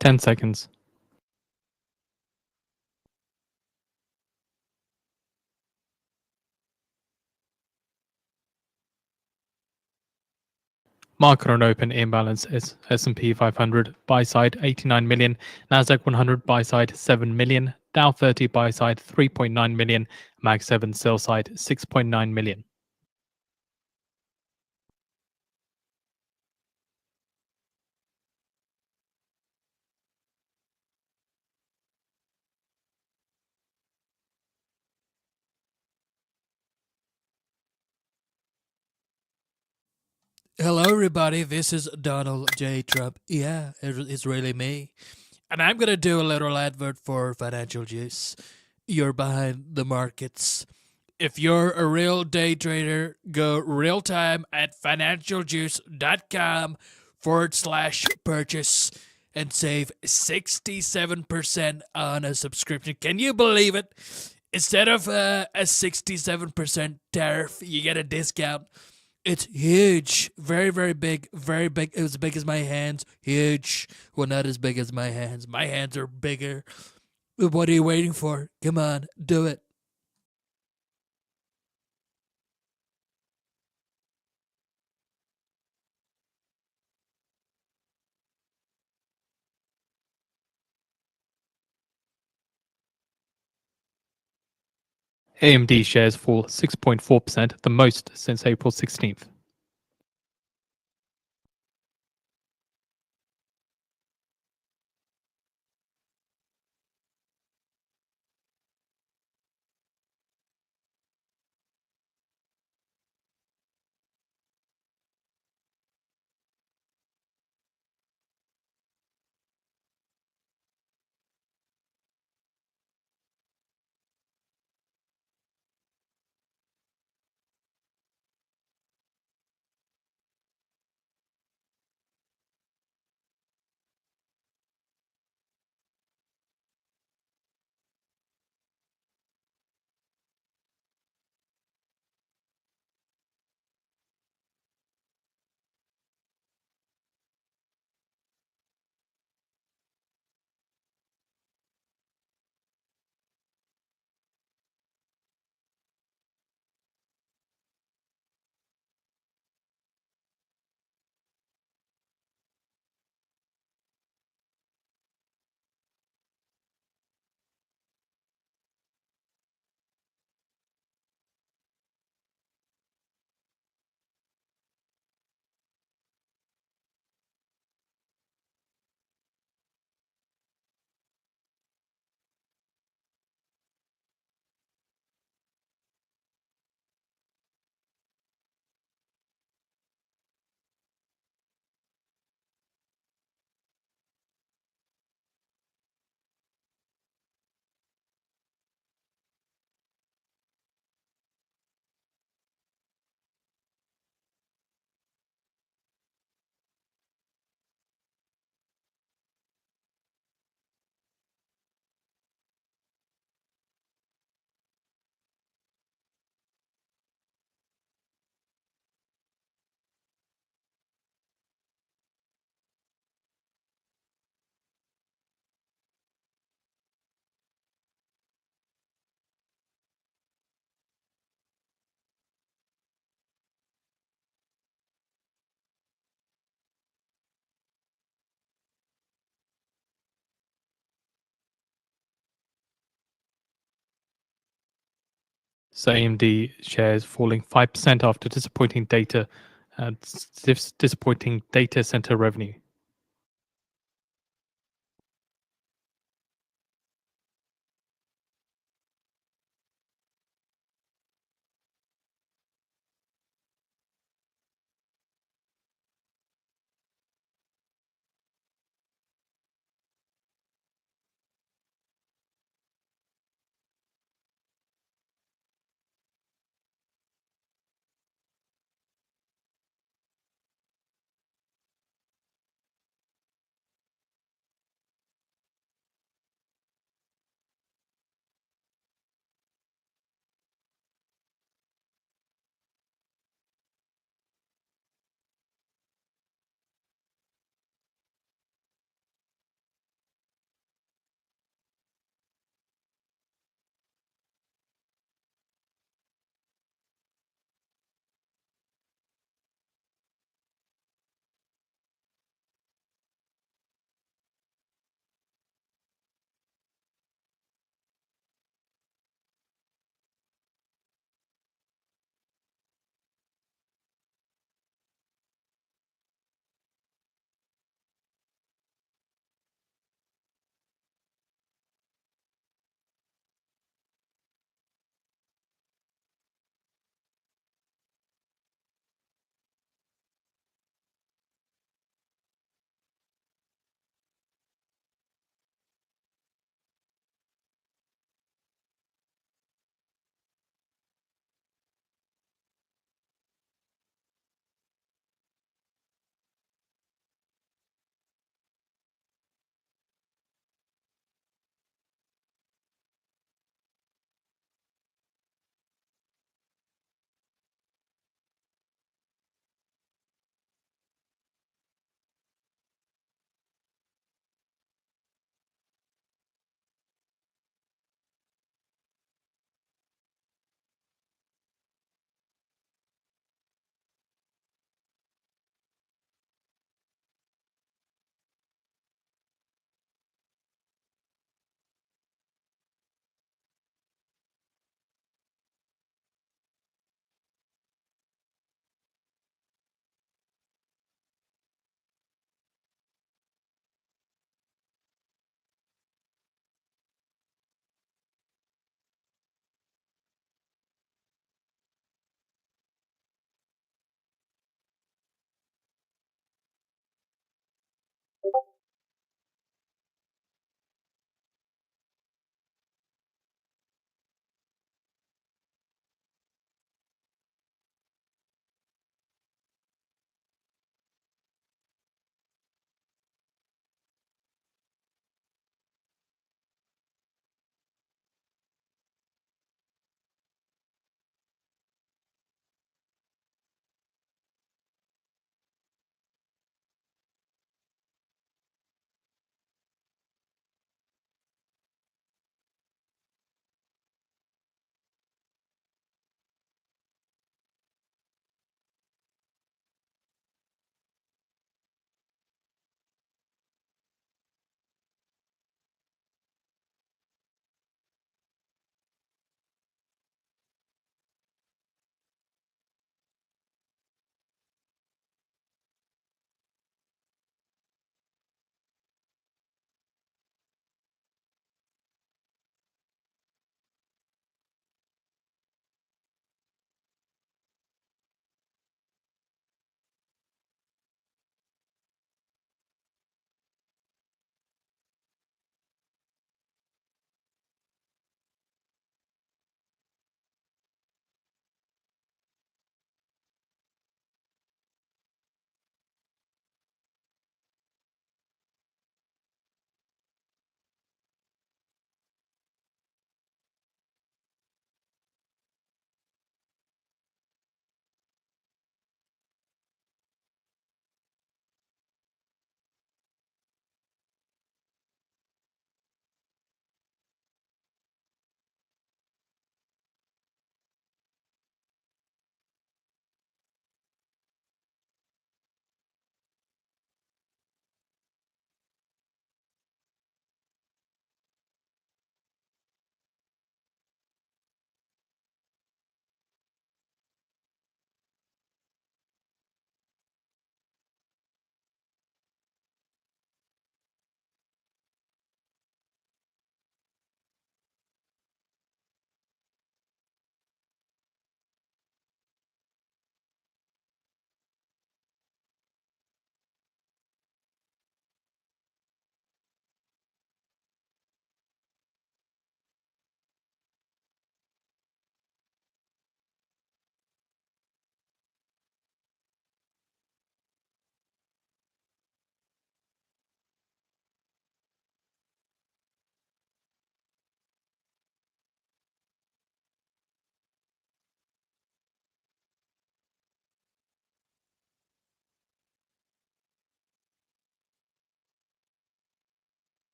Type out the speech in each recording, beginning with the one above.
10 seconds. Market on open imbalance is S&P 500 buy side 89 million, Nasdaq 100 buy side 7 million, Dow 30 buy side 3.9 million, Mag 7 sell side 6.9 million. Hello, everybody. This is Donald J. Trump. Yeah, it's really me. And I'm going to do a little advert for Financial Juice. You're behind the markets. If you're a real day trader, go real time at financialjuice.com/purchase and save 67% on a subscription. Can you believe it? Instead of a 67% tariff, you get a discount. It's huge. Very, very big. Very big. It was as big as my hands. Huge. Well, not as big as my hands. My hands are bigger. What are you waiting for? Come on, do it. AMD shares fall 6.4%, the most since April 16th. So AMD shares falling 5% after disappointing disappointing data center revenue.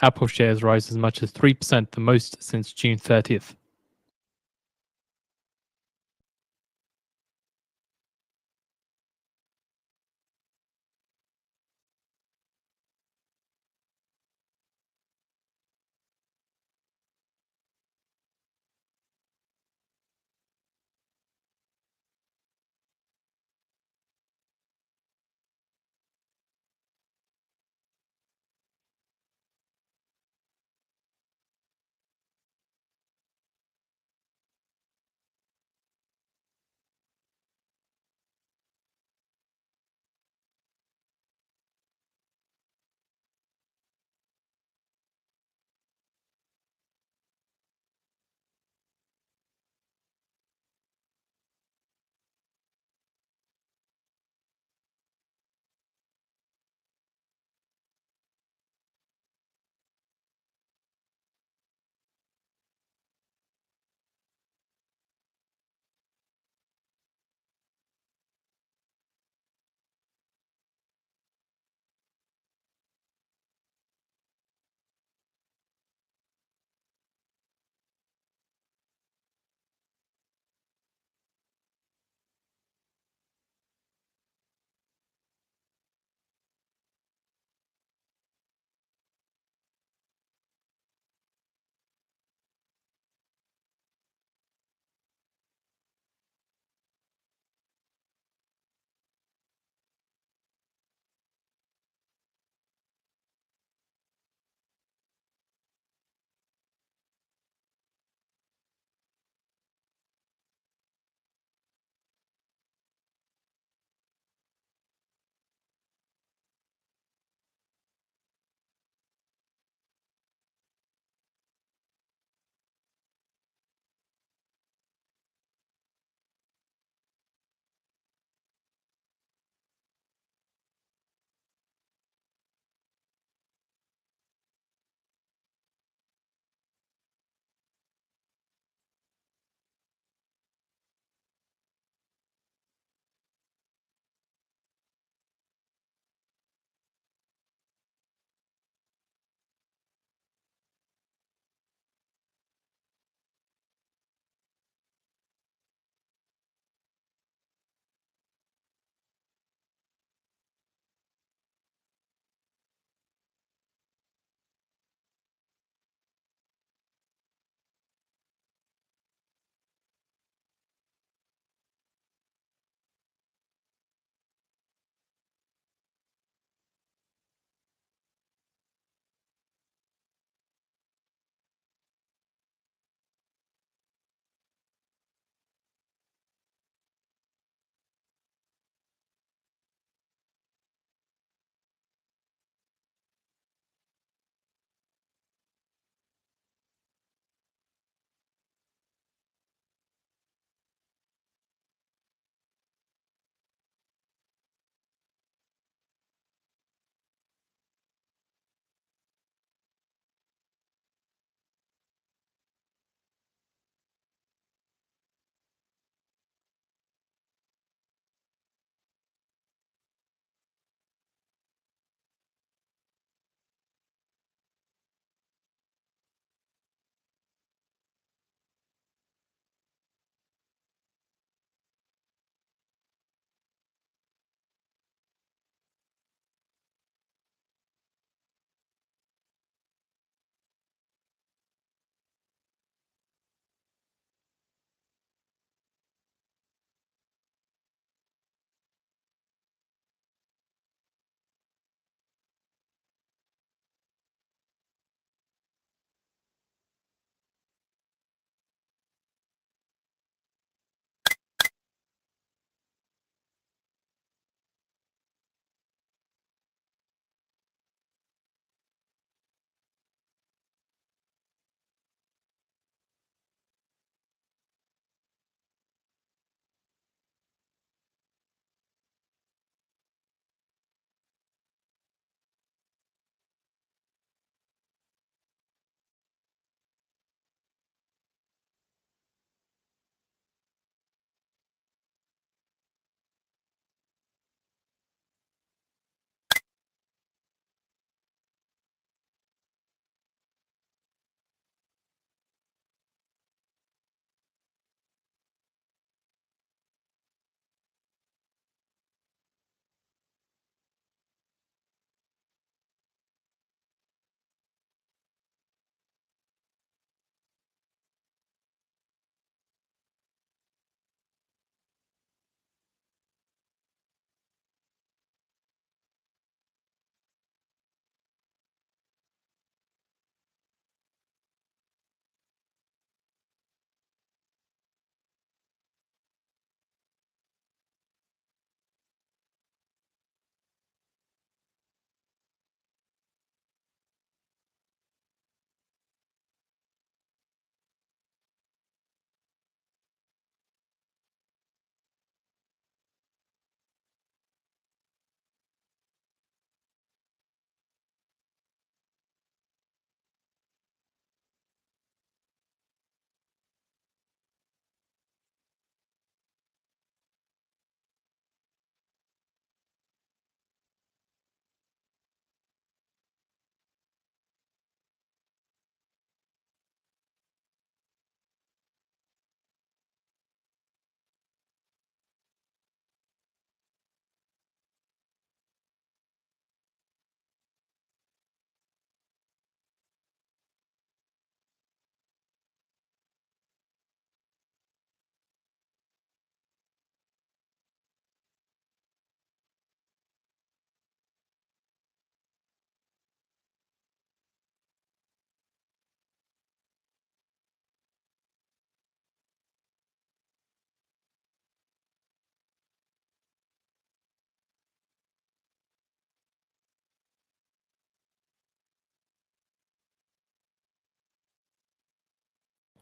Apple shares rise as much as 3%, the most since June 30th.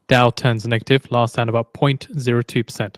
Dow turns negative, last down about 0.02%.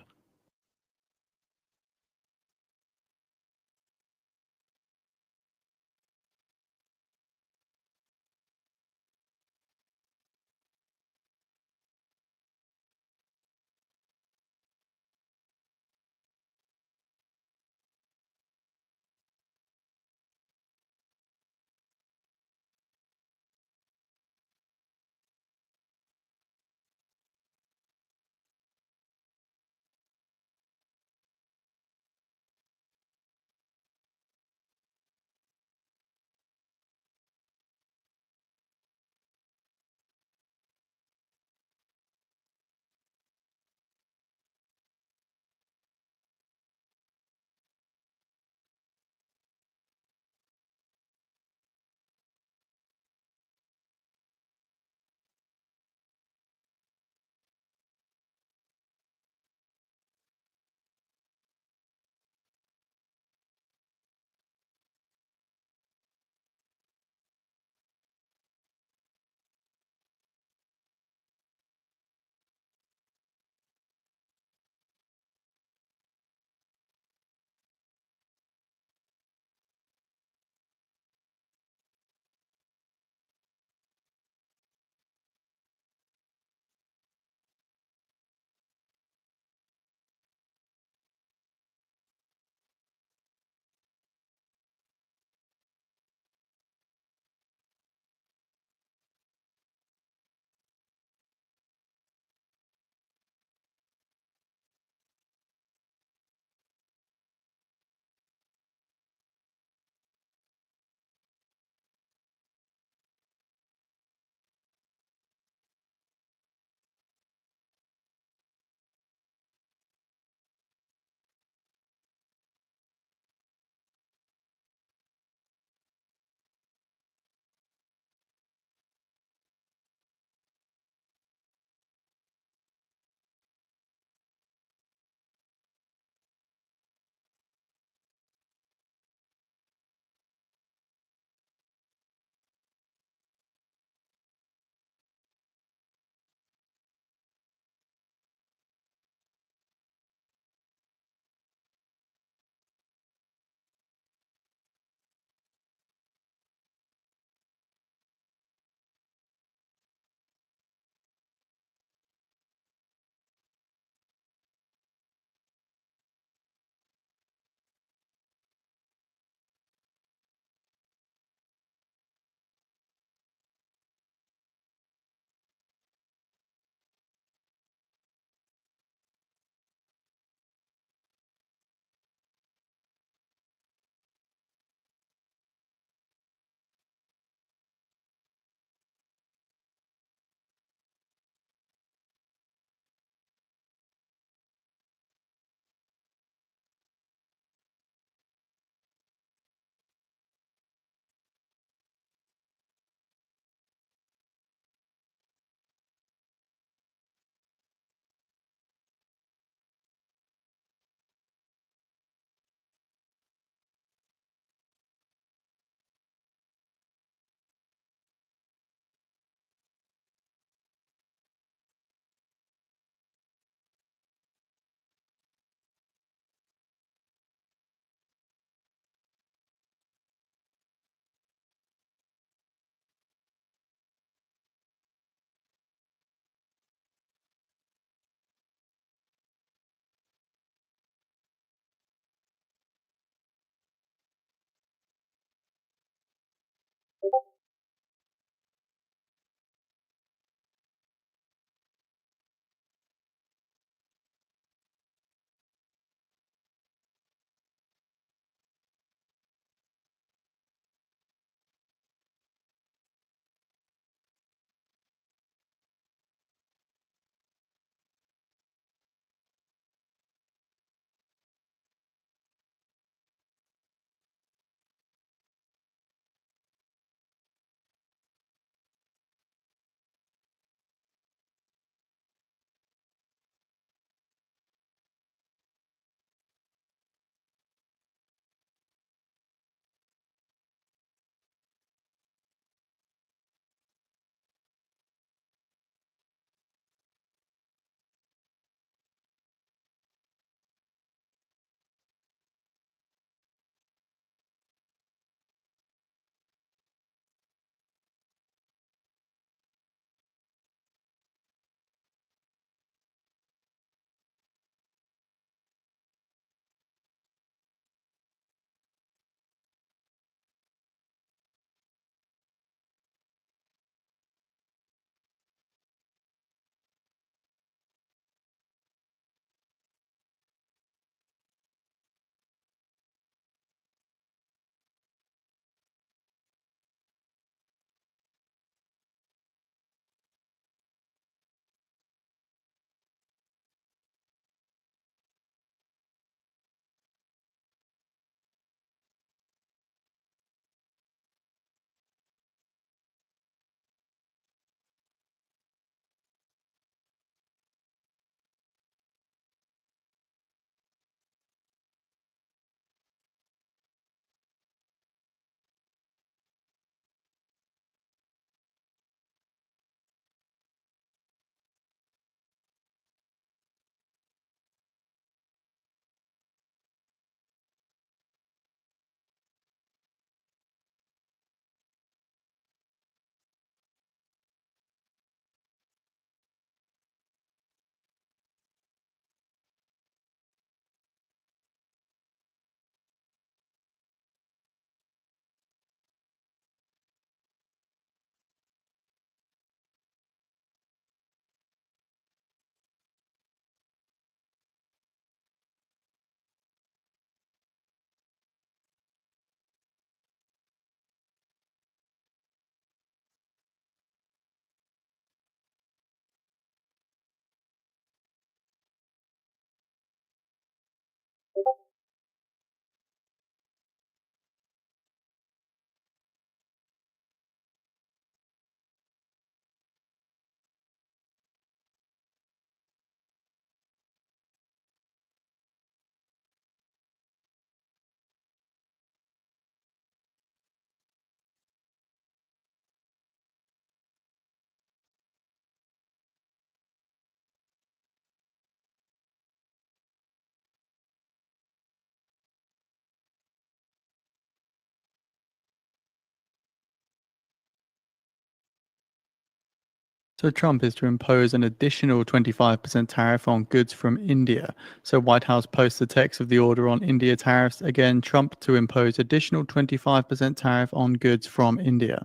So Trump is to impose an additional 25% tariff on goods from India. So White House posts the text of the order on India tariffs. Again, Trump to impose additional 25% tariff on goods from India.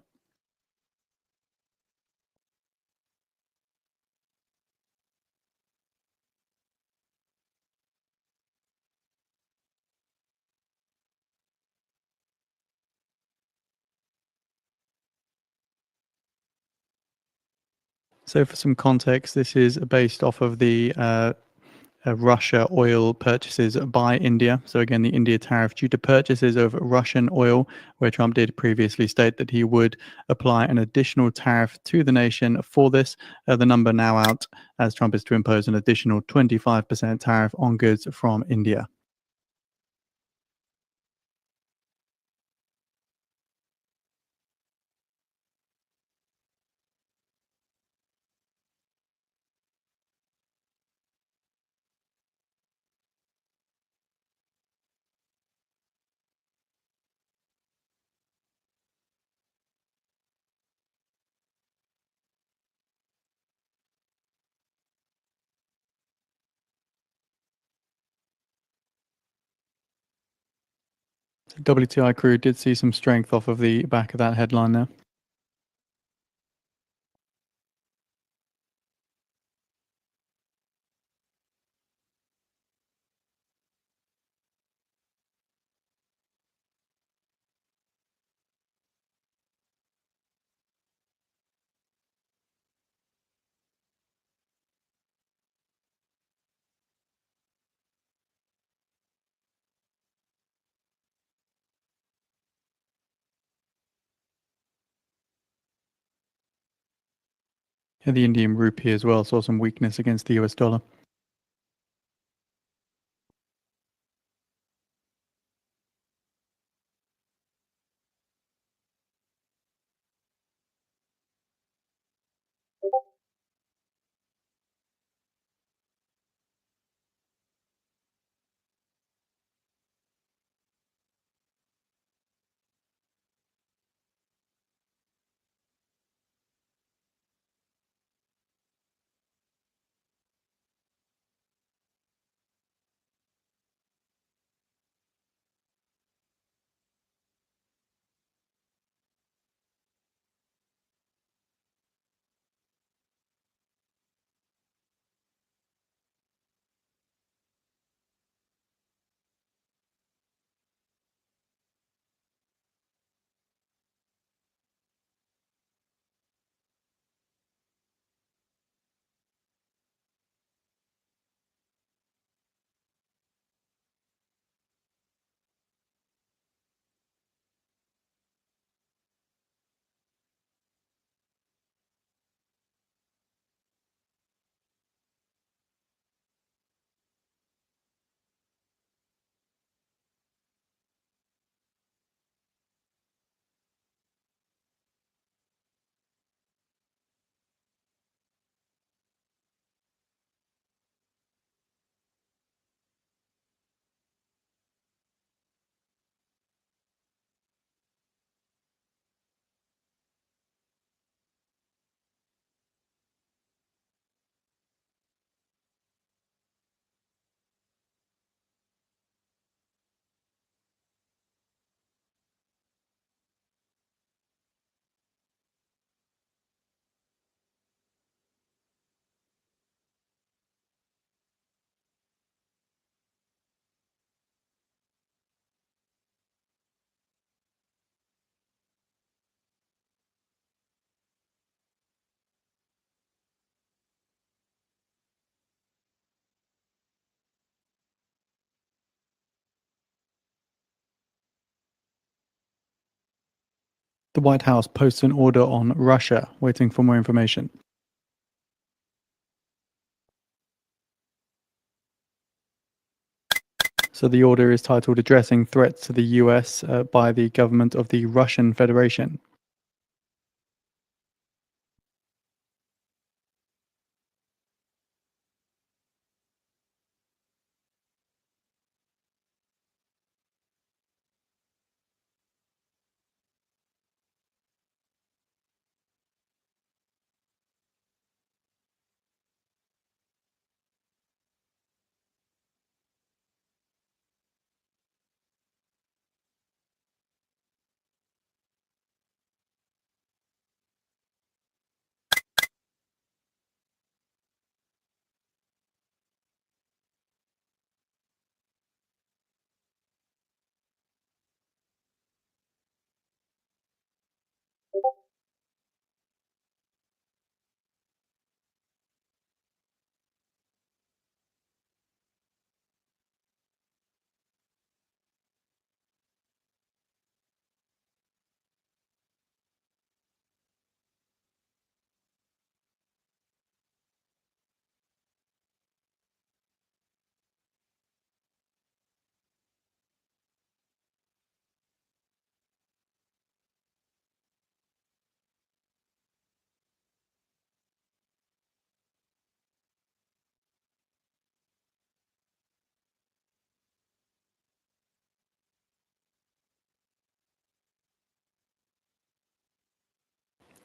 So for some context, this is based off of the Russia oil purchases by India. So again, the India tariff due to purchases of Russian oil, where Trump did previously state that he would apply an additional tariff to the nation for this. The number now out as Trump is to impose an additional 25% tariff on goods from India. WTI crude did see some strength off of the back of that headline there. Yeah, the Indian rupee as well saw some weakness against the US dollar. The White House posts an order on Russia, waiting for more information. So the order is titled Addressing Threats to the US by the Government of the Russian Federation.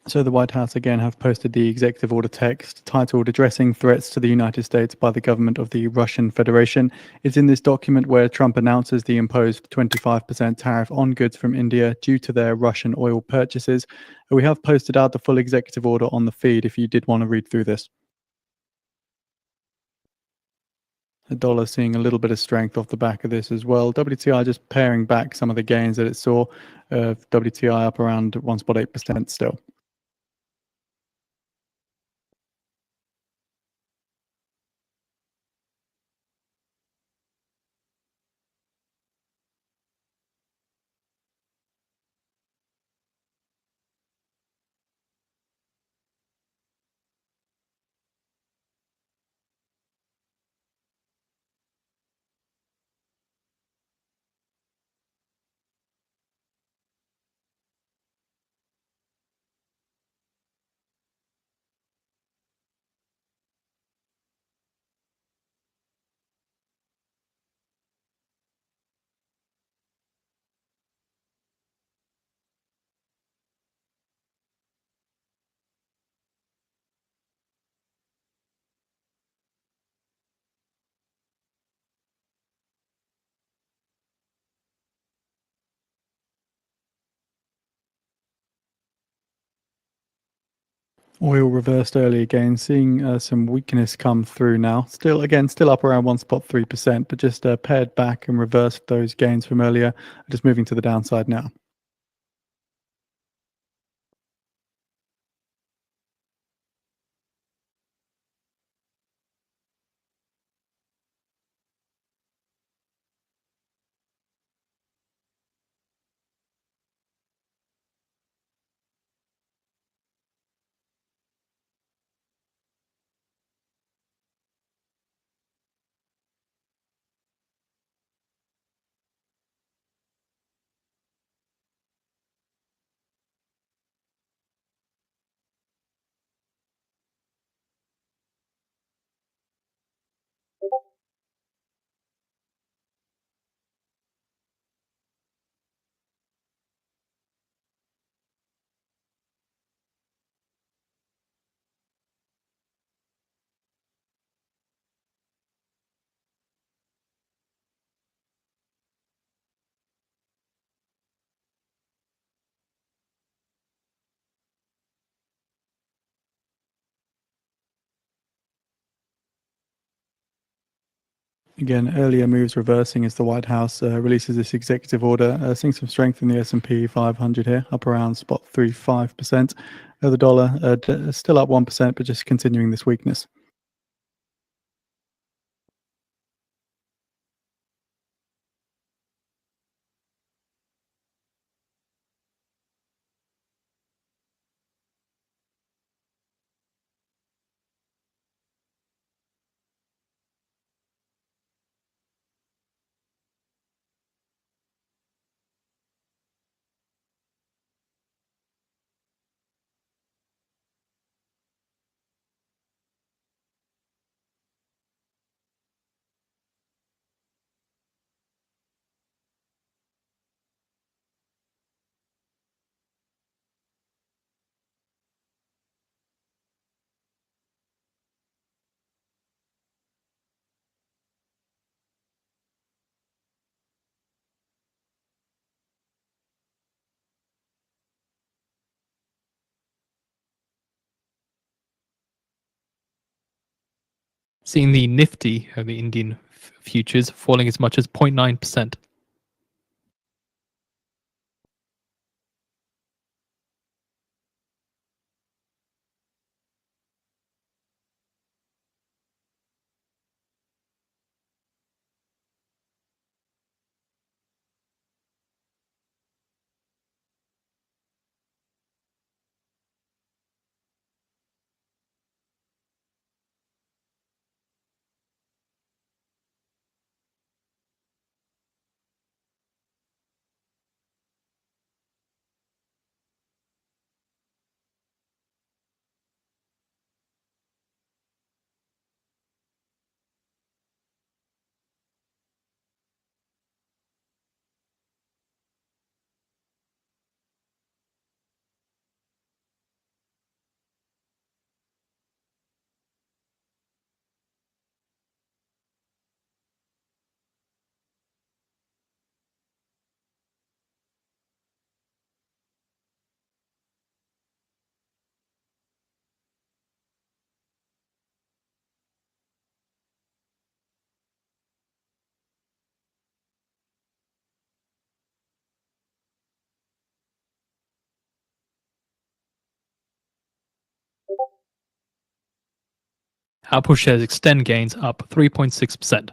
So the White House again have posted the executive order text titled Addressing Threats to the United States by the Government of the Russian Federation. It's in this document where Trump announces the imposed 25% tariff on goods from India due to their Russian oil purchases. We have posted out the full executive order on the feed if you did want to read through this. The dollar seeing a little bit of strength off the back of this as well. WTI just paring back some of the gains that it saw. WTI up around 1.8% still. Oil reversed early again, seeing some weakness come through now. Still up around 1.3%, but just paired back and reversed those gains from earlier. Just moving to the downside now. Again, earlier moves reversing as the White House releases this executive order, seeing some strength in the S&P 500 here, up around 0.35%. The dollar still up 1%, but just continuing this weakness. Seeing the Nifty of the Indian futures falling as much as 0.9%. Apple shares extend gains up 3.6%.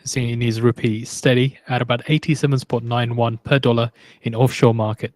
Chinese rupee steady at about 87.91 per dollar in offshore market.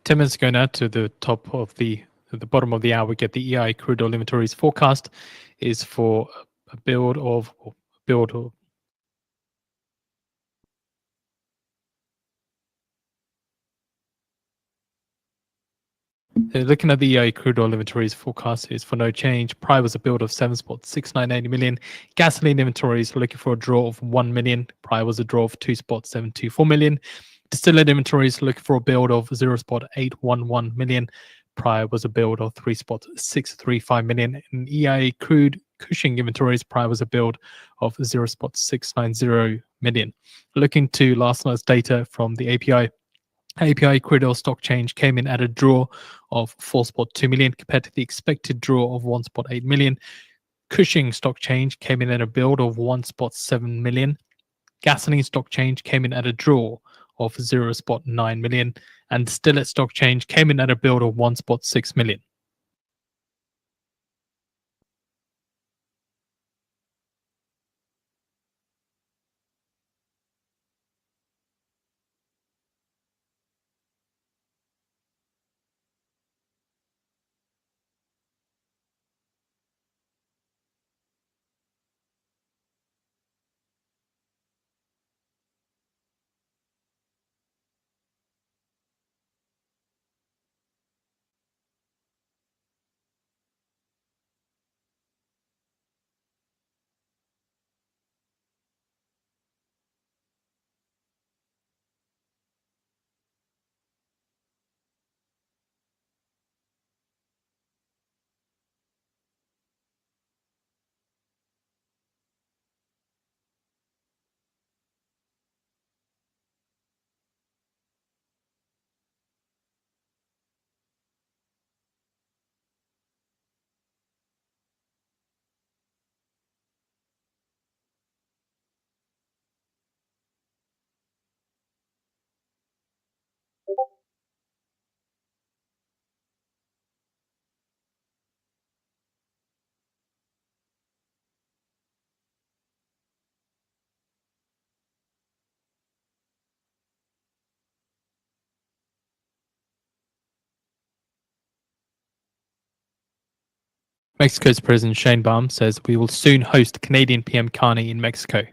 10 minutes ago now, to the bottom of the hour, we get the EI crude oil inventories forecast is for a build of looking at the EI crude oil inventories forecast is for no change. Prior was a build of 7.698 million. Gasoline inventories looking for a draw of 1 million. Prior was a draw of 2.724 million. Distillate inventories looking for a build of 0.811 million. Prior was a build of 3.635 million. In EIA crude Cushing inventories, prior was a build of 0.690 million. Looking to last night's data from the API crude oil stock change came in at a draw of 4.2 million compared to the expected draw of 1.8 million. Cushing stock change came in at a build of 1.7 million. Gasoline stock change came in at a draw of 0.9 million, and distillate stock change came in at a build of 1.6 million. Mexico's President Sheinbaum says we will soon host Canadian PM Carney in Mexico.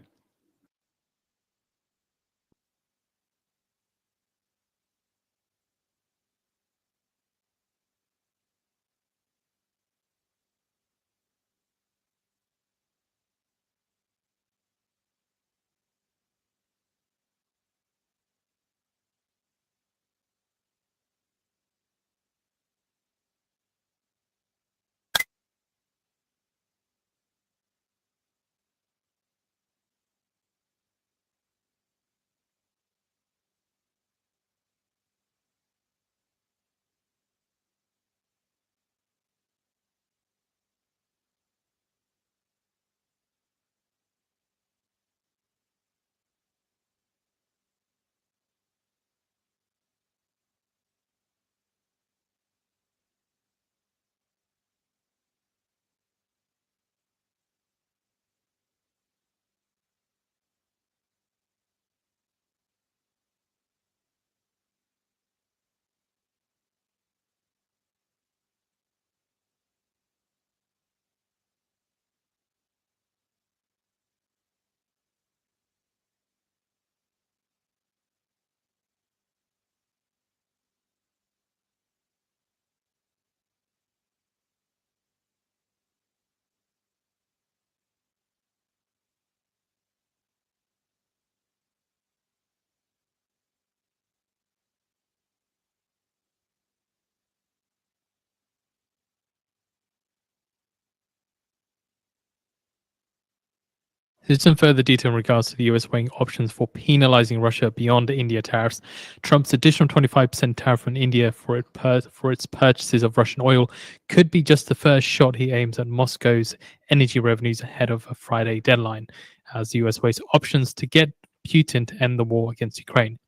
Here's some further detail in regards to the US weighing options for penalizing Russia beyond India tariffs. Trump's additional 25% tariff on India for its purchases of Russian oil could be just the first shot he aims at Moscow's energy revenues ahead of a Friday deadline, as the US weighs options to get Putin to end the war against Ukraine.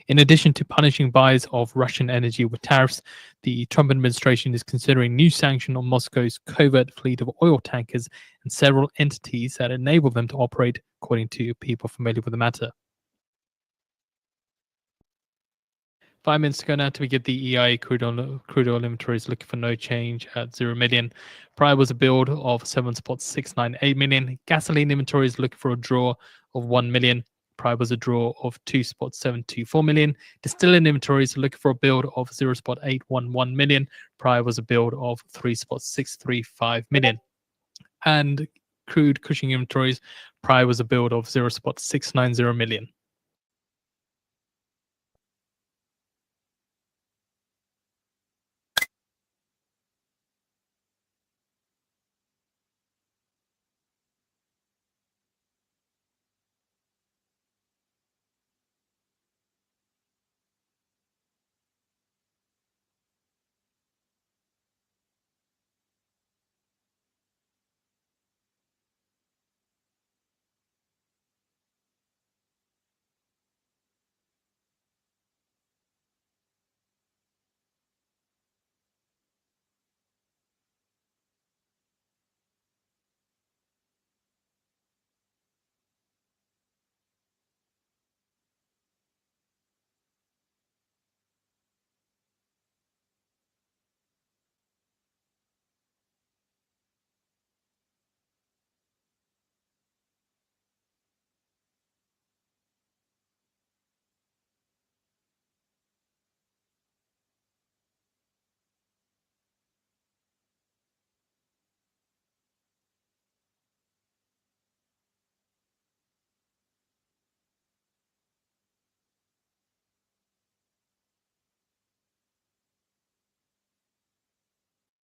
In addition to punishing buyers of Russian energy with tariffs, the Trump administration is considering new sanctions on Moscow's covert fleet of oil tankers and several entities that enable them to operate, according to people familiar with the matter. 5 minutes to go now to get the EIA crude oil inventories looking for no change at 0 million. Prior was a build of 7.698 million. Gasoline inventories looking for a draw of 1 million. Prior was a draw of 2.724 million. Distilling inventories looking for a build of 0.811 million. Prior was a build of 3.635 million. And crude Cushing inventories, prior was a build of 0.690 million.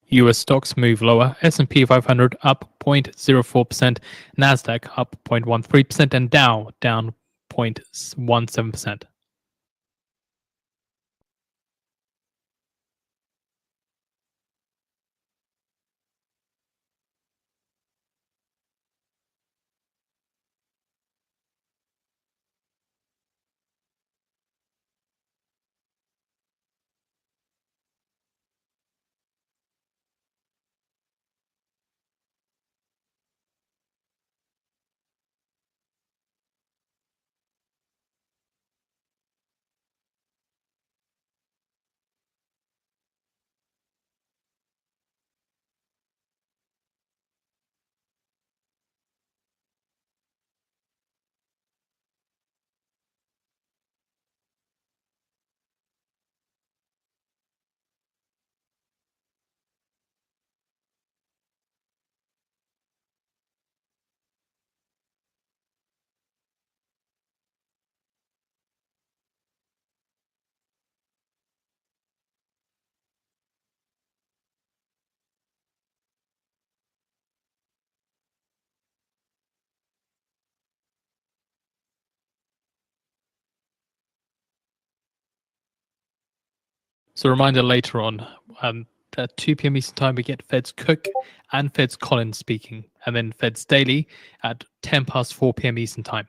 US stocks move lower. S&P 500 up 0.04%, Nasdaq up 0.13%, and Dow down 0.17%. So a reminder later on, at 2 p.m. Eastern Time, we get Fed's Cook and Fed's Collins speaking, and then Fed's Daily at 10 past 4 p.m. Eastern Time.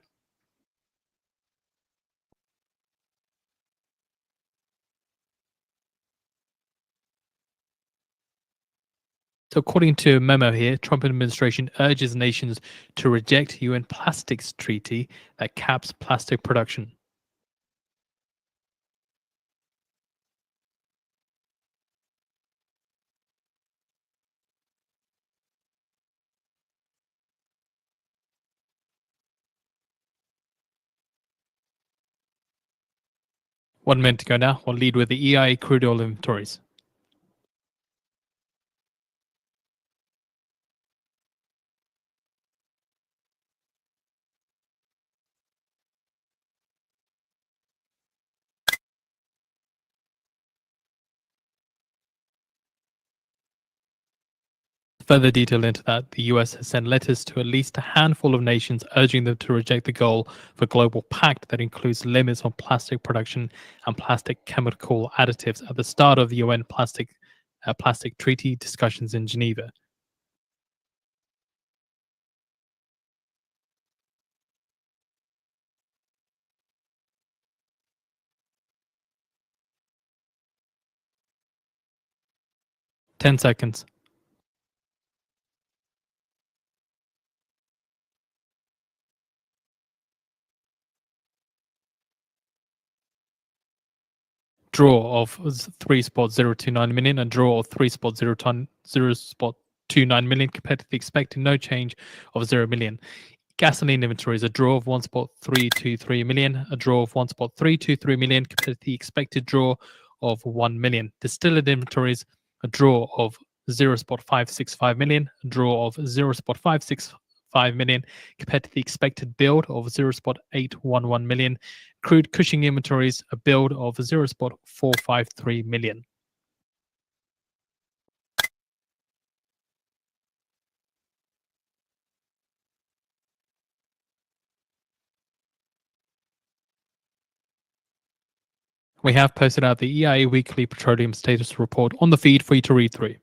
So according to a memo here, Trump administration urges nations to reject UN plastics treaty that caps plastic production. One minute to go now. We'll lead with the EIA crude oil inventories. Further detail into that, the US has sent letters to at least a handful of nations urging them to reject the goal of a global pact that includes limits on plastic production and plastic chemical additives at the start of the UN plastic treaty discussions in Geneva. Ten seconds. draw of 3.029 million and draw of 3.029 million compared to the expected no change of 0 million. Gasoline inventory is a draw of 1.323 million, a draw of 1.323 million compared to the expected draw of 1 million. Distilled inventories, a draw of 0.565 million, a draw of 0.565 million compared to the expected build of 0.811 million. Crude Cushing inventories, a build of 0.453 million. We have posted out the EIA Weekly Petroleum Status Report on the feed for you to read through.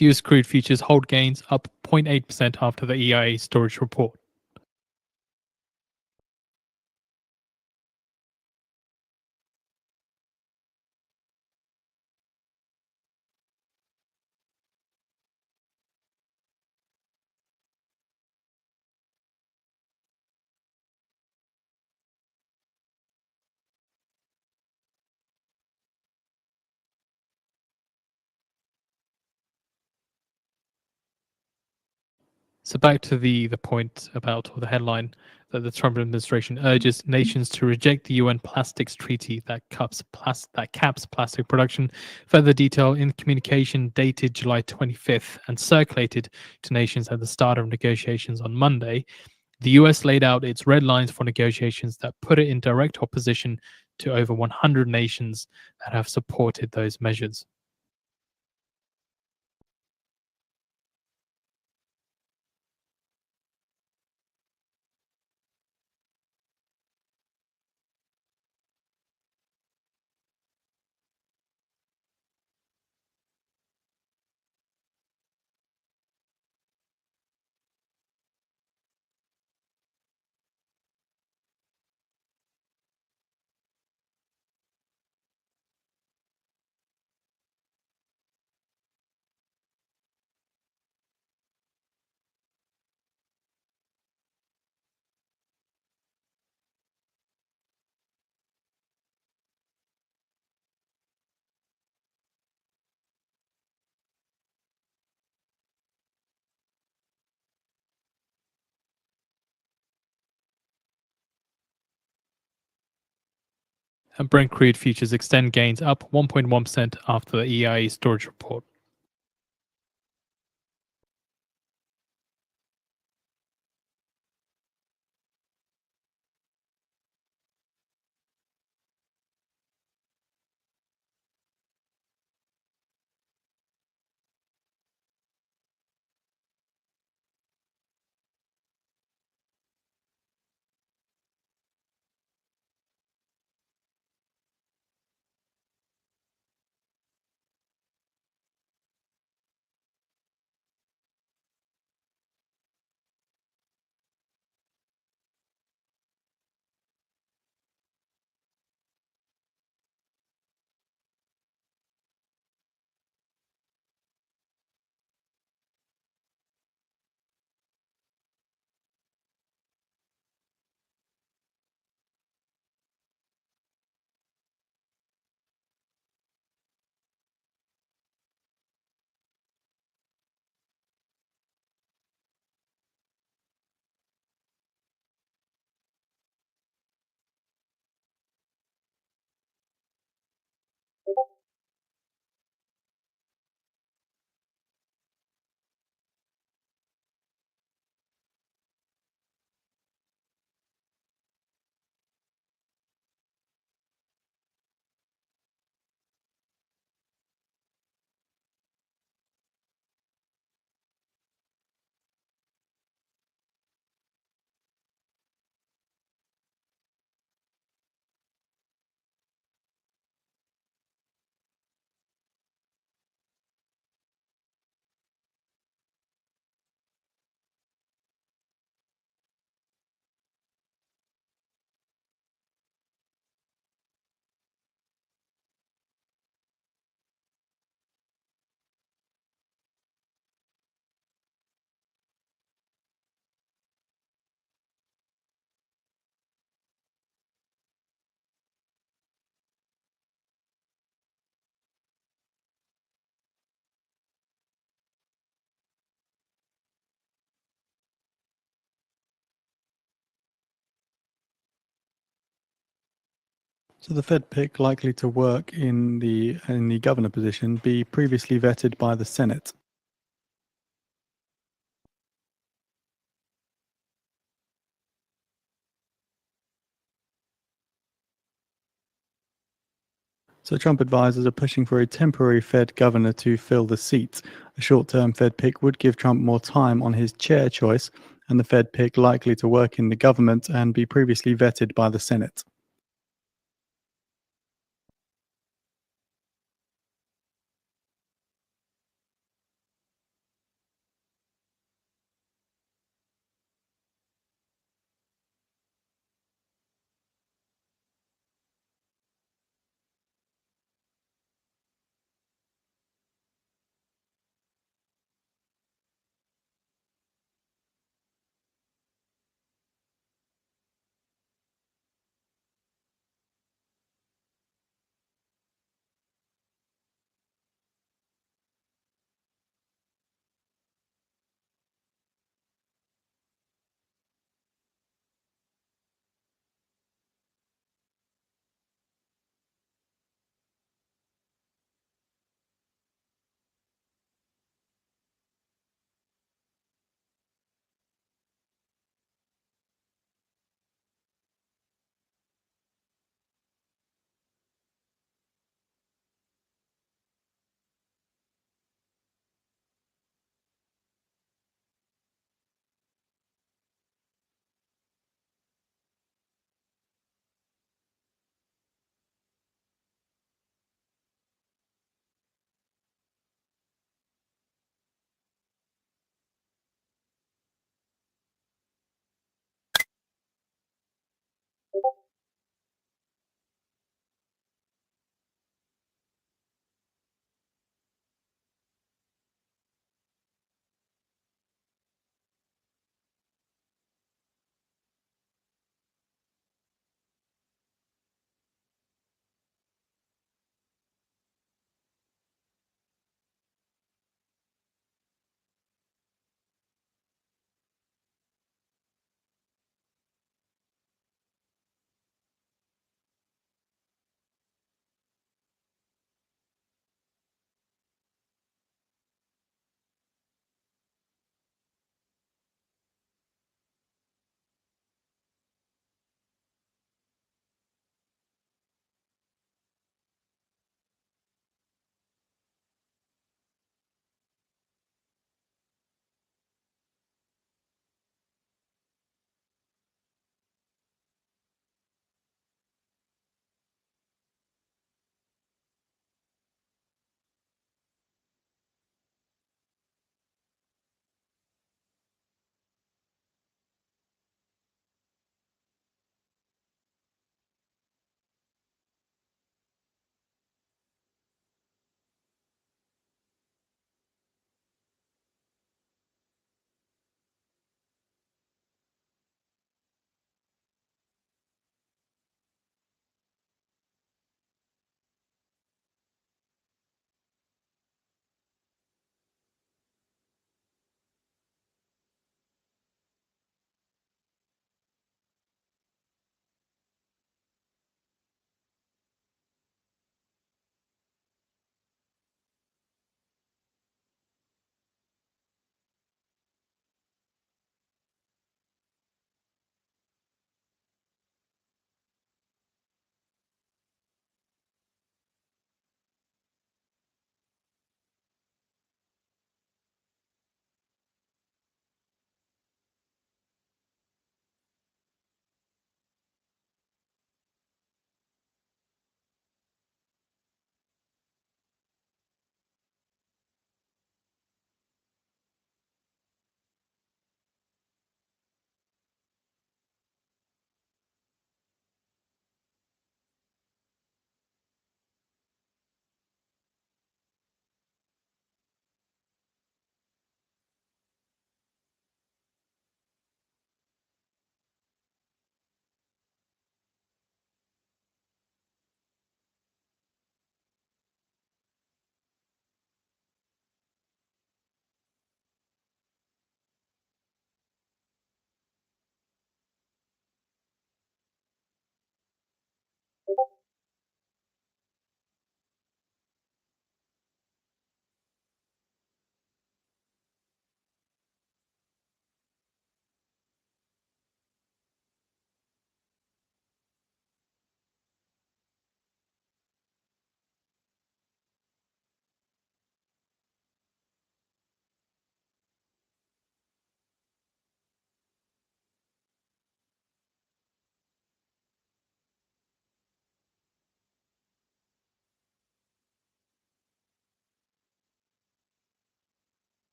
US crude futures hold gains up 0.8% after the EIA storage report. So back to the point about, or the headline, that the Trump administration urges nations to reject the UN plastics treaty that caps plastic production. Further detail in communication dated July 25th and circulated to nations at the start of negotiations on Monday. The US laid out its red lines for negotiations that put it in direct opposition to over 100 nations that have supported those measures. And Brent crude futures extend gains up 1.1% after the EIA storage report. So the Fed pick likely to work in the governor position be previously vetted by the Senate. So Trump advisors are pushing for a temporary Fed governor to fill the seat. A short-term Fed pick would give Trump more time on his chair choice, and the Fed pick likely to work in the government and be previously vetted by the Senate.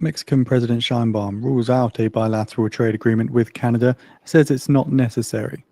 Mexican President Sheinbaum rules out a bilateral trade agreement with Canada, says it's not necessary.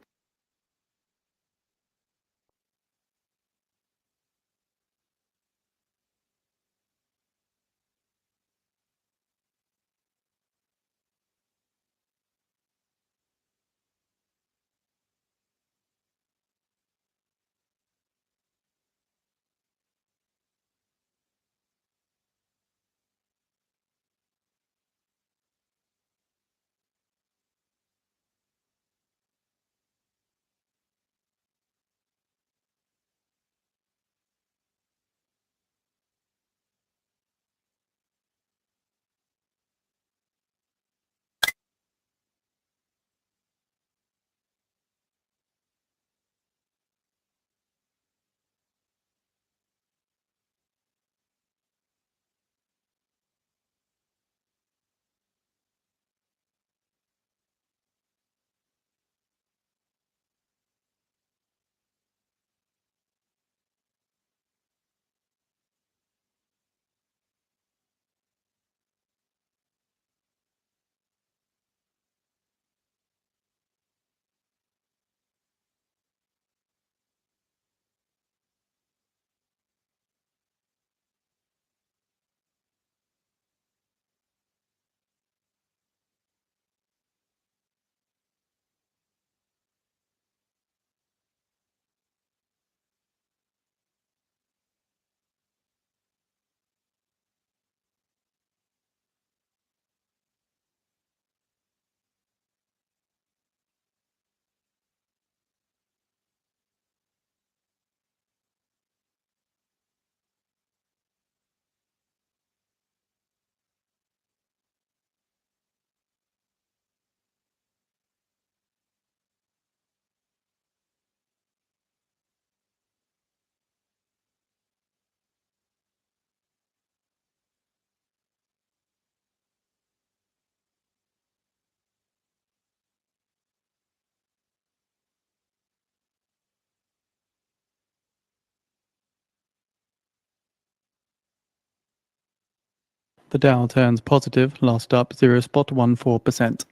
The Dow turns positive, last up 0.14%.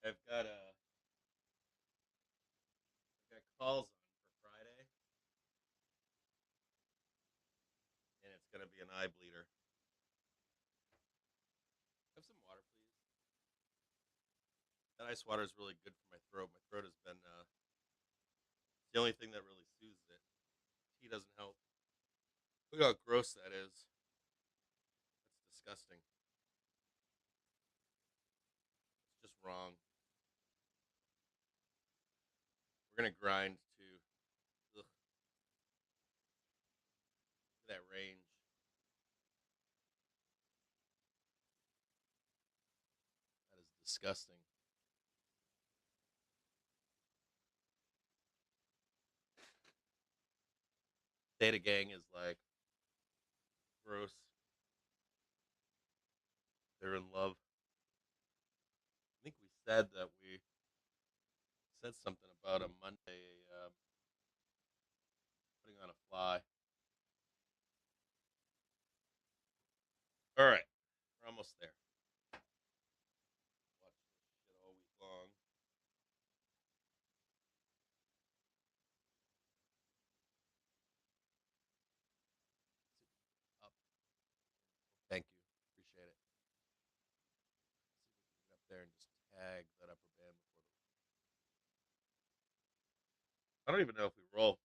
I've got calls on for Friday, and it's gonna be an eye bleeder. Have some water, please. That ice water is really good for my throat. My throat has been it's the only thing that really soothes it. Tea doesn't help. Look how gross that is. That's disgusting. It's just wrong. We're gonna grind to ugh, that range. That is disgusting. Data gang is like gross. They're in love. I think we said that we said something about a Monday putting on a fly. All right, we're almost there. Watch this shit all week long. Up. Thank you. Appreciate it. Let's see if we can get up there and just tag that upper band before the. I don't even know if we roll.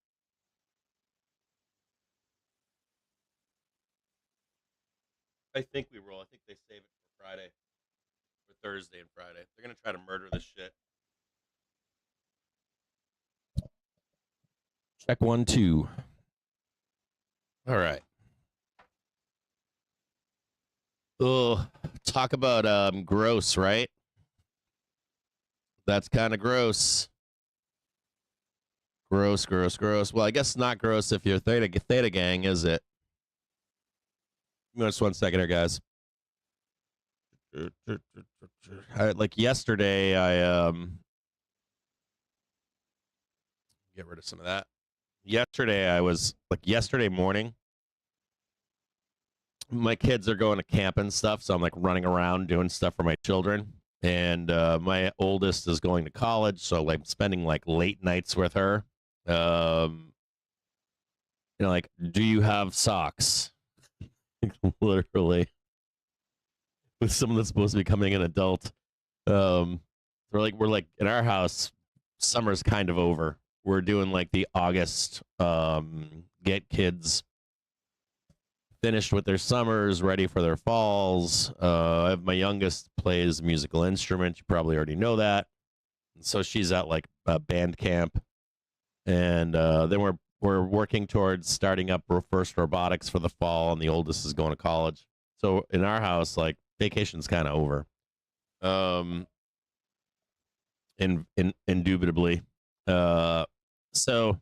I think we roll. I think they save it for Friday. For Thursday and Friday. They're gonna try to murder this shit. Check 1, 2. All right. Oh, talk about gross, right? That's kind of gross. Gross, gross, gross. Well, I guess not gross if you're Theta gang, is it? Just 1 second here, guys. Like yesterday, I get rid of some of that. Yesterday, I was like yesterday morning. My kids are going to camp and stuff, so I'm like running around doing stuff for my children. And my oldest is going to college, so like spending like late nights with her. Like, do you have socks? Literally, with someone that's supposed to be becoming an adult. We're like in our house, summer's kind of over. We're doing like the August get kids finished with their summers, ready for their falls. I have my youngest plays a musical instrument. You probably already know that. So she's at like band camp, and then we're working towards starting up first robotics for the fall, and the oldest is going to college. So in our house, like vacation's kind of over. Indubitably. So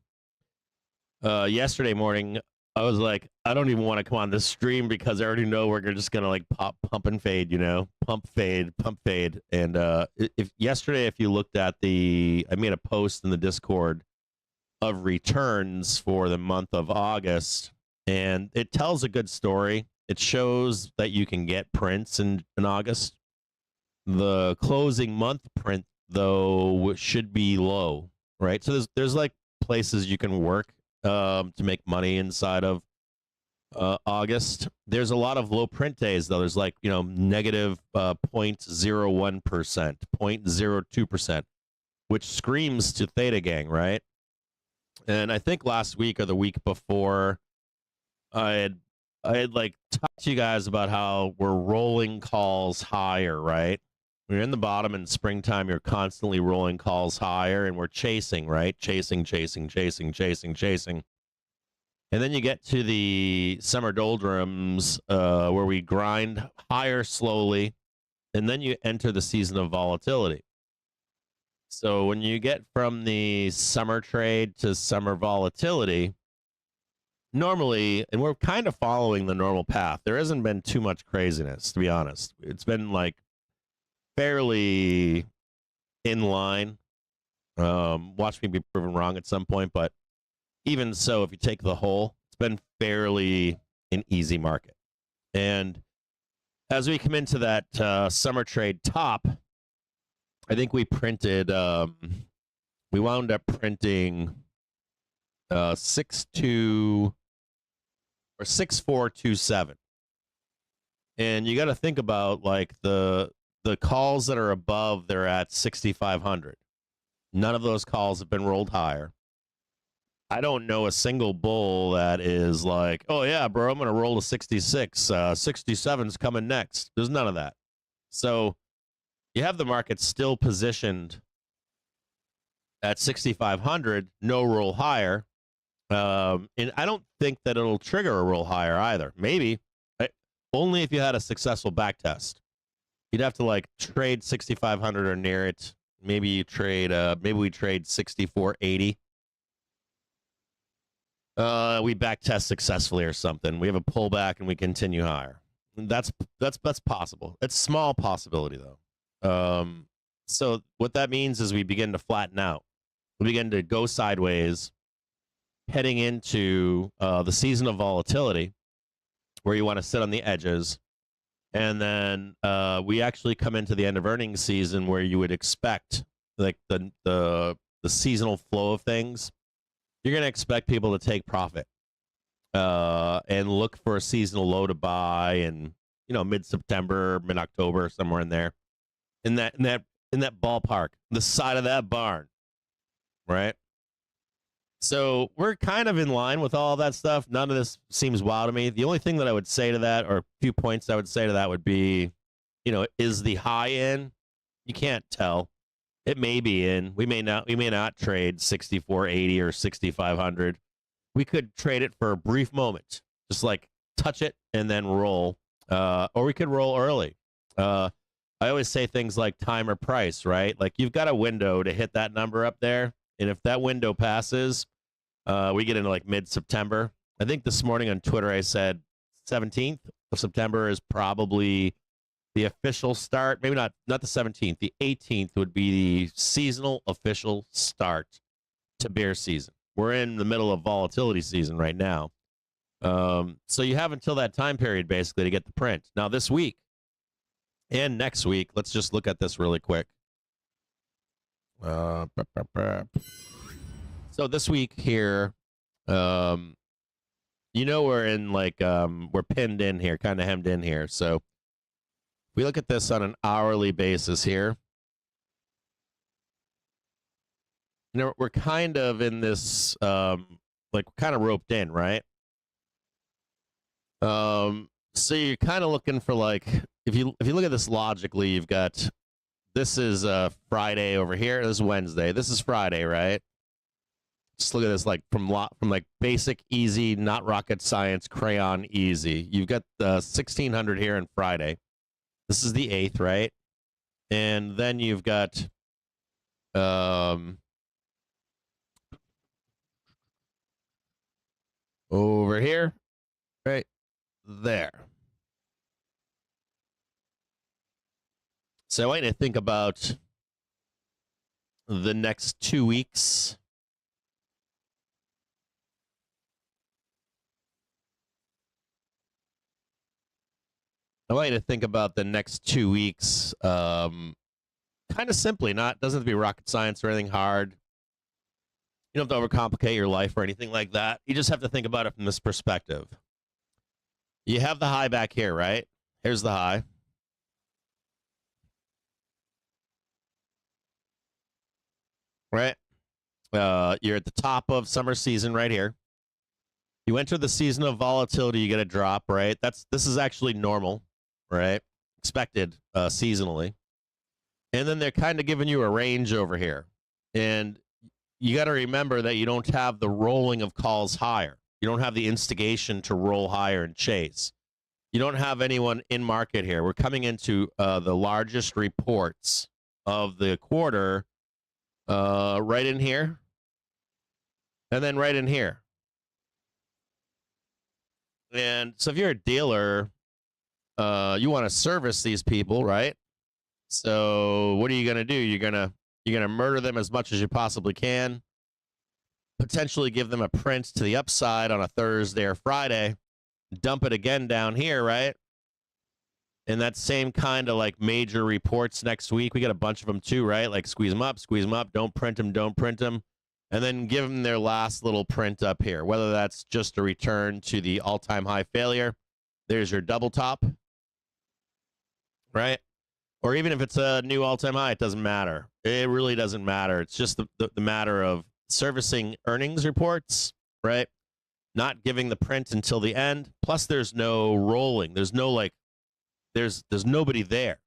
yesterday morning, I was like, I don't even want to come on this stream because I already know we're just gonna like pump and fade, pump fade. And if you looked at I made a post in the Discord of returns for the month of August, and it tells a good story. It shows that you can get prints in August. The closing month print, though, should be low, right? So there's like places you can work to make money inside of August. There's a lot of low print days, though. There's like, negative 0.01%, 0.02%, which screams to Theta Gang, right? And I think last week or the week before, I had like talked to you guys about how we're rolling calls higher, right? We're in the bottom in springtime, you're constantly rolling calls higher, and we're chasing, right? Chasing. And then you get to the summer doldrums where we grind higher slowly, and then you enter the season of volatility. So when you get from the summer trade to summer volatility, normally, and we're kind of following the normal path, there hasn't been too much craziness, to be honest. It's been like fairly in line. Watch me be proven wrong at some point, but even so, if you take the whole, it's been fairly an easy market. And as we come into that summer trade top, I think we printed. We wound up printing 62 or 6427, and you got to think about like the calls that are above. They're at 6500. None of those calls have been rolled higher. I don't know a single bull that is like, oh yeah, bro, I'm gonna roll to 66. 67's coming next. There's none of that. So you have the market still positioned at 6,500, no roll higher. And I don't think that it'll trigger a roll higher either. Maybe only if you had a successful back test. You'd have to like trade 6,500 or near it. Maybe you trade. Maybe we trade 6,480. We back test successfully or something. We have a pullback and we continue higher. That's possible. It's a small possibility though. So what that means is we begin to flatten out. We begin to go sideways, heading into the season of volatility, where you want to sit on the edges, and then we actually come into the end of earnings season where you would expect like the seasonal flow of things. You're going to expect people to take profit and look for a seasonal low to buy, and mid-September, mid-October, somewhere in there, in that ballpark, the side of that barn, right? So we're kind of in line with all that stuff. None of this seems wow to me. The only thing that I would say to that, or a few points I would say to that, would be, is the high in? You can't tell. It may be in. We may not trade 6,480 or 6,500. We could trade it for a brief moment, just like touch it and then roll, or we could roll early. I always say things like time or price, right? Like you've got a window to hit that number up there, and if that window passes, we get into like mid-September. I think this morning on Twitter I said 17th of September is probably the official start. Maybe not the 17th. The 18th would be the seasonal official start to bear season. We're in the middle of volatility season right now. So you have until that time period basically to get the print. Now this week and next week, let's just look at this really quick. So this week here, we're in like, we're pinned in here, kind of hemmed in here. So if we look at this on an hourly basis here, we're kind of in this, like kind of roped in, right? So you're kind of looking for like, if you look at this logically, you've got, this is Friday over here. This is Wednesday. This is Friday, right? Just look at this, like from like basic, easy, not rocket science, crayon, easy. You've got the 1600 here on Friday. This is the 8th, right? And then you've got over here, right there. So I want you to think about the next 2 weeks. I want you to think about the next 2 weeks, kind of simply. Doesn't have to be rocket science or anything hard. You don't have to overcomplicate your life or anything like that. You just have to think about it from this perspective. You have the high back here, right? Here's the high. Right? You're at the top of summer season right here. You enter the season of volatility, you get a drop, right? This is actually normal, right? Expected seasonally. And then they're kind of giving you a range over here. And you got to remember that you don't have the rolling of calls higher. You don't have the instigation to roll higher and chase. You don't have anyone in market here. We're coming into the largest reports of the quarter right in here, and then right in here. And so if you're a dealer, you want to service these people, right? So what are you going to do? You're going to murder them as much as you possibly can, potentially give them a print to the upside on a Thursday or Friday, dump it again down here, right? And that same kind of like major reports next week, we got a bunch of them too, right? Like squeeze them up, don't print them, and then give them their last little print up here, whether that's just a return to the all-time high failure. There's your double top, right? Or even if it's a new all-time high, it doesn't matter. It really doesn't matter. It's just the matter of servicing earnings reports, right? Not giving the print until the end. Plus, there's no rolling. There's no like, there's nobody there.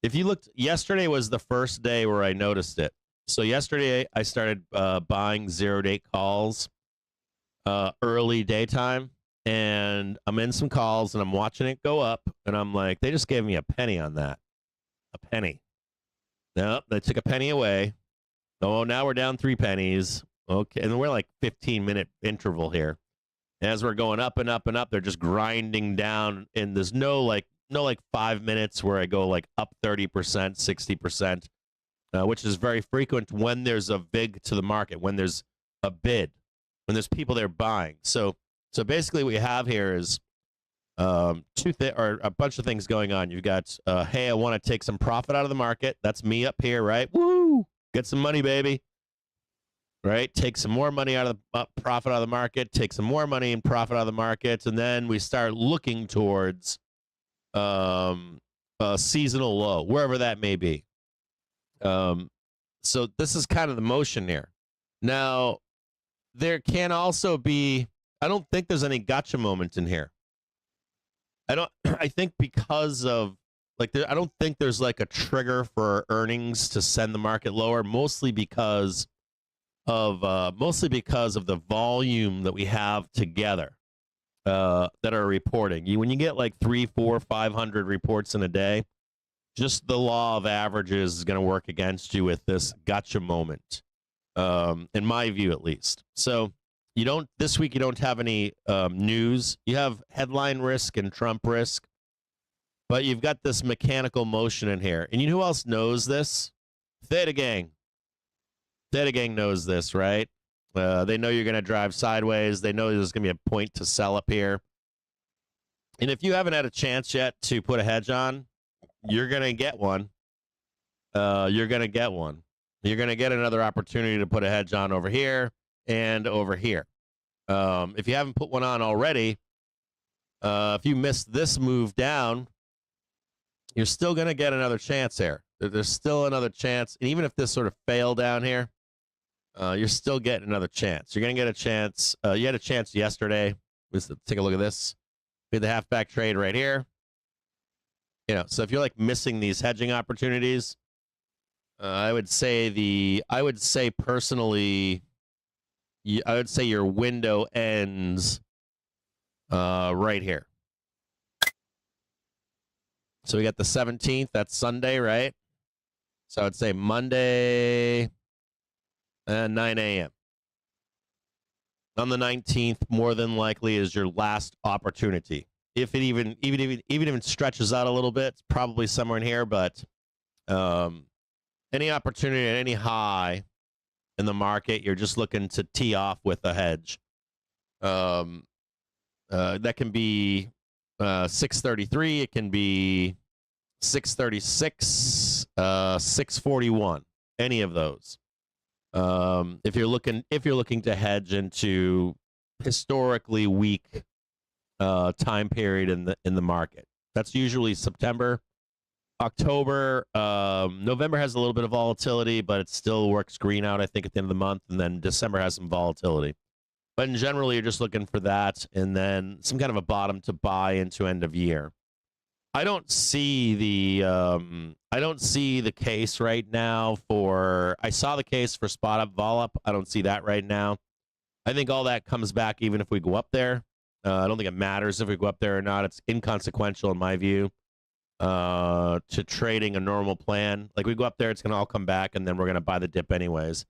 If you looked, yesterday was the first day where I noticed it. So yesterday I started buying 0-date calls early daytime, and I'm in some calls and I'm watching it go up, and I'm like, they just gave me a penny on that. A penny. No, they took a penny away. Oh, now we're down 3 pennies. Okay, and we're like 15-minute interval here. As we're going up and up and up, they're just grinding down, and there's no 5 minutes where I go like up 30%, 60%, which is very frequent when there's a vig to the market, when there's a bid, when there's people there buying. So basically what you have here is or a bunch of things going on. You've got, hey, I want to take some profit out of the market. That's me up here, right? Woo! Get some money, baby. Right? Take some more money out of the profit out of the market, take some more money and profit out of the market, and then we start looking towards a seasonal low, wherever that may be. So this is kind of the motion here. Now, there can also be, I don't think there's any gotcha moment in here. I think because of, like, I don't think there's like a trigger for earnings to send the market lower, mostly because of the volume that we have together that are reporting. When you get like 300, 400, 500 reports in a day, just the law of averages is going to work against you with this gotcha moment, in my view at least. So this week you don't have any news. You have headline risk and Trump risk, but you've got this mechanical motion in here. And you know who else knows this? Theta Gang. Theta Gang knows this, right? They know you're going to drive sideways. They know there's going to be a point to sell up here. And if you haven't had a chance yet to put a hedge on, you're going to get one. You're going to get one. You're going to get another opportunity to put a hedge on over here and over here. If you haven't put one on already, if you missed this move down, you're still going to get another chance here. There's still another chance. And even if this sort of failed down here, you're still getting another chance. You're going to get a chance. You had a chance yesterday. Let's take a look at this. We had the halfback trade right here. So if you're like missing these hedging opportunities, I would say personally, I would say your window ends right here. So we got the 17th. That's Sunday, right? So I would say Monday at 9 a.m. On the 19th, more than likely is your last opportunity. If it even stretches out a little bit, it's probably somewhere in here. But any opportunity at any high in the market, you're just looking to tee off with a hedge. That can be 633. It can be 636, 641. Any of those. If you're looking to hedge into historically weak time period in the market, that's usually September, October. November has a little bit of volatility, but it still works green out, I think, at the end of the month, and then December has some volatility. But in general, you're just looking for that, and then some kind of a bottom to buy into end of year. I don't see the case right now for. I saw the case for spot up, vol up. I don't see that right now. I think all that comes back even if we go up there. I don't think it matters if we go up there or not. It's inconsequential in my view to trading a normal plan. Like we go up there, it's going to all come back, and then we're going to buy the dip anyways.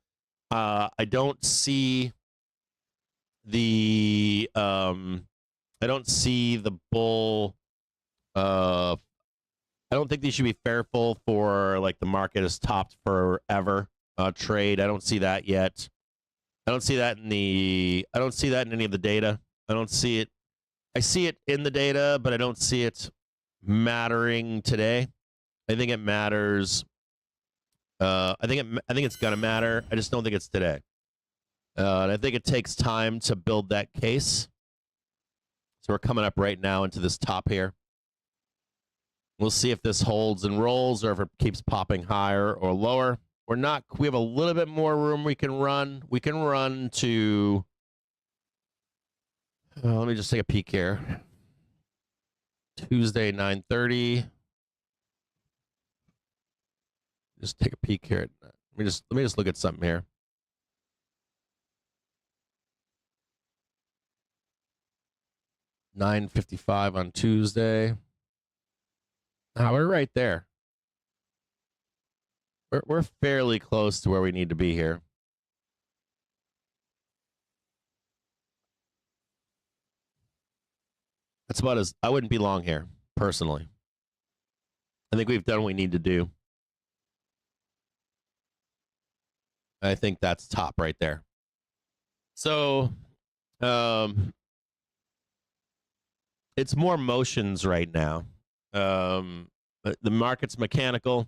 I don't see the bull. I don't think these should be fearful for like the market is topped forever trade. I don't see that yet. I don't see that in any of the data. I don't see it. I see it in the data, but I don't see it mattering today. I think it matters. I think it's gonna matter. I just don't think it's today. And I think it takes time to build that case. So we're coming up right now into this top here. We'll see if this holds and rolls or if it keeps popping higher or lower. We're not. We have a little bit more room we can run. We can run to. Let me just take a peek here. Tuesday 9:30. Just take a peek here. Let me just look at something here. $9.55 on Tuesday. We're right there. We're fairly close to where we need to be here. That's about as I wouldn't be long here, personally. I think we've done what we need to do. I think that's top right there. So, it's more motions right now. The market's mechanical.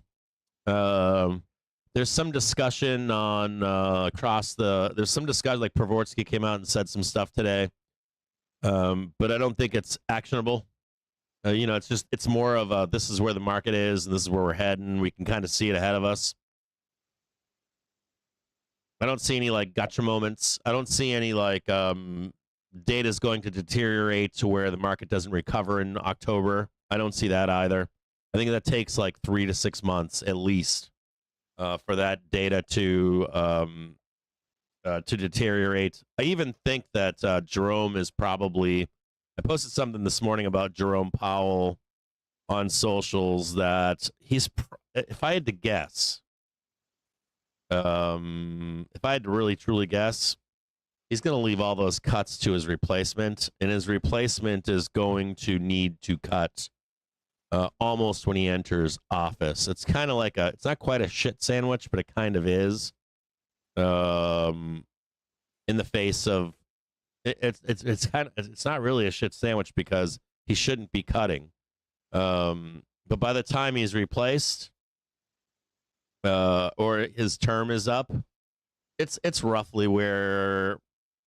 There's some discussion on there's some discussion, like Pravorsky came out and said some stuff today. But I don't think it's actionable. It's more of this is where the market is and this is where we're heading. We can kind of see it ahead of us. I don't see any like gotcha moments. I don't see any like data is going to deteriorate to where the market doesn't recover in October. I don't see that either. I think that takes like 3 to 6 months at least for that data to deteriorate. I even think that Jerome is probably. I posted something this morning about Jerome Powell on socials that he's. If I had to guess, if I had to really truly guess, he's going to leave all those cuts to his replacement, and his replacement is going to need to cut almost when he enters office. It's kind of like it's not quite a shit sandwich, but it kind of is. In the face of it's not really a shit sandwich because he shouldn't be cutting. But by the time he's replaced, or his term is up, it's roughly where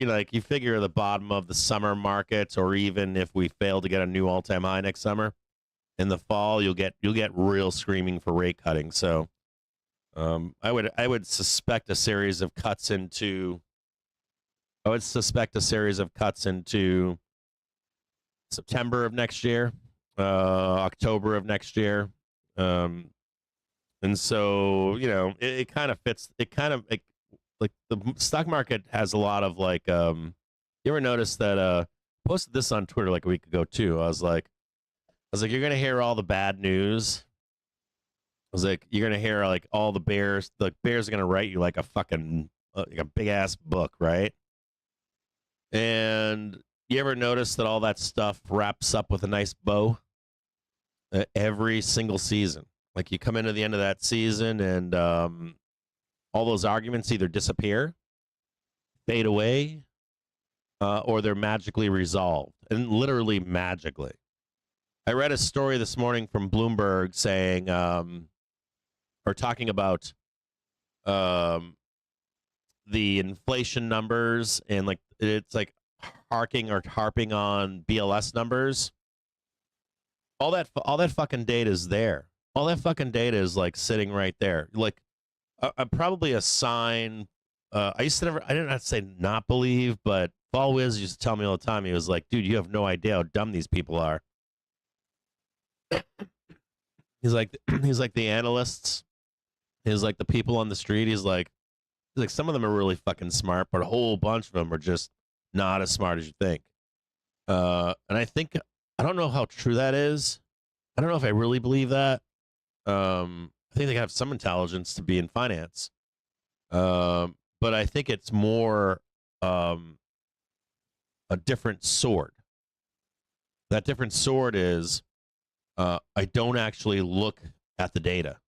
like you figure the bottom of the summer market, or even if we fail to get a new all-time high next summer, in the fall you'll get real screaming for rate cutting. So I would suspect a series of cuts into. I would suspect a series of cuts into September of next year, October of next year, and so it kind of fits. It kind of like the stock market has a lot of like. You ever notice that? I posted this on Twitter like a week ago too. I was like, you're gonna hear all the bad news. I was like, you're gonna hear like all the bears. The bears are gonna write you like a fucking like a big ass book, right? And you ever notice that all that stuff wraps up with a nice bow every single season? Like you come into the end of that season and all those arguments either disappear, fade away, or they're magically resolved, and literally magically. I read a story this morning from Bloomberg saying, or talking about the inflation numbers, and like it's like harping on BLS numbers. All that fucking data is there. All that fucking data is like sitting right there. Like probably a sign. I didn't have to say not believe, but Fall Wiz used to tell me all the time. He was like, dude, you have no idea how dumb these people are. He's like the analysts. He's like the people on the street. He's like some of them are really fucking smart, but a whole bunch of them are just not as smart as you think. And I don't know how true that is. I don't know if I really believe that. I think they have some intelligence to be in finance. But I think it's more a different sword. That different sword is I don't actually look at the data.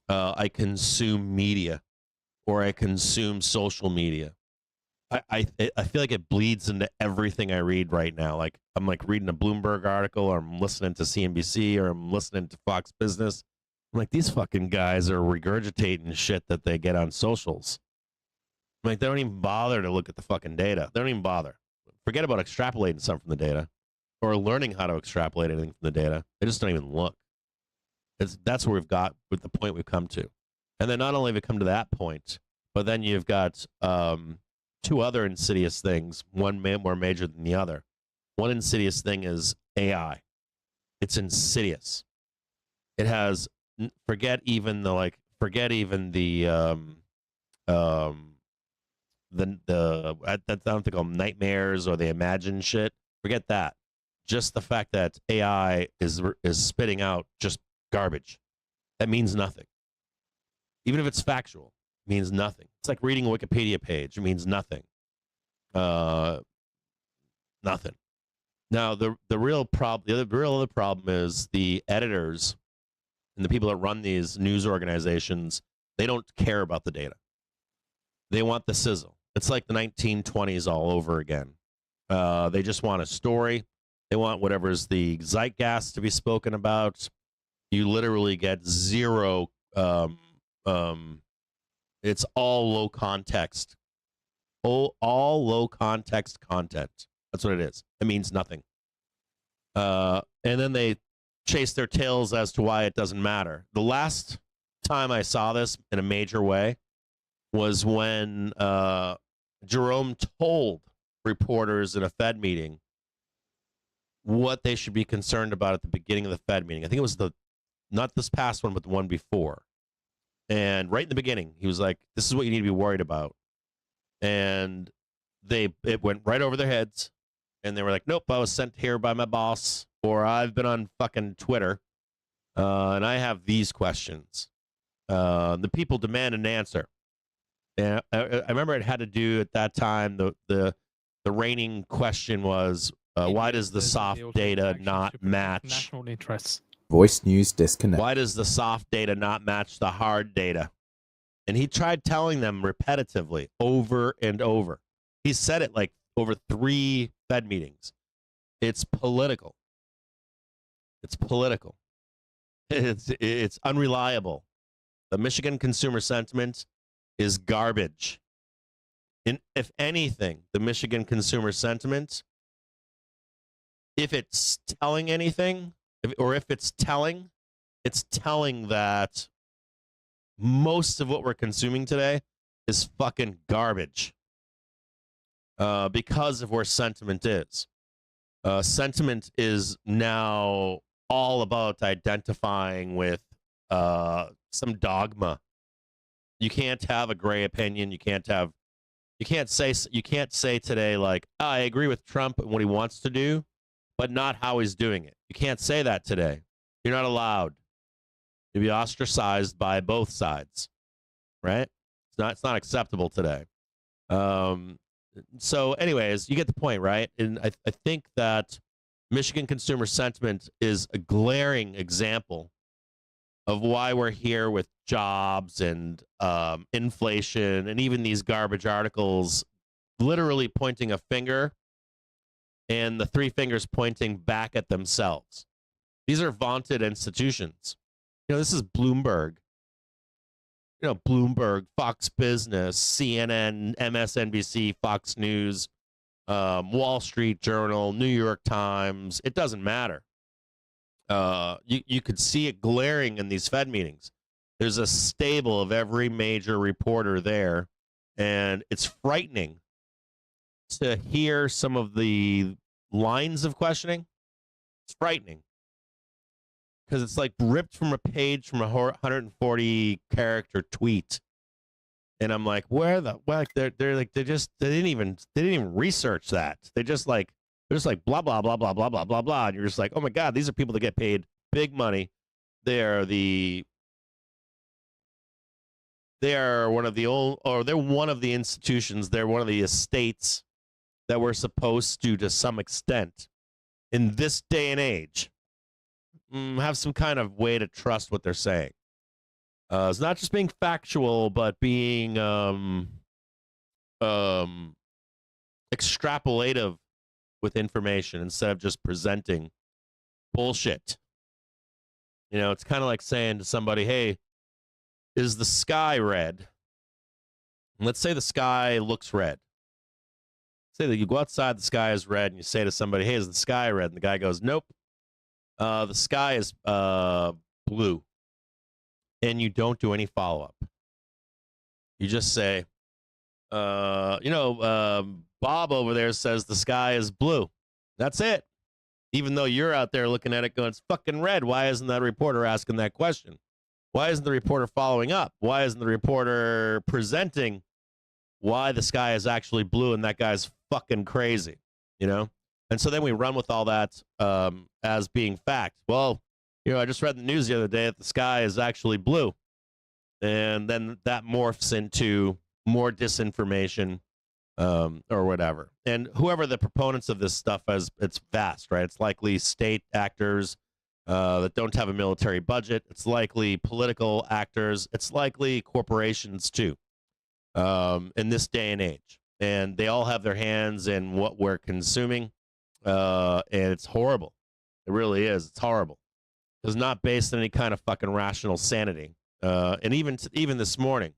I consume media, or I consume social media. I feel like it bleeds into everything I read right now. Like I'm like reading a Bloomberg article, or I'm listening to CNBC, or I'm listening to Fox Business. I'm like, these fucking guys are regurgitating shit that they get on socials. I'm like, they don't even bother to look at the fucking data. They don't even bother. Forget about extrapolating something from the data or learning how to extrapolate anything from the data. They just don't even look. That's where we've got with the point we've come to. And then not only have we come to that point, but then you've got two other insidious things, one more major than the other. One insidious thing is AI. It's insidious. It has forget even the I don't think of nightmares or the imagined shit. Forget that. Just the fact that AI is spitting out just garbage. That means nothing. Even if it's factual, it means nothing. It's like reading a Wikipedia page. It means nothing. Nothing. Now the real other problem is the editors and the people that run these news organizations. They don't care about the data. They want the sizzle. It's like the 1920s all over again. They just want a story. They want whatever's the zeitgeist to be spoken about. You literally get zero. It's all low context. All low context content. That's what it is. It means nothing. And then they chase their tails as to why it doesn't matter. The last time I saw this in a major way was when Jerome told reporters in a Fed meeting what they should be concerned about at the beginning of the Fed meeting. I think it was not this past one, but the one before. And right in the beginning, he was like, this is what you need to be worried about. And it went right over their heads. And they were like, nope, I was sent here by my boss, or I've been on fucking Twitter, and I have these questions. The people demand an answer. And I remember it had to do at that time, the reigning question was, why does the soft data not match national interests? Voice news disconnect. Why does the soft data not match the hard data? And he tried telling them repetitively over and over. He said it like over 3 Fed meetings. It's political. It's political. It's unreliable. The Michigan consumer sentiment is garbage. If anything, the Michigan consumer sentiment, if it's telling anything, if it's telling that most of what we're consuming today is fucking garbage. Because of where sentiment is. Sentiment is now all about identifying with some dogma. You can't have a gray opinion. You can't say today like, oh, I agree with Trump and what he wants to do, but not how he's doing it. You can't say that today. You're not allowed. You'll be ostracized by both sides, right? It's not acceptable today. So anyways, you get the point, right? And I think that Michigan consumer sentiment is a glaring example of why we're here with jobs and inflation and even these garbage articles literally pointing a finger and the 3 fingers pointing back at themselves. These are vaunted institutions. This is Bloomberg. Bloomberg, Fox Business, CNN, MSNBC, Fox News, Wall Street Journal, New York Times. It doesn't matter. You could see it glaring in these Fed meetings. There's a stable of every major reporter there, and it's frightening to hear some of the lines of questioning. It's frightening. Because it's like ripped from a page from a 140 character tweet, and I'm like, they're like they didn't even research that. They're just like blah blah blah blah blah blah blah blah, and you're just like, oh my god, these are people that get paid big money. They're one of the institutions. They're one of the estates that we're supposed to some extent, in this day and age, have some kind of way to trust what they're saying. It's not just being factual, but being extrapolative with information instead of just presenting bullshit. You know, it's kind of like saying to somebody, hey, is the sky red? And let's say the sky looks red. Say that you go outside, the sky is red, and you say to somebody, hey, is the sky red? And the guy goes, nope. The sky is blue. And you don't do any follow-up. You just say, Bob over there says the sky is blue. That's it. Even though you're out there looking at it going, it's fucking red. Why isn't that reporter asking that question? Why isn't the reporter following up? Why isn't the reporter presenting why the sky is actually blue and that guy's fucking crazy, you know? And so then we run with all that as being fact. Well, I just read the news the other day that the sky is actually blue. And then that morphs into more disinformation or whatever. And whoever the proponents of this stuff is, it's vast, right? It's likely state actors that don't have a military budget. It's likely political actors. It's likely corporations too in this day and age. And they all have their hands in what we're consuming. And it's horrible. It really is. It's horrible. It's not based on any kind of fucking rational sanity. And even this morning,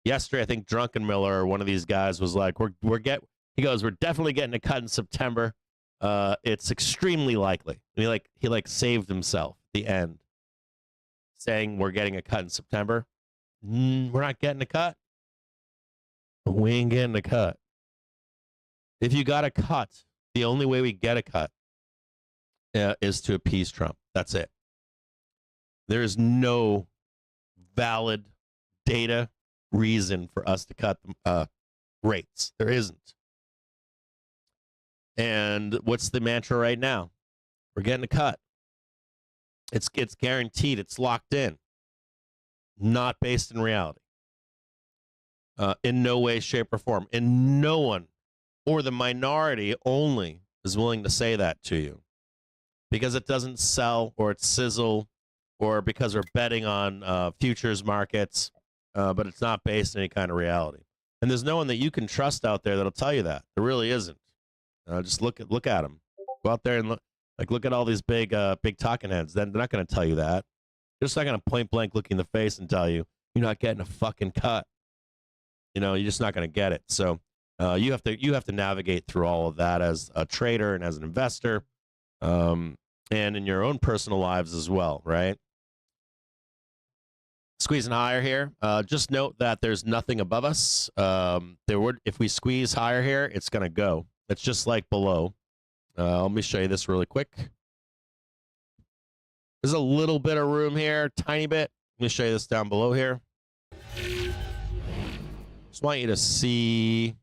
yesterday, I think Drunken Miller, one of these guys, was like, we're definitely getting a cut in September. It's extremely likely. And he saved himself at the end, saying we're getting a cut in September. We're not getting a cut. We ain't getting a cut. If you got a cut, the only way we get a cut is to appease Trump. That's it. There is no valid data reason for us to cut rates. There isn't. And what's the mantra right now? We're getting a cut. It's guaranteed. It's locked in. Not based in reality. In no way, shape, or form. And no one, or the minority only, is willing to say that to you. Because it doesn't sell, or it's sizzle, or because we're betting on futures markets, but it's not based in any kind of reality. And there's no one that you can trust out there that'll tell you that. There really isn't. Just look at them. Go out there and look at all these big talking heads. Then they're not going to tell you that. They're just not going to point blank look you in the face and tell you you're not getting a fucking cut. You're just not going to get it. So you have to navigate through all of that as a trader and as an investor, and in your own personal lives as well, right? Squeezing higher here. Just note that there's nothing above us. If we squeeze higher here, it's going to go. It's just like below. Let me show you this really quick. There's a little bit of room here, tiny bit. Let me show you this down below here. Just want you to see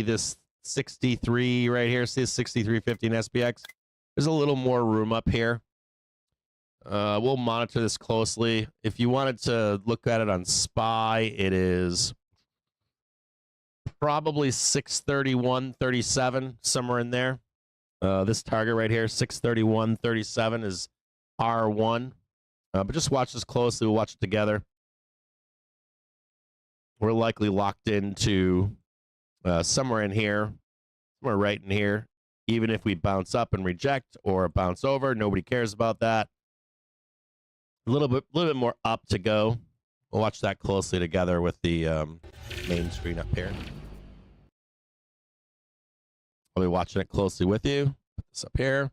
this 63 right here. See this 63.50 in SPX? There's a little more room up here. We'll monitor this closely. If you wanted to look at it on SPY, it is probably 631.37, somewhere in there. This target right here, 631.37, is R1. But just watch this closely. We'll watch it together. We're likely locked into somewhere in here, somewhere right in here. Even if we bounce up and reject or bounce over, nobody cares about that. A little bit more up to go. We'll watch that closely together with the main screen up here. I'll be watching it closely with you. Put this up here.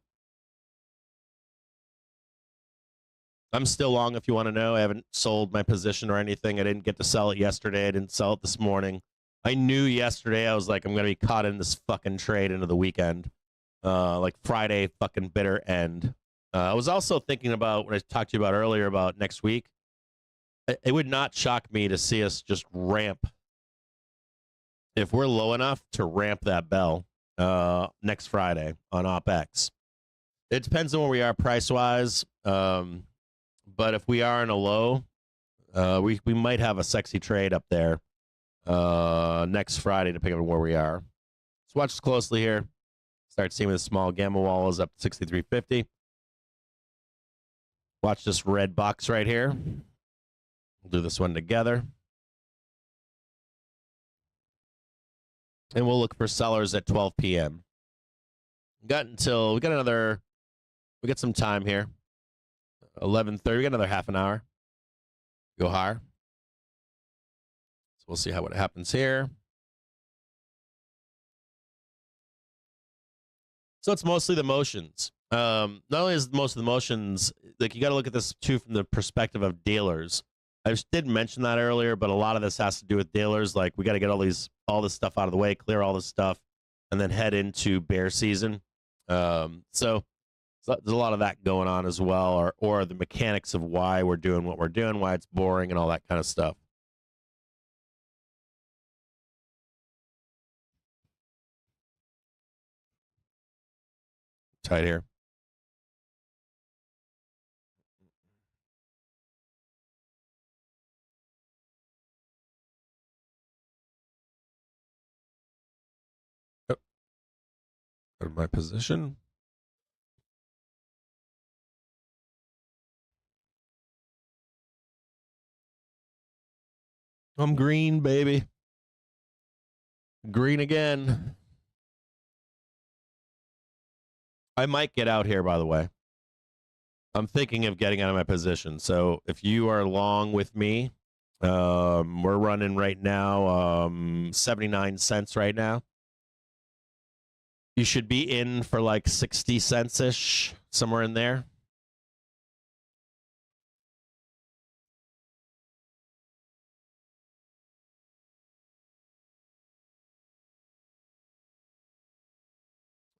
I'm still long if you want to know. I haven't sold my position or anything. I didn't get to sell it yesterday. I didn't sell it this morning. I knew yesterday I was like, I'm going to be caught in this fucking trade into the weekend. Like Friday fucking bitter end. I was also thinking about what I talked to you about earlier about next week. It would not shock me to see us just ramp. If we're low enough to ramp that bell next Friday on OpEx. It depends on where we are price-wise. But if we are in a low, we might have a sexy trade up there next Friday, depending on where we are. Let's watch this closely here. Start seeing the small gamma wall is up to 63.50. Watch this red box right here. We'll do this one together. and we'll look for sellers at 12 p.m. We got some time here. 11:30. We got another half an hour. Go higher. So we'll see what happens here. So it's mostly the motions. Not only is most of the motions, like, you got to look at this too from the perspective of dealers. I just did mention that earlier, but a lot of this has to do with dealers. Like, we got to get all this stuff out of the way, clear all this stuff, and then head into bear season. So there's a lot of that going on as well, or the mechanics of why we're doing what we're doing, why it's boring, and all that kind of stuff. Tight here. Go to my position. I'm green, baby. Green again. I might get out here, by the way. I'm thinking of getting out of my position. So if you are long with me, we're running right now 79 cents right now. You should be in for like 60 cents-ish, somewhere in there.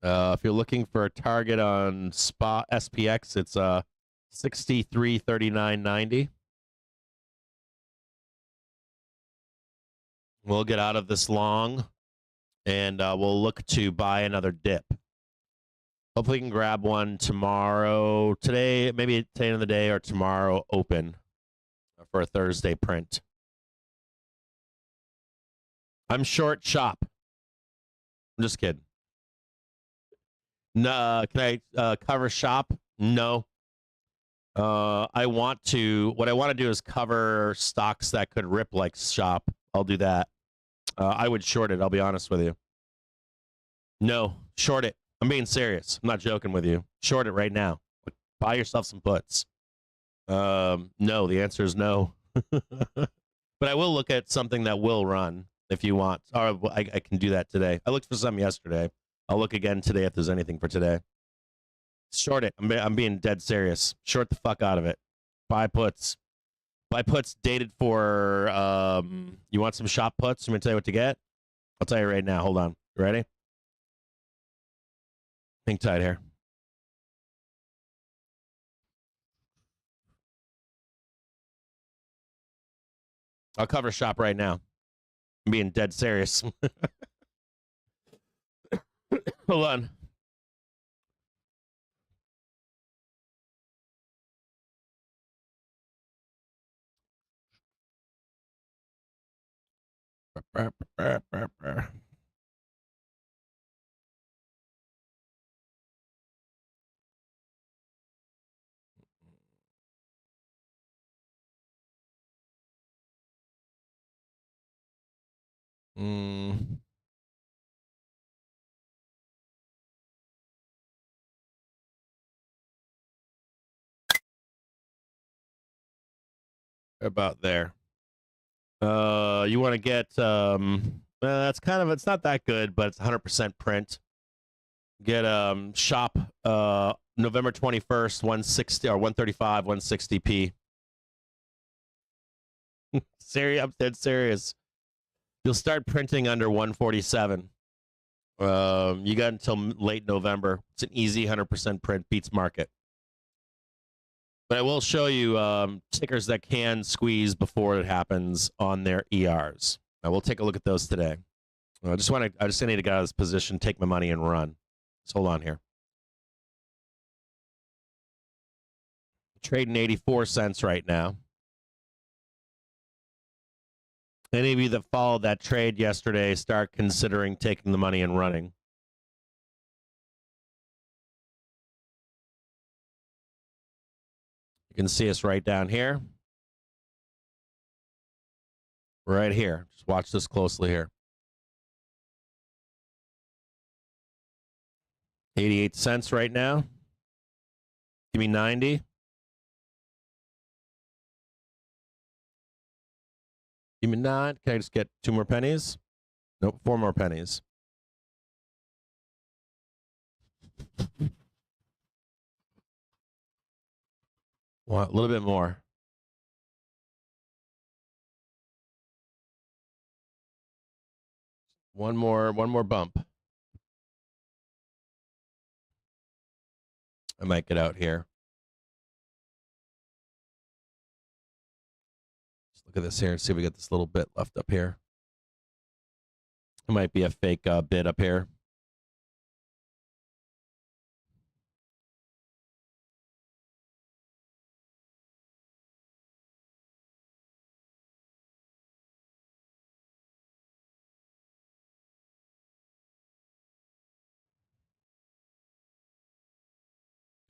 If you're looking for a target on spot SPX, it's 63.39.90. We'll get out of this long, and we'll look to buy another dip. Hopefully, we can grab one tomorrow. Today, maybe today in the day, or tomorrow open for a Thursday print. I'm short shop. I'm just kidding. No, can I cover shop? No. I want to. What I want to do is cover stocks that could rip like shop. I'll do that. I would short it. I'll be honest with you. No, short it. I'm being serious. I'm not joking with you. Short it right now. Buy yourself some puts. No, the answer is no. But I will look at something that will run if you want. Or I can do that today. I looked for some yesterday. I'll look again today if there's anything for today. Short it. I'm being dead serious. Short the fuck out of it. Buy puts. Buy puts dated for, you want some shop puts? I'm going to tell you what to get. I'll tell you right now. Hold on. You ready? Hang tight here. I'll cover shop right now. I'm being dead serious. Hold on. About there. You want to get that's kind of, it's not that good, but it's 100% print. Get shop November 21st, 160 or 135, 160p. Serious, I'm dead serious. You'll start printing under 147. You got until late November. It's an easy 100% print, beats market. But I will show you tickers that can squeeze before it happens on their ERs. I will take a look at those today. I just need to get out of this position, take my money, and run. Just hold on here. Trading 84 cents right now. Any of you that followed that trade yesterday, start considering taking the money and running. You can see us right down here. Right here. Just watch this closely here. 88 cents right now. Give me 90. Give me 9. Can I just get 2 more pennies? Nope, 4 more pennies. Want a little bit more. One more bump. I might get out here. Let's look at this here and see if we get this little bit left up here. It might be a fake bid up here.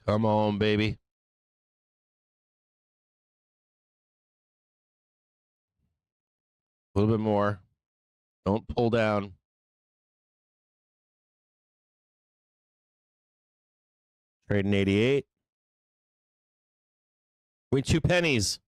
Come on, baby. A little bit more. Don't pull down. Trading 88. We 2 pennies.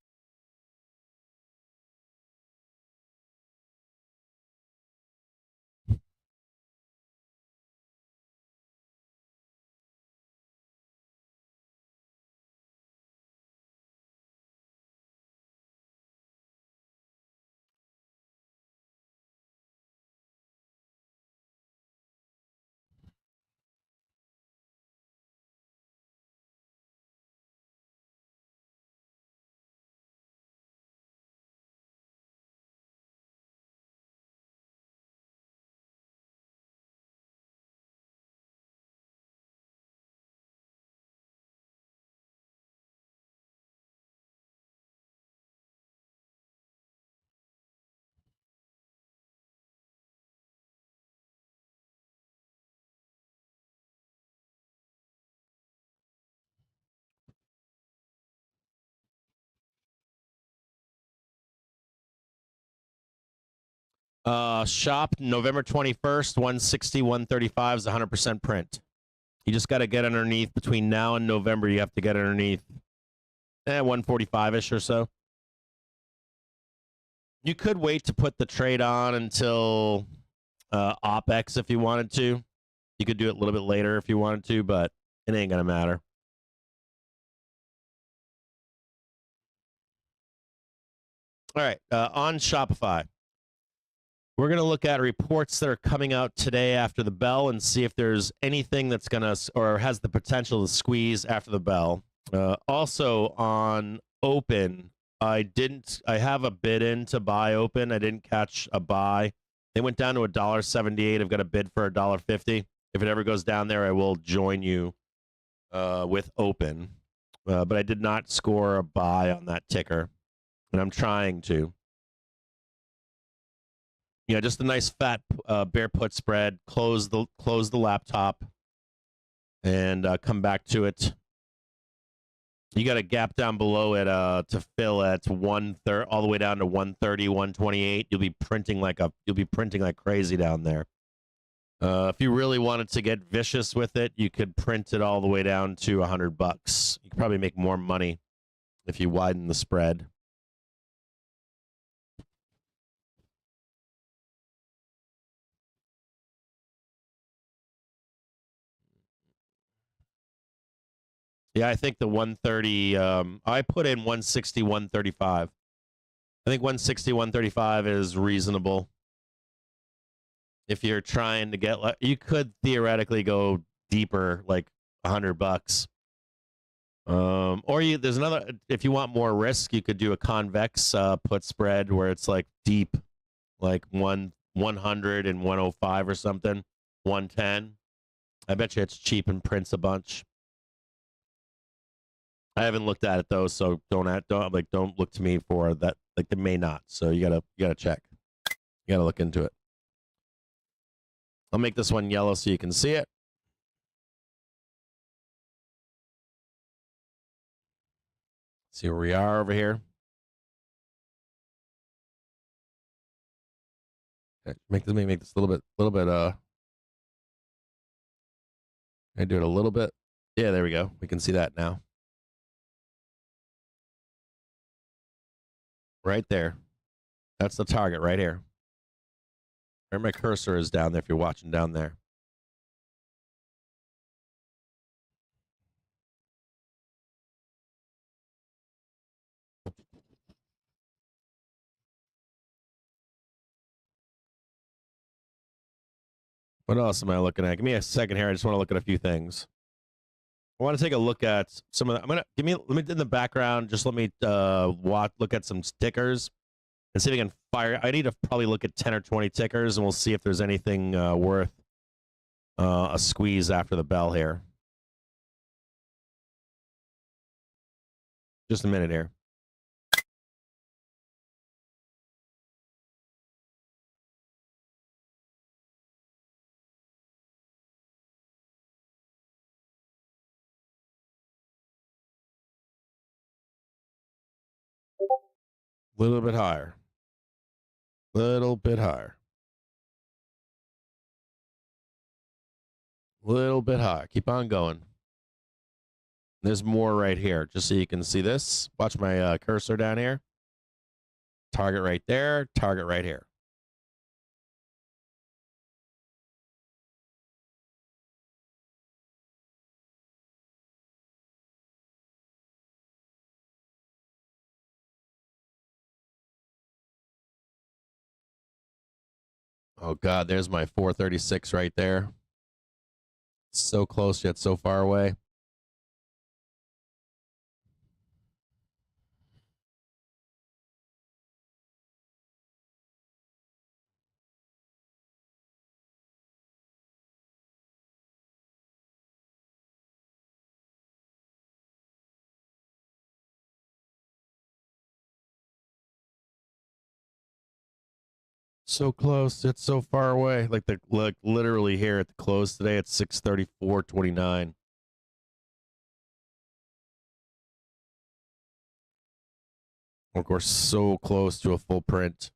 Shop November 21st, 160, 135 is 100% print. You just got to get underneath between now and November. You have to get underneath 145-ish or so. You could wait to put the trade on until OPEX if you wanted to. You could do it a little bit later if you wanted to, but it ain't going to matter. All right, on Shopify. We're going to look at reports that are coming out today after the bell and see if there's anything that's going to or has the potential to squeeze after the bell. Also on Open, I have a bid in to buy Open. I didn't catch a buy. They went down to $1.78. I've got a bid for $1.50. If it ever goes down there, I will join you with Open. But I did not score a buy on that ticker, and I'm trying to. Yeah, just a nice fat bear put spread. Close the laptop and come back to it. You got a gap down below it to fill at 130 all the way down to 130, 128. You'll be printing like crazy down there. If you really wanted to get vicious with it, you could print it all the way down to $100. You could probably make more money if you widen the spread. Yeah, I think the 130, I put in 160, 135. I think 160, 135 is reasonable. If you're trying to get, you could theoretically go deeper, like $100. Or there's another, if you want more risk, you could do a convex put spread where it's like deep, like 100 and 105 or something, 110. I bet you it's cheap and prints a bunch. I haven't looked at it though, so don't look to me for that. Like they may not. So you gotta check. You gotta look into it. I'll make this one yellow so you can see it. See where we are over here. Okay, make this a little bit I do it a little bit. Yeah, there we go. We can see that now. Right there. That's the target right here. Where my cursor is down there if you're watching down there. What else am I looking at? Give me a second here. I just want to look at a few things. I want to take a look at some of the, let me in the background, just let me look at some stickers and see if I can fire. I need to probably look at 10 or 20 tickers and we'll see if there's anything worth a squeeze after the bell here. Just a minute here. Little bit higher. Little bit higher. Little bit higher. Keep on going. There's more right here, just so you can see this. Watch my cursor down here. Target right there. Target right here. Oh, God, there's my 436 right there. So close yet so far away. So close yet so far away. Like literally here at the close today at 6:34:29. Of course, so close to a full print.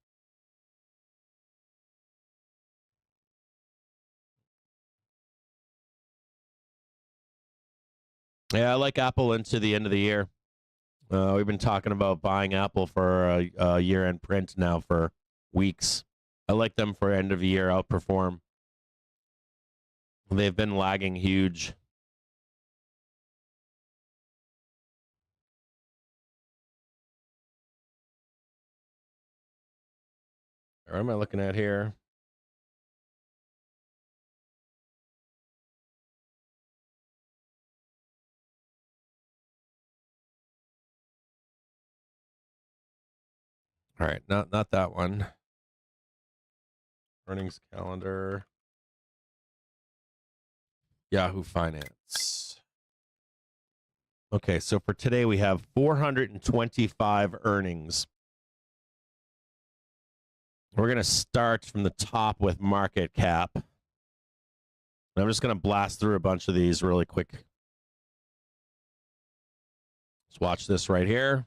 Yeah, I like Apple into the end of the year. We've been talking about buying Apple for a year-end print now for weeks. I like them for end of year outperform. They've been lagging huge. What am I looking at here? All right, not that one. Earnings calendar. Yahoo Finance. Okay, so for today we have 425 earnings. We're going to start from the top with market cap. I'm just going to blast through a bunch of these really quick. Let's watch this right here.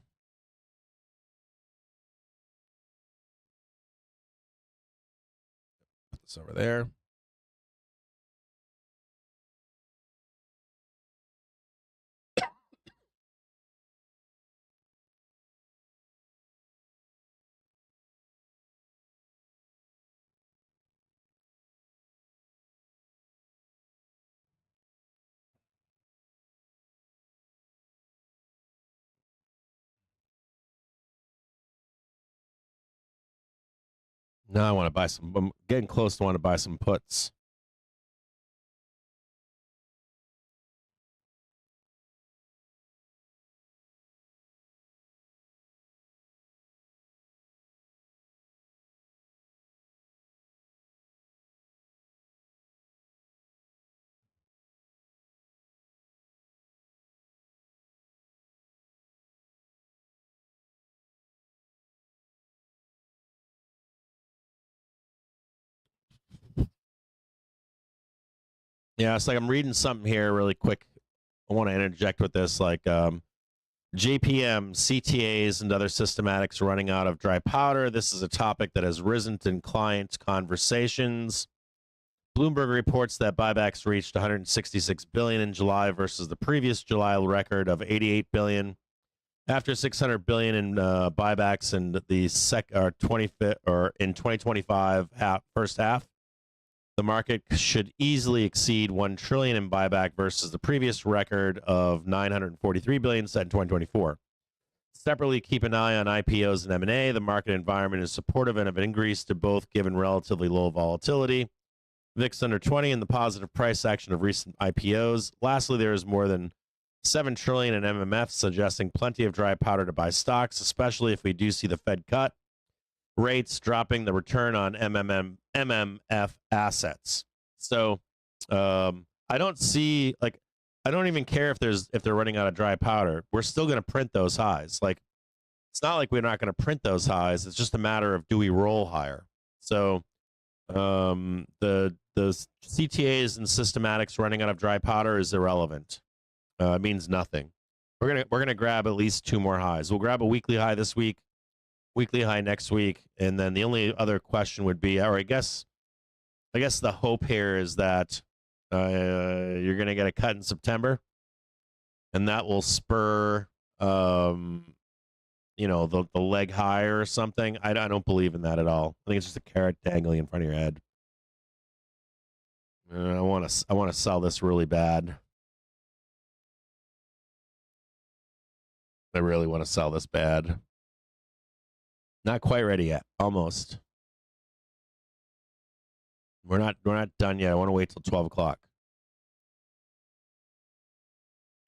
Put this over there. Now I want to buy some. I'm getting close to want to buy some puts. Yeah, it's like I'm reading something here really quick. I want to interject with this, like JPM, CTAs, and other systematics running out of dry powder. This is a topic that has risen in client conversations. Bloomberg reports that buybacks reached 166 billion in July versus the previous July record of 88 billion. After 600 billion in buybacks in the in 2025 first half, the market should easily exceed 1 trillion in buyback versus the previous record of 943 billion set in 2024. Separately, keep an eye on IPOs and M&A. The market environment is supportive and have increased to both given relatively low volatility. VIX under 20 and the positive price action of recent IPOs. Lastly, there is more than 7 trillion in MMF, suggesting plenty of dry powder to buy stocks, especially if we do see the Fed cut rates, dropping the return on MMF assets. So I don't see, like, I don't even care if they're running out of dry powder. We're still going to print those highs. Like, it's not like we're not going to print those highs. It's just a matter of, do we roll higher? So the CTAs and systematics running out of dry powder is irrelevant. It means nothing. We're gonna grab at least 2 more highs. We'll grab a weekly high this week, weekly high next week, and then the only other question would be, or I guess the hope here is that you're gonna get a cut in September, and that will spur the leg higher or something. I don't believe in that at all. I think it's just a carrot dangling in front of your head. I want to sell this really bad. I really want to sell this bad. Not quite ready yet. Almost. We're not done yet. I want to wait till 12 o'clock.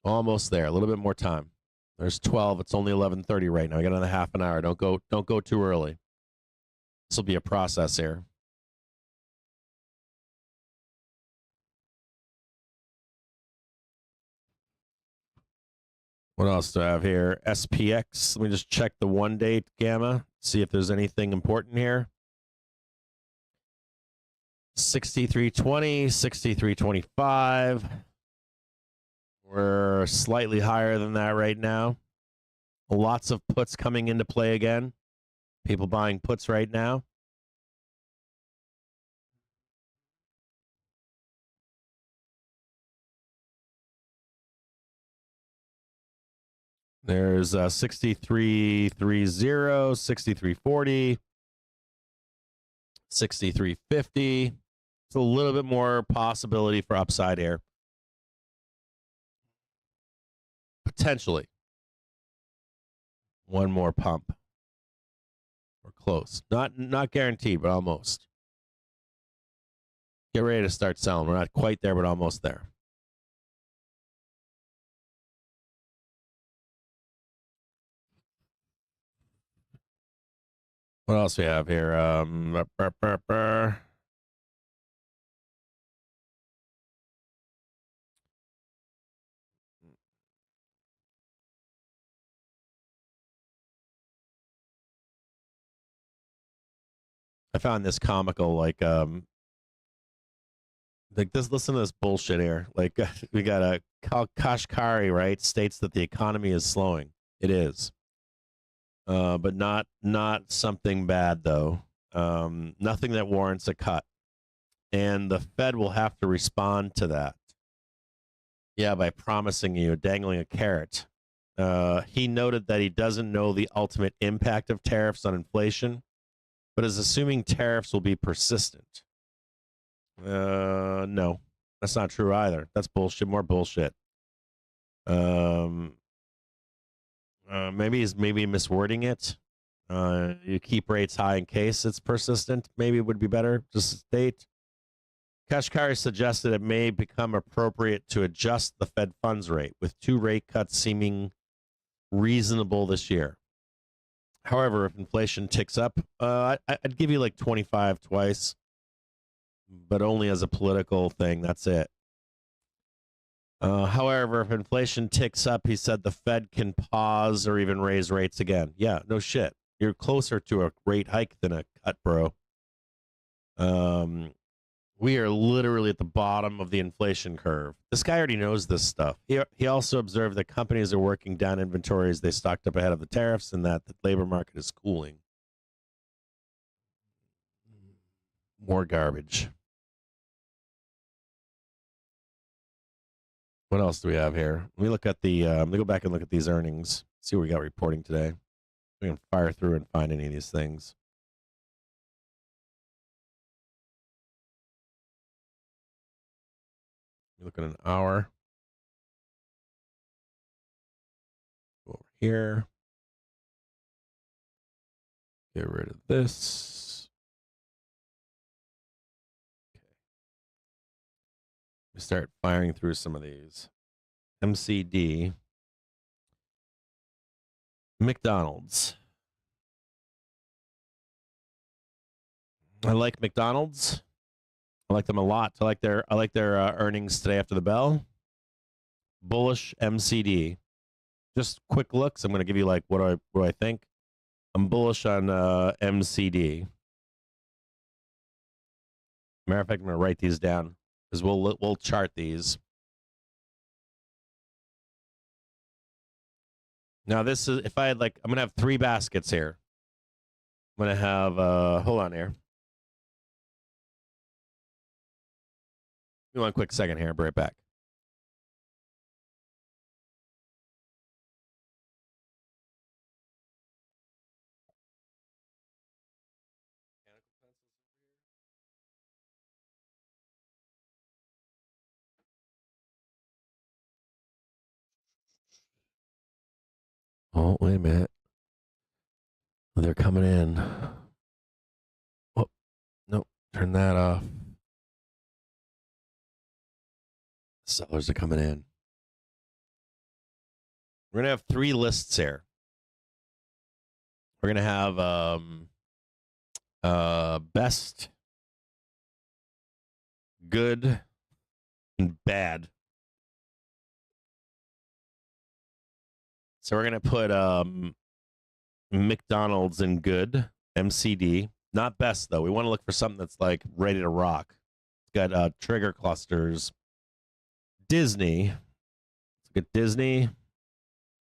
Almost there. A little bit more time. There's 12. It's only 11:30 right now. I got another half an hour. Don't go too early. This will be a process here. What else do I have here? SPX. Let me just check the 1-day gamma. See if there's anything important here. 63.20, 63.25. We're slightly higher than that right now. Lots of puts coming into play again. People buying puts right now. There's 63.30, 63.40, 63.50. It's a little bit more possibility for upside here. Potentially. One more pump. We're close. Not guaranteed, but almost. Get ready to start selling. We're not quite there, but almost there. What else we have here? I found this comical, like this. Listen to this bullshit here. Like, we got a Kashkari, right? States that the economy is slowing. It is. But not something bad, though. Nothing that warrants a cut. And the Fed will have to respond to that. Yeah, by promising you, dangling a carrot. He noted that he doesn't know the ultimate impact of tariffs on inflation, but is assuming tariffs will be persistent. No, that's not true either. That's bullshit. More bullshit. Maybe he's miswording it. You keep rates high in case it's persistent. Maybe it would be better just state. Kashkari suggested it may become appropriate to adjust the Fed funds rate, with 2 rate cuts seeming reasonable this year. However, if inflation ticks up, I'd give you like 25 twice, but only as a political thing. That's it. However, if inflation ticks up, he said the Fed can pause or even raise rates again. Yeah, no shit. You're closer to a rate hike than a cut, bro. We are literally at the bottom of the inflation curve. This guy already knows this stuff. He also observed that companies are working down inventories they stocked up ahead of the tariffs, and that the labor market is cooling. More garbage. What else do we have here? Let me look at the. Let me go back and look at these earnings. See what we got reporting today. We can fire through and find any of these things. Look at an hour. Go over here. Get rid of this. Okay. We start firing through some of these. MCD. McDonald's. I like McDonald's. I like them a lot. I like their earnings today after the bell. Bullish MCD. Just quick looks. I'm going to give you like what do I think. I'm bullish on MCD. Matter of fact, I'm going to write these down because we'll chart these. Now this is if I had like I'm going to have 3 baskets here. I'm going to have hold on here. Give me 1 quick second here. I'll be right back. Oh, wait a minute. They're coming in. Oh, nope. Turn that off. Sellers are coming in. We're going to have 3 lists here. We're going to have best, good, and bad. So we're going to put McDonald's in good, MCD. Not best, though. We want to look for something that's like ready to rock. It's got trigger clusters. Disney. Let's look at Disney.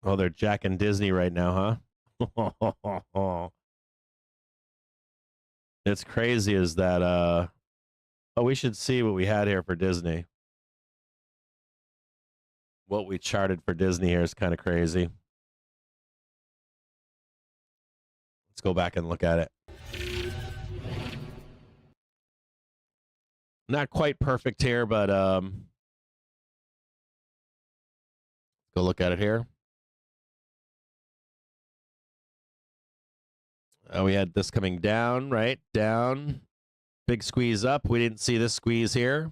Oh, they're jacking Disney right now, huh? It's crazy is that, oh, we should see what we had here for Disney. What we charted for Disney here is kind of crazy. Let's go back and look at it. Not quite perfect here, but go look at it here. We had this coming down, right? Down. Big squeeze up. We didn't see this squeeze here.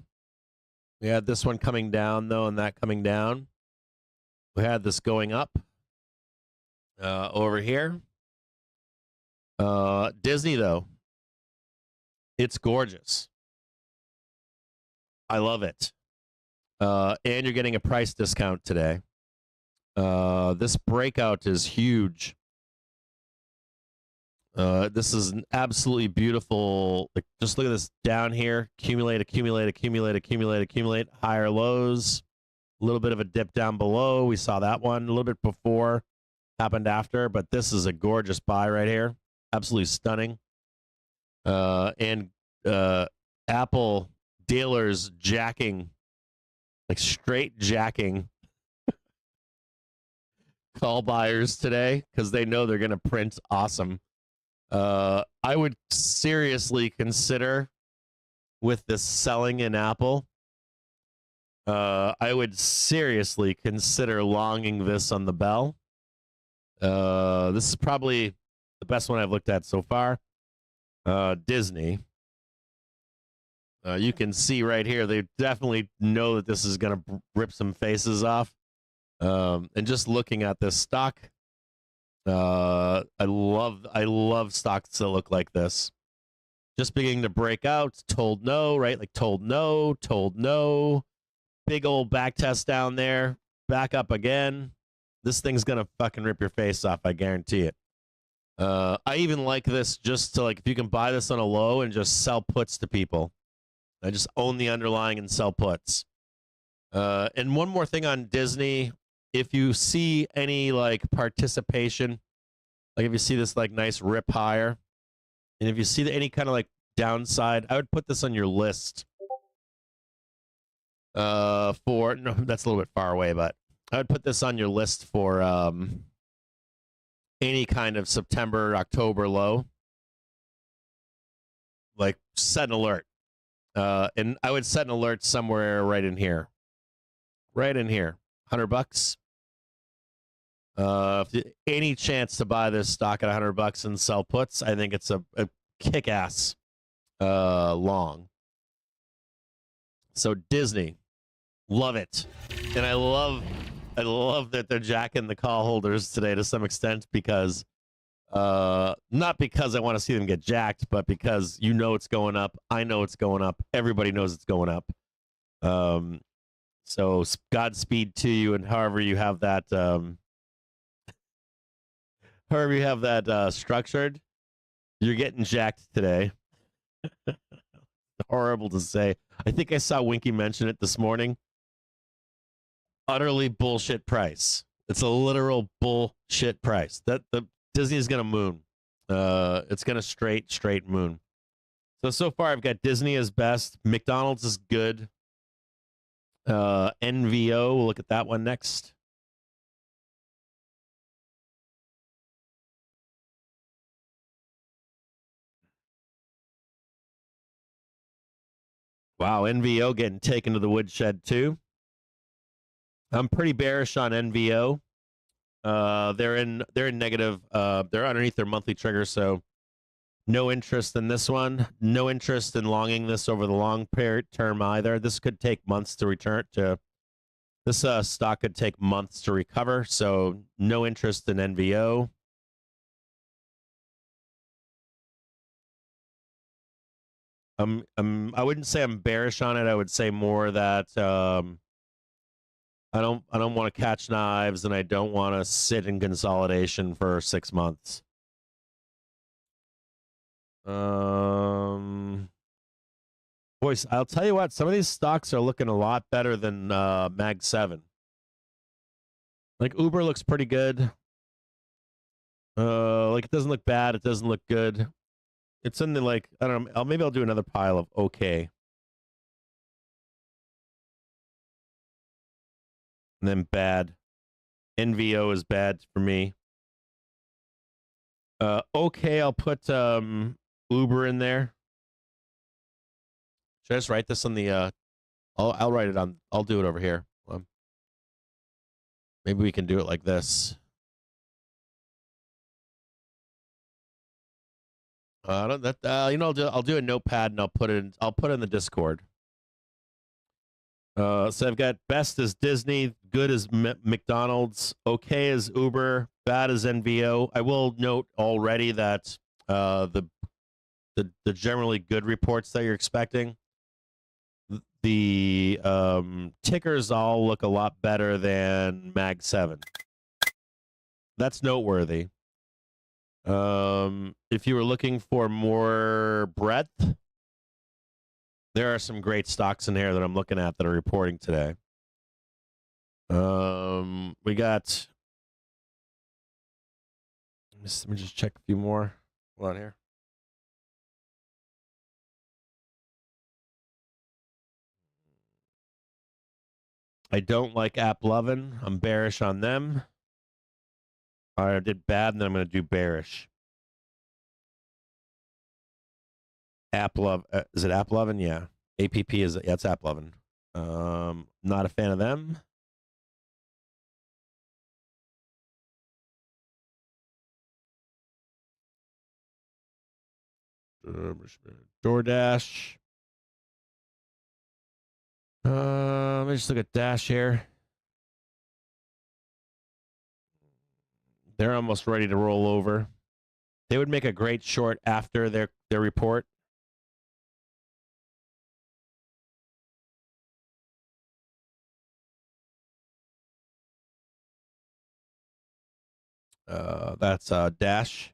We had this one coming down, though, and that coming down. We had this going up over here. Disney, though. It's gorgeous. I love it. And you're getting a price discount today. This breakout is huge. This is an absolutely beautiful. Like, just look at this down here. Accumulate, accumulate, accumulate, accumulate, accumulate. Higher lows. A little bit of a dip down below. We saw that one a little bit before. Happened after. But this is a gorgeous buy right here. Absolutely stunning. And Apple dealers jacking. Like straight jacking. Call buyers today because they know they're going to print awesome. I would seriously consider with this selling in Apple. I would seriously consider longing this on the bell. This is probably the best one I've looked at so far. Disney. You can see right here, they definitely know that this is going to rip some faces off. And just looking at this stock, I love stocks that look like this. Just beginning to break out. Told no, right? Like told no, told no. Big old back test down there. Back up again. This thing's gonna fucking rip your face off. I guarantee it. I even like this just to like if you can buy this on a low and just sell puts to people. I just own the underlying and sell puts. And one more thing on Disney. If you see any like participation, like if you see this like nice rip higher, and if you see any kind of like downside, I would put this on your list. For no, that's a little bit far away, but I would put this on your list for any kind of September, October low. Like set an alert. And I would set an alert somewhere right in here. Right in here. $100. Any chance to buy this stock at $100 and sell puts, I think it's a kick-ass long. So Disney, love it. And I love that they're jacking the call holders today to some extent because not because I want to see them get jacked, but because you know it's going up. I know it's going up. Everybody knows it's going up. So Godspeed to you, and however you have that structured, you're getting jacked today. Horrible to say. I think I saw Winky mention it this morning. Utterly bullshit price. It's a literal bullshit price. That the Disney is gonna moon. It's gonna straight moon. So far I've got Disney as best. McDonald's is good. NVO, we'll look at that one next. Wow, NVO getting taken to the woodshed too. I'm pretty bearish on NVO. They're in negative. They're underneath their monthly trigger, so no interest in this one. No interest in longing this over the long term either. This could take months to return to. This stock could take months to recover, so no interest in NVO. I wouldn't say I'm bearish on it. I would say more that I don't want to catch knives, and I don't want to sit in consolidation for 6 months. Boys, I'll tell you what, some of these stocks are looking a lot better than Mag 7. Like Uber looks pretty good. Like it doesn't look bad, it doesn't look good. It's in the like, I don't know, maybe I'll do another pile of okay. And then bad. NVO is bad for me. Okay, I'll put Uber in there. Should I just write this on the I'll write it on, I'll do it over here. Maybe we can do it like this. I'll do a notepad and I'll put it in the Discord. So I've got best as Disney, good as McDonald's, okay as Uber, bad as NVO. I will note already that the generally good reports that you're expecting, the tickers all look a lot better than Mag 7. That's noteworthy. If you were looking for more breadth, there are some great stocks in here that I'm looking at that are reporting today. We got. Let me just check a few more. Hold on here. I don't like AppLovin. I'm bearish on them. I did bad, and then I'm going to do bearish. AppLov, is it AppLovin? Yeah. APP is, yeah, it's AppLovin. Not a fan of them. DoorDash. Let me just look at Dash here. They're almost ready to roll over. They would make a great short after their report. That's Dash.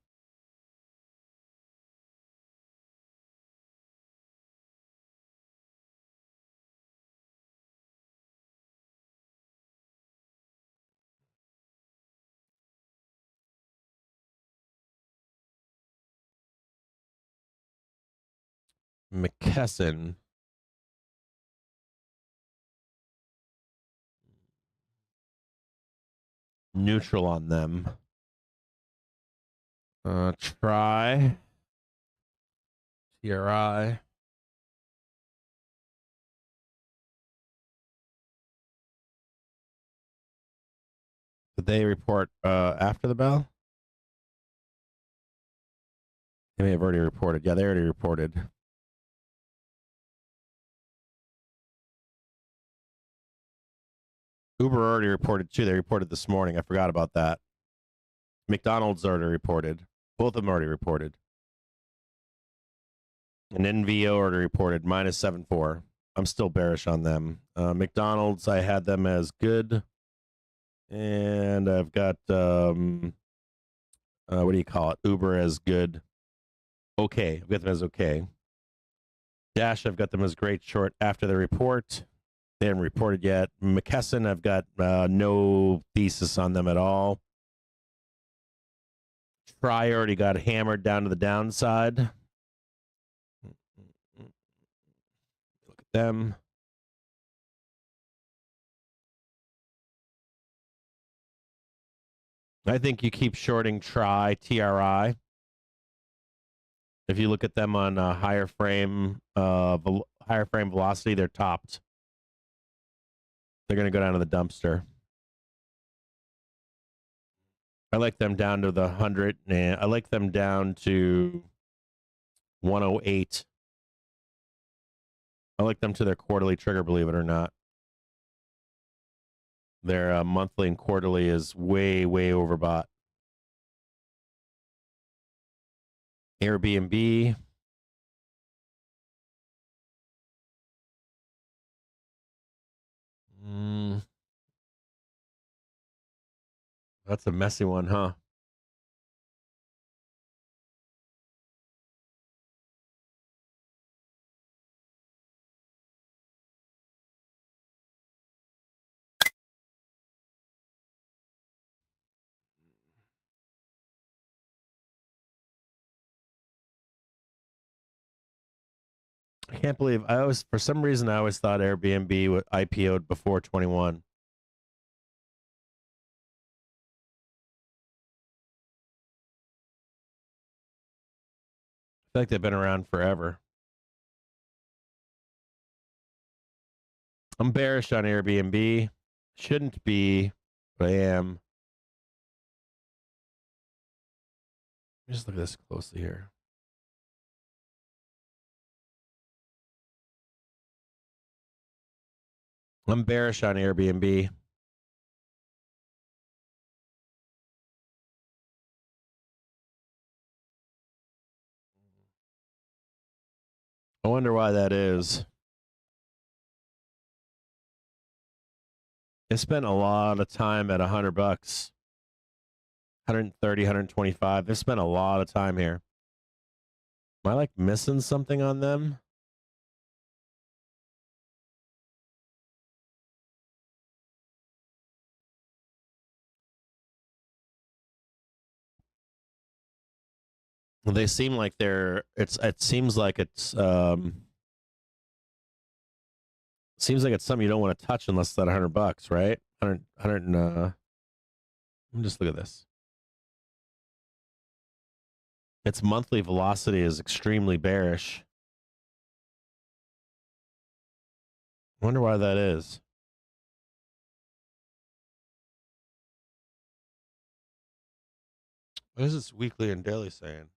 McKesson. neutral on them. Try. TRI. Did they report after the bell? They may have already reported. Yeah, they already reported. Uber already reported too. They reported this morning. I forgot about that. McDonald's already reported. Both of them already reported. And NVO already reported -7.4. I'm still bearish on them. McDonald's, I had them as good. And I've got, what do you call it? Uber as good. Okay. I've got them as okay. Dash, I've got them as great short after the report. They haven't reported yet. McKesson, I've got no thesis on them at all. Try already got hammered down to the downside. Look at them. I think you keep shorting Try, TRI. If you look at them on higher frame velocity, they're topped. They're going to go down to the dumpster. I like them down to the 100, and I like them down to 108. I like them to their quarterly trigger, believe it or not. Their monthly and quarterly is way, way overbought. Airbnb. That's a messy one, huh? I can't believe for some reason I always thought Airbnb would IPO'd before 21. I feel like they've been around forever. I'm bearish on Airbnb. Shouldn't be, but I am. Just look at this closely here. I'm bearish on Airbnb. I wonder why that is. They spent a lot of time at $100, 130, 125. They spent a lot of time here. Am I like missing something on them? They seem like it seems like it's something you don't want to touch unless it's at $100, right? 100 and let me just look at this. Its monthly velocity is extremely bearish. I wonder why that is. What is this weekly and daily saying?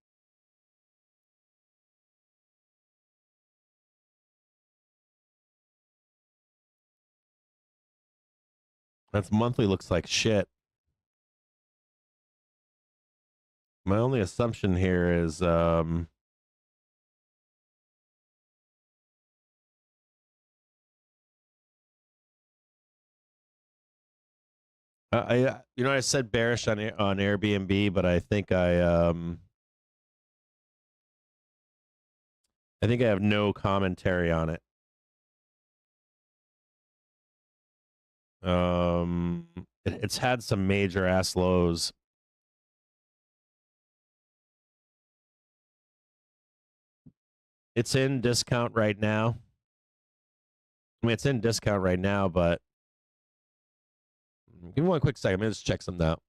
That's monthly looks like shit. My only assumption here is I said bearish on Airbnb, but I think I have no commentary on it. It's had some major ass lows. It's in discount right now. I mean, it's in discount right now, but Give me one quick second. Let me just check something out.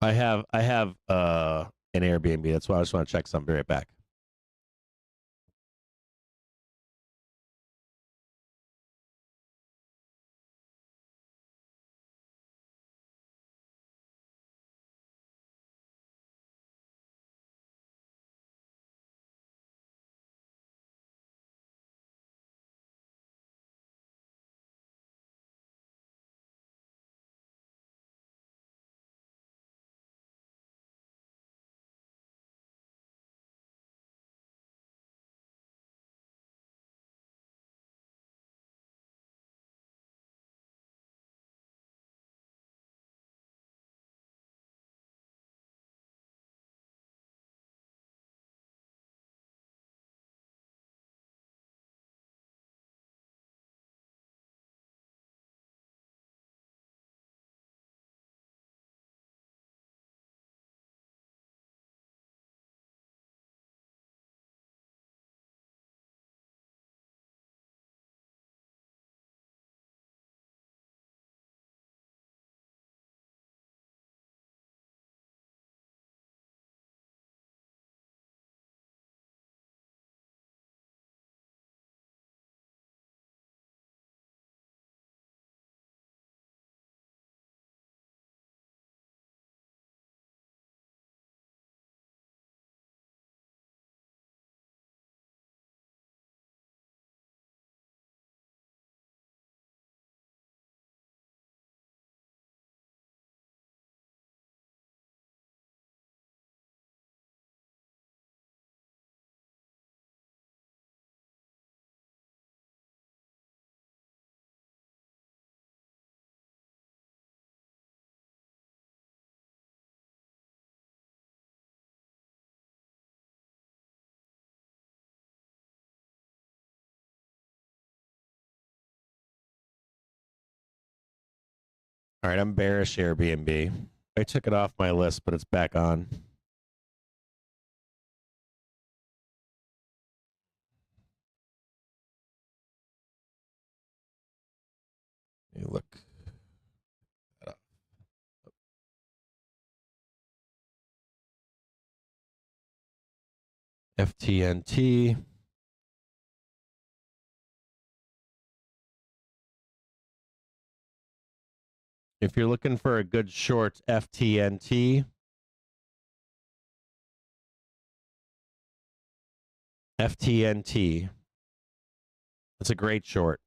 I have an Airbnb. That's why I just want to check something. Be right back. All right, I'm bearish Airbnb. I took it off my list, but it's back on. Let me look that up. FTNT. If you're looking for a good short, FTNT. FTNT. That's a great short.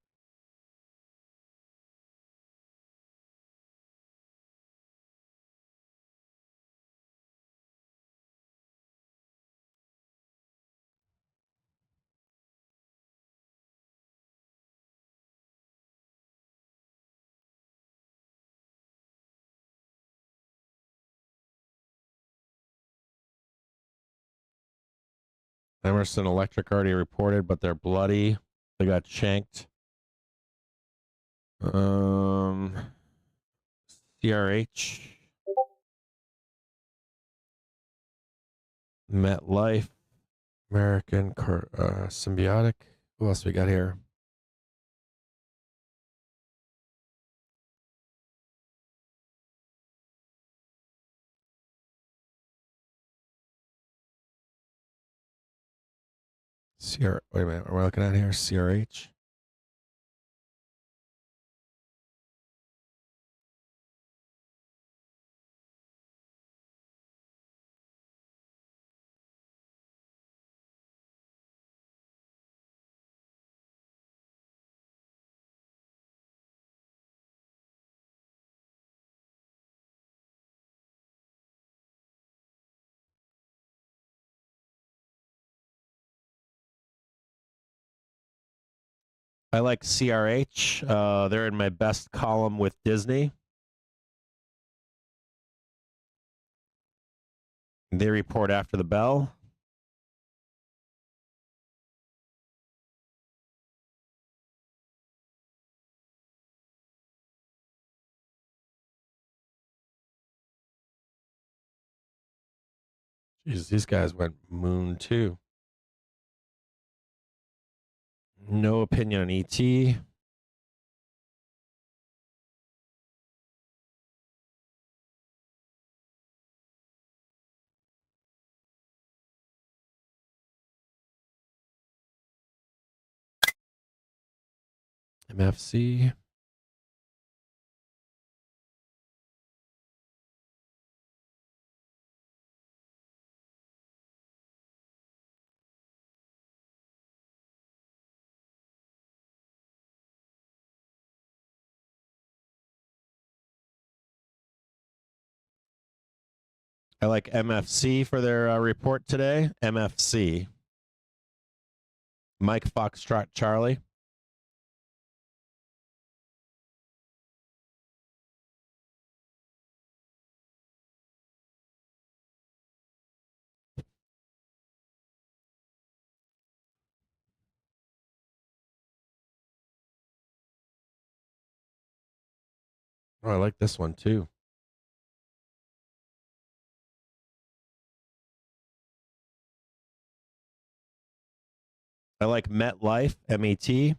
Emerson Electric already reported, but they're bloody. They got shanked. CRH. MetLife. American Symbiotic. Who else we got here? Wait a minute. What are we looking at here? CRH. I like CRH. They're in my best column with Disney. They report after the bell. Jeez, these guys went moon too. No opinion on ET. MFC. I like MFC for their report today. MFC. Mike Foxtrot Charlie. Oh, I like this one too. I like MetLife, MET.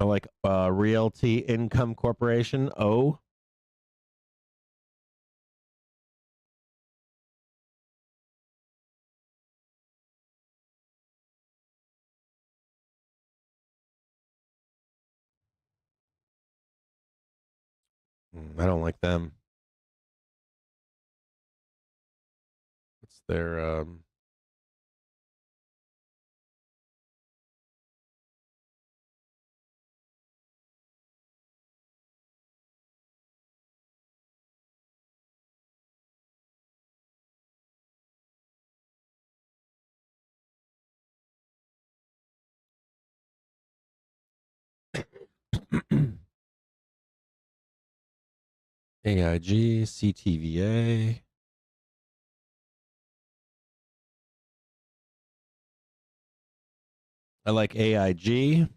I like Realty Income Corporation, O. I don't like them. What's their AIG, CTVA. I like AIG.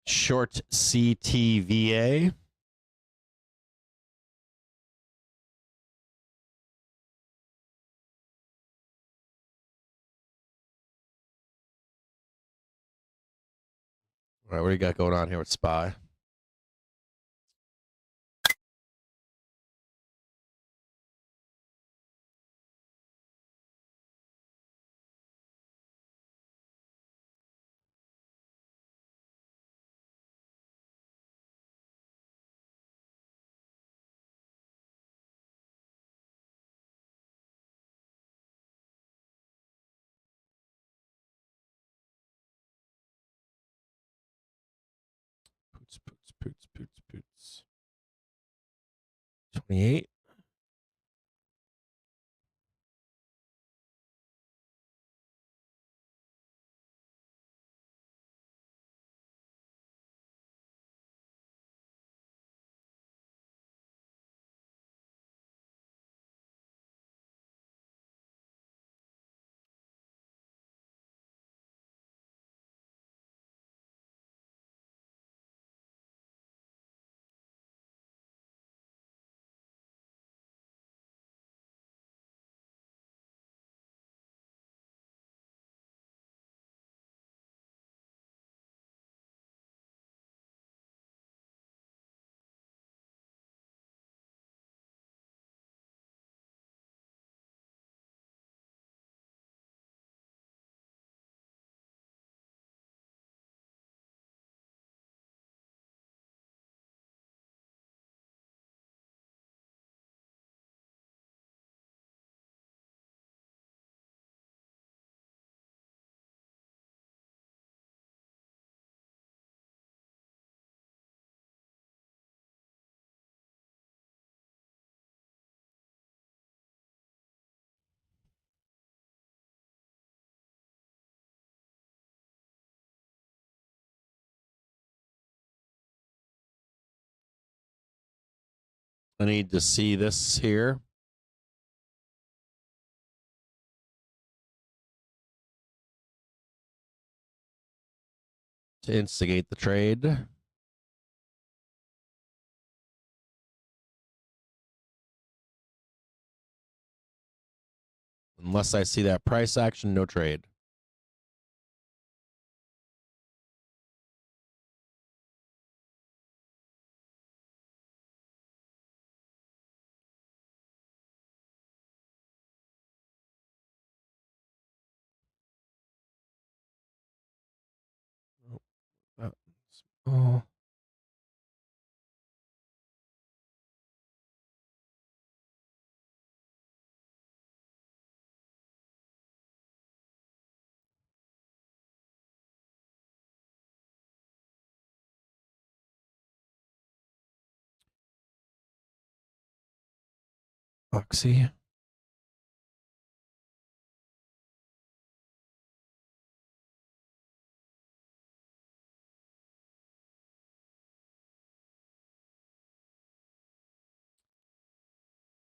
Short CTVA. All right, what do you got going on here with Spy? Poots. 28. I need to see this here. To instigate the trade. Unless I see that price action, no trade. Oh. Oxy.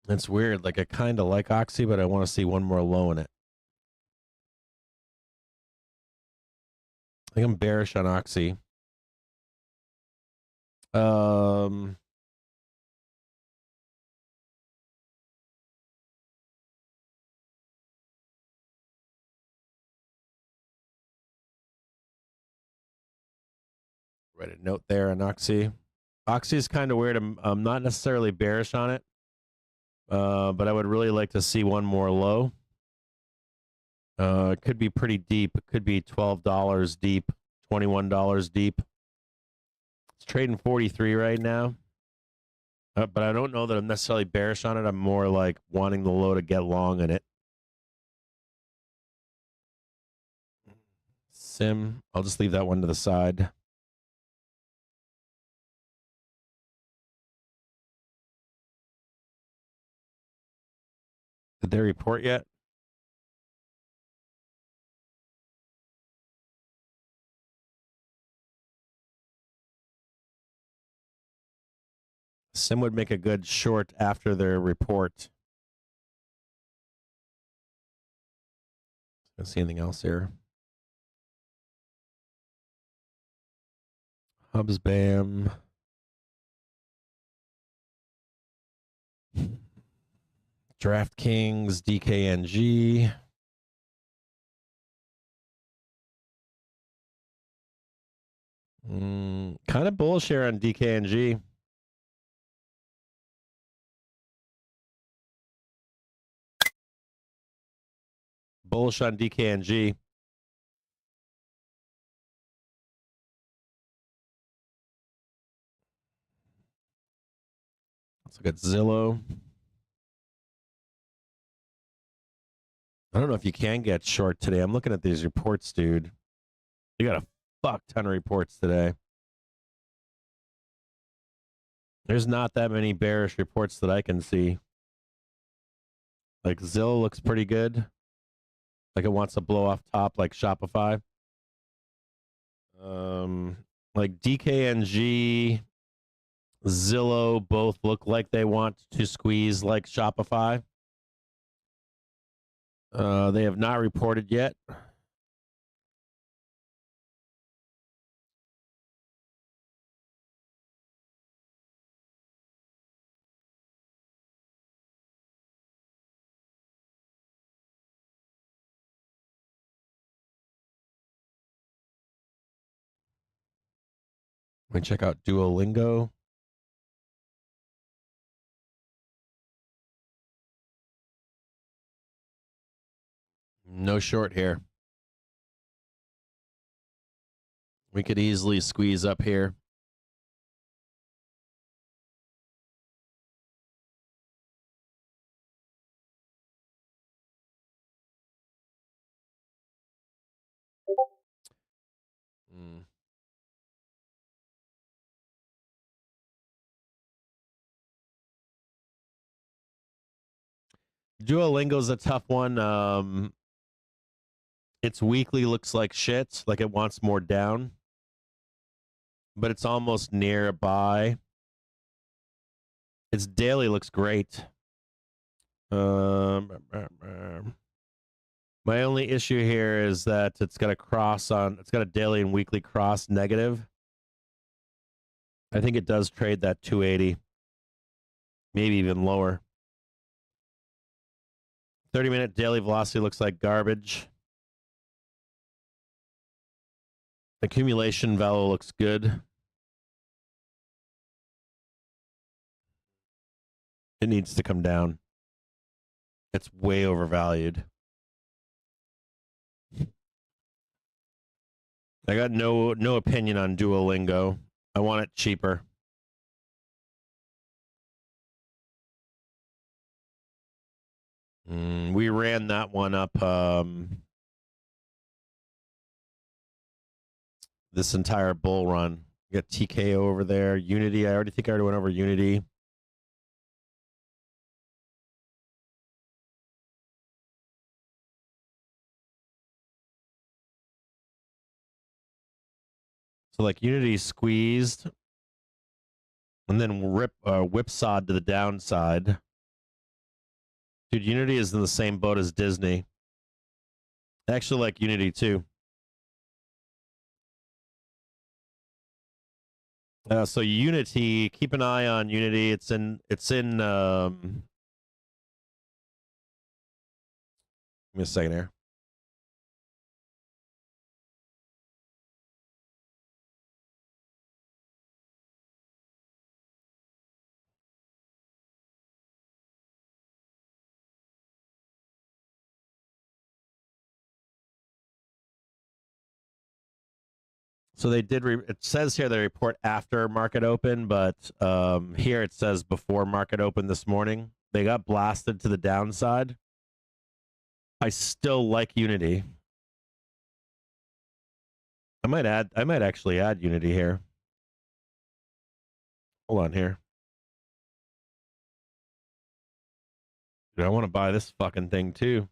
It's weird. Like I kind of like Oxy, but I want to see one more low in it. I think I'm bearish on Oxy. Write a note there on Oxy. Oxy is kind of weird. I'm not necessarily bearish on it, but I would really like to see one more low. It could be pretty deep. It could be $12 deep, $21 deep. It's trading 43 right now. But I don't know that I'm necessarily bearish on it. I'm more like wanting the low to get long in it. Sim, I'll just leave that one to the side. Did they report yet? Sim would make a good short after their report. Let's see anything else here. Hubs BAM. DraftKings, DKNG. Kind of bullish here on DKNG. Bullish on DKNG. Let's look at Zillow. I don't know if you can get short today. I'm looking at these reports, dude. You got a fuck ton of reports today. There's not that many bearish reports that I can see. Like Zillow looks pretty good. Like it wants to blow off top like Shopify. Like DKNG, Zillow both look like they want to squeeze like Shopify. They have not reported yet. Let me check out Duolingo. No short here. We could easily squeeze up here. Duolingo's a tough one. Its weekly looks like shit, like it wants more down, but it's almost nearby. Its daily looks great. My only issue here is that it's got a daily and weekly cross negative. I think it does trade that 280, maybe even lower. 30-minute daily velocity looks like garbage. Accumulation value looks good. It needs to come down. It's way overvalued. I got no opinion on Duolingo. I want it cheaper. We ran that one up this entire bull run. We got TKO over there. Unity. I already went over Unity. So like Unity squeezed and then whipsawed to the downside. Dude, Unity is in the same boat as Disney. I actually like Unity too. So Unity, keep an eye on Unity. It's in give me a second here. So they did. It says here they report after market open, but here it says before market open this morning. They got blasted to the downside. I still like Unity. I might actually add Unity here. Hold on here. Dude, I want to buy this fucking thing too.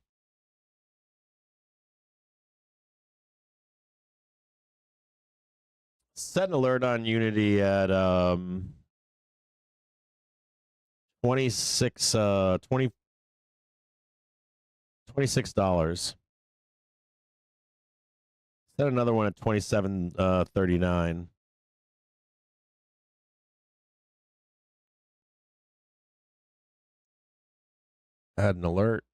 Set an alert on Unity at $26. Set another one at $27.39. Add an alert.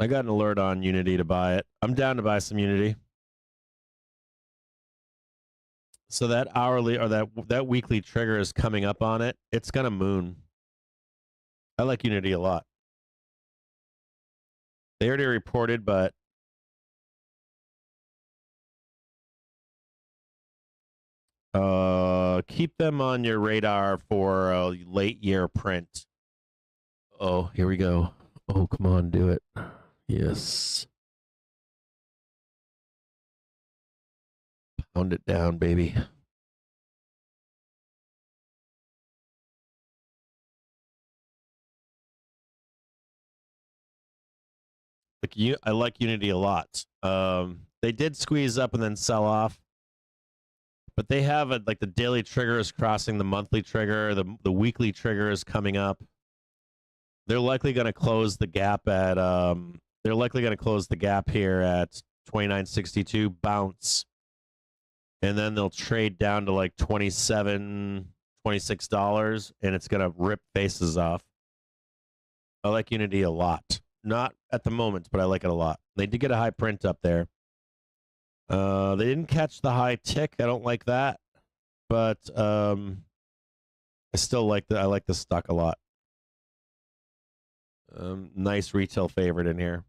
I got an alert on Unity to buy it. I'm down to buy some Unity. So that hourly or that weekly trigger is coming up on it. It's gonna moon. I like Unity a lot. They already reported, but keep them on your radar for a late year print. Oh, here we go. Oh, come on, do it. Yes. Pound it down, baby. I like Unity a lot. They did squeeze up and then sell off, but they have like the daily trigger is crossing the monthly trigger. The weekly trigger is coming up. They're likely going to close the gap at they're likely going to close the gap here at 29.62, bounce, and then they'll trade down to like $27, $26, and it's going to rip faces off. I like Unity a lot. Not at the moment, but I like it a lot. They did get a high print up there. They didn't catch the high tick. I don't like that, but I still like I like the stock a lot. Nice retail favorite in here.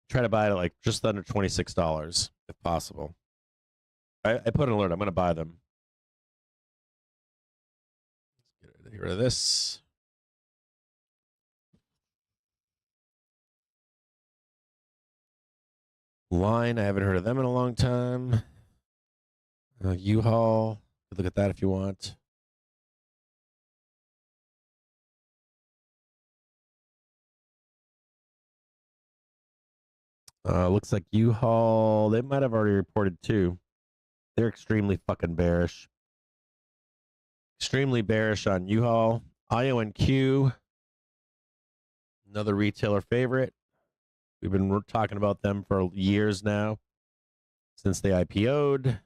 Try to buy it at like just under $26 if possible. I put an alert. I'm going to buy them. Let's get rid of this. Line, I haven't heard of them in a long time. U-Haul, look at that if you want. Looks like U-Haul, they might have already reported too. They're extremely fucking bearish. Extremely bearish on U-Haul. IONQ, another retailer favorite. We've been talking about them for years now, since they IPO'd.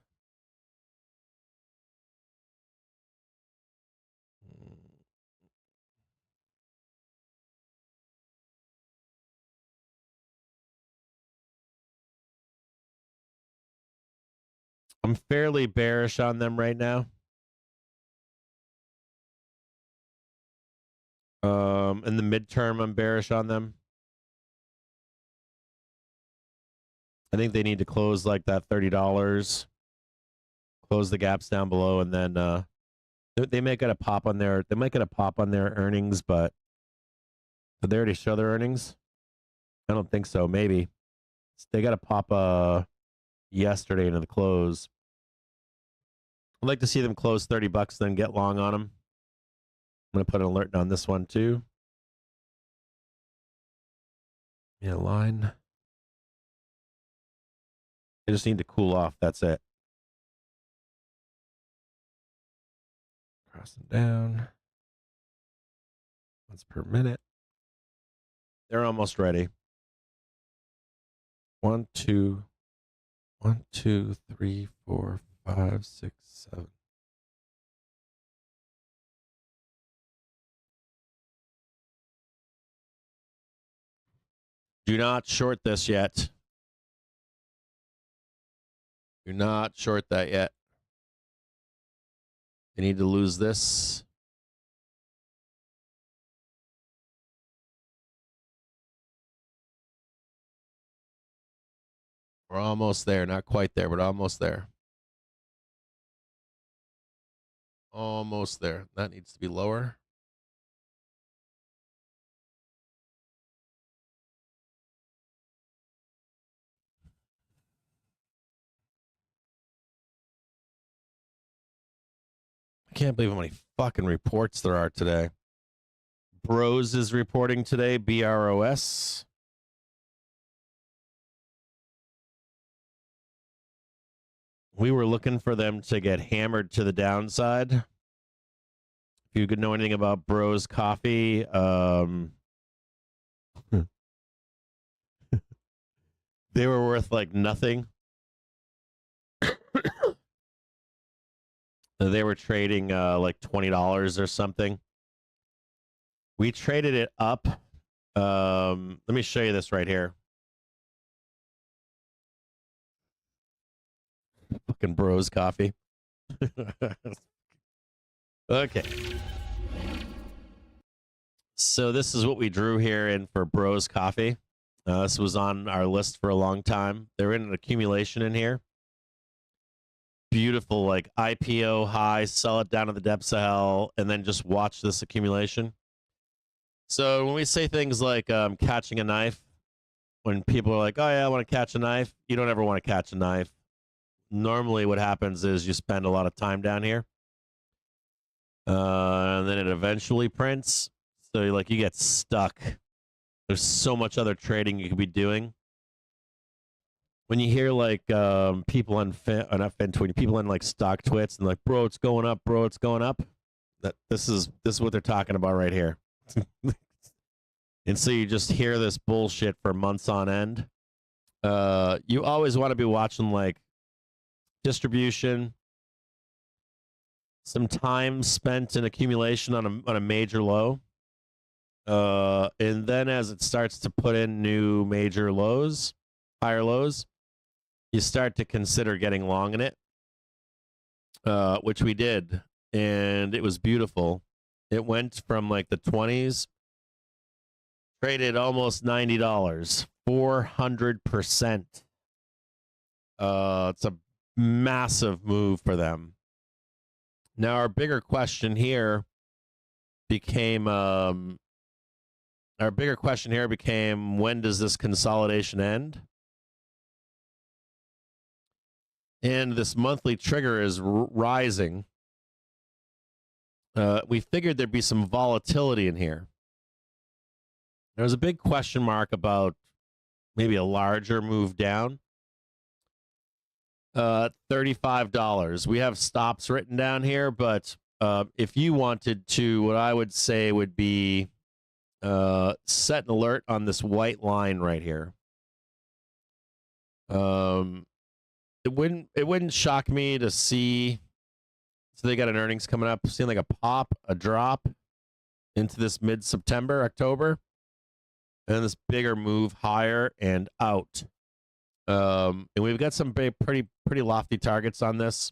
I'm fairly bearish on them right now. In the midterm, I'm bearish on them. I think they need to close like that $30, close the gaps down below, and then they might get a pop on their earnings, but did they already show their earnings? I don't think so. Maybe they got a pop yesterday into the close. I'd like to see them close $30, then get long on them. I'm gonna put an alert on this one too. Yeah, line. They just need to cool off. That's it. Crossing down. Once per minute. They're almost ready. 1, 2, 1, 2, 3, 4, 5, 6, 7. Do not short this yet. Do not short that yet. You need to lose this. We're almost there. Not quite there, but almost there. Almost there. That needs to be lower. I can't believe how many fucking reports there are today. Bros is reporting today, BROS. We were looking for them to get hammered to the downside. If you could know anything about Bros Coffee, they were worth like nothing. They were trading like $20 or something. We traded it up. Let me show you this right here. Fucking Bros Coffee. Okay. So this is what we drew here in for Bros Coffee. This was on our list for a long time. They're in an accumulation in here. Beautiful, like IPO high, sell it down to the depths of hell, and then just watch this accumulation. So when we say things like catching a knife, when people are like, oh yeah, I want to catch a knife, you don't ever want to catch a knife. Normally what happens is you spend a lot of time down here. And then it eventually prints. So you get stuck. There's so much other trading you could be doing. When you hear like people on not FinTwit, people on like stock twits and like, bro, it's going up, bro, it's going up. That this is what they're talking about right here. And so you just hear this bullshit for months on end. You always want to be watching like distribution, some time spent in accumulation on a major low. And then as it starts to put in new major lows, higher lows, you start to consider getting long in it, which we did, and it was beautiful. It went from like the 20s, traded almost $90, 400%. It's a massive move for them. Now, our bigger question here became, when does this consolidation end? And this monthly trigger is rising. We figured there'd be some volatility in here. There's a big question mark about maybe a larger move down. $35. We have stops written down here, but if you wanted to, what I would say would be set an alert on this white line right here. It wouldn't shock me to see. So they got an earnings coming up, seeing like a pop, a drop into this mid-September, October, and this bigger move higher and out. And we've got some pretty lofty targets on this.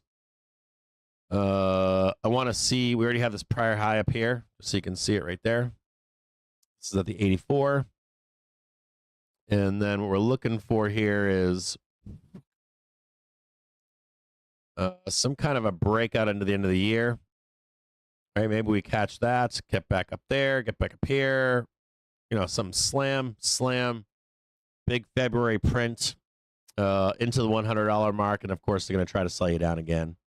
I want to see. We already have this prior high up here, so you can see it right there. This is at the 84. And then what we're looking for here is some kind of a breakout into the end of the year. All right, maybe we catch that, get back up there, get back up here. You know, some slam, big February print into the $100 mark. And of course, they're going to try to sell you down again.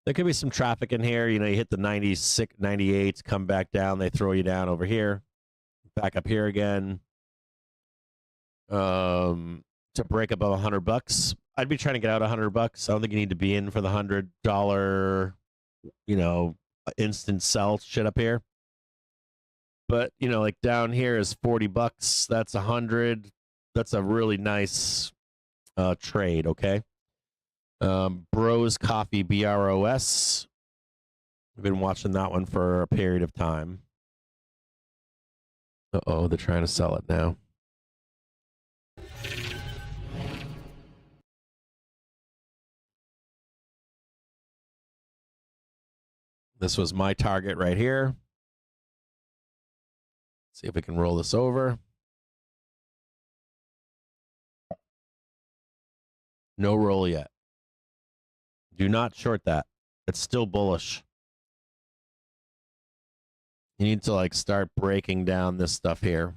There could be some traffic in here. You know, you hit the 96, 98, come back down. They throw you down over here, back up here again. To break above $100. I'd be trying to get out $100. I don't think you need to be in for the $100, you know, instant sell shit up here. But, you know, like down here is $40. That's 100. That's a really nice trade, okay? Bros Coffee, BROS. We've been watching that one for a period of time. Uh-oh, they're trying to sell it now. This was my target right here. See if we can roll this over. No roll yet. Do not short that. It's still bullish. You need to like start breaking down this stuff here.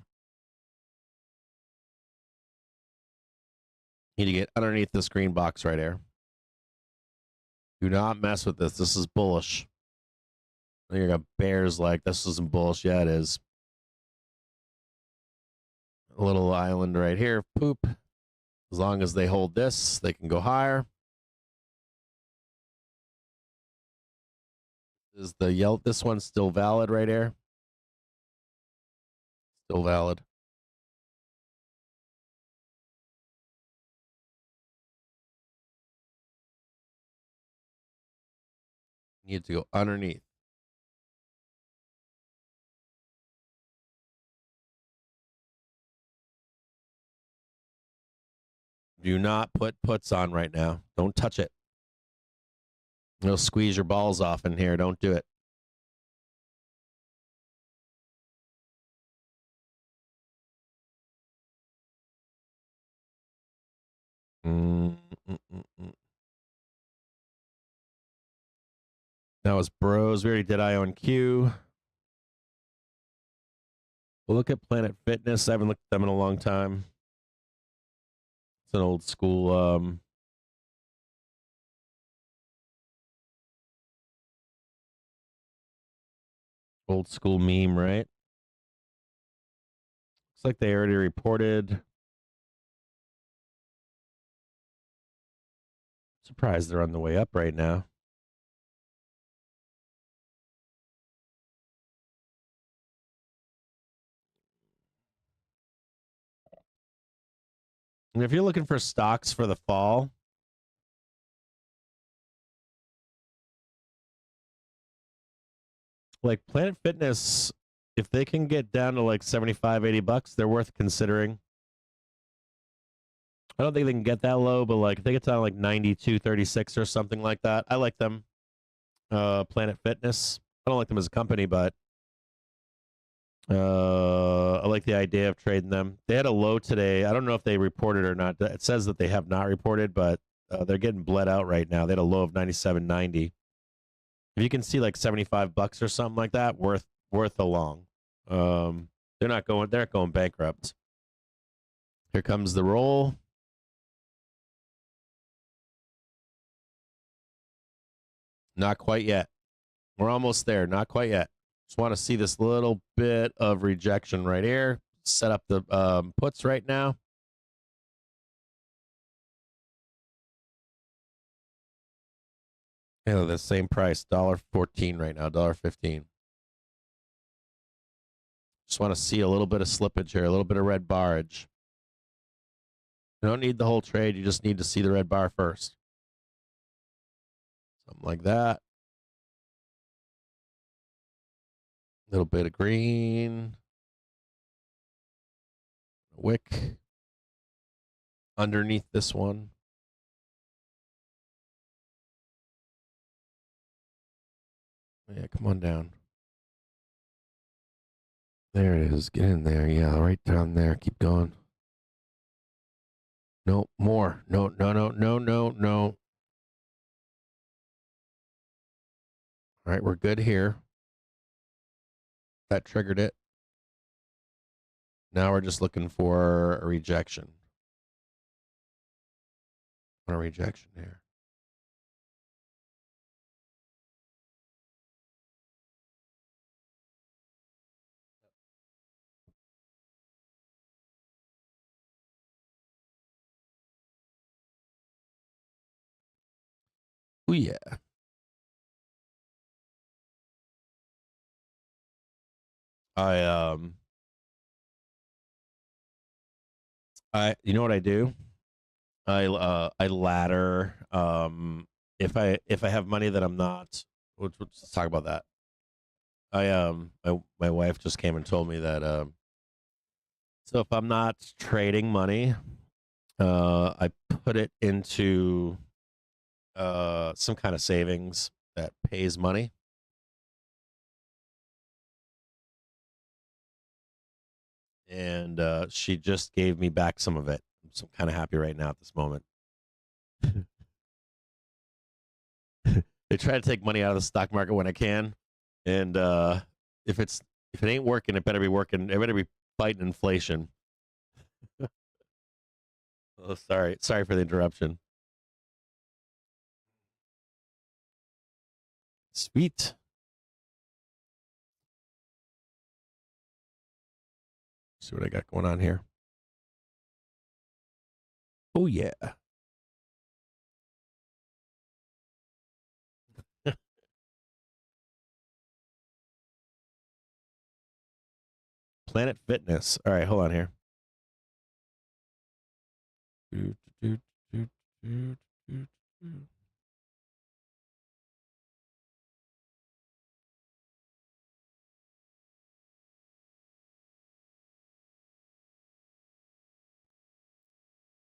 You need to get underneath this green box right here. Do not mess with this. This is bullish. You got bears like this isn't bullish. Yeah, it is. A little island right here. Poop. As long as they hold this, they can go higher. Is the yellow? This one's still valid right here. Still valid. You need to go underneath. Do not put puts on right now. Don't touch it. You'll squeeze your balls off in here. Don't do it. That was Bros. We already did IONQ. We'll look at Planet Fitness. I haven't looked at them in a long time. It's an old school meme, right? Looks like they already reported. Surprised they're on the way up right now. And if you're looking for stocks for the fall, like Planet Fitness, if they can get down to like 75, 80 bucks, they're worth considering. I don't think they can get that low, but like if they get down to like 92.36 or something like that, I like them. Planet Fitness. I don't like them as a company, but I like the idea of trading them. They had a low today. I don't know if they reported or not. It says that they have not reported, but they're getting bled out right now. They had a low of 97.90. If you can see like 75 bucks or something like that, worth a long. They're not going bankrupt. Here comes the roll. Not quite yet. We're almost there. Not quite yet. Just want to see this little bit of rejection right here. Set up the puts right now. Yeah, the same price, $1.14 right now, $1.15. Just want to see a little bit of slippage here, a little bit of red barrage. You don't need the whole trade. You just need to see the red bar first. Something like that. A little bit of green. Wick. Underneath this one. Yeah, come on down. There it is. Get in there. Yeah, right down there. Keep going. No, more. No. All right, we're good here. That triggered it. Now we're just looking for a rejection. A rejection here. Oh yeah. You know what I do? I ladder. If I have money that I'm not, let's talk about that. My wife just came and told me that so if I'm not trading money, I put it into some kind of savings that pays money. And she just gave me back some of it. So I'm kind of happy right now at this moment. They try to take money out of the stock market when I can, and if it ain't working, it better be working. It better be fighting inflation. Oh, sorry for the interruption. Sweet. See what I got going on here. Oh yeah. Planet Fitness. All right, hold on here.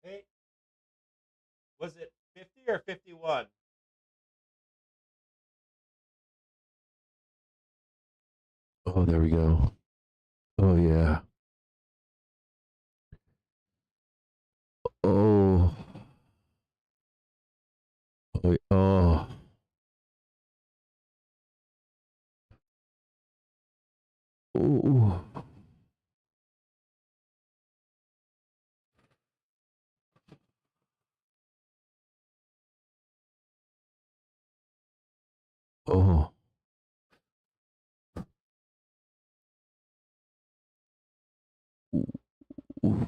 Hey, was it 50 or 51? Oh, there we go. Oh yeah. Oh. Oh. Oh. Ooh. Oh. Ooh.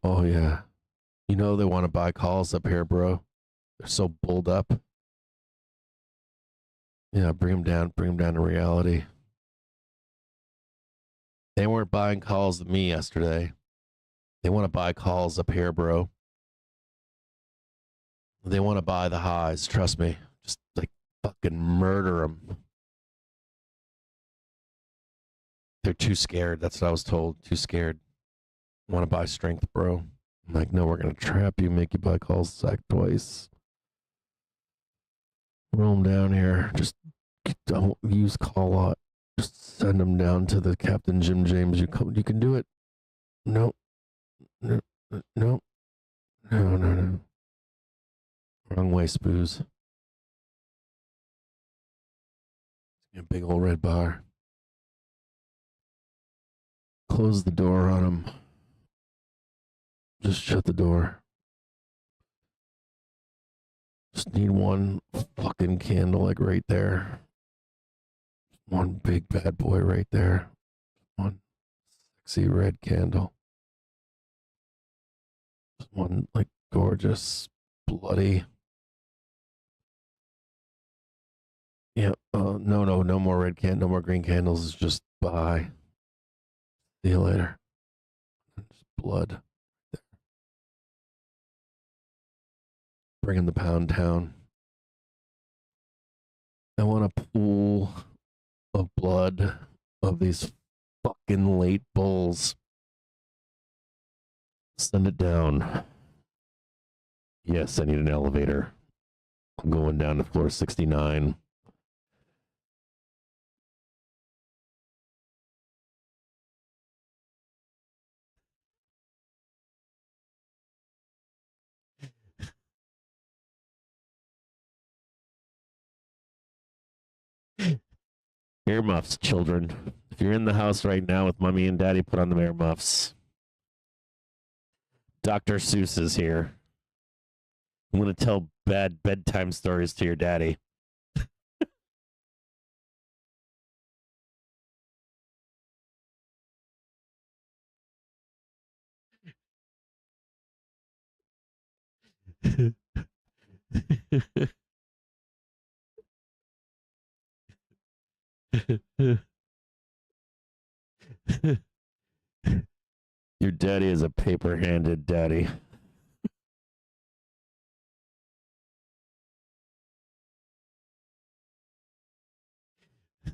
Oh yeah. You know they want to buy calls up here, bro. They're so bulled up. Yeah, bring them down to reality. They weren't buying calls with me yesterday. They want to buy calls up here, bro. They want to buy the highs. Trust me. Just like fucking murder them. They're too scared. That's what I was told. Too scared. Want to buy strength, bro. I'm like, no, we're going to trap you, make you buy calls sack twice. Roll them down here. Just don't use call lot. Just send them down to the Captain Jim James. You can do it. No. No. No. No. No. No. Wrong way, Spoos. A big old red bar. Close the door on him. Just shut the door. Just need one fucking candle, like right there. One big bad boy right there. One sexy red candle. One like gorgeous, bloody. Yeah. No more no more green candles. It's just bye. See you later. Just blood. Bring in the pound town. I want a pool of blood of these fucking late bulls. Send it down. Yes, I need an elevator. I'm going down to floor 69. Earmuffs, children. If you're in the house right now with mommy and daddy, put on the earmuffs. Dr. Seuss is here. I'm going to tell bad bedtime stories to your daddy. Your daddy is a paper-handed daddy.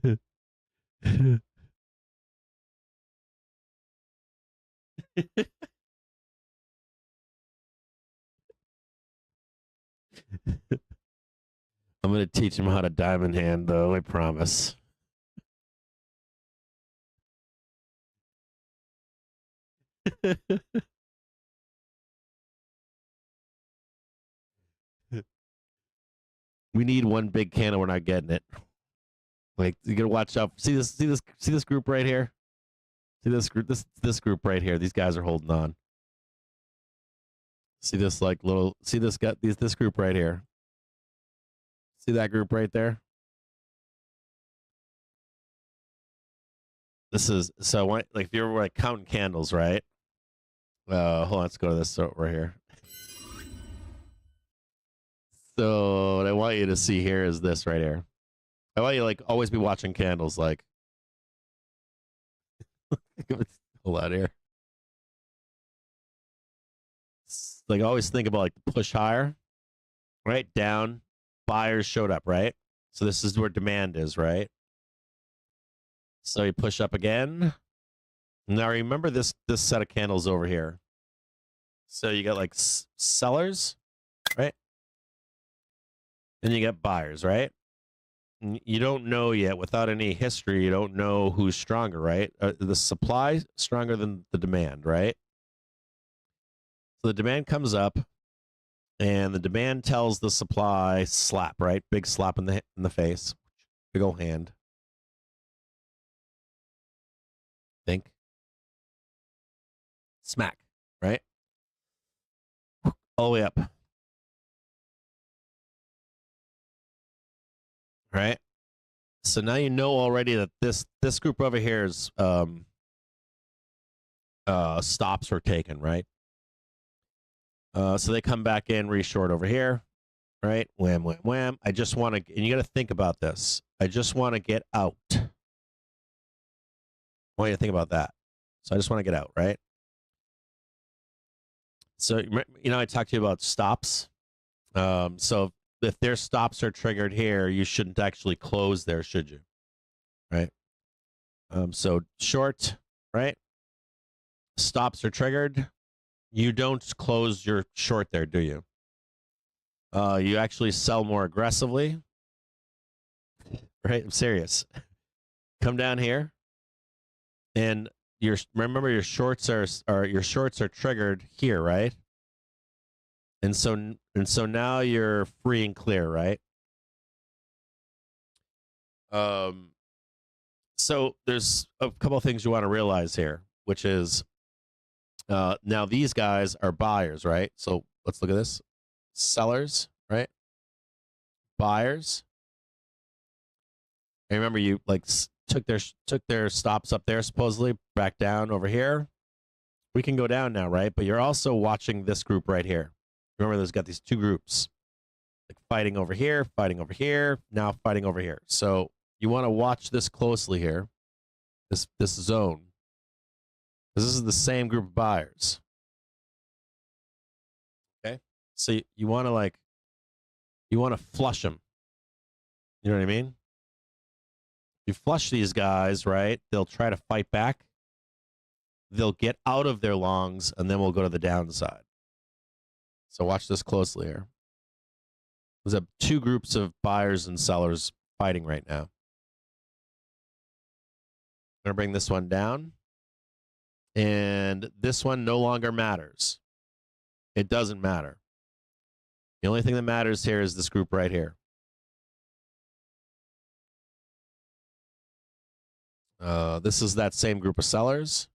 I'm going to teach him how to diamond hand, though, I promise. We need one big can, and we're not getting it. Like, you gotta watch out. See this group right here. See this group right here. These guys are holding on. See this this group right here. See that group right there. This is so like if you're like counting candles, right? Hold on, let's go to this over here. So what I want you to see here is this right here. I want you to like always be watching candles, like hold on here. Like always think about like push higher, right? Down, buyers showed up, right? So this is where demand is, right? So you push up again. Now remember this set of candles over here. So you got like sellers, right? And you got buyers, right? And you don't know yet, without any history, you don't know who's stronger, right? The supply stronger than the demand, right? So the demand comes up, and the demand tells the supply slap, right? Big slap in the face, big old hand. Think. Smack, right? All the way up. Right? So now you know already that this group over here is stops are taken, right? So they come back in, reshort over here, right? Wham, wham, wham. I just want to, and you got to think about this. I just want to get out. I want you to think about that. So I just want to get out, right? So, you know, I talked to you about stops. So if their stops are triggered here, you shouldn't actually close there, should you? Right? So short, right? Stops are triggered. You don't close your short there, do you? You actually sell more aggressively. Right? I'm serious. Come down here. And remember your shorts are triggered here, right? And so now you're free and clear, right? So there's a couple of things you want to realize here, which is now these guys are buyers, right? So let's look at this. Sellers, right? Buyers. And remember, you like took their stops up there, supposedly back down over here, We can go down now, right? But you're also watching this group right here. Remember, there's got these two groups, like fighting over here, now fighting over here. So you want to watch this closely here, this zone, because this is the same group of buyers. Okay, so you want to flush them. You know what I mean? You flush these guys, right? They'll try to fight back. They'll get out of their longs, and then we'll go to the downside. So watch this closely here. There's two groups of buyers and sellers fighting right now. I'm going to bring this one down. And this one no longer matters. It doesn't matter. The only thing that matters here is this group right here. This is that same group of sellers.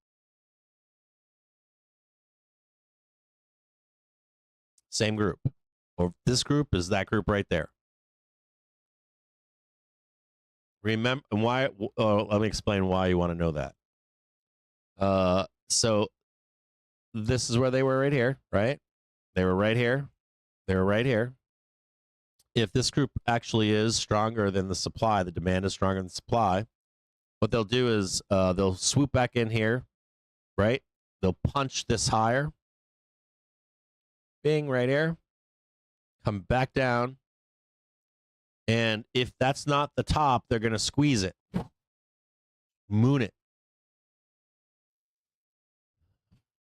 Same group. Or this group is that group right there. Remember why? Let me explain why you want to know that. So this is where they were right here, right? They were right here. They were right here. If this group actually is stronger than the supply, the demand is stronger than the supply, what they'll do is they'll swoop back in here, right? They'll punch this higher. Bing, right here. Come back down. And if that's not the top, they're going to squeeze it. Moon it.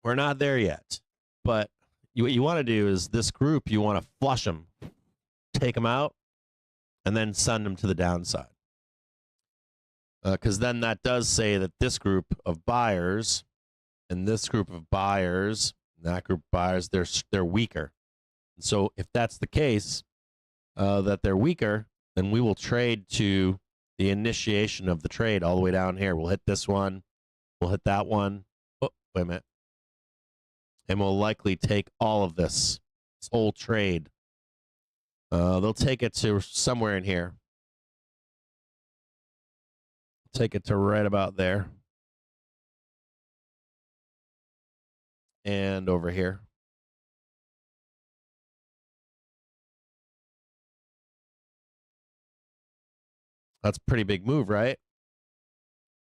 We're not there yet. But what you want to do is this group, you want to flush them. Take them out. And then send them to the downside. Because then that does say that this group of buyers and this group of buyers, and that group of buyers, they're weaker. And so if that's the case, that they're weaker, then we will trade to the initiation of the trade all the way down here. We'll hit this one. We'll hit that one. Oh, wait a minute. And we'll likely take all of this whole trade. They'll take it to somewhere in here. Take it to right about there. And over here. That's a pretty big move, right?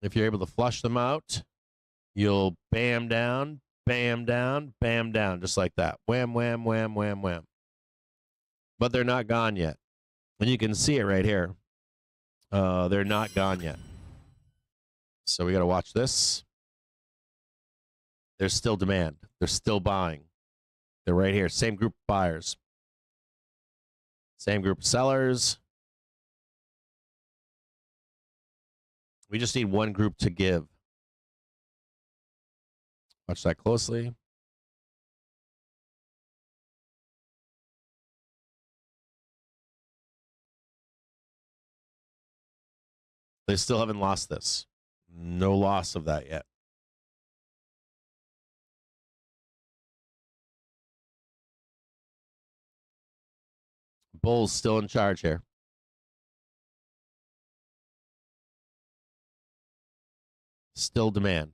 If you're able to flush them out, you'll bam down, just like that. Wham, wham, wham, wham, wham. But they're not gone yet. And you can see it right here. They're not gone yet. So we got to watch this. There's still demand. They're still buying. They're right here. Same group of buyers. Same group of sellers. We just need one group to give. Watch that closely. They still haven't lost this. No loss of that yet. Bull's still in charge here. Still demand.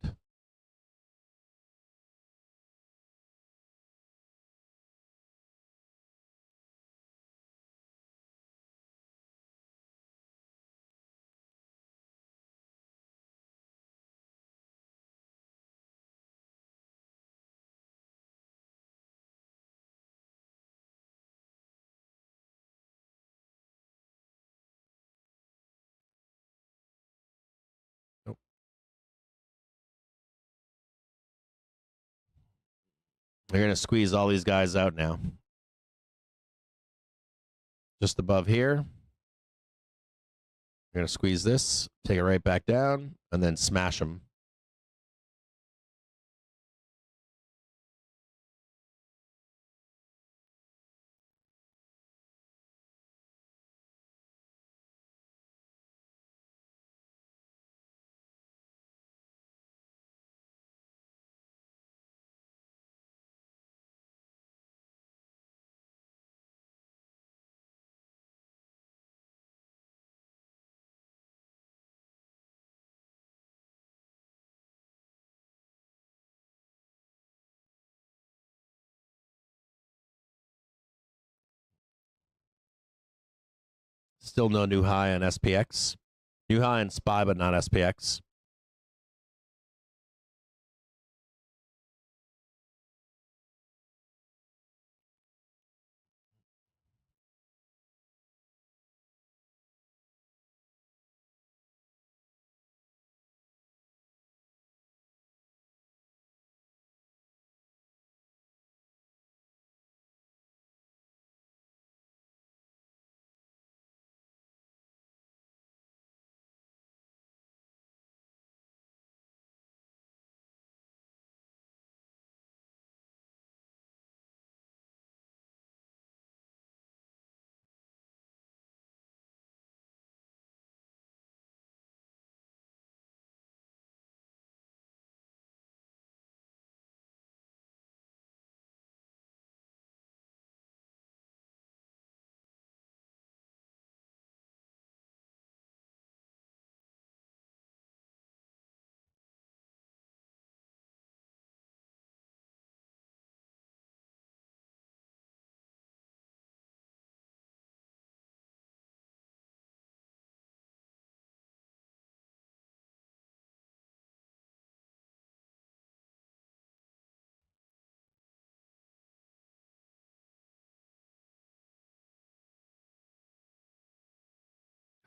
Nope. They're going to squeeze all these guys out now. Just above here. We're going to squeeze this, take it right back down, and then smash them. Still no new high on SPX. New high on SPY, but not SPX.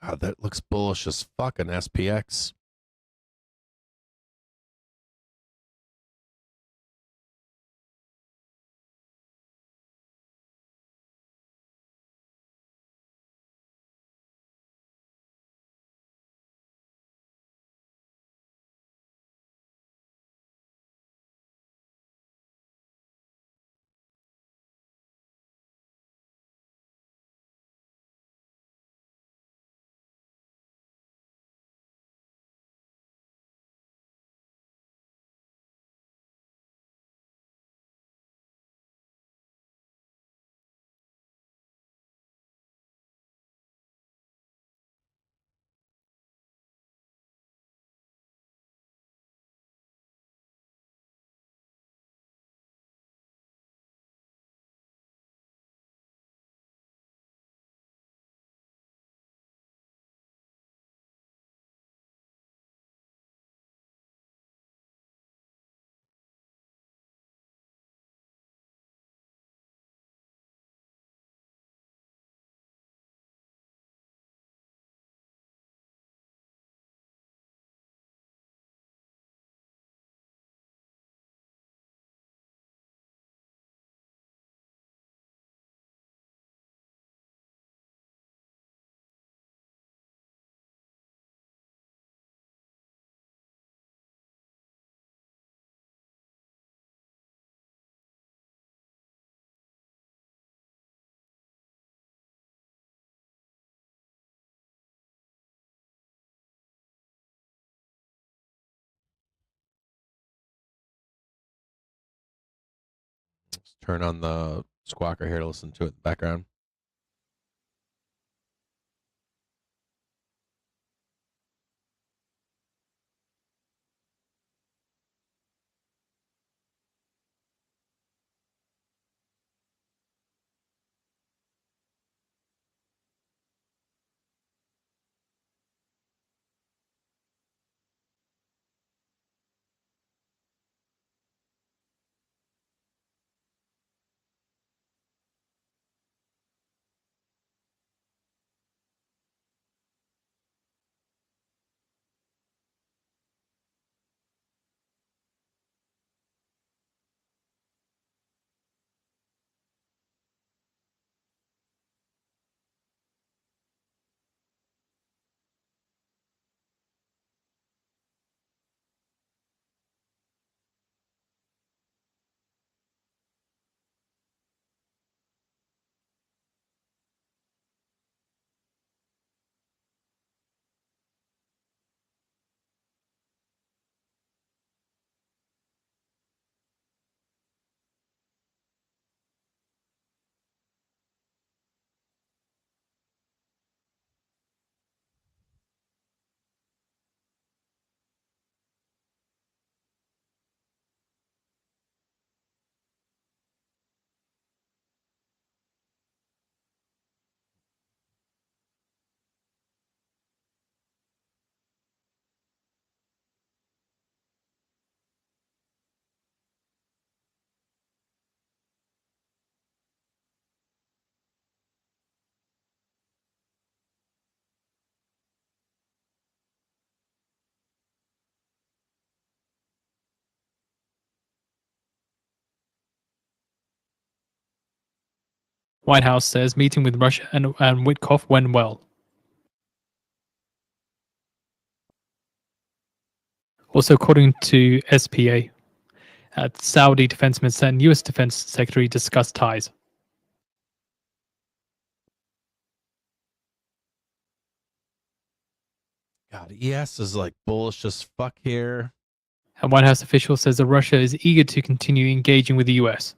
God, that looks bullish as fucking SPX. Let's turn on the squawker here to listen to it in the background. White House says meeting with Russia and Witkoff went well. Also, according to SPA, Saudi Defense Minister and US Defense Secretary discussed ties. God, ES is like bullish as fuck here. A White House official says that Russia is eager to continue engaging with the US.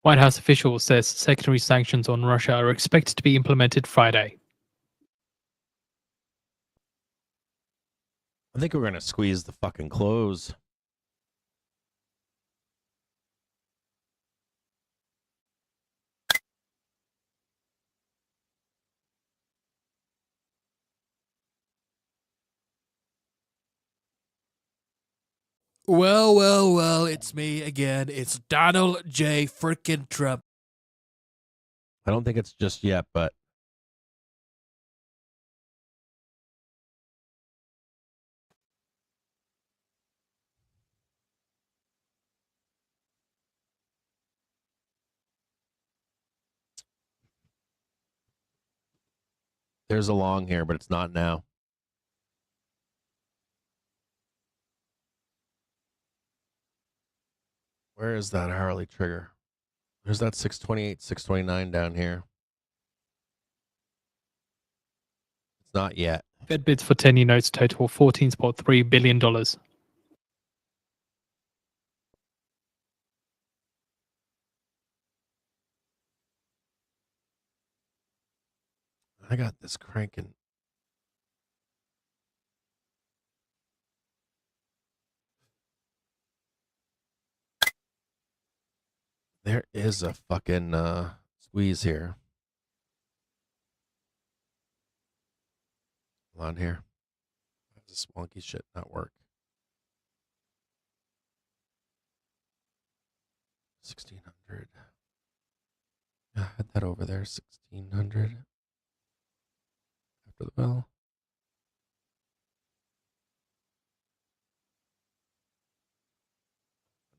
White House official says secondary sanctions on Russia are expected to be implemented Friday. I think we're gonna squeeze the fucking close. Well, it's me again. It's Donald J. Frickin' Trump. I don't think it's just yet, but there's a long here, but it's not now. Where is that Harley trigger? There's that 628, 629 down here. It's not yet. Fed bids for 10-year notes total $14.3 billion. I got this cranking. There is a fucking squeeze here. Hold on here. How does this wonky shit not work? 1600. Yeah, I had that over there. 1600. After the bell.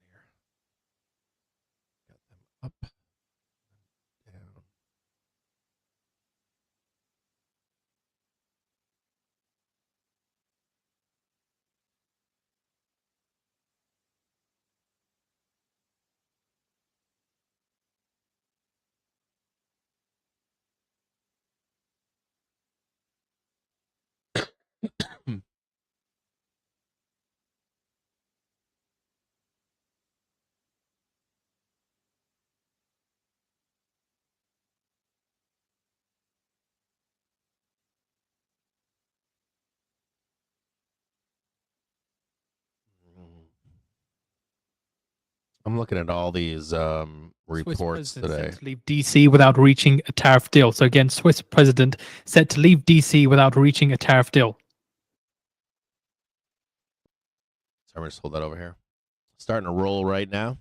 Here. Got them up. Down. I'm looking at all these Swiss reports president today. set to leave DC without reaching a tariff deal. So again, Swiss president set to leave DC without reaching a tariff deal. So I'm going to hold that over here. Starting to roll right now.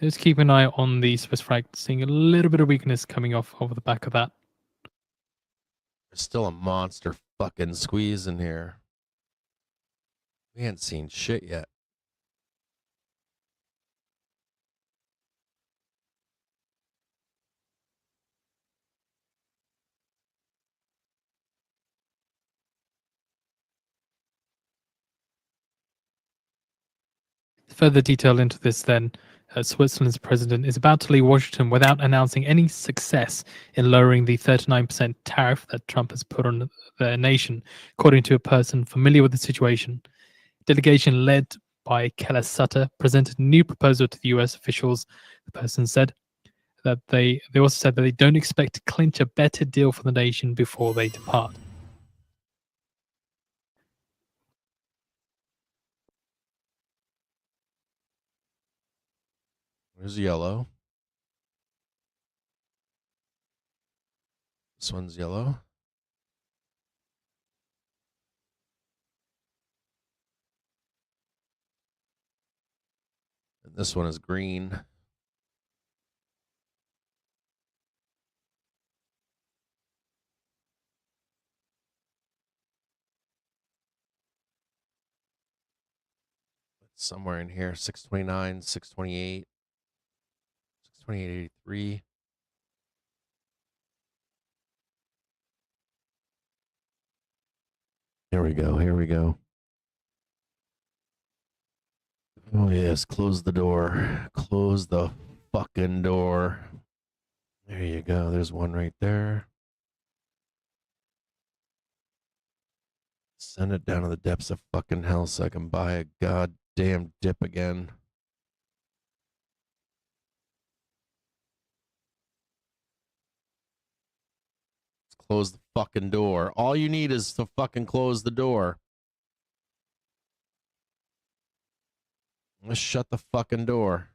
Just keep an eye on the Swiss franc, seeing a little bit of weakness coming off over the back of that. There's still a monster fucking squeeze in here. We ain't seen shit yet. Further detail into this then, Switzerland's president is about to leave Washington without announcing any success in lowering the 39% tariff that Trump has put on the nation, according to a person familiar with the situation. Delegation led by Keller Sutter presented a new proposal to the US officials. The person said that they also said that they don't expect to clinch a better deal for the nation before they depart. There's yellow. This one's yellow. And this one is green. It's somewhere in here. 629, 628, 628.83. Here we go. Here we go. Oh, yes. Close the door. Close the fucking door. There you go. There's one right there. Send it down to the depths of fucking hell so I can buy a goddamn dip again. Let's close the fucking door. All you need is to fucking close the door. Let's shut the fucking door.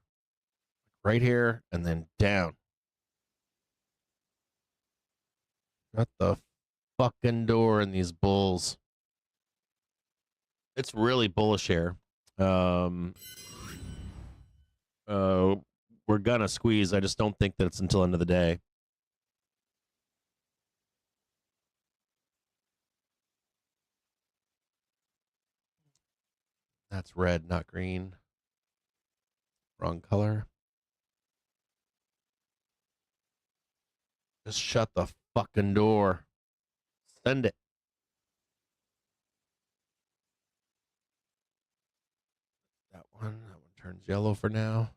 Right here and then down. Shut the fucking door in these bulls. It's really bullish here. We're gonna squeeze. I just don't think that it's until end of the day. That's red, not green. Wrong color. Just shut the fucking door. Send it. That one turns yellow for now.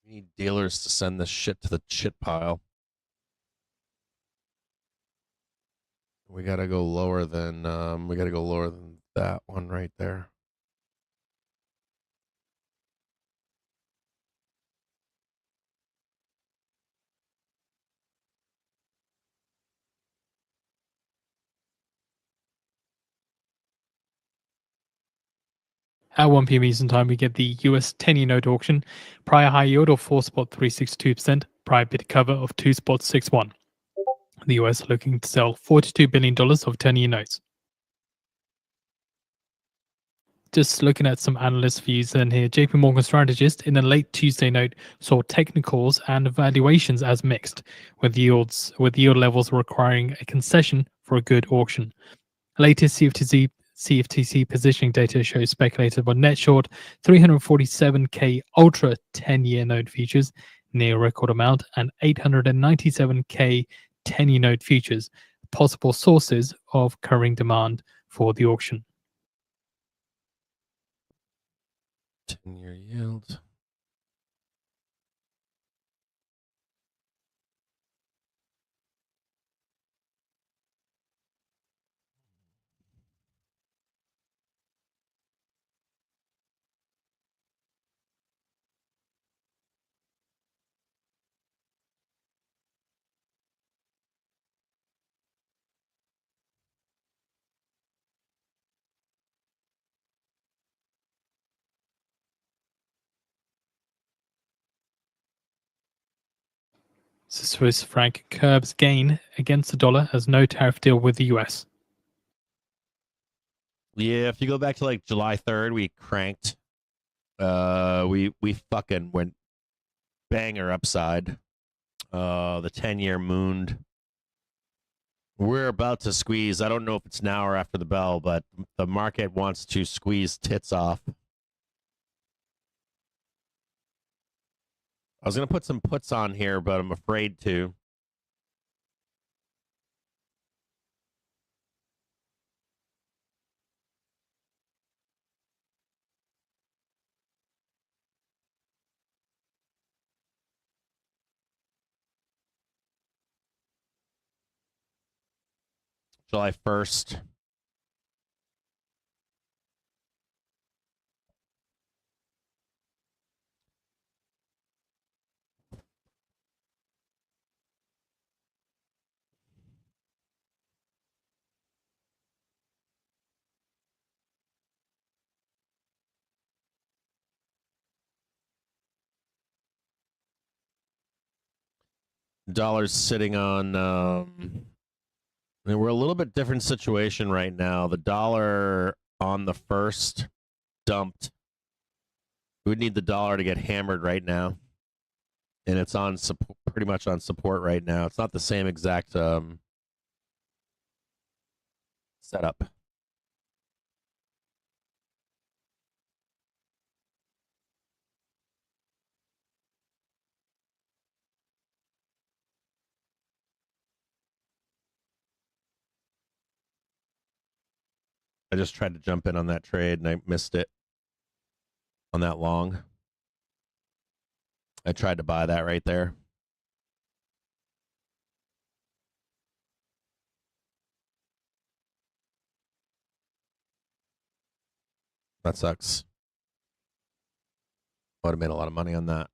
We need dealers to send this shit to the shit pile. We gotta go lower than that one right there. At 1 p.m. Eastern Time, we get the US 10-year note auction. Prior high yield of 4.362%, prior bid cover of 2.61. The US looking to sell $42 billion of 10-year notes. Just looking at some analyst views then here, JP Morgan strategist in a late Tuesday note saw technicals and valuations as mixed, with yield levels requiring a concession for a good auction. Latest CFTC positioning data shows speculators were net short 347k ultra 10-year note futures, near record amount, and 897k 10-year note futures, possible sources of current demand for the auction. 10-year yield. The Swiss franc curbs gain against the dollar as no tariff deal with the US. Yeah, if you go back to like July 3rd, we cranked. We fucking went banger upside. The 10-year mooned. We're about to squeeze. I don't know if it's now or after the bell, but the market wants to squeeze tits off. I was going to put some puts on here, but I'm afraid to. July 1st. Dollar's sitting on. I mean, we're a little bit different situation right now. The dollar on the first dumped. We would need the dollar to get hammered right now, and it's on pretty much on support right now. It's not the same exact setup. I just tried to jump in on that trade and I missed it on that long. I tried to buy that right there. That sucks. I would have made a lot of money on that.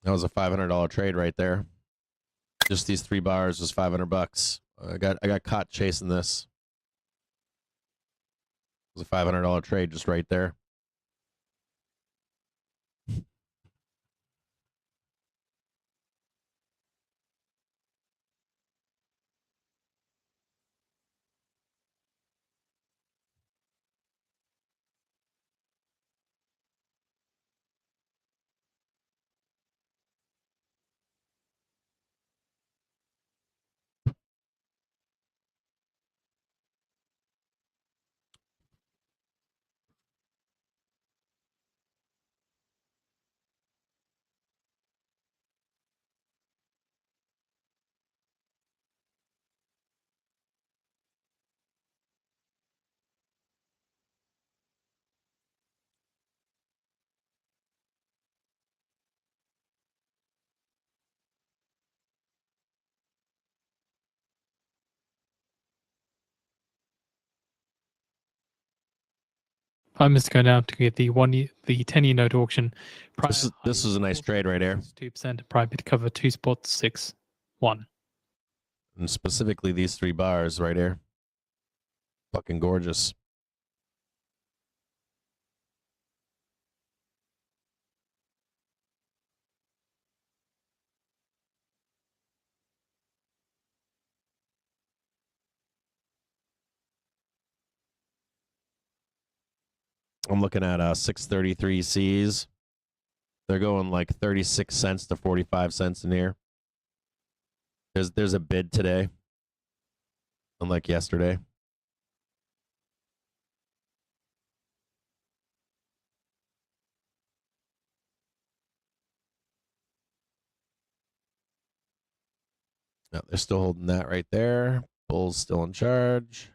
That was a $500 trade right there. Just these 3 bars was $500. I got caught chasing this. It was a $500 trade just right there. I'm just going down to get the 10-year note auction. This is a nice trade right here. 2% private cover 2 spots 6-1. And specifically these 3 bars right here. Fucking gorgeous. I'm looking at 633 Cs. They're going like 36 cents to 45 cents in here. There's a bid today, unlike yesterday. No, they're still holding that right there. Bull's still in charge.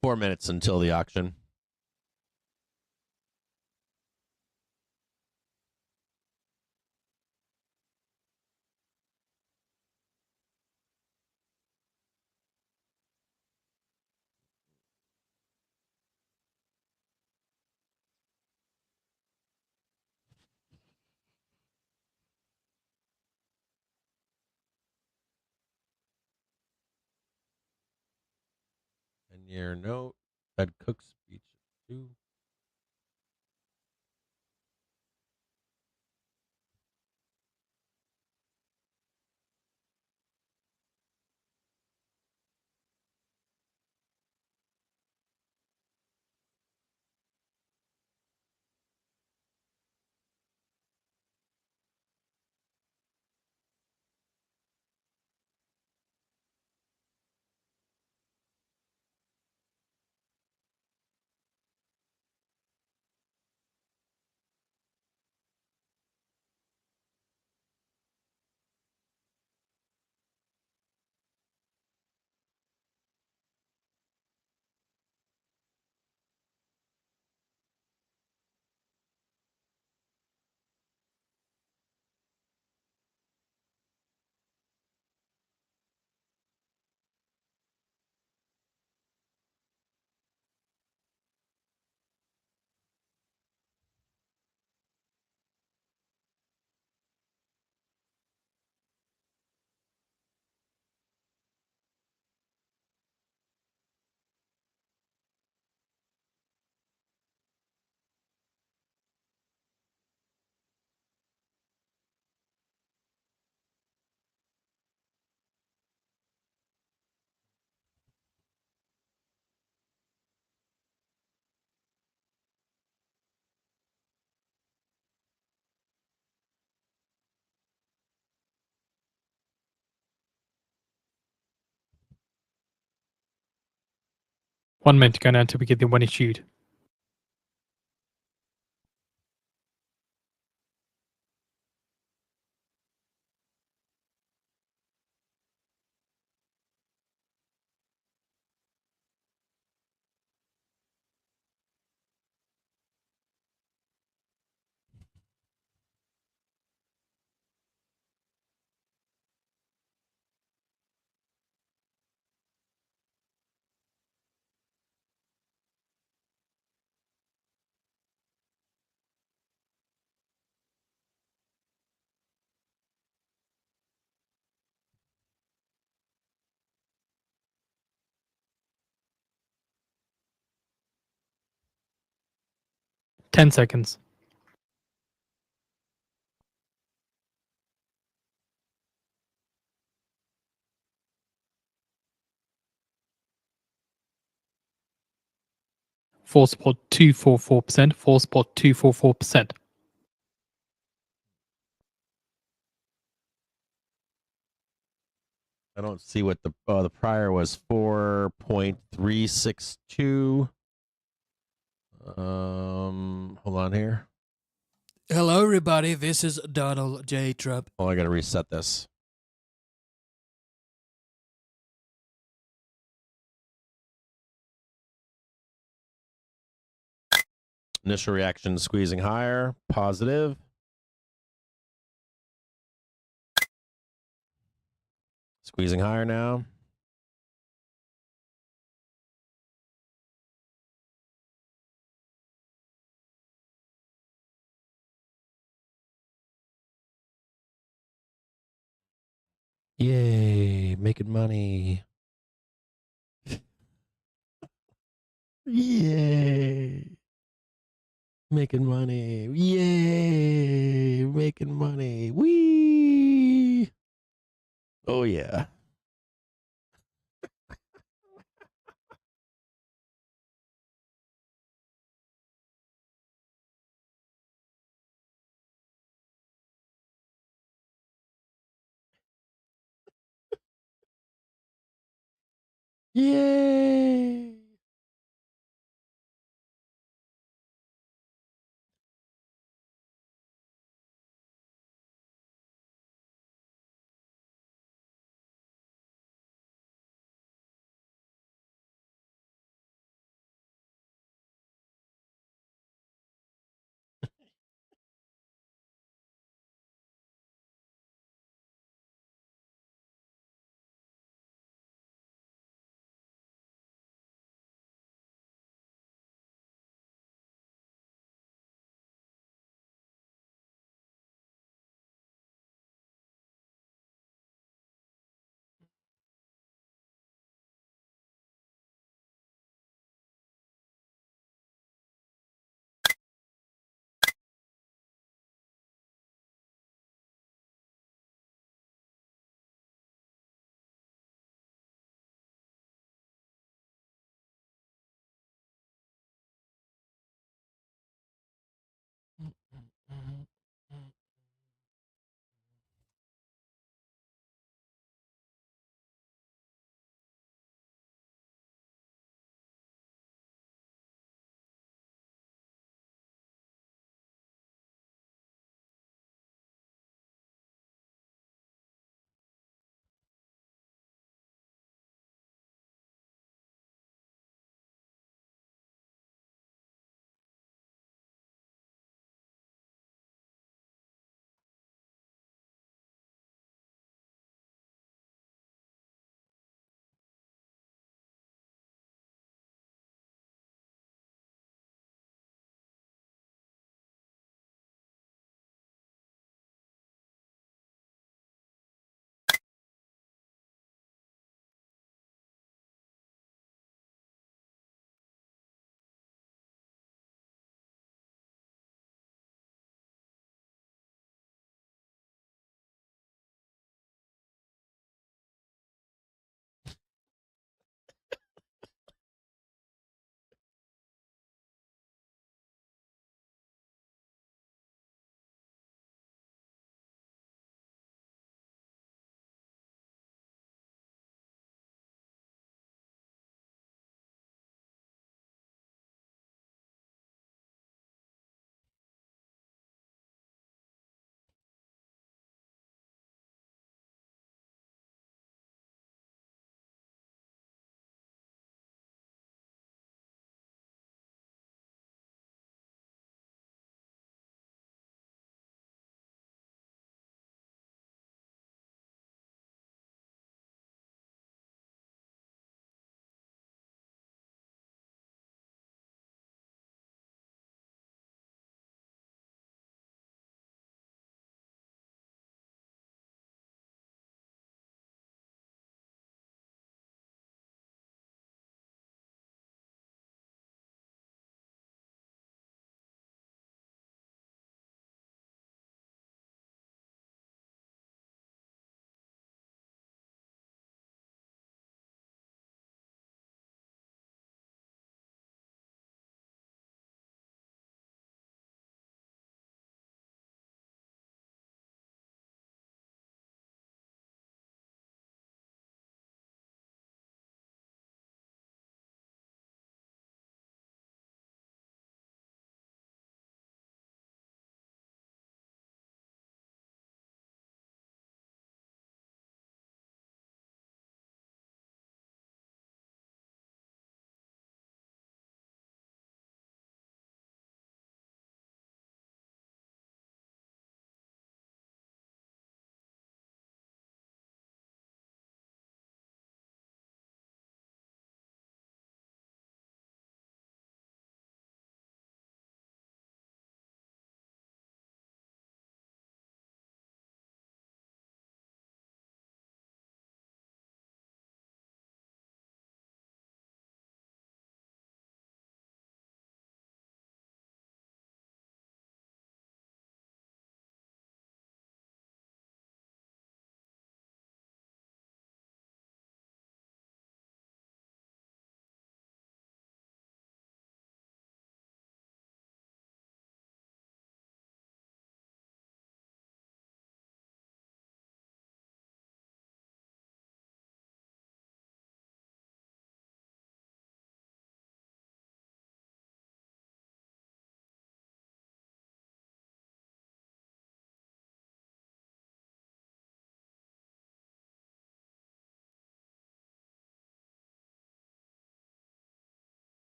Four minutes until the auction. And your note, Fed Cook speech 2. 1 minute to go now until we get the one issued. Ten seconds. Force support 244%. Force support 244%. I don't see what the prior was 4.362. Hold on here. Hello, everybody. This is Donald J. Trump. Oh, I gotta reset this. Initial reaction squeezing higher, positive. Squeezing higher now. Yay, making money. Yay. Making money. Yay, making money. Wee. Oh, yeah. Yay.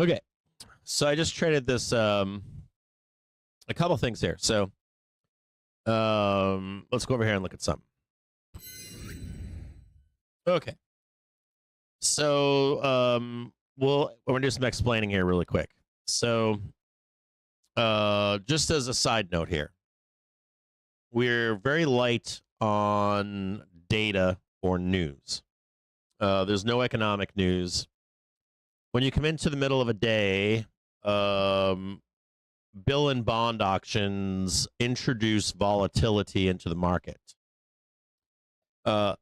Okay, so I just traded this a couple things here. So let's go over here and look at something. Okay. So we're gonna do some explaining here really quick. So just as a side note here, we're very light on data or news. There's no economic news. When you come into the middle of a day, bill and bond auctions introduce volatility into the market.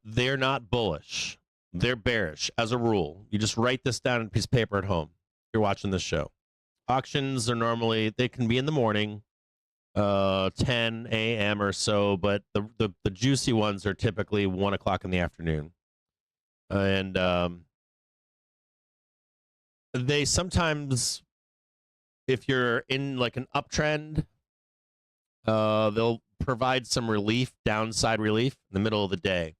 They're not bullish. They're bearish as a rule. You just write this down on a piece of paper at home. You're watching this show. Auctions are normally, they can be in the morning, 10 a.m. or so, but the juicy ones are typically 1 o'clock in the afternoon. And they sometimes, if you're in like an uptrend, they'll provide some relief, downside relief in the middle of the day.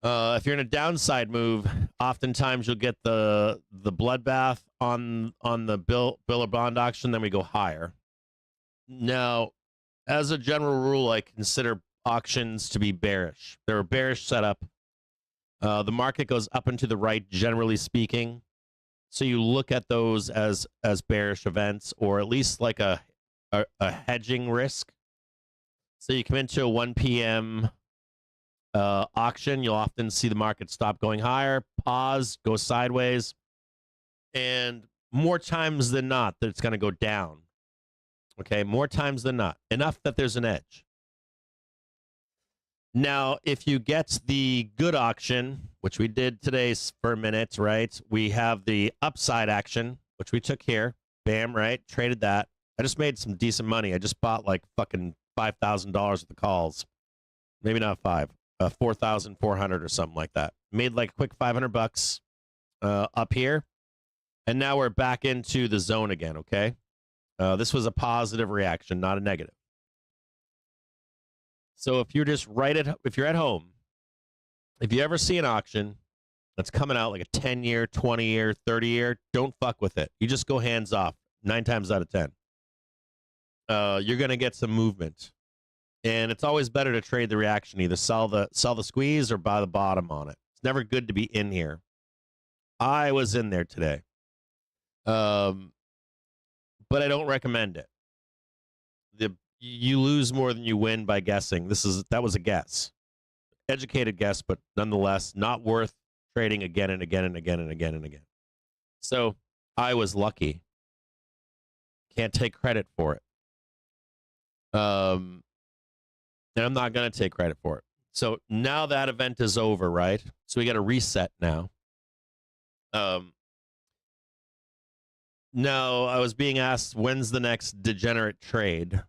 If you're in a downside move, oftentimes you'll get the bloodbath on the bill or bond auction, then we go higher. Now, as a general rule, I consider auctions to be bearish. They're a bearish setup. The market goes up and to the right, generally speaking. So you look at those as bearish events, or at least like a hedging risk. So you come into a 1 p.m. Auction, you'll often see the market stop going higher, pause, go sideways, and more times than not that it's going to go down. Okay, more times than not. Enough that there's an edge. Now, if you get the good auction, which we did today for a minute, right? We have the upside action, which we took here. Bam, right? Traded that. I just made some decent money. I just bought like fucking $5,000 worth of calls. Maybe not 4,400 or something like that. Made like a quick $500 up here. And now we're back into the zone again, okay? This was a positive reaction, not a negative. So if you're just if you're at home, if you ever see an auction that's coming out like a 10-year, 20-year, 30-year, don't fuck with it. You just go hands off 9 times out of 10. You're going to get some movement. And it's always better to trade the reaction, either sell the squeeze or buy the bottom on it. It's never good to be in here. I was in there today. But I don't recommend it. You lose more than you win by guessing. That was a guess. Educated guess, but nonetheless not worth trading again and again and again and again and again. So I was lucky. Can't take credit for it. And I'm not going to take credit for it. So now that event is over, right? So we got to reset now. Now, I was being asked, when's the next degenerate trade?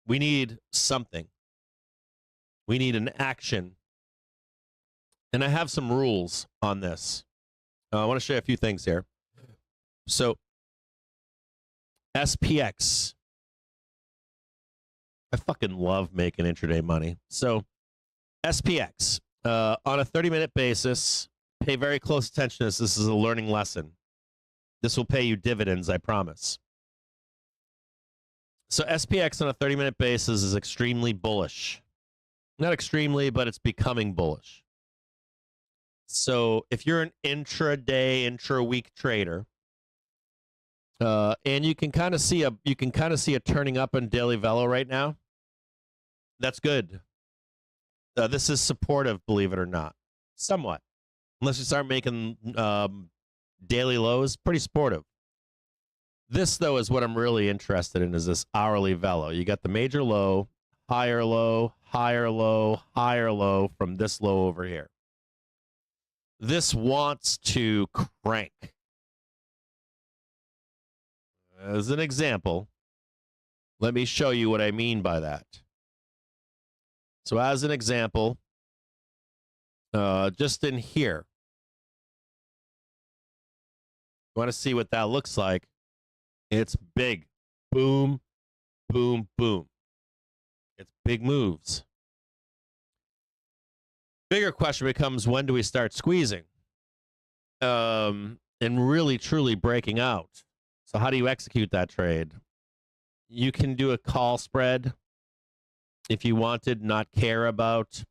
We need something. We need an action. And I have some rules on this. I want to show you a few things here. So, SPX. I fucking love making intraday money. So, SPX. On a 30-minute basis, pay very close attention to this. This is a learning lesson. This will pay you dividends, I promise. So SPX on a 30-minute basis is extremely bullish. Not extremely, but it's becoming bullish. So if you're an intraday, intra-week trader, and you can kind of see a turning up in daily velo right now, that's good. This is supportive, believe it or not, somewhat. Unless you start making daily lows, pretty supportive. This, though, is what I'm really interested in, is this hourly velo. You got the major low, higher low, higher low, higher low from this low over here. This wants to crank. As an example, let me show you what I mean by that. So as an example, just in here, you want to see what that looks like? It's big. Boom, boom, boom. It's big moves. Bigger question becomes, when do we start squeezing? and really truly breaking out. So how do you execute that trade? You can do a call spread if you wanted, not care about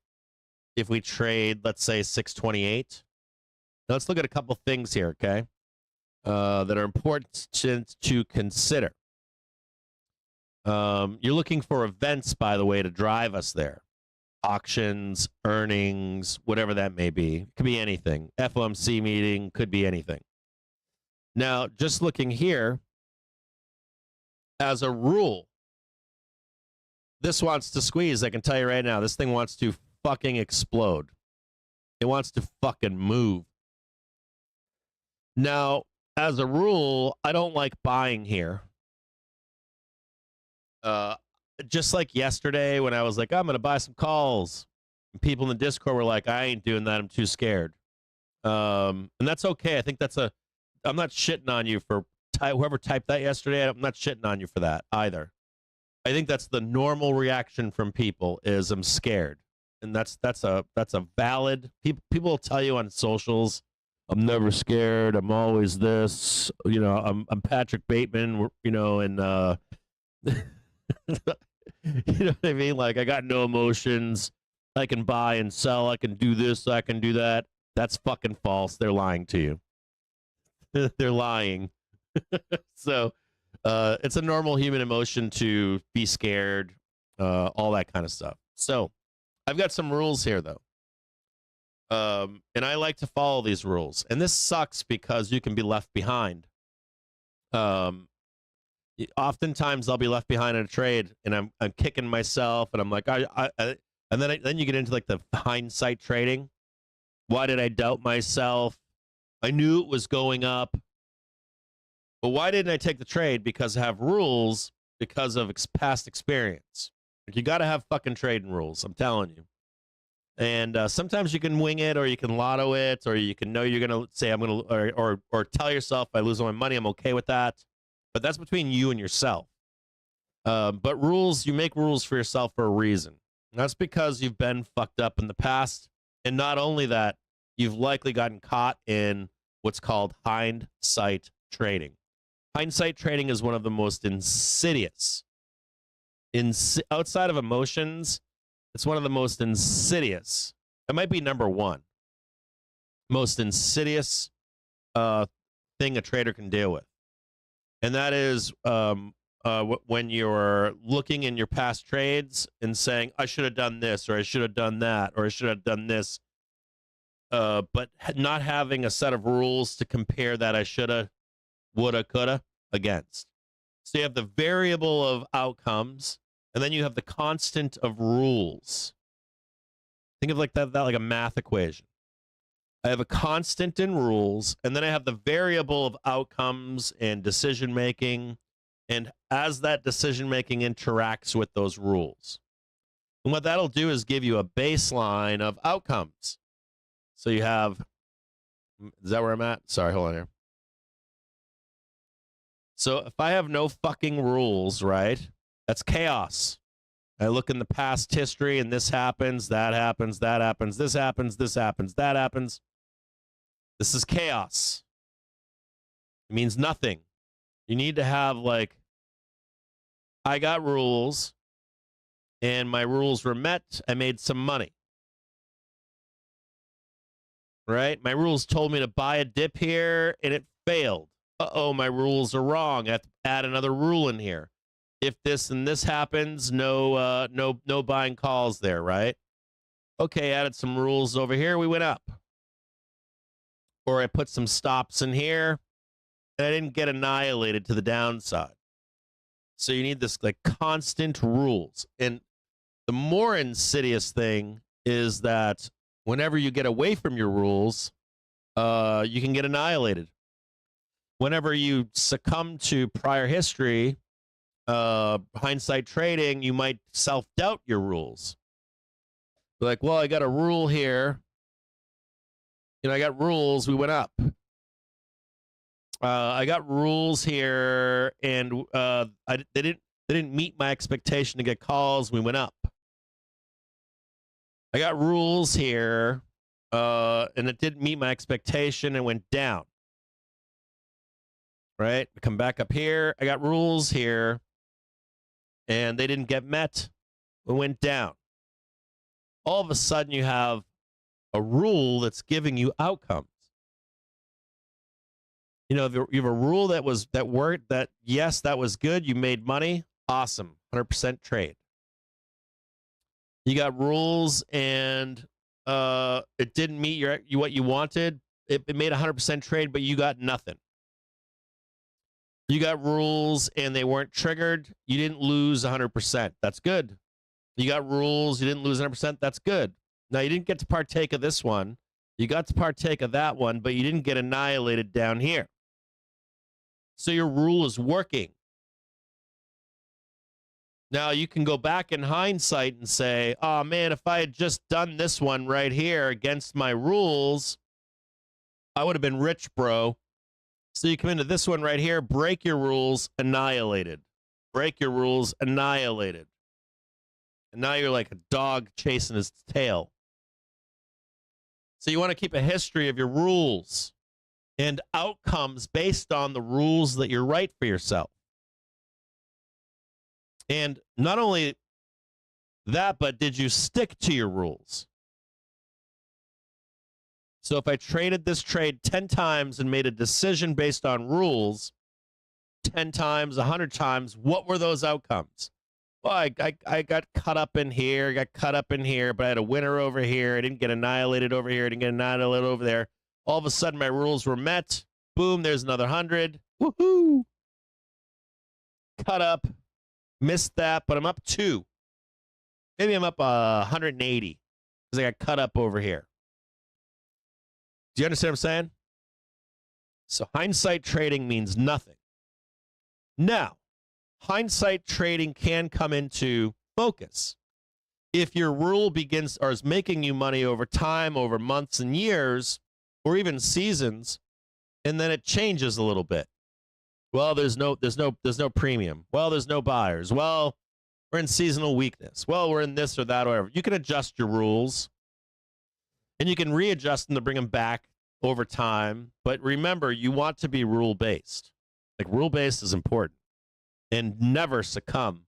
if we trade, let's say 628. Now let's look at a couple things here, okay, that are important to consider. You're looking for events, by the way, to drive us there. Auctions, earnings, whatever that may be. Could be anything. FOMC meeting, could be anything. Now, just looking here, as a rule, this wants to squeeze. I can tell you right now, this thing wants to fucking explode. It wants to fucking move. Now, as a rule, I don't like buying here. Just like yesterday when I was like, I'm going to buy some calls. And people in the Discord were like, I ain't doing that. I'm too scared. And that's okay. I think I'm not shitting on you for whoever typed that yesterday. I'm not shitting on you for that either. I think that's the normal reaction from people is I'm scared. And that's a valid, people will tell you on socials, I'm never scared. I'm always this, I'm Patrick Bateman, and, you know what I mean? Like, I got no emotions. I can buy and sell. I can do this. I can do that. That's fucking false. They're lying to you. They're lying. So, it's a normal human emotion to be scared, all that kind of stuff. So, I've got some rules here, though. And I like to follow these rules. And this sucks because you can be left behind. Oftentimes I'll be left behind in a trade and I'm kicking myself and I'm like, and then you get into like the hindsight trading. Why did I doubt myself? I knew it was going up. But why didn't I take the trade? Because I have rules because of past experience. Like, you got to have fucking trading rules. I'm telling you. And sometimes you can wing it or you can lotto it or you can know you're going to say, I'm going to, or tell yourself, I lose all my money, I'm okay with that. But that's between you and yourself. But rules, you make rules for yourself for a reason. And that's because you've been fucked up in the past. And not only that, you've likely gotten caught in what's called hindsight trading. Hindsight trading is one of the most insidious. Outside of emotions, it's one of the most insidious. It might be number one. Most insidious thing a trader can deal with. And that is when you're looking in your past trades and saying, I should have done this, or I should have done that, or I should have done this, but not having a set of rules to compare that I shoulda, woulda, coulda against. So you have the variable of outcomes, and then you have the constant of rules. Think of like that like a math equation. I have a constant in rules, and then I have the variable of outcomes and decision making, and as that decision making interacts with those rules. And what that'll do is give you a baseline of outcomes. So you have, is that where I'm at? Sorry, hold on here. So if I have no fucking rules, right, that's chaos. I look in the past history and this happens, that happens, that happens, this happens, this happens, that happens. This is chaos. It means nothing. You need to have like, I got rules and my rules were met. I made some money. Right? My rules told me to buy a dip here and it failed. Uh-oh, my rules are wrong. I have to add another rule in here. If this and this happens, no buying calls there, right? Okay, added some rules over here. We went up. Or I put some stops in here, and I didn't get annihilated to the downside. So you need this like constant rules. And the more insidious thing is that whenever you get away from your rules, you can get annihilated. Whenever you succumb to prior history, hindsight trading, you might self-doubt your rules. Like, well, I got a rule here. I got rules. We went up. I got rules here, and they didn't meet my expectation to get calls. We went up. I got rules here, and it didn't meet my expectation and went down. right? Come back up here. I got rules here, and they didn't get met. We went down. All of a sudden, you have a rule that's giving you outcomes. You know, you have a rule that worked, that, yes, that was good. You made money. Awesome. 100% trade. You got rules and it didn't meet what you wanted. It made 100% trade, but you got nothing. You got rules and they weren't triggered. You didn't lose 100%. That's good. You got rules. You didn't lose 100%. That's good. Now, you didn't get to partake of this one. You got to partake of that one, but you didn't get annihilated down here. So your rule is working. Now, you can go back in hindsight and say, oh, man, if I had just done this one right here against my rules, I would have been rich, bro. So you come into this one right here, break your rules, annihilated. Break your rules, annihilated. And now you're like a dog chasing his tail. So you want to keep a history of your rules and outcomes based on the rules that you write for yourself. And not only that, but did you stick to your rules? So if I traded this trade 10 times and made a decision based on rules 10 times, 100 times, what were those outcomes? Well, I got cut up in here, got cut up in here, but I had a winner over here. I didn't get annihilated over here. I didn't get annihilated over there. All of a sudden, my rules were met. Boom, there's another 100. Woohoo! Cut up. Missed that, but I'm up 2. Maybe I'm up 180 because I got cut up over here. Do you understand what I'm saying? So hindsight trading means nothing. Now, hindsight trading can come into focus if your rule begins or is making you money over time, over months and years, or even seasons, and then it changes a little bit. Well, there's no premium. Well, there's no buyers. Well, we're in seasonal weakness. Well, we're in this or that or whatever. You can adjust your rules, and you can readjust them to bring them back over time. But remember, you want to be rule-based. Like, rule-based is important. And never succumb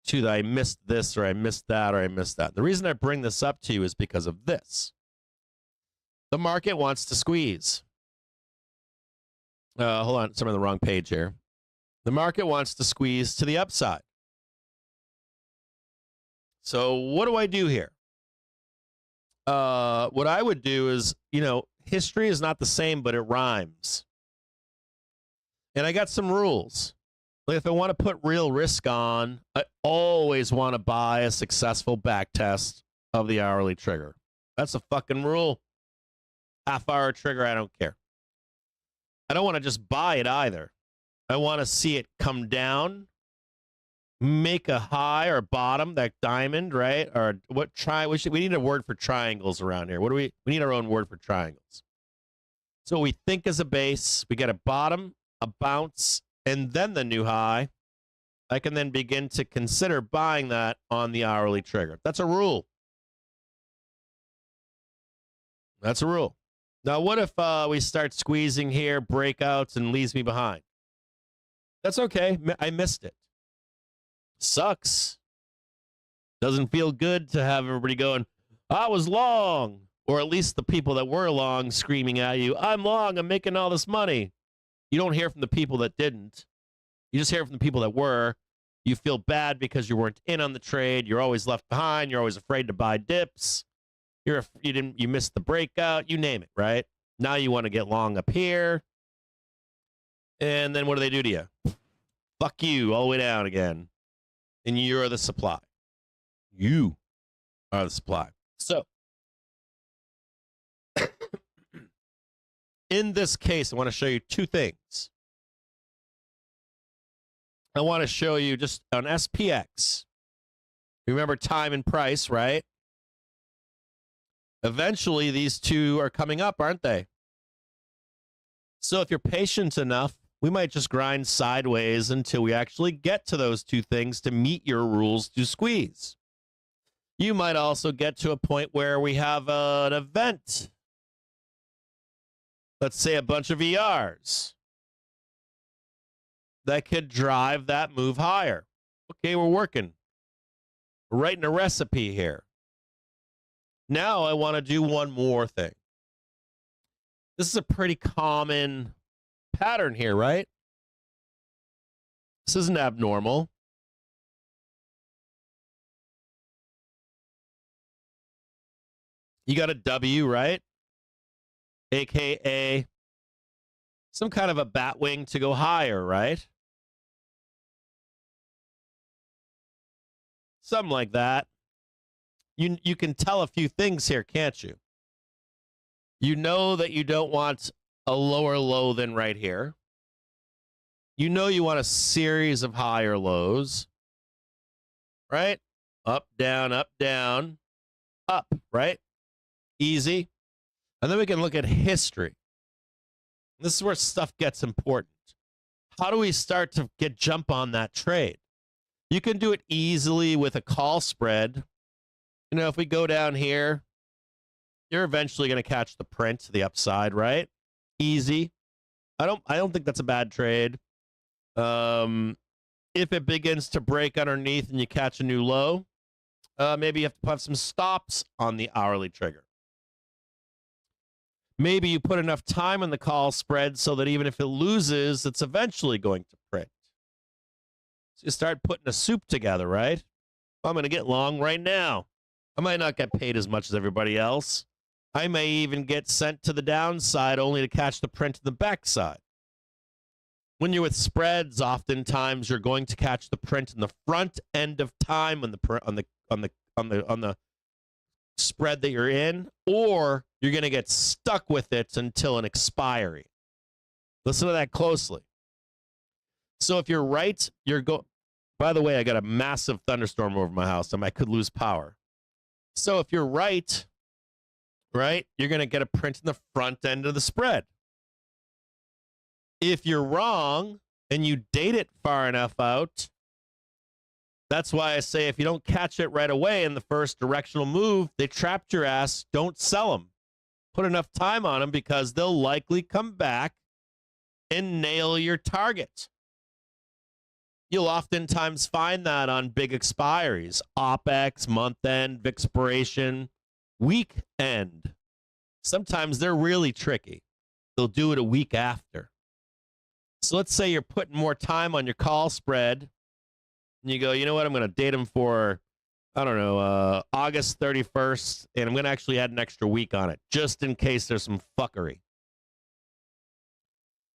to the I missed this or I missed that or I missed that. The reason I bring this up to you is because of this. The market wants to squeeze. Hold on, I'm on the wrong page here. The market wants to squeeze to the upside. So what do I do here? What I would do is, history is not the same, but it rhymes. And I got some rules. Like, if I want to put real risk on, I always want to buy a successful back test of the hourly trigger. That's a fucking rule. Half-hour trigger, I don't care. I don't want to just buy it either. I want to see it come down, make a high or bottom, that diamond, right? Or what we need a word for triangles around here. We need our own word for triangles. So we think as a base, we get a bottom, a bounce, and then the new high. I can then begin to consider buying that on the hourly trigger. That's a rule. That's a rule. Now, what if we start squeezing here, breakouts, and leaves me behind? That's okay. I missed it. Sucks. Doesn't feel good to have everybody going, I was long. Or at least the people that were long screaming at you, I'm long, I'm making all this money. You don't hear from the people that didn't. You just hear from the people that were. You feel bad because you weren't in on the trade. You're always left behind. You're always afraid to buy dips. You missed the breakout. You name it, right? Now you want to get long up here. And then what do they do to you? Fuck you all the way down again. And you're the supply. You are the supply. So, in this case, I want to show you two things. I want to show you just on SPX. Remember time and price, right? Eventually, these two are coming up, aren't they? So if you're patient enough, we might just grind sideways until we actually get to those two things to meet your rules to squeeze. You might also get to a point where we have an event. Let's say a bunch of ERs. that could drive that move higher. Okay, we're working. We're writing a recipe here. Now I want to do one more thing. This is a pretty common pattern here, right? This isn't abnormal. You got a W, right? AKA some kind of a bat wing to go higher, right? Something like that. You can tell a few things here, can't you? You know that you don't want a lower low than right here. You know you want a series of higher lows, right? Up, down, up, right? Easy. And then we can look at history. This is where stuff gets important. How do we start to jump on that trade? You can do it easily with a call spread. You know, if we go down here, you're eventually going to catch the print to the upside, right? Easy. I don't think that's a bad trade. If it begins to break underneath and you catch a new low, maybe you have to have some stops on the hourly trigger. Maybe you put enough time on the call spread so that even if it loses, it's eventually going to print. So you start putting a soup together, right? I'm going to get long right now. I might not get paid as much as everybody else. I may even get sent to the downside only to catch the print to the backside. When you're with spreads, oftentimes you're going to catch the print in the front end of time on the spread that you're in, or you're going to get stuck with it until an expiry. Listen to that closely. So if you're right, by the way, I got a massive thunderstorm over my house, and I could lose power. So if you're right, you're going to get a print in the front end of the spread. If you're wrong and you date it far enough out, that's why I say if you don't catch it right away in the first directional move, they trapped your ass, don't sell them. Put enough time on them because they'll likely come back and nail your target. You'll oftentimes find that on big expiries, OPEX, month end, expiration, week end. Sometimes they're really tricky. They'll do it a week after. So let's say you're putting more time on your call spread, and you go, you know what, I'm going to date them for, I don't know, August 31st, and I'm going to actually add an extra week on it, just in case there's some fuckery.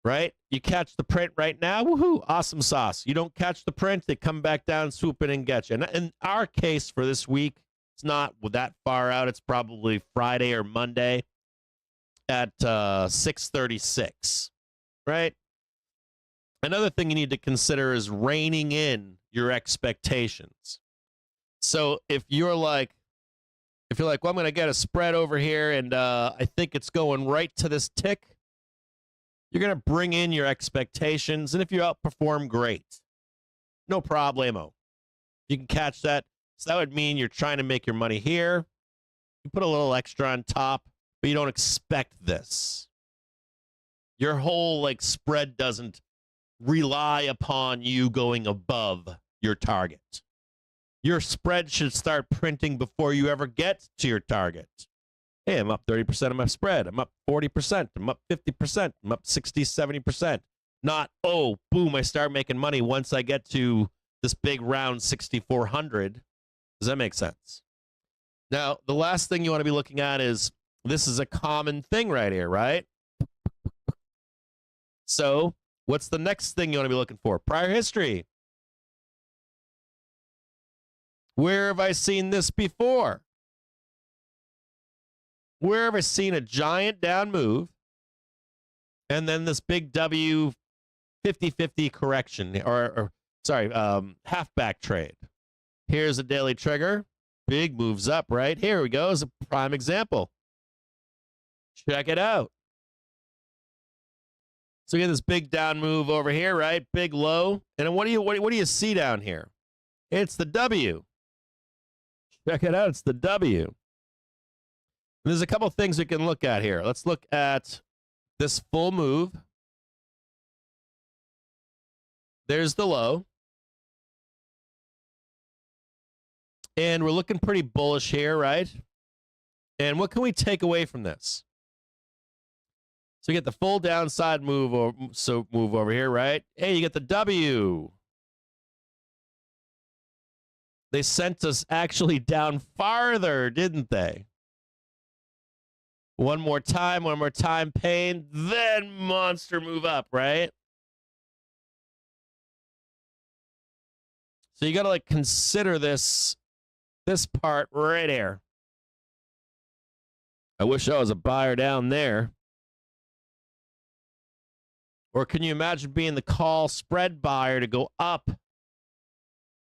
Right? You catch the print right now, woohoo, awesome sauce. You don't catch the print, they come back down, swoop in, and get you. And in our case for this week, it's not that far out. It's probably Friday or Monday at 6:36, right? Another thing you need to consider is reining in your expectations. So if you're like, well, I'm going to get a spread over here, and I think it's going right to this tick, you're going to bring in your expectations, and if you outperform, great. No problemo. You can catch that. So that would mean you're trying to make your money here. You put a little extra on top, but you don't expect this. Your whole spread doesn't rely upon you going above your target. Your spread should start printing before you ever get to your target. Hey, I'm up 30% of my spread. I'm up 40%. I'm up 50%. I'm up 60, 70%. Not, oh, boom, I start making money once I get to this big round 6,400. Does that make sense? Now, the last thing you want to be looking at is, this is a common thing right here, right? So, what's the next thing you want to be looking for? Prior history. Where have I seen this before? Where have I seen a giant down move and then this big W 50-50 correction or halfback trade? Here's a daily trigger. Big moves up, right? Here we go. Is a prime example. Check it out. So you get this big down move over here, right? Big low. And what do you see down here? It's the W. Check it out. It's the W. And there's a couple things we can look at here. Let's look at this full move. There's the low. And we're looking pretty bullish here, right? And what can we take away from this? So you get the full downside move over here, right? Hey, you get the W. They sent us actually down farther, didn't they? One more time, pain, then monster move up, right? So you got to like consider this part right here. I wish I was a buyer down there. Or can you imagine being the call spread buyer to go up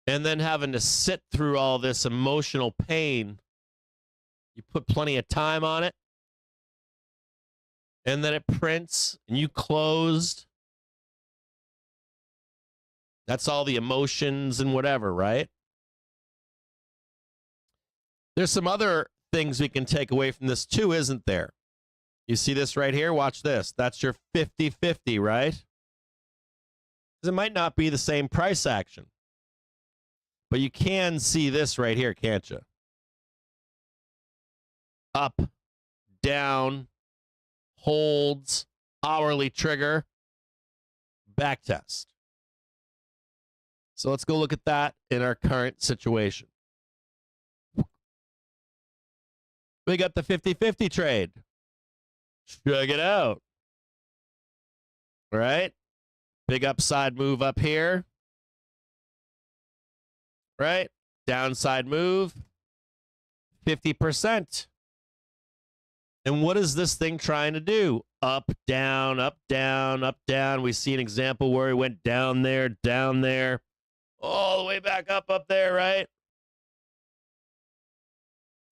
and then having to sit through all this emotional pain? You put plenty of time on it, and then it prints, and you closed. That's all the emotions and whatever, right? There's some other things we can take away from this too, isn't there? You see this right here? Watch this. That's your 50-50, right? Because it might not be the same price action. But you can see this right here, can't you? Up, down, holds, hourly trigger, back test. So let's go look at that in our current situation. We got the 50-50 trade. Check it out. All right. Big upside move up here. Right. Downside move. 50%. And what is this thing trying to do? Up, down, up, down, up, down. We see an example where he went down there, all the way back up there, right?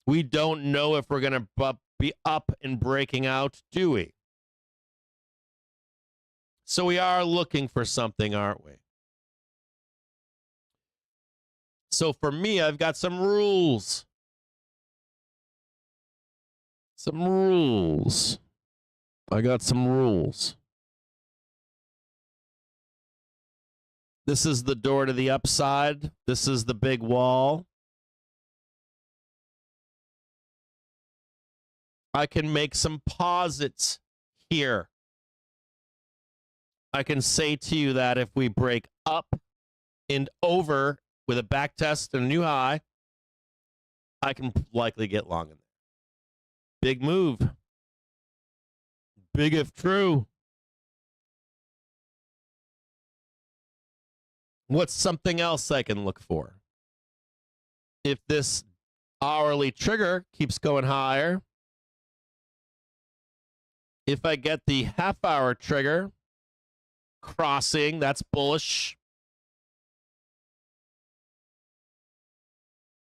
We don't know if we're going to be up and breaking out, do we? So we are looking for something, aren't we? So for me, I've got some rules. I got some rules. This is the door to the upside. This is the big wall. I can make some posits here. I can say to you that if we break up and over with a back test and a new high, I can likely get long in there. Big move. Big if true. What's something else I can look for? If this hourly trigger keeps going higher, if I get the half-hour trigger crossing, that's bullish.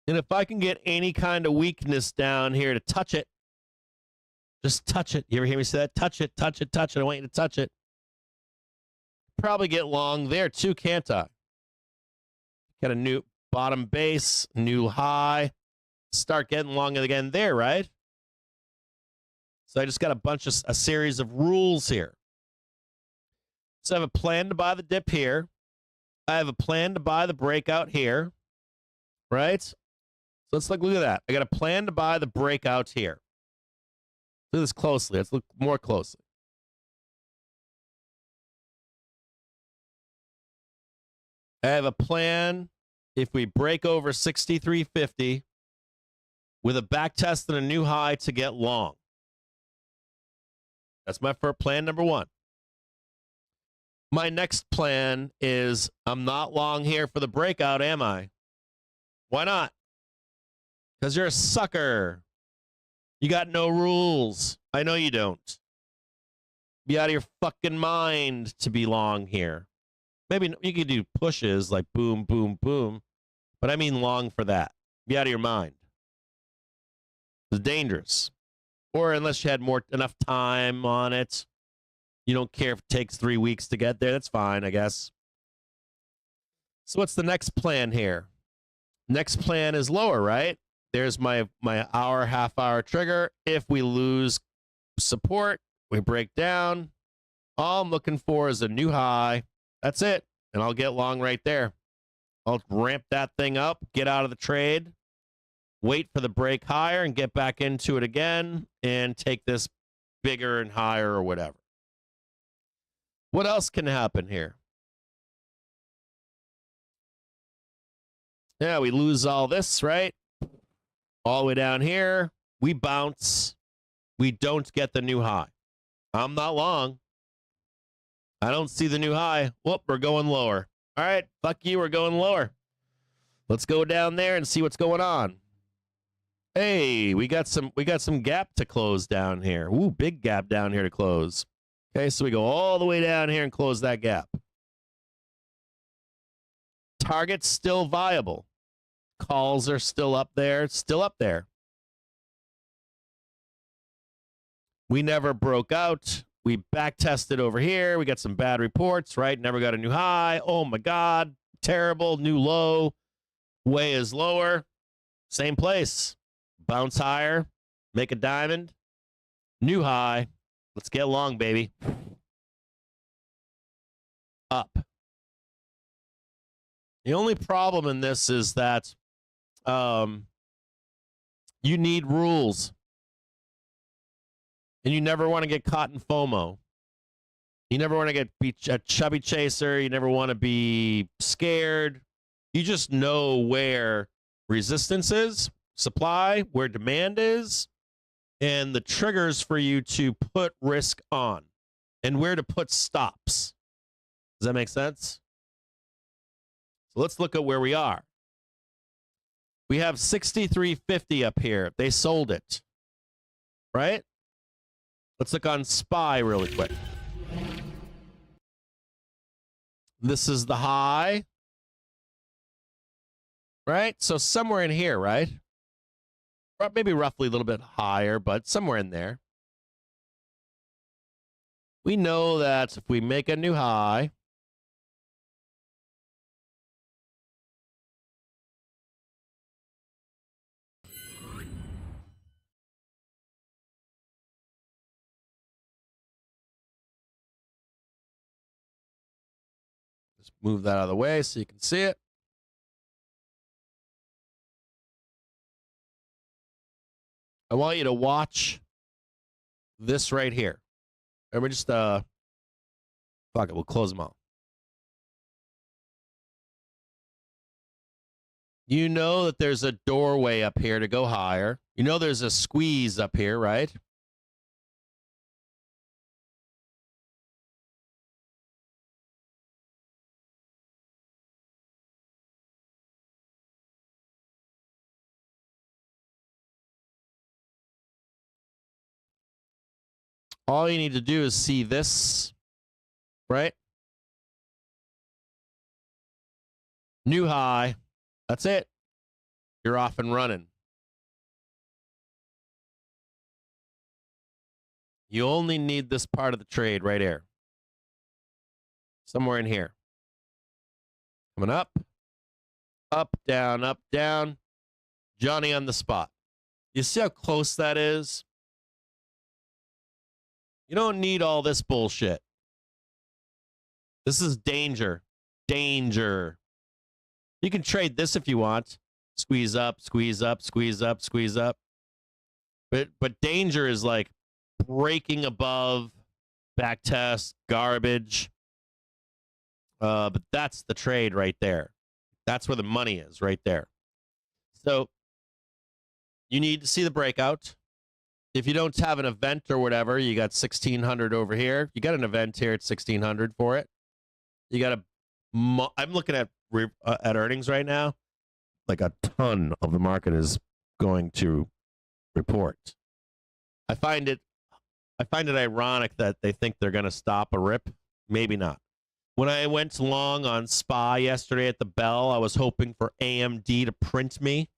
And if I can get any kind of weakness down here to touch it, just touch it. You ever hear me say that? Touch it, touch it, touch it. I want you to touch it. Probably get long there too, can't I? Got a new bottom base, new high. Start getting long again there, right? So I just got a series of rules here. So I have a plan to buy the dip here. I have a plan to buy the breakout here, right? So let's look at that. I got a plan to buy the breakout here. Look at this closely. Let's look more closely. I have a plan if we break over 63.50 with a back test and a new high to get long. That's my first plan number one. My next plan is I'm not long here for the breakout, am I? Why not? Because you're a sucker. You got no rules. I know you don't. Be out of your fucking mind to be long here. Maybe you could do pushes like boom, boom, boom. But I mean long for that. Be out of your mind. It's dangerous. Or unless you had enough time on it. You don't care if it takes 3 weeks to get there. That's fine, I guess. So what's the next plan here? Next plan is lower, right? There's my hour, half-hour trigger. If we lose support, we break down. All I'm looking for is a new high. That's it. and I'll get long right there. I'll ramp that thing up, get out of the trade, wait for the break higher, and get back into it again, and take this bigger and higher or whatever. What else can happen here? Yeah, we lose all this, right? All the way down here. We bounce. We don't get the new high. I'm not long. I don't see the new high. Whoop, we're going lower. All right, fuck you, we're going lower. Let's go down there and see what's going on. Hey, we got some gap to close down here. Ooh, big gap down here to close. Okay, so we go all the way down here and close that gap. Target's still viable. Calls are still up there. Still up there. We never broke out. We back tested over here. We got some bad reports, right? Never got a new high. Oh my God. Terrible. New low. Way is lower. Same place. Bounce higher. Make a diamond. New high. Let's get long, baby. Up. The only problem in this is that you need rules. And you never want to get caught in FOMO. You never want to be a chubby chaser. You never want to be scared. You just know where resistance is, supply, where demand is, and the triggers for you to put risk on, and where to put stops. Does that make sense? So let's look at where we are. We have 63.50 up here. They sold it, right? Let's look on SPY really quick. This is the high, right? So somewhere in here, right? Or maybe roughly a little bit higher, but somewhere in there. We know that if we make a new high, just move that out of the way so you can see it. I want you to watch this right here. And we're just, fuck it, we'll close them all. You know that there's a doorway up here to go higher. You know there's a squeeze up here, right? All you need to do is see this, right? New high. That's it. You're off and running. You only need this part of the trade right here. Somewhere in here. Coming up. Up, down. Johnny on the spot. You see how close that is? You don't need all this bullshit. This is danger. Danger. You can trade this if you want. Squeeze up, squeeze up, squeeze up, squeeze up. But danger is like breaking above, back test, garbage. But that's the trade right there. That's where the money is, right there. So you need to see the breakout. If you don't have an event or whatever, you got 1600 over here. You got an event here at 1600 for it. You got I'm looking at earnings right now. Like a ton of the market is going to report. I find it ironic that they think they're going to stop a rip. Maybe not. When I went long on SPY yesterday at the bell, I was hoping for AMD to print me.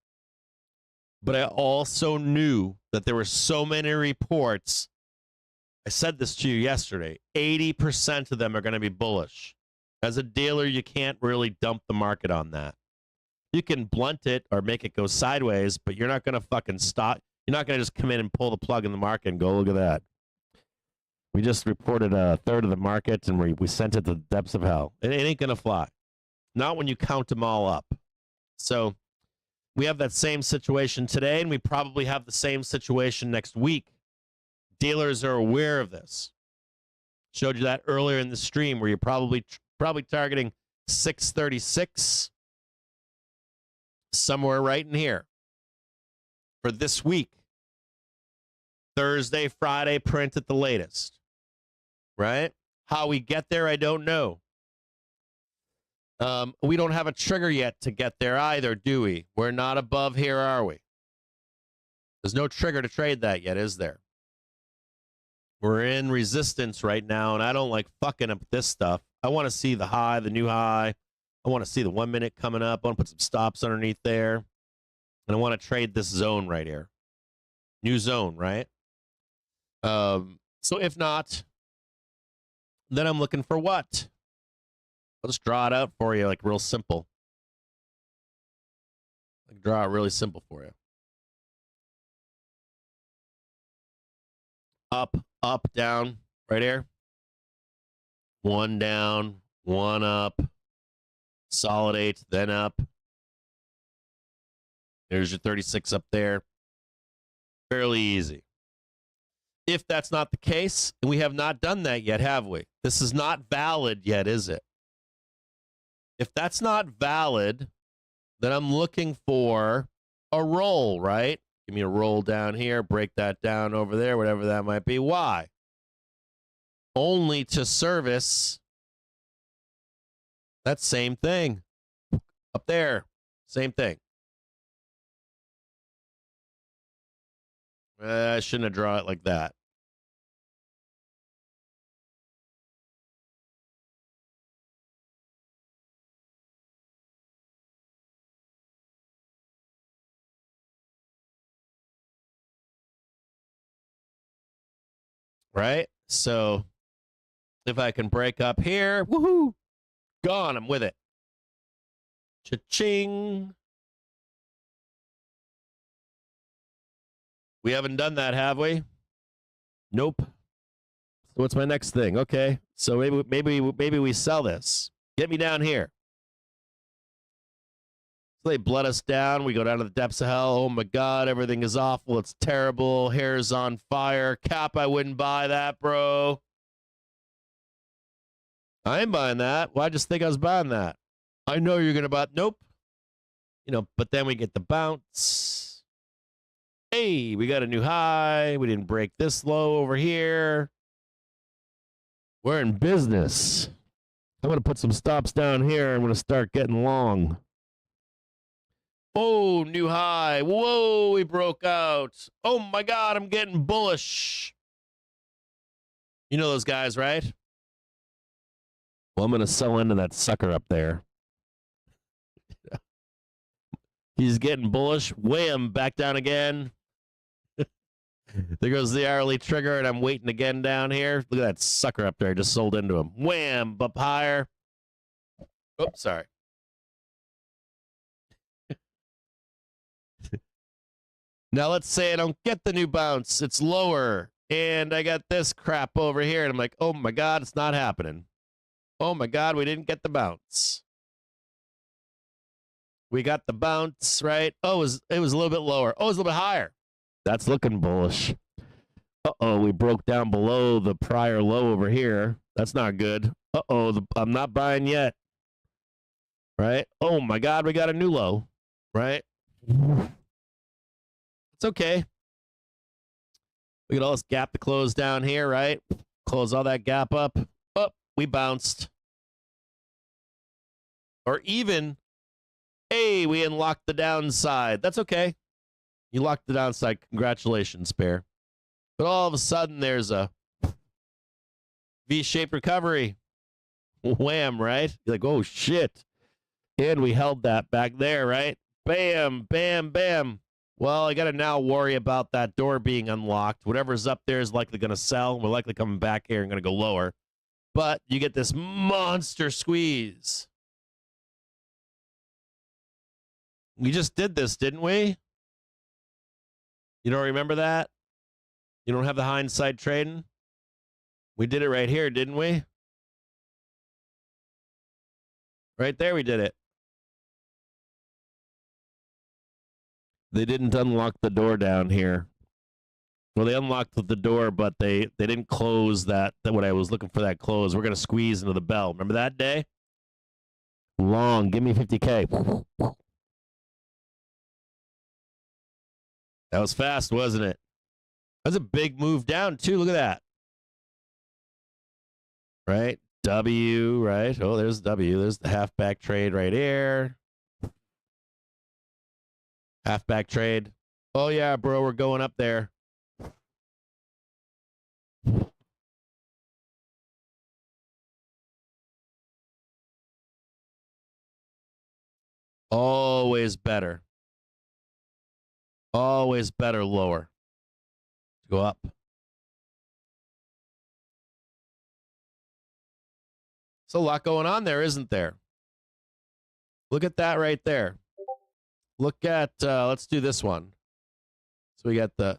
But I also knew that there were so many reports. I said this to you yesterday. 80% of them are going to be bullish. As a dealer, you can't really dump the market on that. You can blunt it or make it go sideways, but you're not going to fucking stop. You're not going to just come in and pull the plug in the market and go, look at that. We just reported a third of the market, and we sent it to the depths of hell. It ain't going to fly. Not when you count them all up. So we have that same situation today, and we probably have the same situation next week. Dealers are aware of this. Showed you that earlier in the stream, where you're probably targeting 636, somewhere right in here for this week. Thursday, Friday, print at the latest. Right? How we get there, I don't know. We don't have a trigger yet to get there either, do we? We're not above here, are we? There's no trigger to trade that yet, is there? We're in resistance right now, and I don't like fucking up this stuff. I want to see the high, the new high. I want to see the 1 minute coming up. I want to put some stops underneath there. And I want to trade this zone right here. New zone, right? So if not, then I'm looking for what? I'll just draw it out for you, like real simple. I can draw it really simple for you. Up, up, down, right here. One down, one up. Consolidate, then up. There's your 36 up there. Fairly easy. If that's not the case, and we have not done that yet, have we? This is not valid yet, is it? If that's not valid, then I'm looking for a roll, right? Give me a roll down here, break that down over there, whatever that might be. Why? Only to service that same thing. Up there, same thing. I shouldn't have drawn it like that. Right? So if I can break up here, woohoo, gone, I'm with it. Cha-ching. We haven't done that, have we? Nope. So what's my next thing? Okay, so maybe we sell this. Get me down here. So they bled us down. We go down to the depths of hell. Oh my God, everything is awful. It's terrible. Hair's on fire. Cap, I wouldn't buy that, bro. I ain't buying that. Why just think I was buying that? I know you're gonna buy. Nope. You know, but then we get the bounce. Hey, we got a new high. We didn't break this low over here. We're in business. I'm going to put some stops down here. I'm going to start getting long. Oh, new high. Whoa, we broke out. Oh, my God, I'm getting bullish. You know those guys, right? Well, I'm going to sell into that sucker up there. He's getting bullish. Wham, back down again. There goes the hourly trigger, and I'm waiting again down here. Look at that sucker up there. I just sold into him. Wham, up higher. Oops, sorry. Now let's say I don't get the new bounce. It's lower, and I got this crap over here, and I'm like, oh my God, it's not happening. Oh my God, we didn't get the bounce. We got the bounce, right? Oh, it was a little bit lower. Oh, it was a little bit higher. That's looking bullish. Uh-oh, we broke down below the prior low over here. That's not good. Uh-oh, I'm not buying yet. Right? Oh, my God, we got a new low. Right? It's okay. We got all this gap to close down here, right? Close all that gap up. Oh, we bounced. Or even, hey, we unlocked the downside. That's okay. You locked the downside. Congratulations, Bear. But all of a sudden, there's a V-shaped recovery. Wham, right? You're like, oh, shit. And we held that back there, right? Bam, bam, bam. Well, I got to now worry about that door being unlocked. Whatever's up there is likely going to sell. We're likely coming back here and going to go lower. But you get this monster squeeze. We just did this, didn't we? You don't remember that? You don't have the hindsight trading? We did it right here, didn't we? Right there, we did it. They didn't unlock the door down here. Well, they unlocked the door, but they didn't close that when I was looking for that close. We're going to squeeze into the bell. Remember that day? Long. Give me 50K. That was fast, wasn't it? That was a big move down, too. Look at that. Right? W, right? Oh, there's W. There's the halfback trade right here. Halfback trade. Oh, yeah, bro, we're going up there. Always better. Always better lower. Go up. There's a lot going on there, isn't there? Look at that right there. Look at let's do this one. So we get the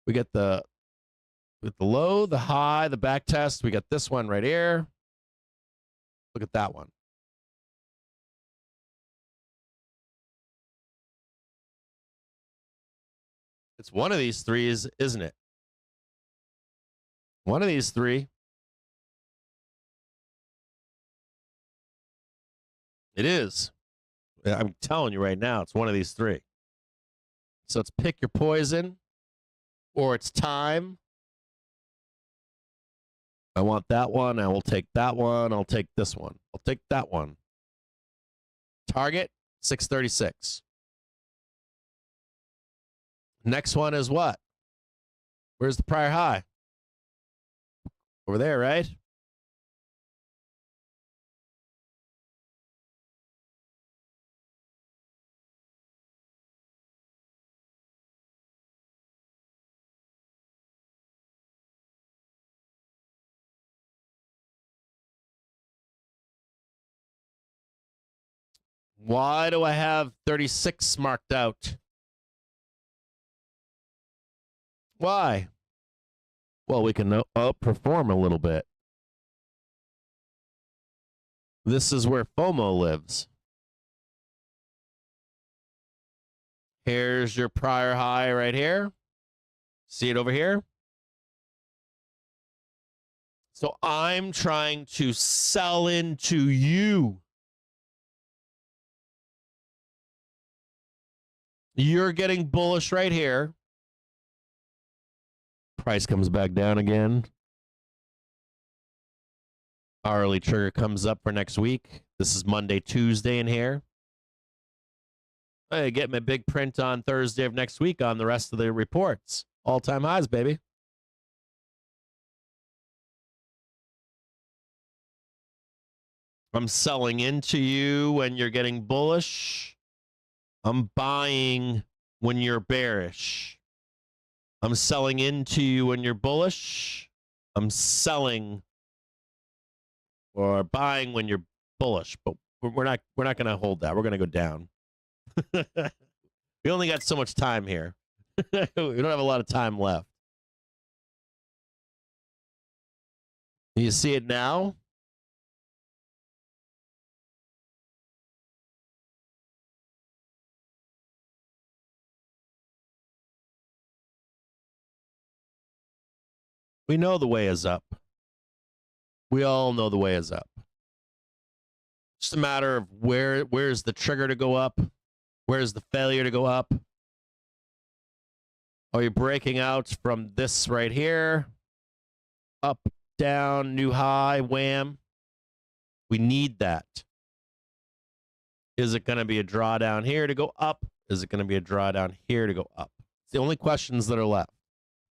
with the low, the high, the back test. We got this one right here. Look at that one. It's one of these threes, isn't it? One of these three. It is. I'm telling you right now, it's one of these three. So it's pick your poison, or it's time. I want that one. I will take that one. I'll take this one. I'll take that one. Target, 636. Next one is what? Where's the prior high? Over there, right? Why do I have 36 marked out? Why? Well, we can outperform a little bit. This is where FOMO lives. Here's your prior high right here. See it over here? So I'm trying to sell into you. You're getting bullish right here. Price comes back down again. Hourly trigger comes up for next week. This is Monday, Tuesday in here. I get my big print on Thursday of next week on the rest of the reports. All-time highs, baby. I'm selling into you when you're getting bullish. I'm buying when you're bearish. I'm selling into you when you're bullish. I'm selling or buying when you're bullish, but we're not going to hold that. We're going to go down. We only got so much time here. We don't have a lot of time left. You see it now? We know the way is up. We all know the way is up. Just a matter of where's the trigger to go up? Where's the failure to go up? Are you breaking out from this right here? Up, down, new high, wham. We need that. Is it going to be a drawdown here to go up? Is it going to be a drawdown here to go up? It's the only questions that are left.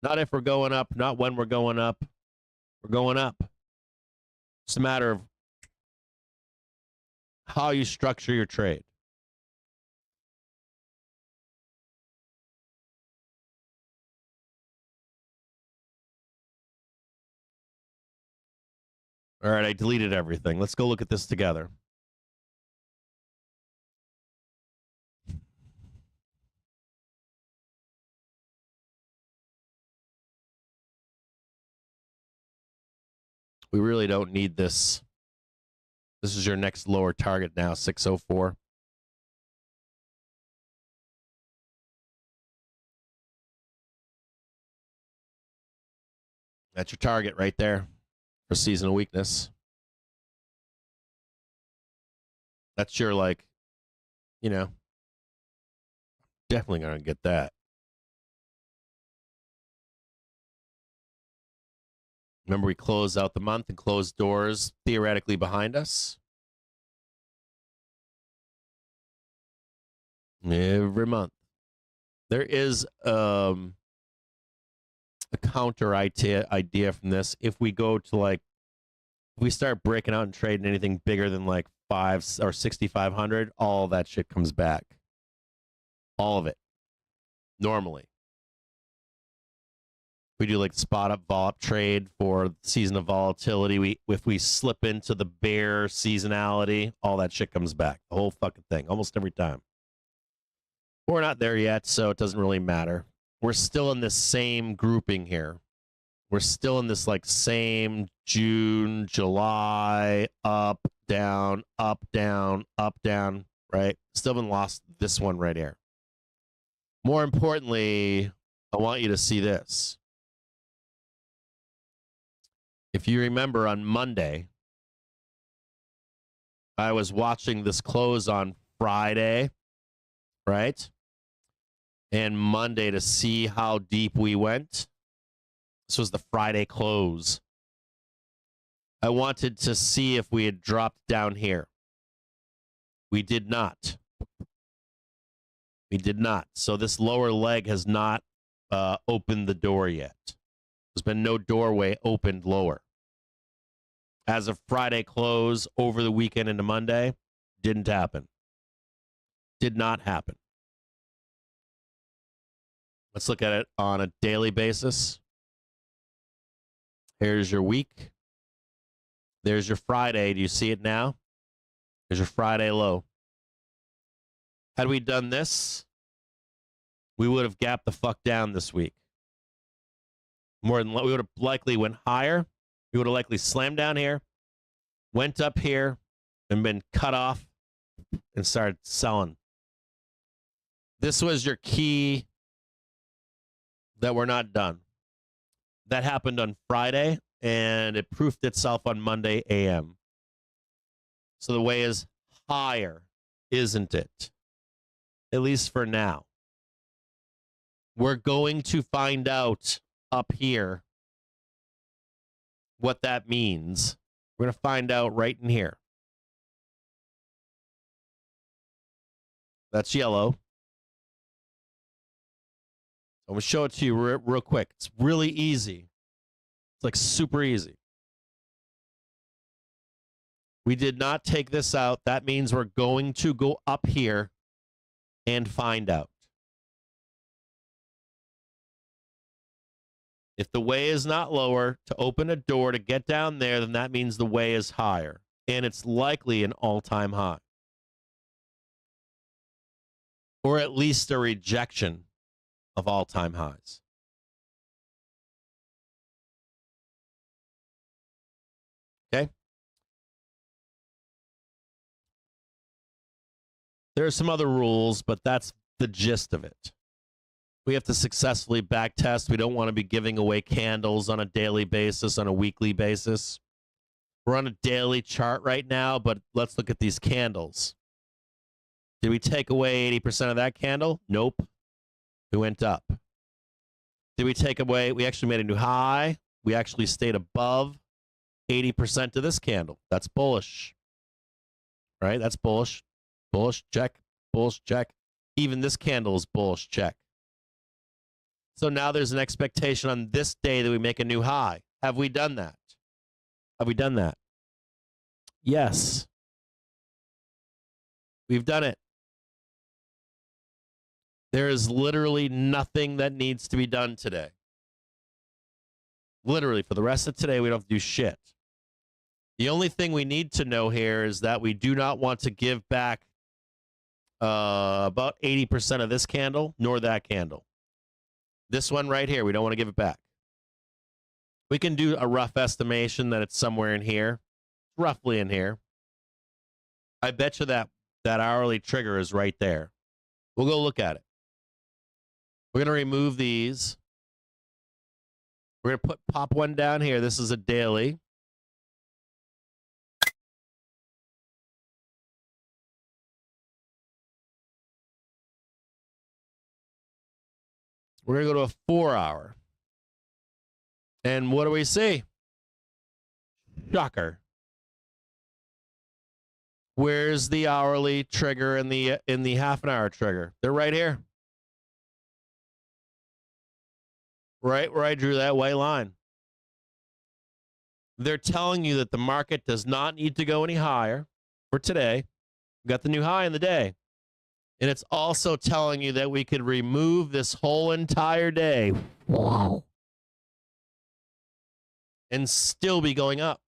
Not if we're going up, not when we're going up. We're going up. It's a matter of how you structure your trade. All right, I deleted everything. Let's go look at this together. We really don't need this. This is your next lower target now, 604. That's your target right there for seasonal weakness. That's your, like, you know, definitely going to get that. Remember, we closed out the month and closed doors theoretically behind us. Every month. There is a counter idea from this. If we go to, like, if we start breaking out and trading anything bigger than like 5 or 6,500, all that shit comes back. All of it. Normally. We do like spot up, vol up trade for season of volatility. If we slip into the bear seasonality, all that shit comes back. The whole fucking thing, almost every time. We're not there yet, so it doesn't really matter. We're still in this same grouping here. We're still in this like same June, July, up, down, right? Still haven't lost this one right here. More importantly, I want you to see this. If you remember on Monday, I was watching this close on Friday, right? And Monday to see how deep we went. This was the Friday close. I wanted to see if we had dropped down here. We did not. We did not. So this lower leg has not opened the door yet. There's been no doorway opened lower. As of Friday close, over the weekend into Monday, didn't happen. Did not happen. Let's look at it on a daily basis. Here's your week. There's your Friday. Do you see it now? There's your Friday low. Had we done this, we would have gapped the fuck down this week. We would have likely went higher. We would have likely slammed down here, went up here, and been cut off and started selling. This was your key that we're not done. That happened on Friday, and it proofed itself on Monday AM. So the way is higher, isn't it? At least for now. We're going to find out up here what that means. We're going to find out right in here. That's yellow. I'm going to show it to you real quick. It's really easy. It's like super easy. We did not take this out. That means we're going to go up here and find out. If the way is not lower to open a door to get down there, then that means the way is higher. And it's likely an all-time high. Or at least a rejection of all-time highs. Okay? There are some other rules, but that's the gist of it. We have to successfully backtest. We don't want to be giving away candles on a daily basis, on a weekly basis. We're on a daily chart right now, but let's look at these candles. Did we take away 80% of that candle? Nope. We went up. Did we take away? We actually made a new high. We actually stayed above 80% of this candle. That's bullish. Right? That's bullish. Bullish, check. Bullish, check. Even this candle is bullish, check. So now there's an expectation on this day that we make a new high. Have we done that? Have we done that? Yes. We've done it. There is literally nothing that needs to be done today. Literally, for the rest of today, we don't have to do shit. The only thing we need to know here is that we do not want to give back about 80% of this candle, nor that candle. This one right here, we don't want to give it back. We can do a rough estimation that it's somewhere in here, roughly in here. I bet you that hourly trigger is right there. We'll go look at it. We're going to remove these. We're going to pop one down here. This is a daily. We're going to go to a 4-hour. And what do we see? Shocker. Where's the hourly trigger and the half an hour trigger? They're right here. Right where I drew that white line. They're telling you that the market does not need to go any higher for today. We got the new high in the day. And it's also telling you that we could remove this whole entire day. Wow. And still be going up.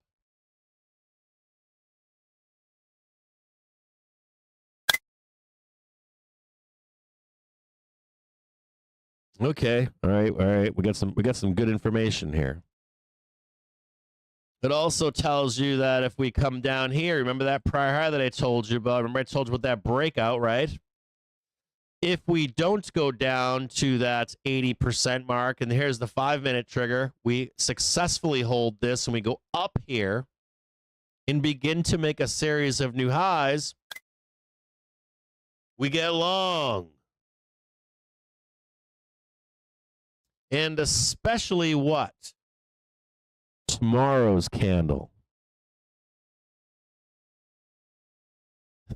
Okay. All right. We got some good information here. It also tells you that if we come down here, remember that prior high that I told you about? Remember I told you about that breakout, right? If we don't go down to that 80% mark, and here's the 5-minute trigger, we successfully hold this and we go up here and begin to make a series of new highs, we get long. And especially what? Tomorrow's candle.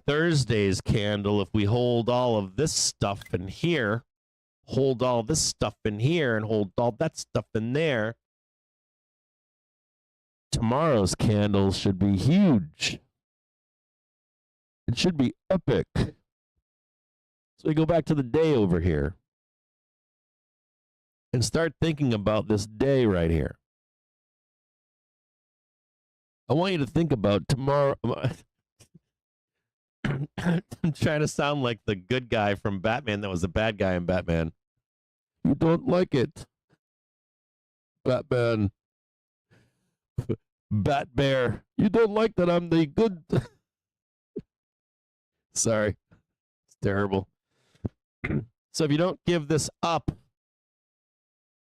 Thursday's candle, if we hold all of this stuff in here, hold all this stuff in here, and hold all that stuff in there, tomorrow's candle should be huge. It should be epic. So we go back to the day over here and start thinking about this day right here. I want you to think about tomorrow. I'm trying to sound like the good guy from Batman that was the bad guy in Batman. You don't like it. Batman. Bat Bear. You don't like that I'm the good. Sorry. It's terrible. So if you don't give this up,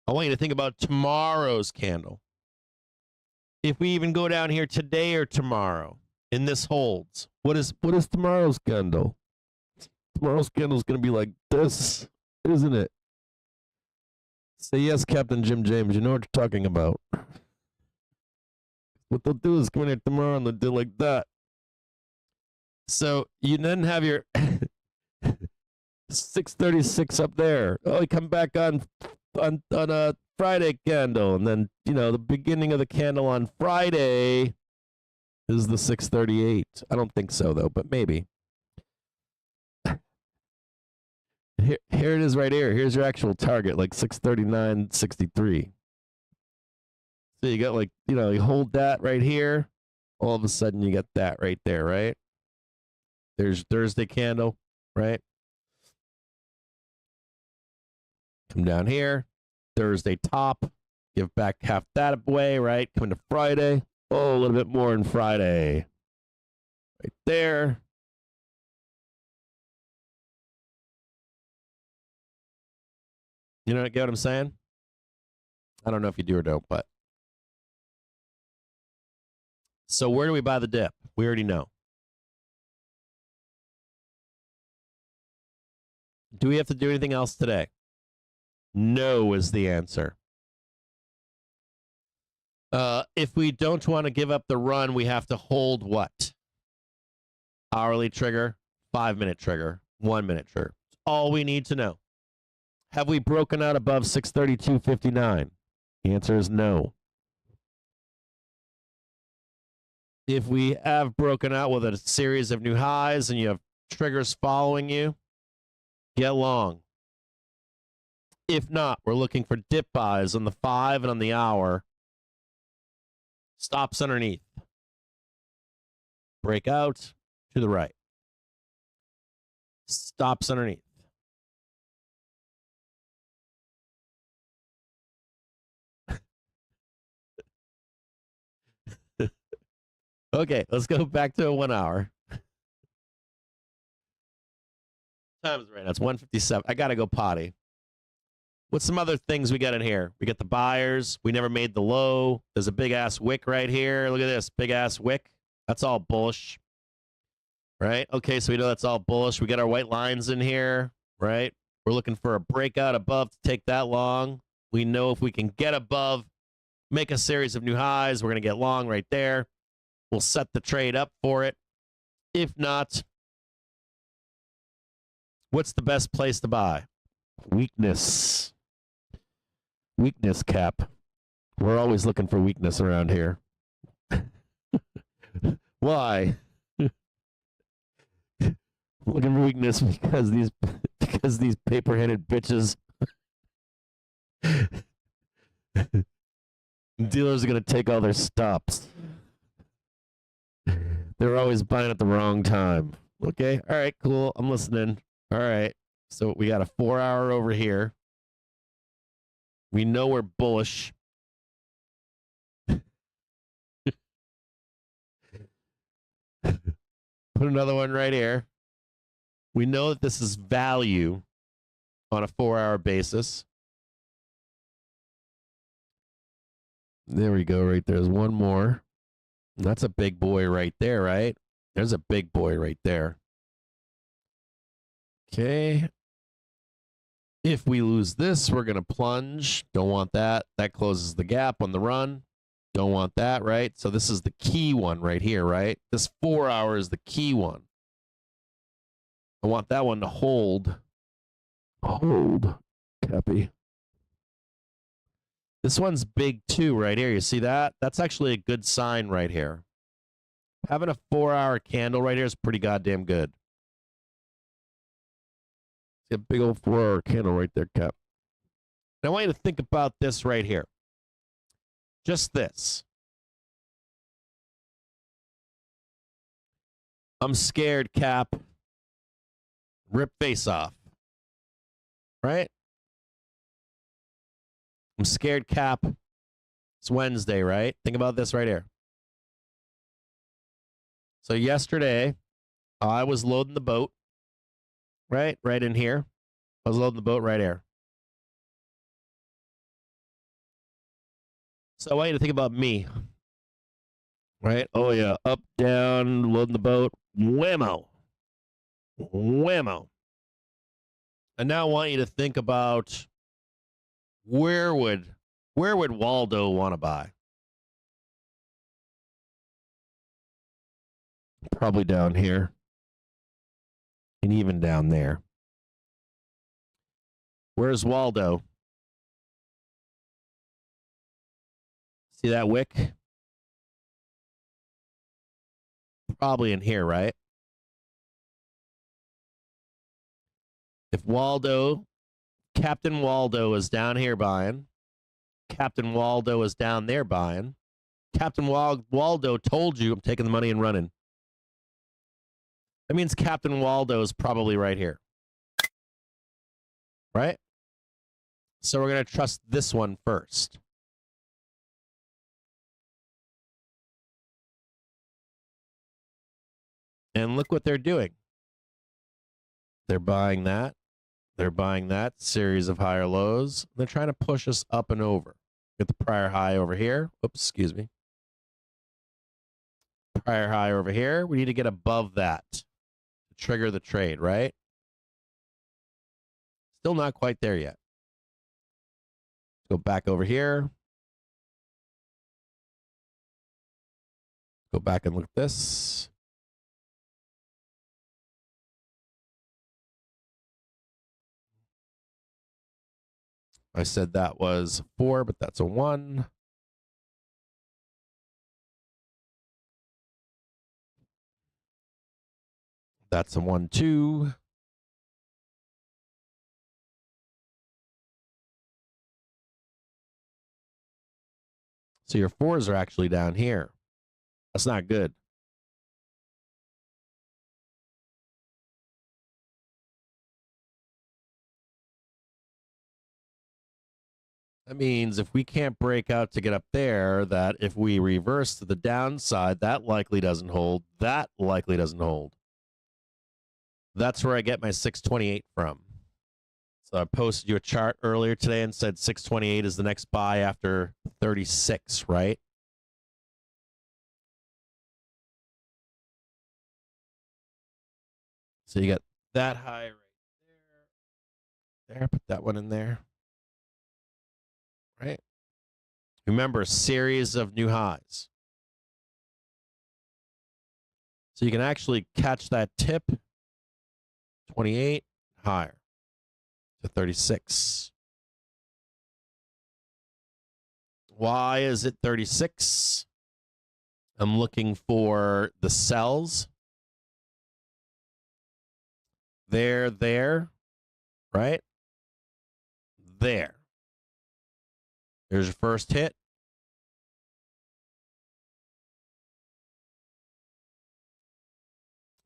I want you to think about tomorrow's candle. If we even go down here today or tomorrow, and this holds, what is tomorrow's candle? Tomorrow's candle is going to be like this, isn't it? Say yes, Captain Jim James. You know what you're talking about. What they'll do is come in here tomorrow and they'll do like that. So you then have your 636 up there. Oh, you come back on a Friday candle, and then the beginning of the candle on Friday is the 638. I don't think so though, but maybe. Here it is right here. Here's your actual target, like 639.63. So you got you hold that right here. All of a sudden you get that right there, right? There's Thursday candle, right? Come down here. Thursday top. Give back half that away, right? Coming to Friday. Oh, a little bit more on Friday. Right there. You know, get what I'm saying? I don't know if you do or don't, but. So where do we buy the dip? We already know. Do we have to do anything else today? No is the answer. If we don't want to give up the run, we have to hold what? Hourly trigger, 5-minute trigger, 1-minute trigger. That's all we need to know. Have we broken out above 632.59? The answer is no. If we have broken out with a series of new highs and you have triggers following you, get long. If not, we're looking for dip buys on the 5 and on the hour. Stops underneath. Break out to the right. Stops underneath. Okay, let's go back to a 1 hour. Time is right now. It's 1:57. I gotta go potty. What's some other things we got in here? We got the buyers. We never made the low. There's a big ass wick right here. Look at this big ass wick. That's all bullish, right? Okay, so we know that's all bullish. We got our white lines in here, right? We're looking for a breakout above to take that long. We know if we can get above, make a series of new highs, we're gonna get long right there. We'll set the trade up for it. If not, what's the best place to buy? Weakness. Weakness cap. We're always looking for weakness around here. Why? Looking for weakness because these paper-headed bitches. Dealers are gonna take all their stops. They're always buying at the wrong time. Okay, all right, cool. I'm listening. All right, so we got a 4 hour over here. We know we're bullish. Put another one right here. We know that this is value on a 4 hour basis. There we go, right there's one more. That's a big boy right there, right? There's a big boy right there. Okay. If we lose this, we're going to plunge. Don't want that. That closes the gap on the run. Don't want that, right? So this is the key one right here, right? This 4 hour is the key one. I want that one to hold. Hold, Cappy. This one's big too, right here. You see that? That's actually a good sign right here. Having a 4 hour candle right here is pretty goddamn good. See a big old 4 hour candle right there, Cap. Now I want you to think about this right here. Just this. I'm scared, Cap. Rip face off. Right? I'm scared, Cap. It's Wednesday, right? Think about this right here. So yesterday, I was loading the boat, right? Right in here. I was loading the boat right here. So I want you to think about me, right? Oh, yeah. Up, down, loading the boat. Whammo. Whammo. And now I want you to think about where would Waldo want to buy? Probably down here. And even down there. Where's Waldo? See that wick? Probably in here, right? If Waldo, Captain Waldo is down here buying, Captain Waldo is down there buying, Captain Waldo told you I'm taking the money and running. That means Captain Waldo is probably right here. Right? So we're going to trust this one first. And look what they're doing. They're buying that. They're buying that series of higher lows. They're trying to push us up and over. Get the prior high over here. Oops, excuse me. Prior high over here. We need to get above that to trigger the trade, right? Still not quite there yet. Go back over here. Go back and look at this. I said that was 4, but that's a 1. That's a 1, 2. So your 4s are actually down here. That's not good. That means if we can't break out to get up there, that if we reverse to the downside, that likely doesn't hold. That likely doesn't hold. That's where I get my 628 from. So I posted you a chart earlier today and said 628 is the next buy after 36, right? So you got that high right there. There, put that one in there. Right? Remember, a series of new highs. So you can actually catch that tip, 28, higher to 36. Why is it 36? I'm looking for the sells. There, right? There. There's your first hit.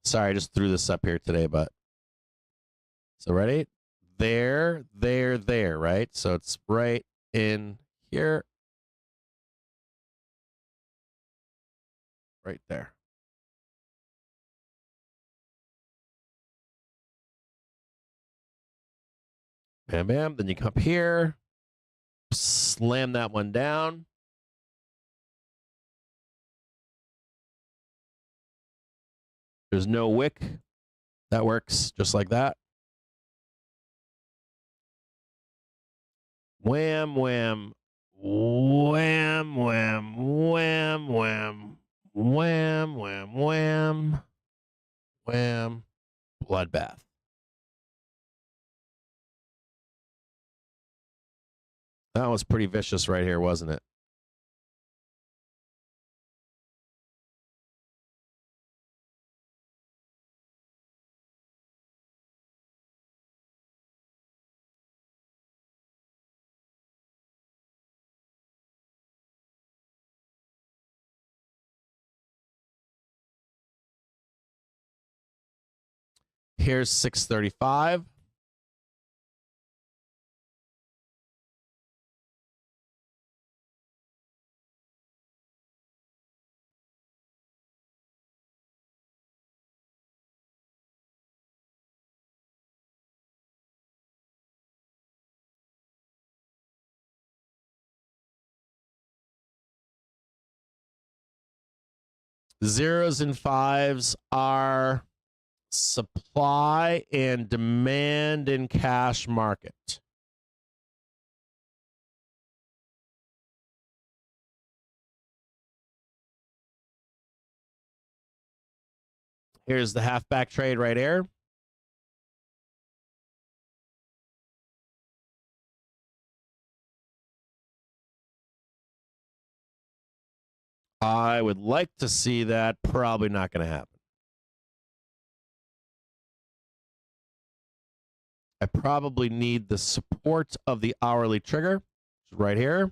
Sorry, I just threw this up here today, but so ready? There, right? So it's right in here. Right there. Bam, bam. Then you come up here, slam that one down. There's no wick. That works just like that. Wham, wham, wham, wham, wham, wham, wham, wham, wham, wham, bloodbath. That was pretty vicious right here, wasn't it? Here's 635. Zeros and fives are supply and demand in cash market. Here's the halfback trade right here. I would like to see that. Probably not going to happen. I probably need the support of the hourly trigger right here.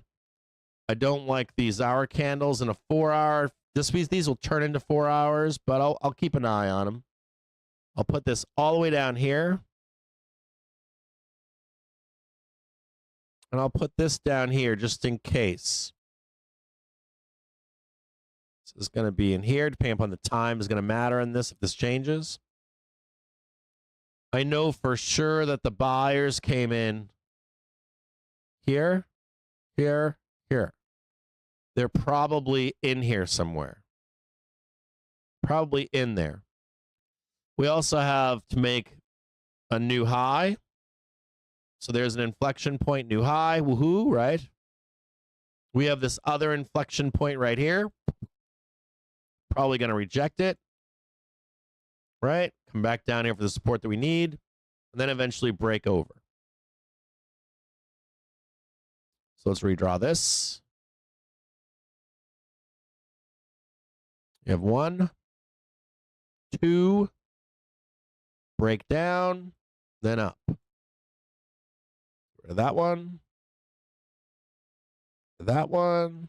I don't like these hour candles in a 4 hour. This means these will turn into 4 hours, but I'll keep an eye on them. I'll put this all the way down here. And I'll put this down here just in case. This is going to be in here, depending upon the time is going to matter in this if this changes. I know for sure that the buyers came in here, here, here. They're probably in here somewhere. Probably in there. We also have to make a new high. So there's an inflection point, new high, woohoo, right? We have this other inflection point right here. Probably going to reject it, right? Come back down here for the support that we need, and then eventually break over. So let's redraw this. You have 1, 2, break down, then up. Get rid of that one. That one.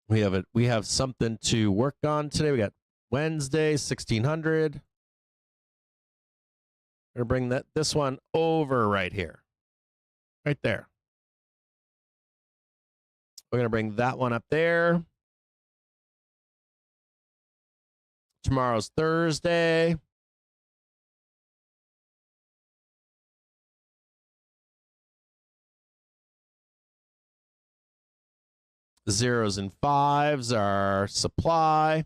We have something to work on today. We got Wednesday, 1600. We're gonna bring this one over right here. Right there. We're going to bring that one up there. Tomorrow's Thursday. Zeros and fives are supply.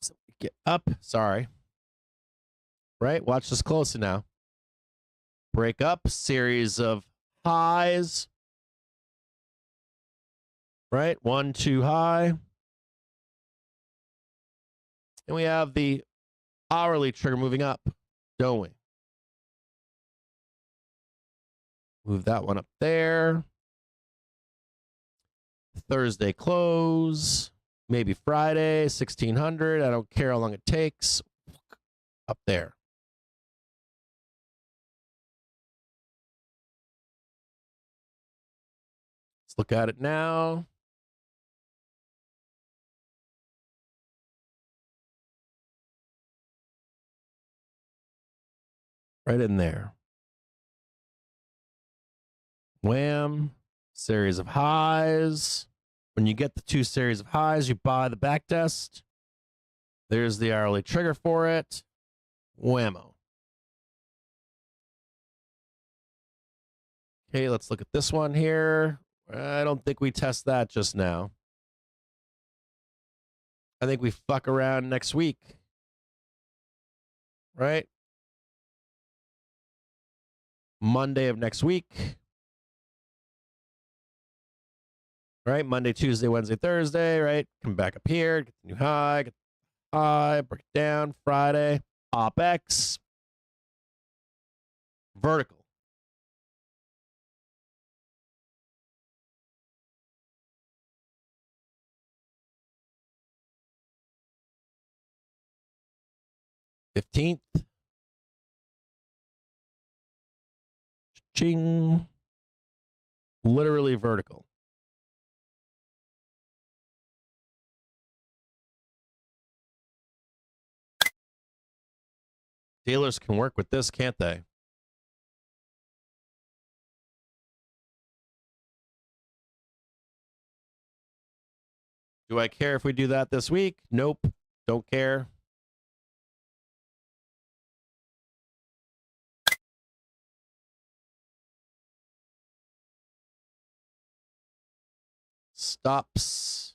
So we get up. Sorry. Right? Watch this closely now. Break up. Series of highs. Right? 1, 2 high. And we have the hourly trigger moving up, don't we? Move that one up there. Thursday close, maybe Friday, 1600. I don't care how long it takes. Up there. Let's look at it now. Right in there. Wham. Series of highs. When you get the two series of highs, you buy the back test. There's the hourly trigger for it. Whammo. Okay, let's look at this one here. I don't think we test that just now. I think we fuck around next week. Right? Monday of next week. Right? Monday, Tuesday, Wednesday, Thursday, right? Come back up here, get the new high, get the high, break it down. Friday, OpEx, vertical. $15th. Ching. Literally vertical. Dealers can work with this, can't they? Do I care if we do that this week? Nope. Don't care. Stops.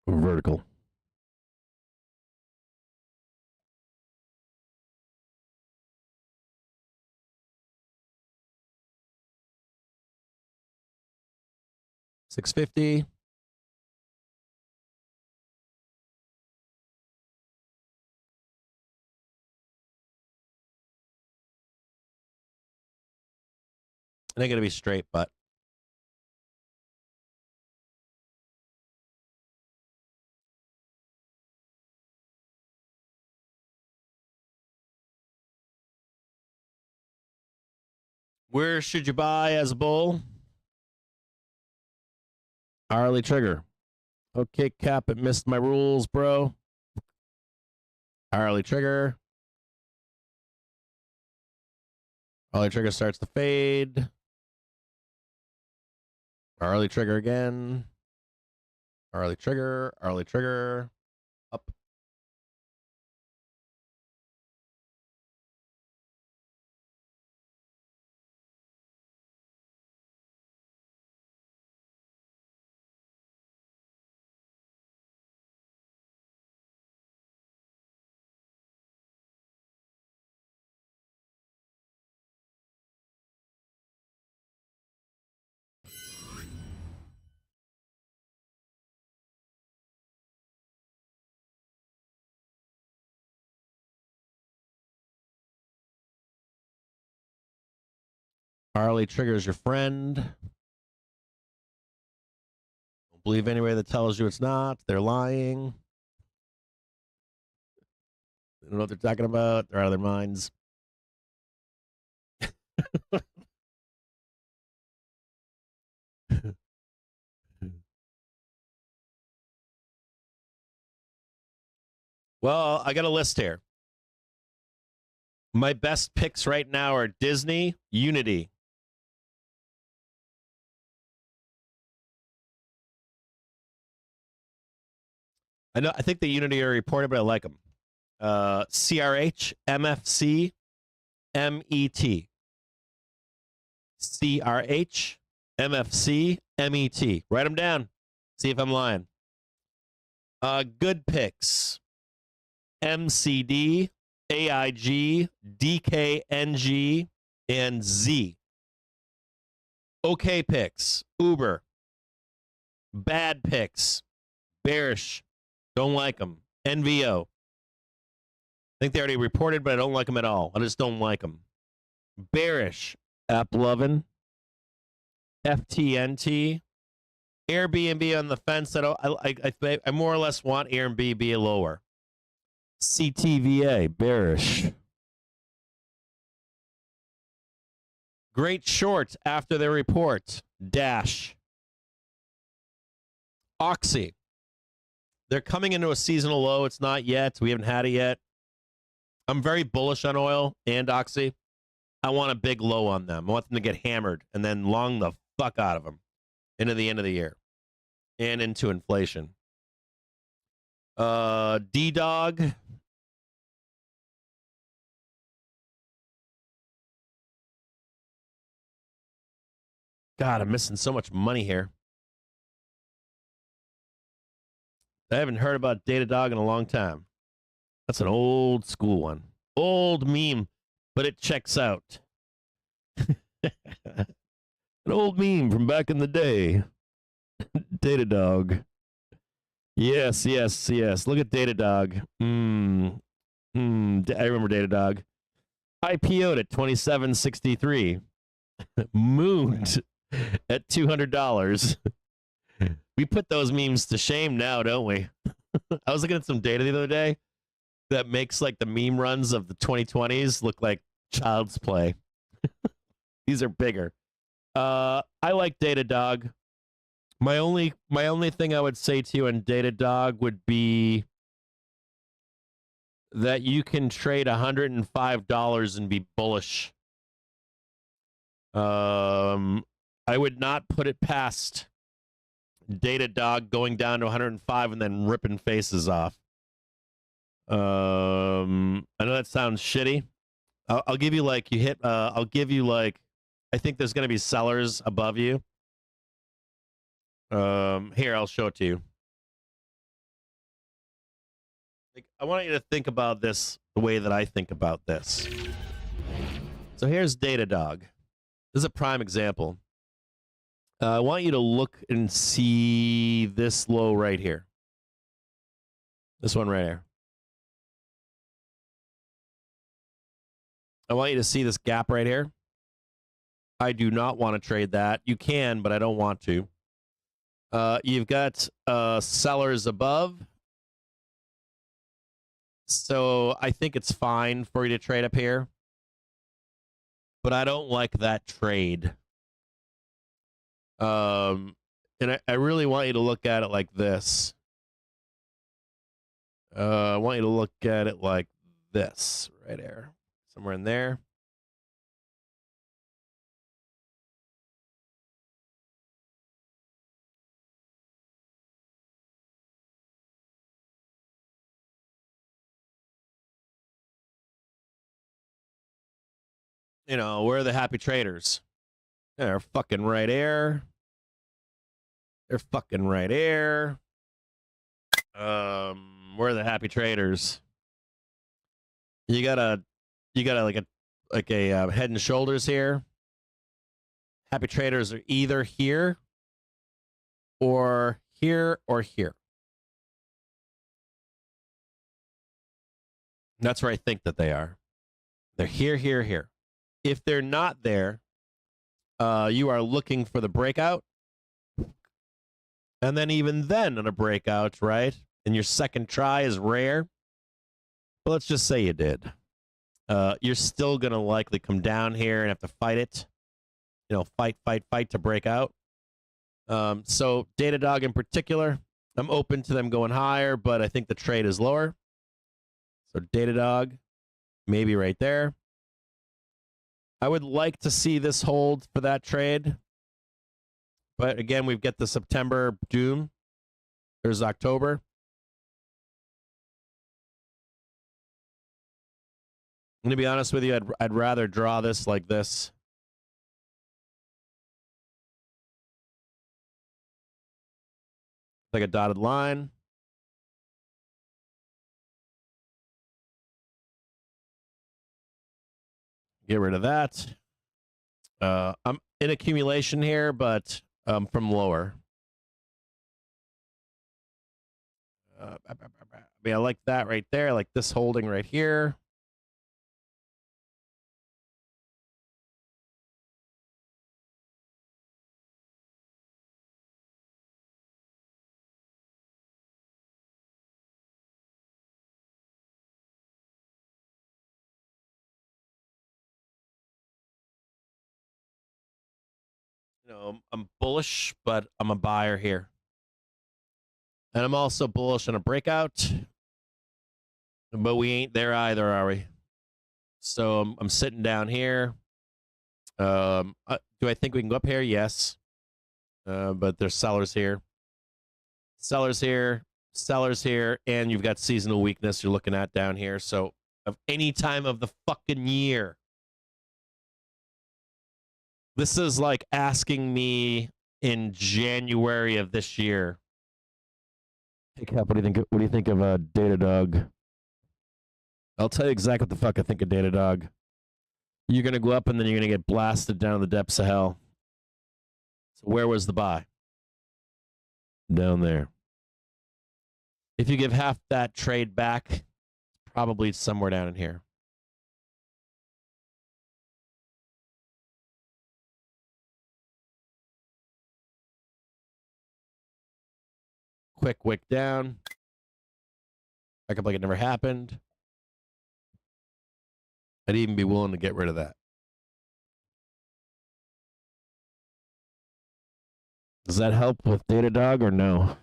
Vertical. $650. It ain't gonna be straight, but where should you buy as a bull? Hourly trigger. Okay, Cap, it missed my rules, bro. Hourly trigger. Hourly trigger starts to fade. Hourly trigger again. Hourly trigger. Hourly trigger. Up. Hourly trigger is your friend. Don't believe anybody that tells you it's not. They're lying. They don't know what they're talking about. They're out of their minds. Well, I got a list here. My best picks right now are Disney, Unity. I think the Unity are reported, but I like them. CRH, MFC, MET. CRH, MFC, MET. Write them down. See if I'm lying. Good picks. MCD, AIG, DKNG, and Z. Okay picks. Uber. Bad picks. Bearish. Don't like them. NVO. I think they already reported, but I don't like them at all. I just don't like them. Bearish. AppLovin. FTNT. Airbnb on the fence. I more or less want Airbnb lower. CTVA. Bearish. Great short after their report. Dash. Oxy. They're coming into a seasonal low. It's not yet. We haven't had it yet. I'm very bullish on oil and Oxy. I want a big low on them. I want them to get hammered and then long the fuck out of them into the end of the year and into inflation. D-Dog. God, I'm missing so much money here. I haven't heard about Datadog in a long time. That's an old school one. Old meme, but it checks out. An old meme from back in the day. Datadog. Yes. Look at Datadog. I remember Datadog. IPO'd at $27.63. Mooned at $200. We put those memes to shame now, don't we? I was looking at some data the other day that makes like the meme runs of the 2020s look like child's play. These are bigger. I like Datadog. My only thing I would say to you on Datadog would be that you can trade $105 and be bullish. I would not put it past Datadog going down to 105 and then ripping faces off. I know that sounds shitty. I'll give you like I'll give you like I think there's going to be sellers above you. Here, I'll show it to you. Like, I want you to think about this the way that I think about this. So here's Datadog. This is a prime example. I want you to look and see this low right here. This one right here. I want you to see this gap right here. I do not want to trade that. You can, but I don't want to. You've got sellers above. So I think it's fine for you to trade up here. But I don't like that trade. And I really want you to look at it like this. I want you to look at it like this right there. Somewhere in there. You know, where are the happy traders? They're fucking right here. They're fucking right here. Where are the happy traders? You got a head and shoulders here. Happy traders are either here or here or here. That's where I think that they are. They're here, here, here. If they're not there, you are looking for the breakout. And then even then on a breakout, right? And your second try is rare. But let's just say you did. You're still going to likely come down here and have to fight it. You know, fight to break out. So Datadog in particular, I'm open to them going higher, but I think the trade is lower. So Datadog, maybe right there. I would like to see this hold for that trade. But again, we've got the September doom. There's October. I'm going to be honest with you, I'd rather draw this like this. Like a dotted line. Get rid of that. I'm in accumulation here, but from lower. I mean, I like that right there. I like this holding right here. You know, I'm bullish, but I'm a buyer here. And I'm also bullish on a breakout. But we ain't there either, are we? So I'm sitting down here. Do I think we can go up here? Yes. But there's sellers here. Sellers here. Sellers here. And you've got seasonal weakness you're looking at down here. So of any time of the fucking year. This is like asking me in January of this year. Hey Cap, what do you think of Datadog? I'll tell you exactly what the fuck I think of Datadog. You're gonna go up and then you're gonna get blasted down in the depths of hell. So where was the buy? Down there. If you give half that trade back, probably somewhere down in here. Quick wick down. Back up like it never happened. I'd even be willing to get rid of that. Does that help with Datadog or no?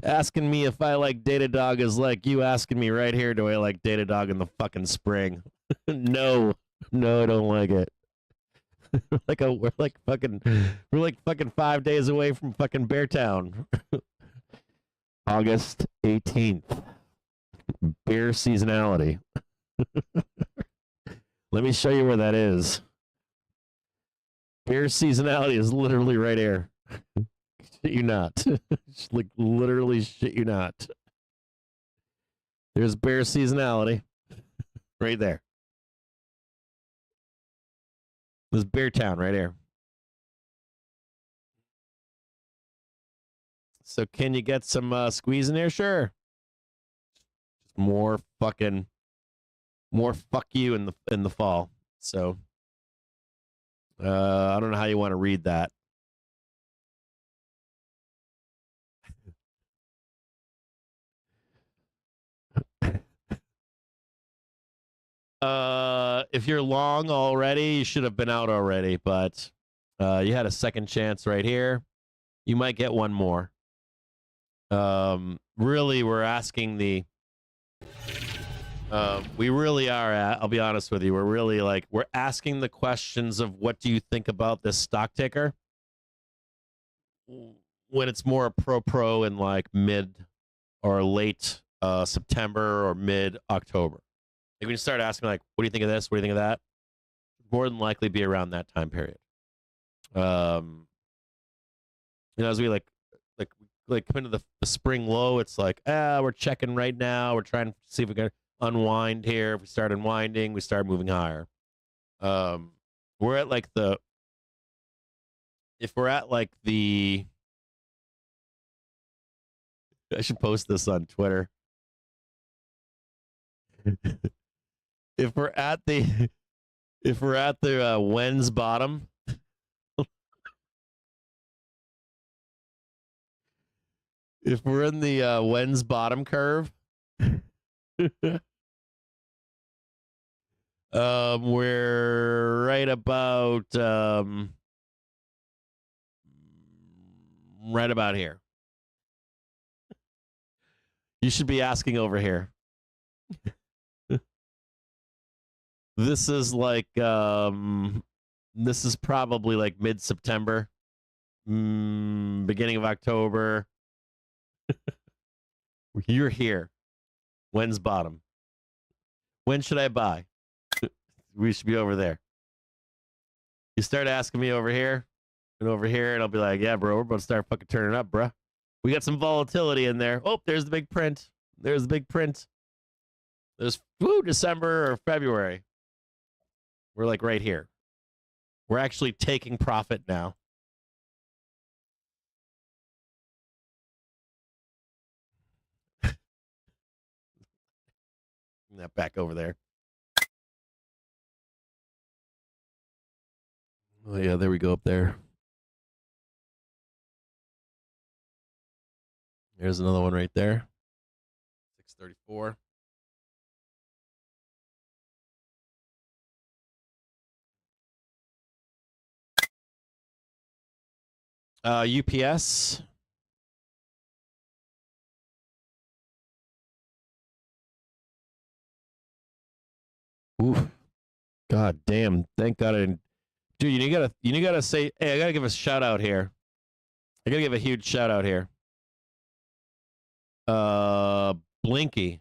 Asking me if I like Datadog is like you asking me right here, do I like Datadog in the fucking spring? No, I don't like it. We're like fucking 5 days away from fucking Beartown. August 18th. Beer seasonality. Let me show you where that is. Beer seasonality is literally right here. Shit you not. Like literally shit you not. There's bear seasonality. Right there. This Beartown right here. So can you get some squeeze in there? Sure. More fuck you in the fall. So I don't know how you want to read that. If you're long already, you should have been out already, but you had a second chance right here. You might get one more. Really, we're asking we really are I'll be honest with you. We're really we're asking the questions of what do you think about this stock ticker when it's more pro in like mid or late September or mid October. Like when you start asking like, what do you think of this? What do you think of that? More than likely be around that time period. As we come into the spring low, it's like, we're checking right now. We're trying to see if we can unwind here. If we start unwinding, we start moving higher. We're at I should post this on Twitter. If we're at the Wens bottom, if we're in the Wens bottom curve, we're right about here. You should be asking over here. This is like this is probably like mid-September, beginning of October. You're here. When's bottom? When should I buy? We should be over there. You start asking me over here and over here, and I'll be like, yeah, bro, we're about to start fucking turning up, bro. We got some volatility in there. Oh, there's the big print. There's the big print. There's December or February. We're like right here. We're actually taking profit now. That back over there. Oh yeah, there we go up there. There's another one right there. 634. UPS. Oof. God damn. Thank God I didn't. Dude, you gotta say, hey, I gotta give a shout out here. I gotta give a huge shout out here. Blinky.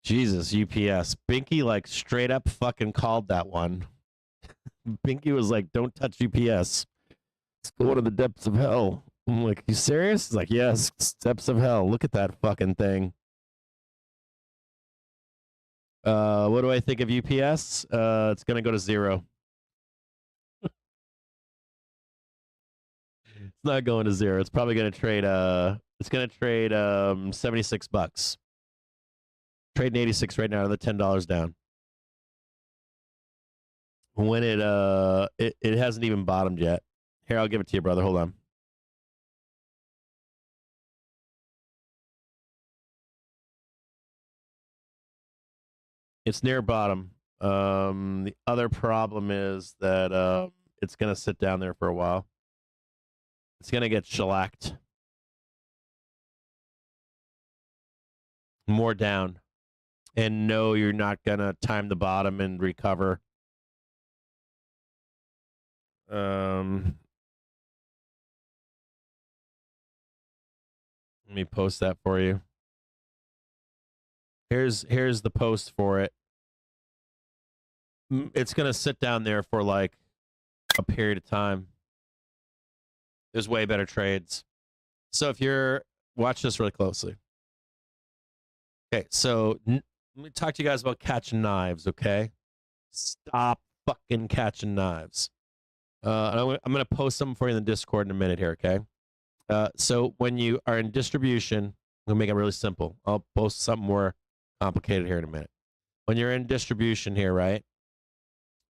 Jesus, UPS. Binky like straight up fucking called that one. Binky was like, don't touch UPS. It's going to the depths of hell. I'm like, you serious? He's like, yes, depths of hell. Look at that fucking thing. What do I think of UPS? It's gonna go to 0. It's not going to 0. It's probably gonna trade it's gonna trade $76. Trading 86 right now, the $10 down. When it hasn't even bottomed yet. Here, I'll give it to you, brother. Hold on. It's near bottom. The other problem is that it's gonna sit down there for a while. It's gonna get shellacked. More down. And no, you're not gonna time the bottom and recover. Let me post that for you. Here's the post for it. It's gonna sit down there for like a period of time. There's way better trades. So if you're watch this really closely. Okay, so let me talk to you guys about catching knives, okay? Stop fucking catching knives. I'm going to post something for you in the Discord in a minute here, okay? So when you are in distribution, I'm going to make it really simple. I'll post something more complicated here in a minute. When you're in distribution here, right?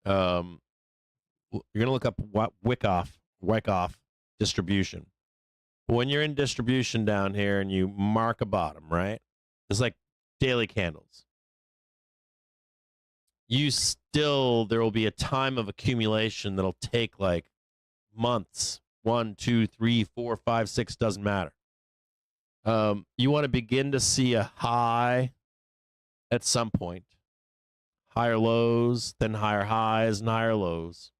You're going to look up Wyckoff distribution. When you're in distribution down here and you mark a bottom, right? It's like daily candles. There will be a time of accumulation that'll take like months. 1, 2, 3, 4, 5, 6, doesn't matter. You want to begin to see a high at some point. Higher lows, then higher highs and higher lows.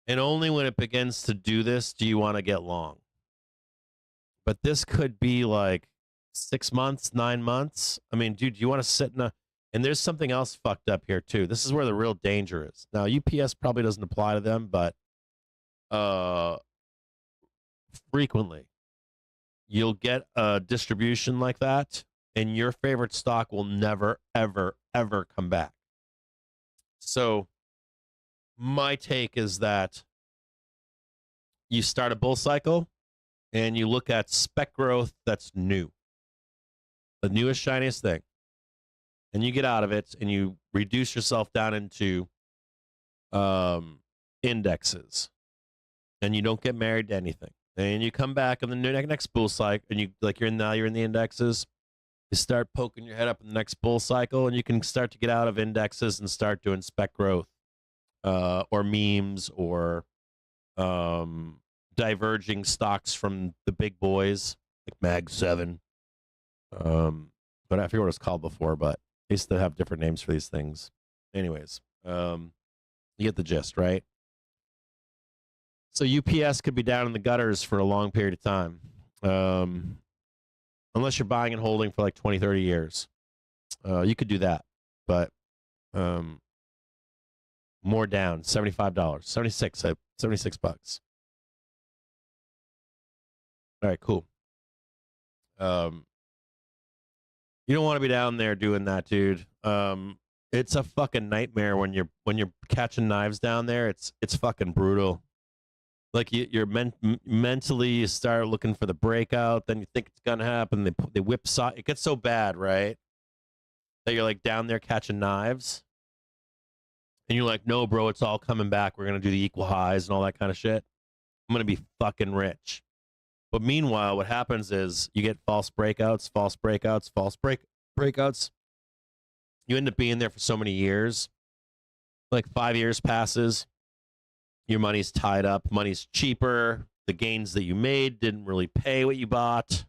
And only when it begins to do this do you want to get long. But this could be like 6 months, 9 months. I mean, dude, you want to sit in a... And there's something else fucked up here, too. This is where the real danger is. Now, UPS probably doesn't apply to them, but frequently you'll get a distribution like that, and your favorite stock will never, ever, ever come back. So my take is that you start a bull cycle, and you look at spec growth that's new, the newest, shiniest thing, and you get out of it and you reduce yourself down into indexes, and you don't get married to anything, and you come back in the next bull cycle, and you're in the indexes. You start poking your head up in the next bull cycle, and you can start to get out of indexes and start doing spec growth, or memes, or diverging stocks from the big boys like Mag 7. But I forget what it's called before, but they used to have different names for these things. Anyways, you get the gist, right? So UPS could be down in the gutters for a long period of time. Unless you're buying and holding for like 20, 30 years. You could do that. But more down, $75, 76 bucks. All right, cool. You don't want to be down there doing that, dude. It's a fucking nightmare when you're catching knives down there. It's fucking brutal. Like you're mentally, you start looking for the breakout, then you think it's gonna happen. They whipsaw. It gets so bad, right? That you're like down there catching knives, and you're like, no, bro, it's all coming back. We're gonna do the equal highs and all that kind of shit. I'm gonna be fucking rich. But meanwhile, what happens is you get false breakouts. You end up being there for so many years. Like 5 years passes. Your money's tied up. Money's cheaper. The gains that you made didn't really pay what you bought.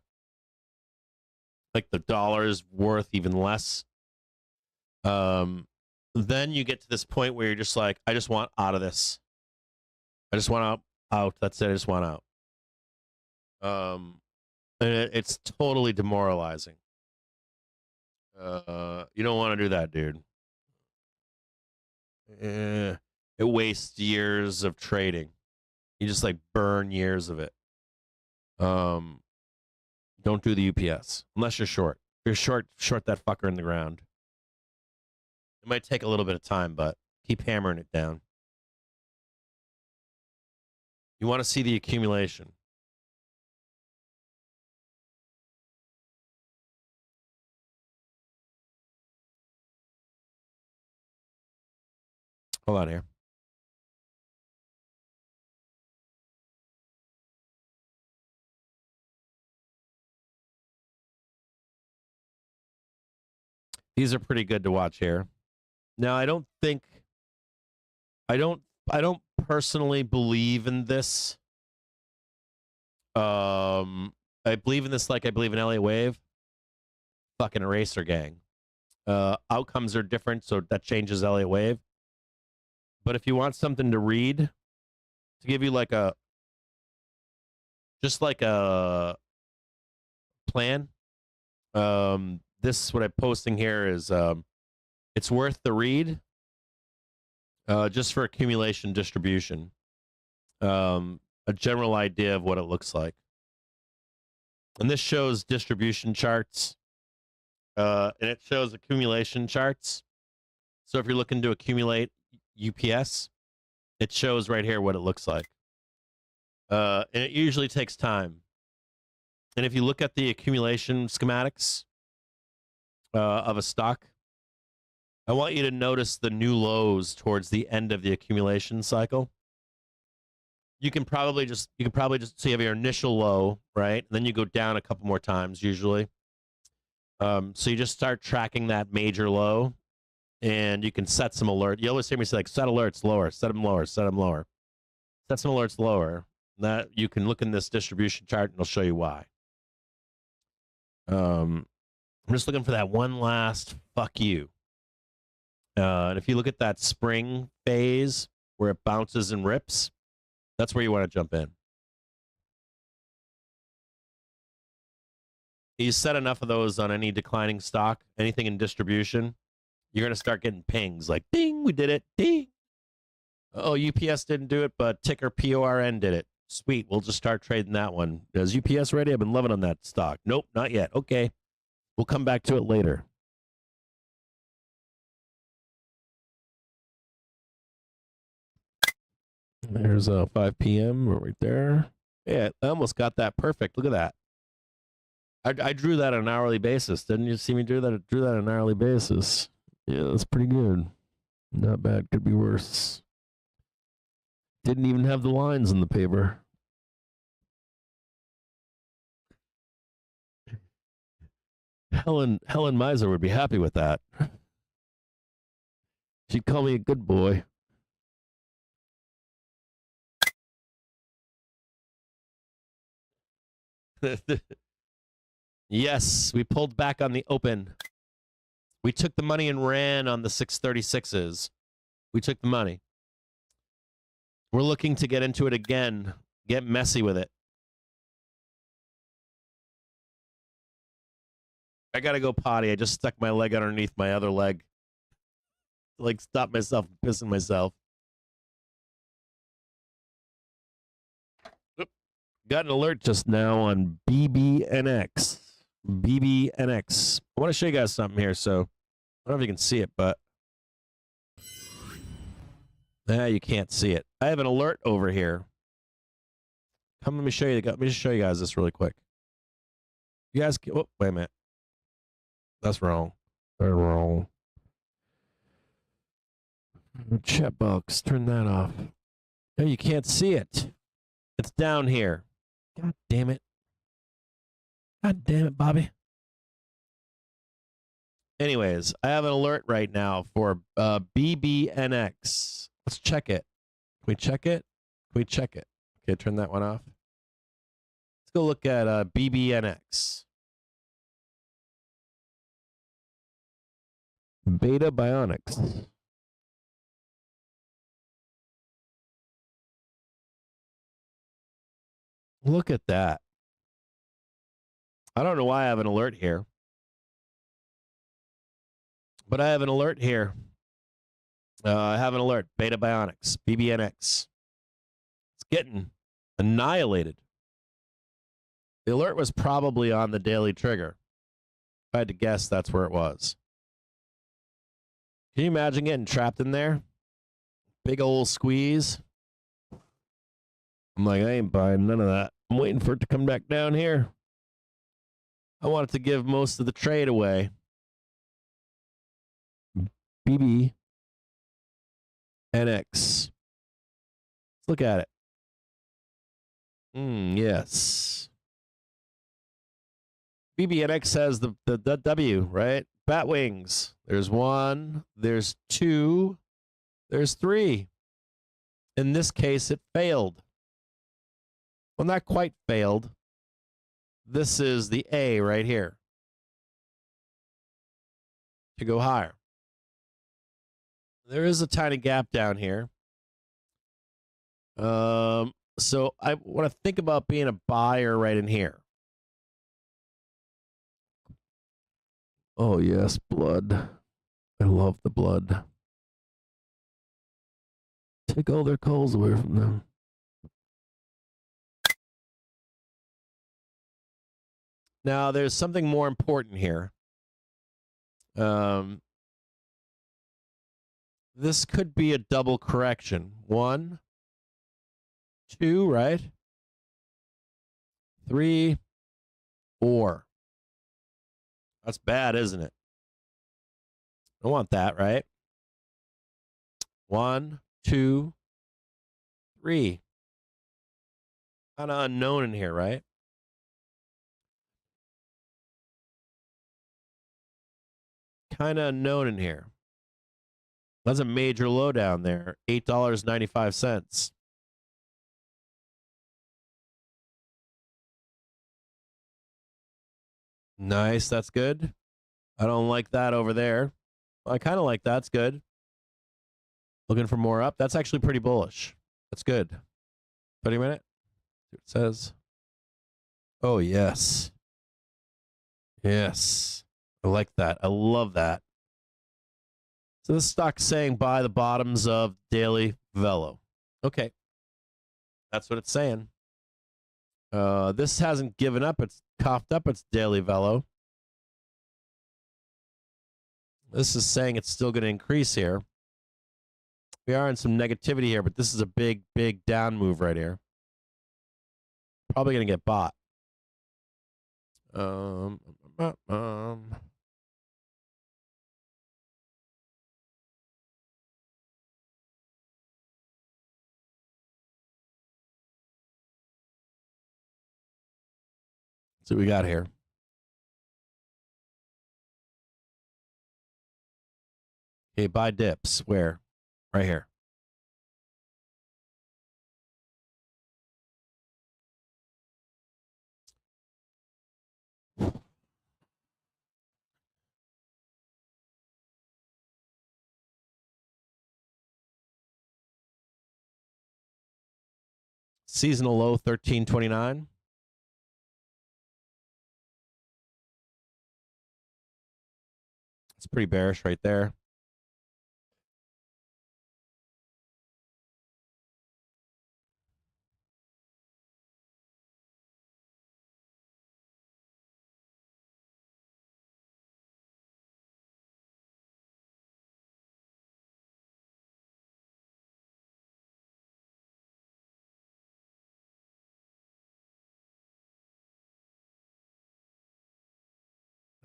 Like the dollar is worth even less. Then you get to this point where you're just like, I just want out of this. I just want out. That's it. I just want out. And it's totally demoralizing. You don't want to do that, dude. It wastes years of trading. You just like burn years of it. Don't do the UPS unless you're short. If you're short that fucker in the ground. It might take a little bit of time, but keep hammering it down. You want to see the accumulation. Hold on here. These are pretty good to watch here. Now, I don't personally believe in this. I believe in this like I believe in LA Wave. Fucking eraser gang. Outcomes are different, so that changes LA Wave. But if you want something to read, to give you like a plan, this what I'm posting here is it's worth the read, just for accumulation distribution, a general idea of what it looks like. And this shows distribution charts, and it shows accumulation charts. So if you're looking to accumulate UPS, it shows right here what it looks like. And it usually takes time. And if you look at the accumulation schematics of a stock, I want you to notice the new lows towards the end of the accumulation cycle. You can probably just so you have your initial low, right? And then you go down a couple more times usually. So you just start tracking that major low, and you can set some alert. You always hear me say like set alerts lower, set them lower, set them lower, set some alerts lower. That you can look in this distribution chart, and it'll show you why. I'm just looking for that one last fuck you. And if you look at that spring phase where it bounces and rips, that's where you want to jump in. You set enough of those on any declining stock, anything in distribution, you're going to start getting pings like, ding, we did it, ding. Oh, UPS didn't do it, but ticker PORN did it. Sweet, we'll just start trading that one. Is UPS ready? I've been loving on that stock. Nope, not yet. Okay, we'll come back to it later. There's 5 p.m. We're right there. Yeah, I almost got that perfect. Look at that. I drew that on an hourly basis. Didn't you see me do that? I drew that on an hourly basis. Yeah, that's pretty good. Not bad. Could be worse. Didn't even have the lines in the paper. Helen Miser would be happy with that. She'd call me a good boy. Yes, we pulled back on the open. We took the money and ran on the 636s. We took the money. We're looking to get into it again. Get messy with it. I gotta go potty. I just stuck my leg underneath my other leg. Like, stop myself from pissing myself. Oop. Got an alert just now on BBNX. BBNX. I want to show you guys something here. So, I don't know if you can see it, but you can't see it. I have an alert over here. Come, let me show you. Let me just show you guys this really quick. You guys, oh, wait a minute. That's wrong. They're wrong. Chat box, turn that off. No, you can't see it. It's down here. God damn it. God damn it, Bobby. Anyways, I have an alert right now for BBNX. Let's check it. Can we check it? Can we check it? Okay, turn that one off. Let's go look at BBNX. Beta Bionics. Look at that. I don't know why I have an alert here, but I have an alert here. I have an alert. Beta Bionics, BBNX. It's getting annihilated. The alert was probably on the daily trigger. If I had to guess, that's where it was. Can you imagine getting trapped in there? Big old squeeze. I'm like, I ain't buying none of that. I'm waiting for it to come back down here. I want it to give most of the trade away. BBNX. Let's look at it. Yes. BBNX has the W, right? Bat wings. There's 1, there's 2, there's 3. In this case, it failed. Well, not quite failed. This is the A right here. To go higher. There is a tiny gap down here. So I want to think about being a buyer right in here. Oh, yes, blood. I love the blood. Take all their coals away from them. Now, there's something more important here. This could be a double correction. 1, 2, right? 3, 4. That's bad, isn't it? I don't want that, right? 1, 2, 3. Kind of unknown in here, right? Kind of unknown in here. That's a major low down there. $8.95. Nice, that's good. I don't like that over there. I kind of like that. That's good. Looking for more up. That's actually pretty bullish. That's good. 30 minute. See what it says. Oh, yes. Yes. I like that. I love that. So this stock's saying buy the bottoms of daily velo. Okay. That's what it's saying. This hasn't given up. It's coughed up its daily velo. This is saying it's still going to increase here. We are in some negativity here, but this is a big, big down move right here. Probably gonna get bought. Um. See what we got here. Okay, buy dips. Where? Right here. Seasonal low 13.29. It's pretty bearish right there.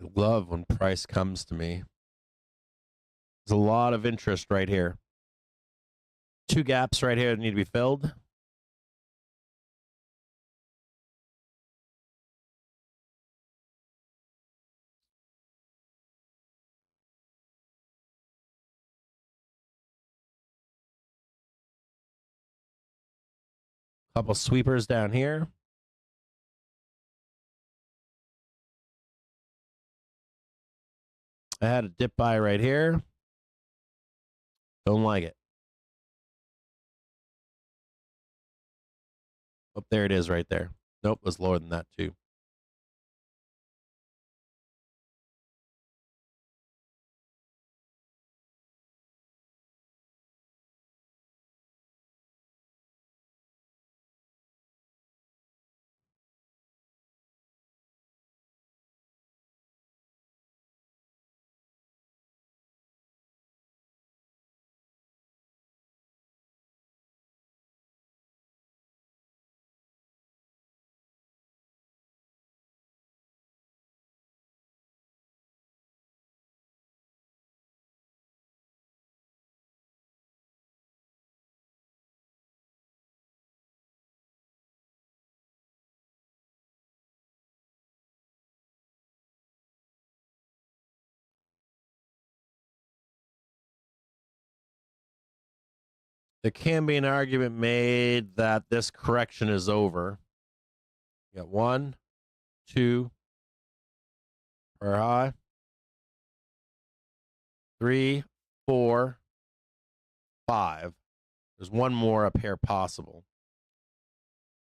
I love when price comes to me. There's a lot of interest right here. Two gaps right here that need to be filled. Couple sweepers down here. I had a dip buy right here. Don't like it. Oh, there it is right there. Nope, it was lower than that too. There can be an argument made that this correction is over. You got 1, 2, or high. 3, 4, 5. There's one more up here possible.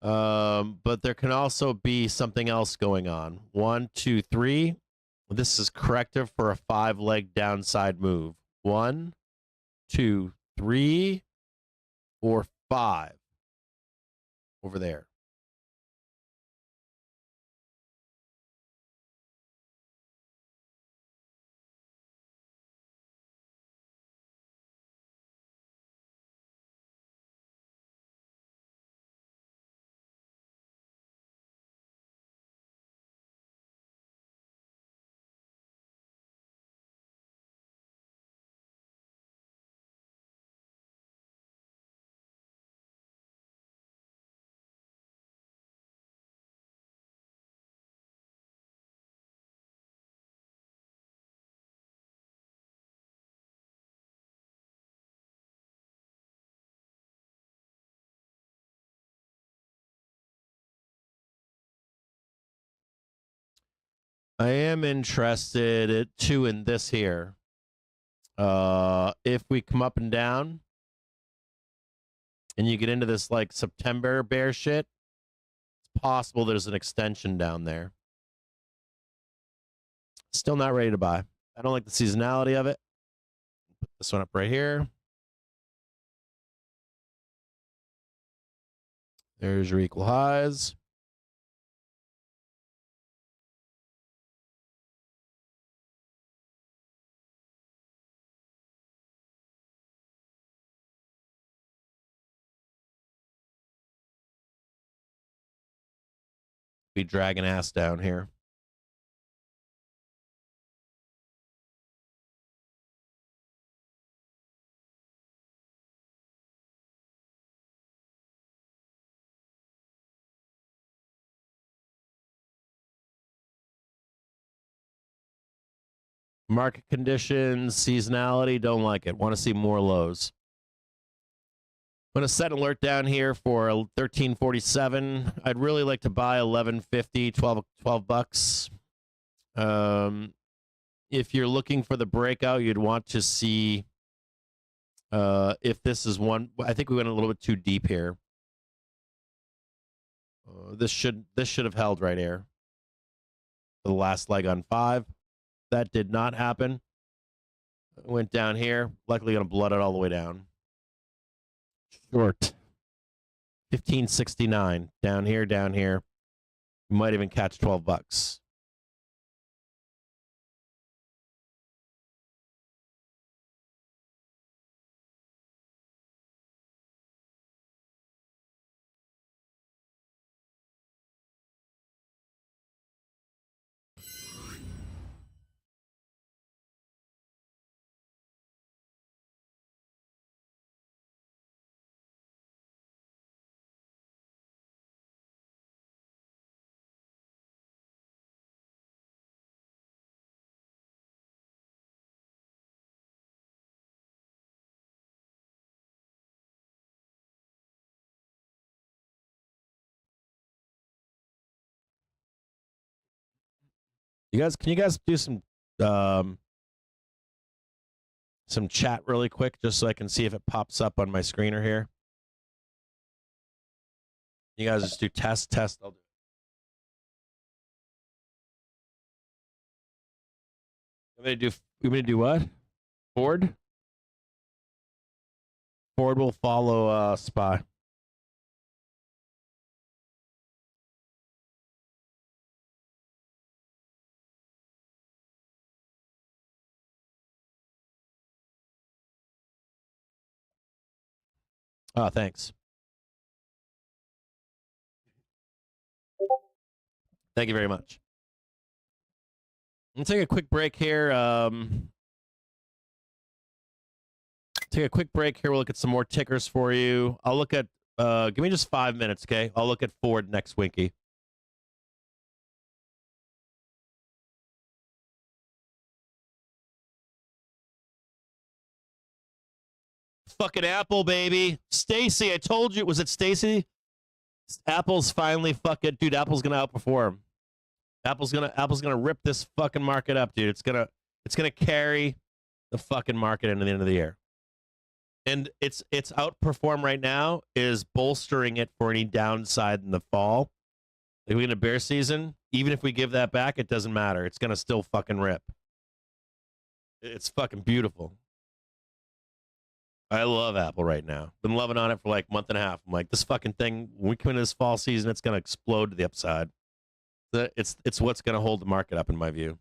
But there can also be something else going on. 1, 2, 3. This is corrective for a 5-leg downside move. 1, 2, 3, 4, 5. Over there. I am interested too in this here. If we come up and down and you get into this like September bear shit, it's possible there's an extension down there. Still not ready to buy. I don't like the seasonality of it. Put this one up right here. There's your equal highs. Be dragging ass down here. Market conditions, seasonality, don't like it. Want to see more lows. I'm going to set an alert down here for 1347. I'd really like to buy 1150, 12 bucks. If you're looking for the breakout, you'd want to see if this is one. I think we went a little bit too deep here. This should have held right here. The last leg on 5. That did not happen. Went down here. Luckily, going to blood it all the way down. Short. 1569. Down here, down here. You might even catch 12 bucks. Can you guys do some chat really quick just so I can see if it pops up on my screener here? You guys just do test. I'll do it. You want me to do what? Ford? Ford will follow Spy. Oh, thanks. Thank you very much. I'm take a quick break here. Take a quick break here. We'll look at some more tickers for you. I'll look at. Give me just 5 minutes, okay? I'll look at Ford next, Winky. Fucking Apple, baby. Stacy, I told you. Was it Stacy? Apple's finally fucking. Dude, Apple's gonna outperform. Apple's gonna rip this fucking market up, dude. It's gonna carry the fucking market into the end of the year. And it's outperform right now is bolstering it for any downside in the fall. Like we get a bear season, even if we give that back, it doesn't matter. It's gonna still fucking rip. It's fucking beautiful. I love Apple right now. Been loving on it for like a month and a half. I'm like, this fucking thing, when we come into this fall season, it's gonna explode to the upside. It's what's gonna hold the market up in my view.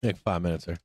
Like 5 minutes here.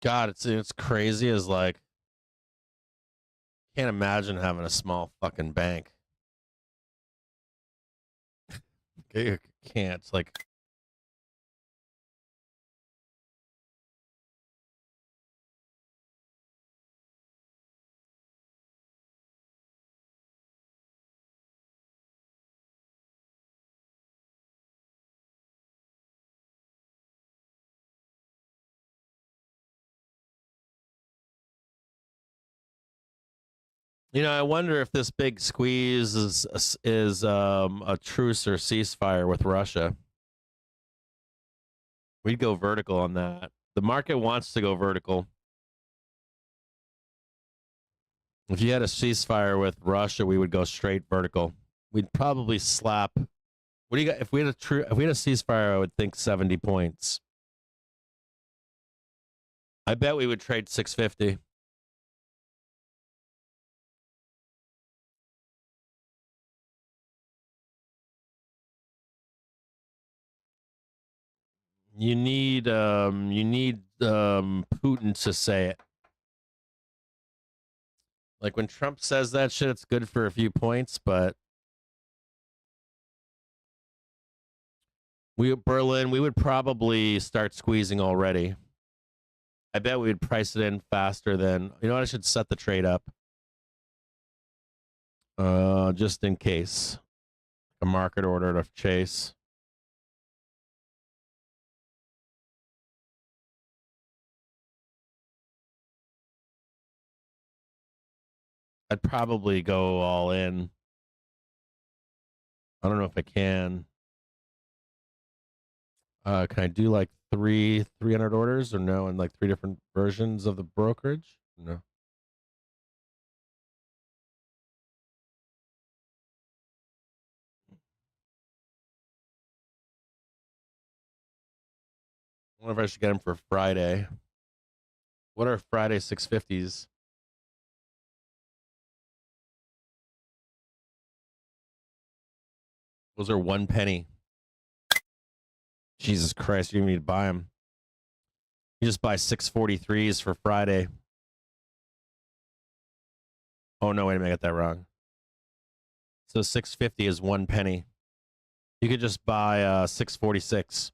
God, it's crazy as like can't imagine having a small fucking bank. You can't. It's like I wonder if this big squeeze is a truce or ceasefire with Russia. We'd go vertical on that. The market wants to go vertical. If you had a ceasefire with Russia, we would go straight vertical. We'd probably slap. What do you got? If we had a ceasefire, I would think 70 points. I bet we would trade 650. You need Putin to say it. Like when Trump says that shit, it's good for a few points, but Berlin, we would probably start squeezing already. I bet we would price it in faster than, you know what, I should set the trade up. Just in case. A market order to chase. I'd probably go all in. I don't know if I can. Can I do like 300 orders or no? And like 3 different versions of the brokerage? No. I wonder if I should get them for Friday. What are Friday 650s? Those are 1 penny. Jesus Christ, you need to buy them. You just buy 643s for Friday. Oh, no, wait a minute, I got that wrong. So 650 is 1 penny. You could just buy 646.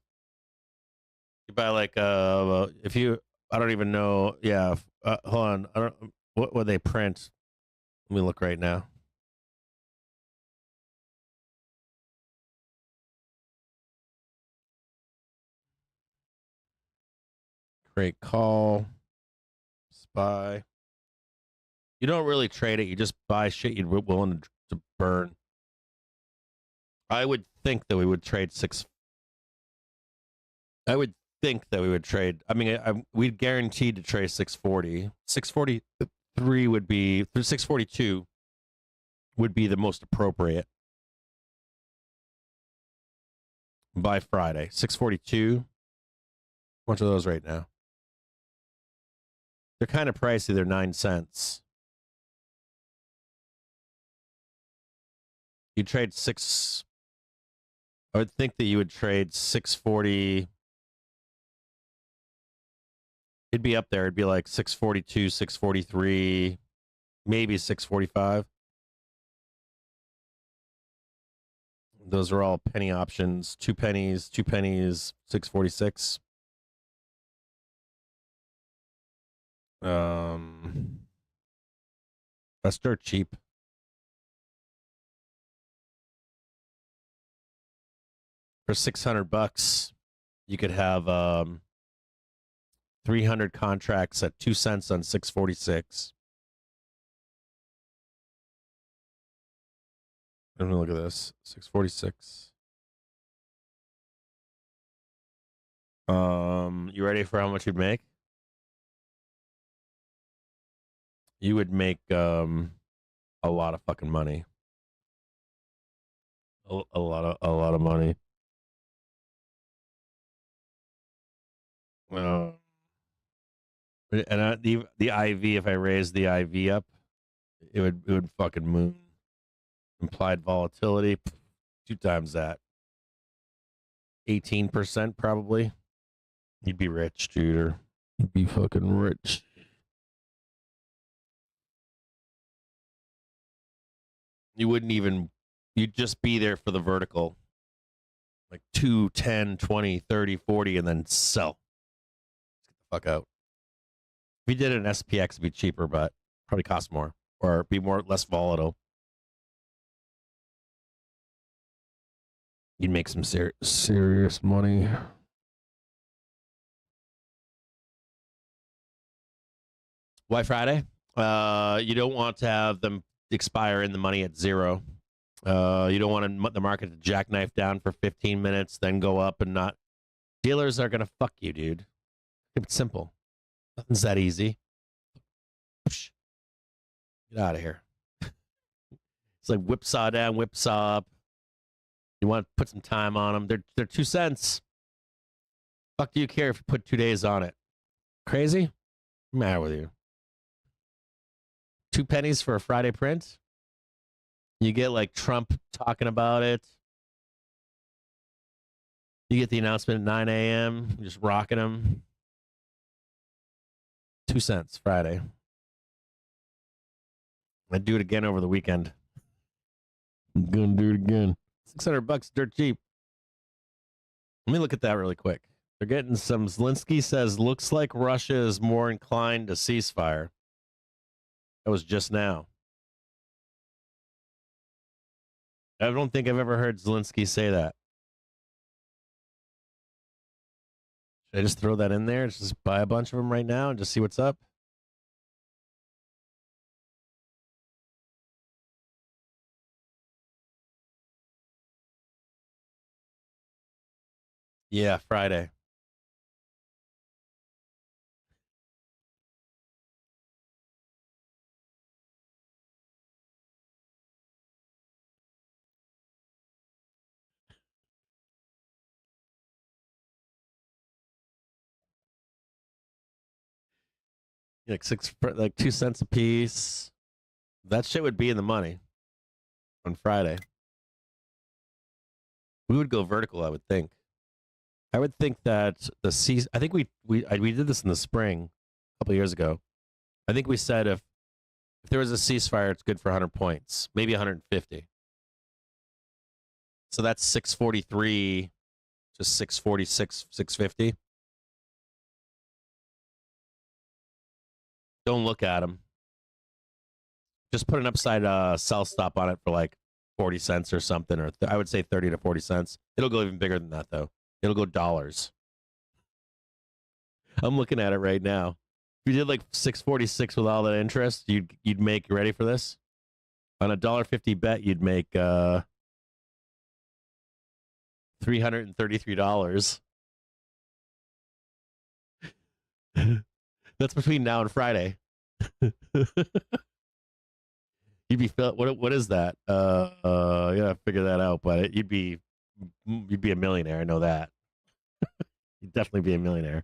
You buy like, if you, I don't even know. Yeah, hold on. I don't, what would they print? Let me look right now. Great call. Spy. You don't really trade it. You just buy shit you're willing to burn. I would think that we would trade I would think that we would trade. I mean, we'd guaranteed to trade 640. 643 would be, 642 would be the most appropriate by Friday. 642. A bunch of those right now. They're kind of pricey. They're 9 cents. You trade I would think that you would trade 640. It'd be up there. It'd be like 642, 643, maybe 645. Those are all penny options. 2 pennies, 646. That's dirt cheap. For $600, you could have 300 contracts at 2 cents on 646. Let me look at this. 646. You ready for how much you'd make? You would make a lot of fucking money. A lot of money. And the IV, if I raise the IV up, it would fucking moon. Implied volatility, 2 times that. 18% probably. You'd be rich, dude. Or you'd be fucking rich. You wouldn't even, you'd just be there for the vertical. Like 2, 10, 20, 30, 40, and then sell. Get the fuck out. If you did an SPX, it'd be cheaper, but probably cost more or be less volatile. You'd make some serious money. Why Friday? You don't want to have them expire in the money at 0. You don't want the market to jackknife down for 15 minutes, then go up and not. Dealers are going to fuck you, dude. It's simple. Nothing's that easy. Get out of here. It's like whipsaw down, whipsaw up. You want to put some time on them. They're 2 cents. Fuck do you care if you put 2 days on it? Crazy? What's the matter with you? 2 pennies for a Friday print? You get like Trump talking about it. You get the announcement at 9 a.m. Just rocking them. 2 cents Friday. I'd do it again over the weekend. I'm gonna do it again. $600, dirt cheap. Let me look at that really quick. They're getting some. Zelensky says looks like Russia is more inclined to ceasefire. That was just now. I don't think I've ever heard Zelensky say that. Should I just throw that in there? Just buy a bunch of them right now and just see what's up? Yeah, Friday. Like 2 cents a piece. That shit would be in the money on Friday. We would go vertical, I would think. I would think that I think we did this in the spring a couple of years ago. I think we said if there was a ceasefire, it's good for 100 points, maybe 150. So that's 643, just 646, 650. Don't look at them. Just put an upside sell stop on it for like 40 cents or something, or I would say 30 to 40 cents. It'll go even bigger than that, though. It'll go dollars. I'm looking at it right now. If you did like 646 with all that interest, you'd make, you ready for this? On a $1.50 bet, you'd make $333. That's between now and Friday. You'd be what is that? I gotta figure that out, but you'd be a millionaire. I know that. You'd definitely be a millionaire.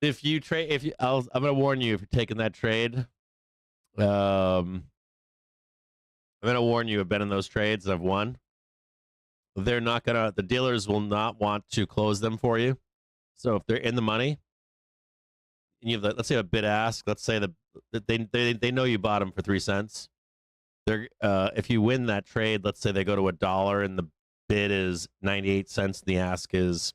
If you trade, I'm gonna warn you if you're taking that trade. I'm gonna warn you. I've been in those trades. I've won. They're not gonna. The dealers will not want to close them for you. So if they're in the money, and you have, let's say, a bid ask. Let's say they know you bought them for 3 cents. They're if you win that trade, let's say they go to $1 and the bid is 98 cents and the ask is,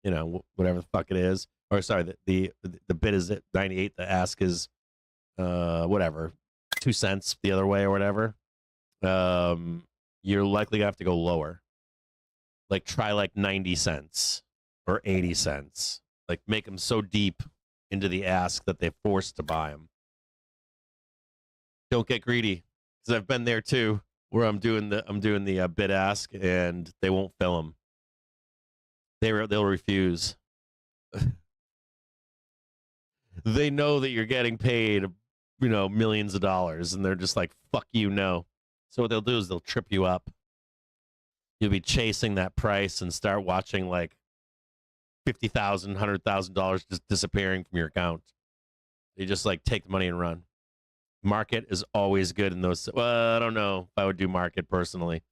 whatever the fuck it is. Or sorry, the bid is at 98. The ask is whatever, 2 cents the other way or whatever. You're likely gonna have to go lower. Like try like 90 cents or 80 cents. Like make them so deep into the ask that they're forced to buy them. Don't get greedy, because I've been there too, where I'm doing the bid ask and they won't fill them. They'll refuse. They know that you're getting paid, millions of dollars, and they're just like, fuck you, no. So what they'll do is they'll trip you up. You'll be chasing that price and start watching like $50,000, $100,000 just disappearing from your account. You just like take the money and run. Market is always good in those. Well, I don't know if I would do market personally.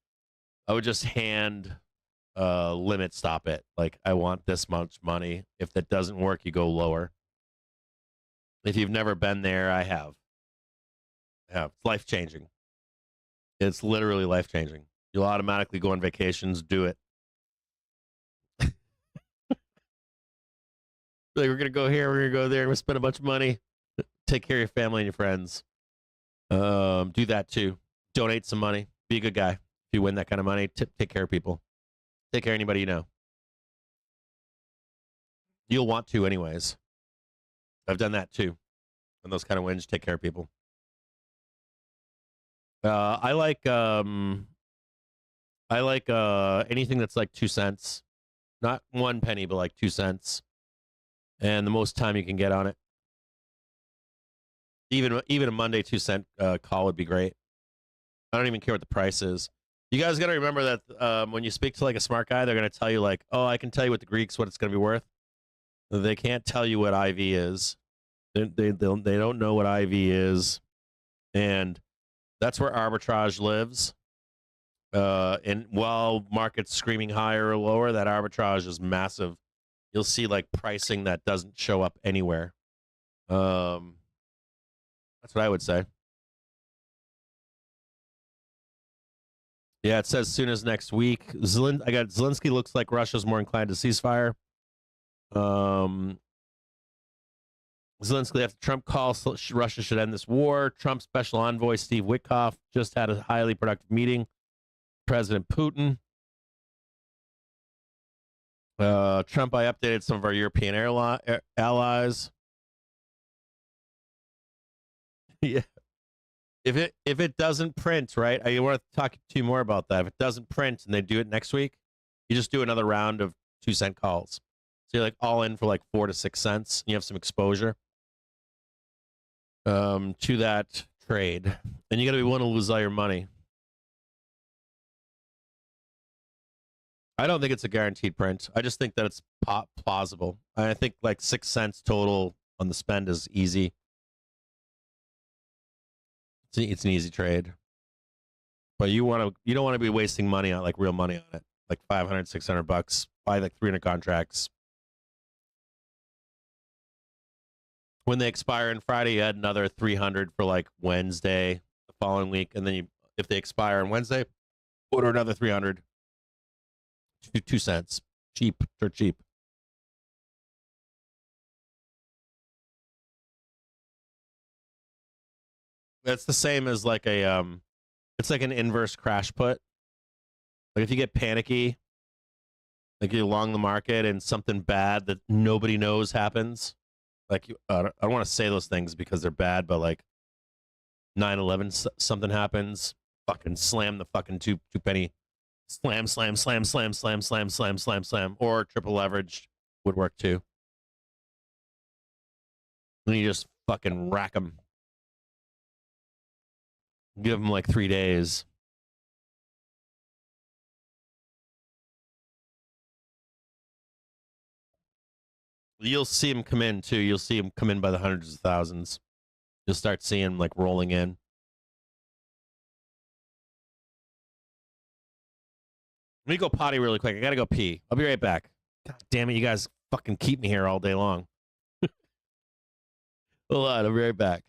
I would just hand limit stop it. Like, I want this much money. If that doesn't work, you go lower. If you've never been there, I have. It's life-changing. It's literally life-changing. You'll automatically go on vacations, do it. Like, we're going to go here, we're going to go there, we're going to spend a bunch of money. Take care of your family and your friends. Do that too. Donate some money. Be a good guy. If you win that kind of money, take care of people. Take care of anybody you know. You'll want to anyways. I've done that too. When those kind of wins, take care of people. I like anything that's like 2 cents. Not 1 penny, but like 2 cents. And the most time you can get on it. Even a Monday 2 cent call would be great. I don't even care what the price is. You guys got to remember that when you speak to like a smart guy, they're going to tell you like, oh, I can tell you what the Greeks, what it's going to be worth. They can't tell you what IV is. They don't know what IV is. And That's where arbitrage lives. And while markets screaming higher or lower, that arbitrage is massive. You'll see like pricing that doesn't show up anywhere. That's what I would say. Yeah, it says soon as next week. I got Zelensky looks like Russia's more inclined to ceasefire. Zelensky, after Trump calls Russia should end this war. Trump special envoy Steve Witkoff just had a highly productive meeting. President Putin. Trump, I updated some of our European allies. Yeah. If it doesn't print, right? I want to talk to you more about that. If it doesn't print and they do it next week, you just do another round of 2-cent calls. So you're like all in for like 4 to 6 cents. And you have some exposure to that trade. And you got to be willing to lose all your money. I don't think it's a guaranteed print. I just think that it's plausible. I think like 6 cents total on the spend is easy. It's an easy trade. But you don't want to be wasting money on like real money on it. Like $500, $600. Buy like 300 contracts. When they expire on Friday, you add another 300 for like Wednesday the following week, and then if they expire on Wednesday, order another 300. 2 cents. Cheap. They're cheap. That's the same as like it's like an inverse crash put. Like if you get panicky, like you're long the market and something bad that nobody knows happens. Like I don't want to say those things because they're bad, but like 9/11 something happens, fucking slam the fucking two penny. Slam, slam, slam, slam, slam, slam, slam, slam, slam, or triple leveraged would work too. And you just fucking rack them. Give them like 3 days. You'll see them come in too. You'll see them come in by the hundreds of thousands. You'll start seeing them like rolling in. Let me go potty really quick. I gotta go pee. I'll be right back. God damn it, you guys fucking keep me here all day long. Hold on, I'll be right back.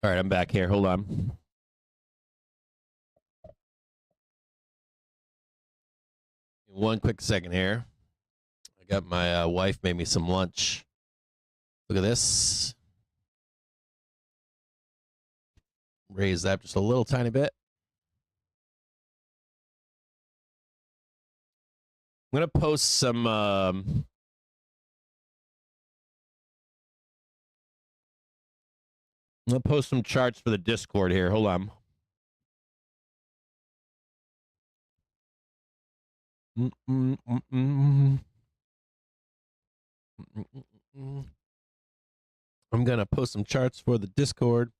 All right, I'm back here. Hold on. One quick second here. I got my wife made me some lunch. Look at this. Raise that just a little tiny bit. I'm going to post some I'm going to post some charts for the Discord here. Hold on. I'm going to post some charts for the Discord.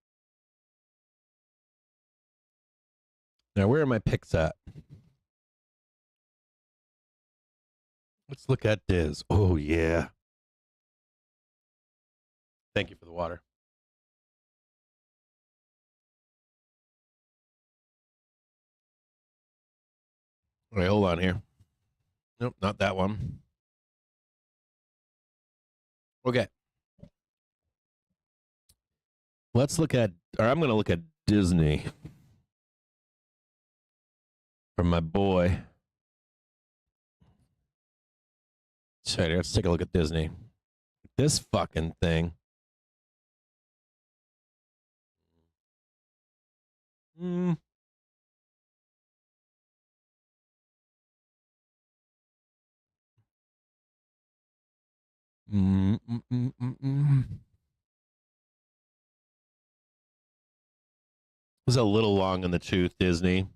Now, where are my picks at? Let's look at Diz. Oh, yeah. Thank you for the water. All right, hold on here. Nope, not that one. Okay. Let's look at, or I'm going to look at Disney from my boy. Sorry, let's take a look at Disney. This fucking thing. Was a little long in the tooth, Disney.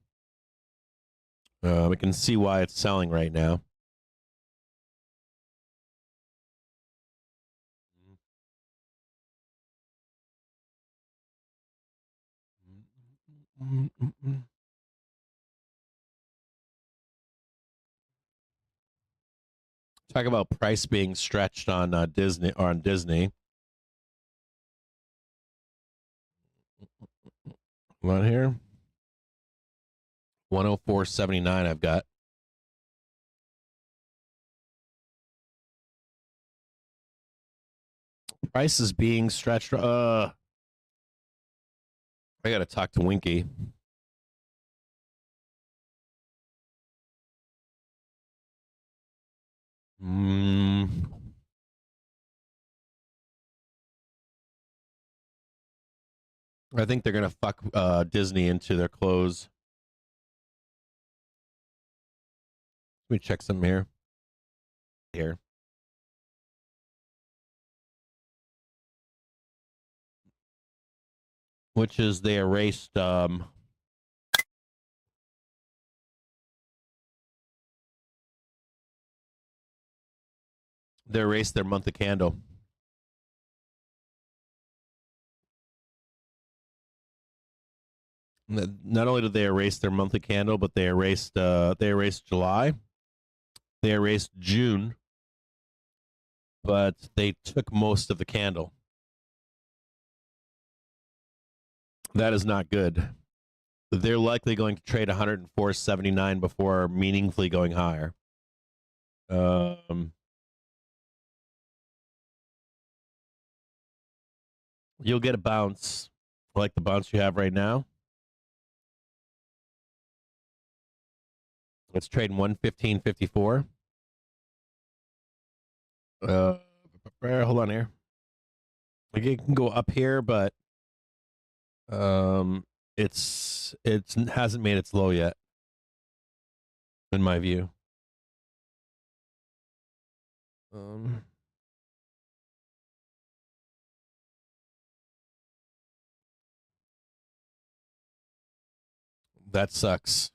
We can see why it's selling right now. Talk about price being stretched on Disney or on Disney. On here, 104.79. I've got. Price is being stretched. I got to talk to Winky. I think they're gonna fuck Disney into their clothes. Let me check some here. Here. Which is they erased they erased their monthly candle. Not only did they erase their monthly candle, but they erased July. They erased June, but they took most of the candle. That is not good. They're likely going to trade 104.79 before meaningfully going higher. You'll get a bounce like the bounce you have right now. Let's trade 115.54. Hold on here. Like it can go up here, but it hasn't made its low yet, in my view. That sucks.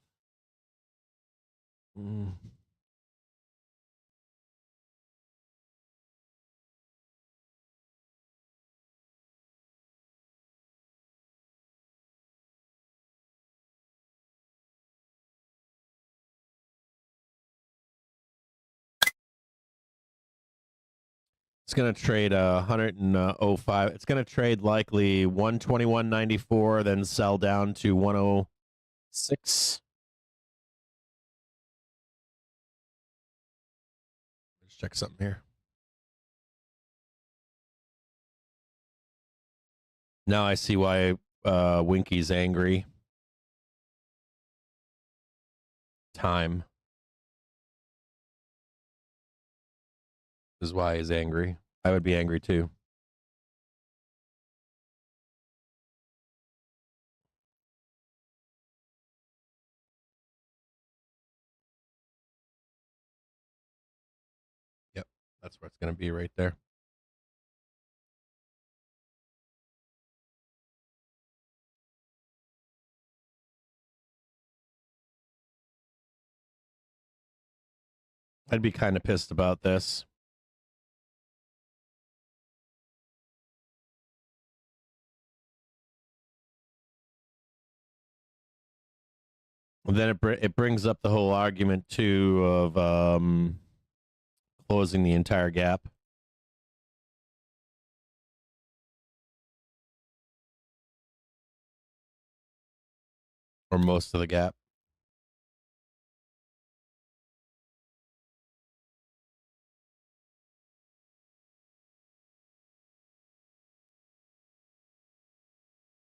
It's going to trade 105. It's going to trade likely 121.94, then sell down to 106. Let's check something here. Now I see why Winky's angry. Time is why he's angry. I would be angry too. Yep, that's where it's going to be right there. I'd be kind of pissed about this. And then it brings up the whole argument too of closing the entire gap. Or most of the gap.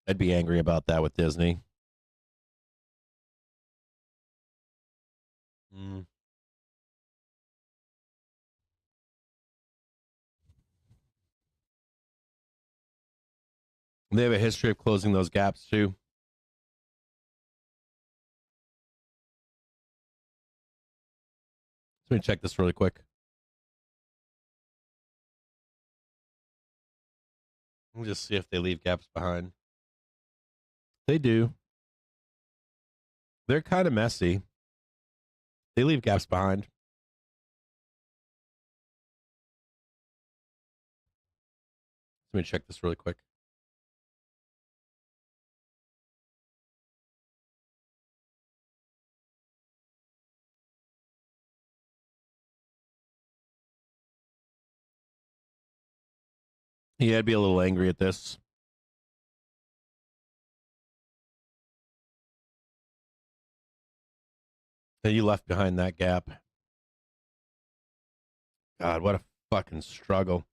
I'd be angry about that with Disney. They have a history of closing those gaps too. Let me check this really quick. Let me just see if they leave gaps behind. They do. They're kind of messy. They leave gaps behind. Let me check this really quick. Yeah, I'd be a little angry at this. That you left behind that gap. God, what a fucking struggle.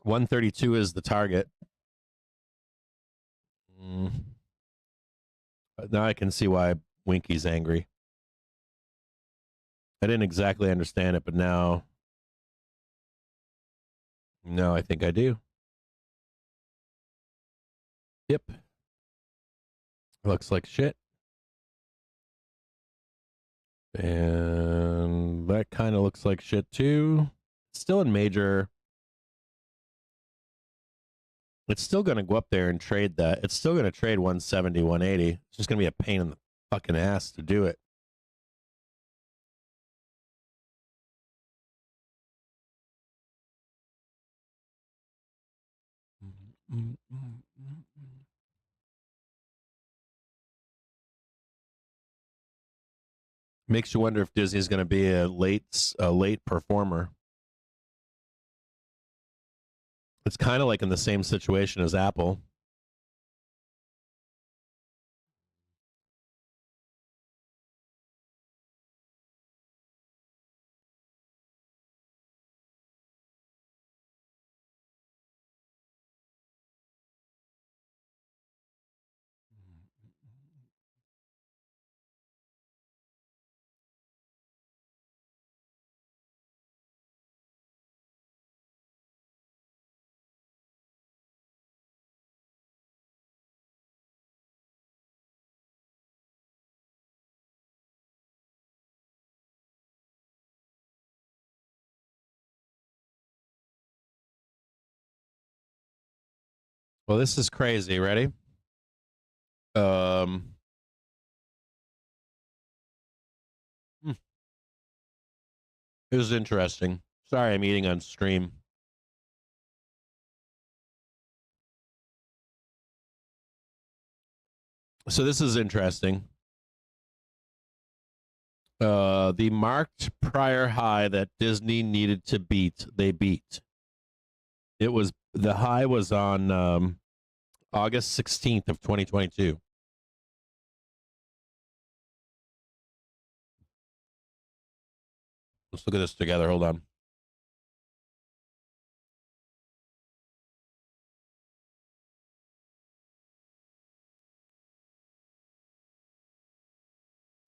132 is the target. Now I can see why Winky's angry. I didn't exactly understand it, but now I think I do. Yep. Looks like shit. And that kind of looks like shit too. Still in major. It's still going to go up there and trade that. It's still going to trade 170, 180. It's just going to be a pain in the fucking ass to do it. Makes you wonder if Disney's going to be a late performer. It's kind of like in the same situation as Apple. Well, this is crazy. Ready? It was interesting. Sorry, I'm eating on stream. So this is interesting. The marked prior high that Disney needed to beat, they beat. The high was on August 16th of 2022. Let's look at this together. Hold on.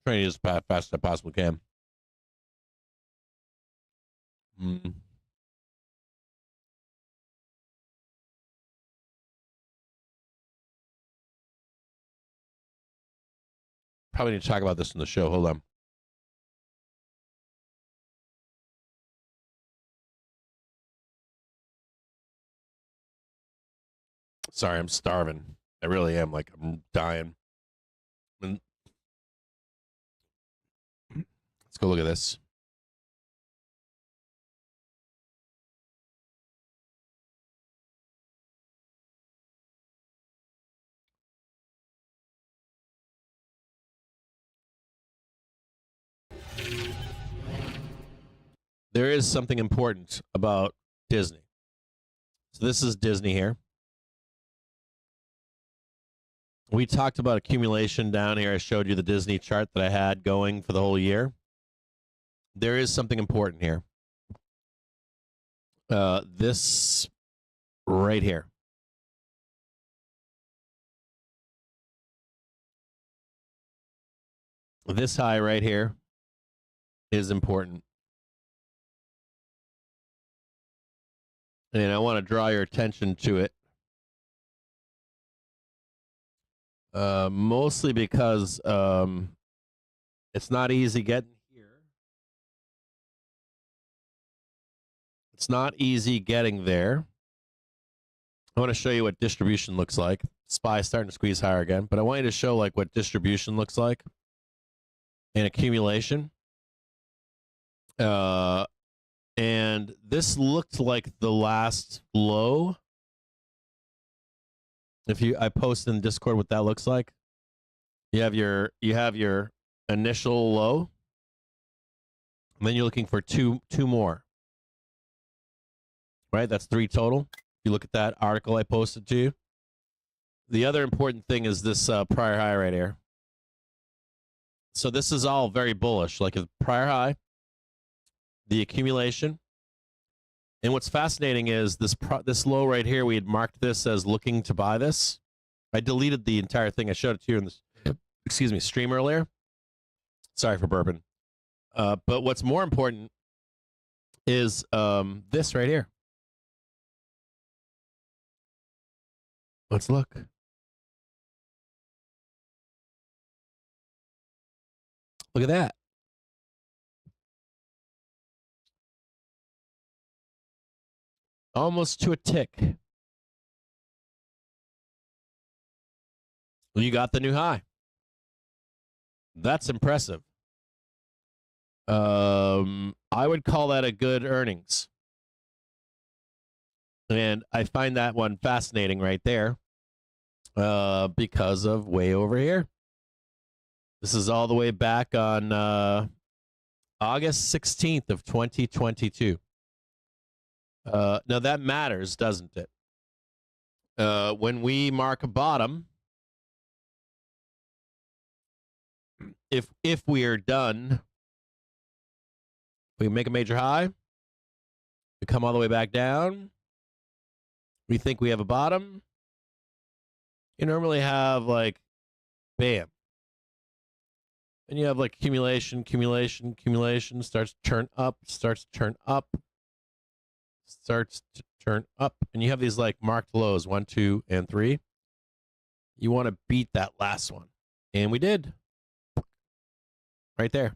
Trying to as fast as I possibly can. Probably need to talk about this in the show. Hold on. Sorry, I'm starving. I really am. Like, I'm dying. Let's go look at this. There is something important about Disney. So this is Disney here. We talked about accumulation down here. I showed you the Disney chart that I had going for the whole year. There is something important here. This right here. This high right here is important. And I want to draw your attention to it. Mostly because it's not easy getting here. It's not easy getting there. I want to show you what distribution looks like. SPY starting to squeeze higher again, but I want you to show like what distribution looks like and accumulation. And this looked like the last low. I post in Discord what that looks like. You have your initial low, and then you're looking for two more. Right? That's 3 total. If you look at that article I posted to you. The other important thing is this prior high right here. So this is all very bullish, like a prior high, the accumulation. And what's fascinating is this low right here, we had marked this as looking to buy this. I deleted the entire thing. I showed it to you in this, stream earlier. Sorry for burping. But what's more important is this right here. Let's look. Look at that. Almost to a tick. You got the new high. That's impressive. I would call that a good earnings. And I find that one fascinating right there because of way over here. This is all the way back on August 16th of 2022. Now that matters, doesn't it? When we mark a bottom, if we are done, we make a major high, we come all the way back down, we think we have a bottom, you normally have like, bam. And you have like accumulation, starts to turn up, starts to turn up, and you have these like marked lows, 1, 2, and 3. You want to beat that last one, and we did, right there.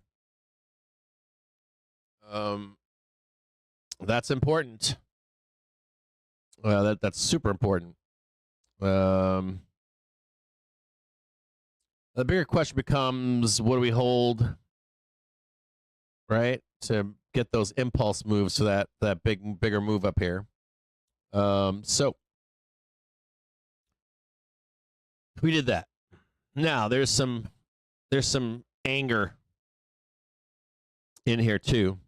That's important. That's super important. The bigger question becomes, what do we hold, right, to get those impulse moves to that bigger move up here. So we did that. Now there's some anger in here too.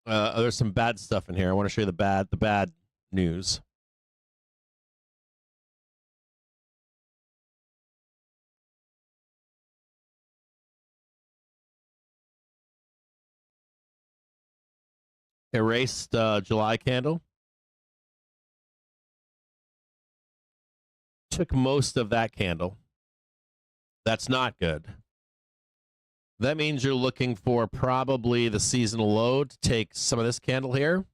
There's some bad stuff in here. I want to show you the bad news. Erased July candle. Took most of that candle. That's not good. That means you're looking for probably the seasonal low to take some of this candle here.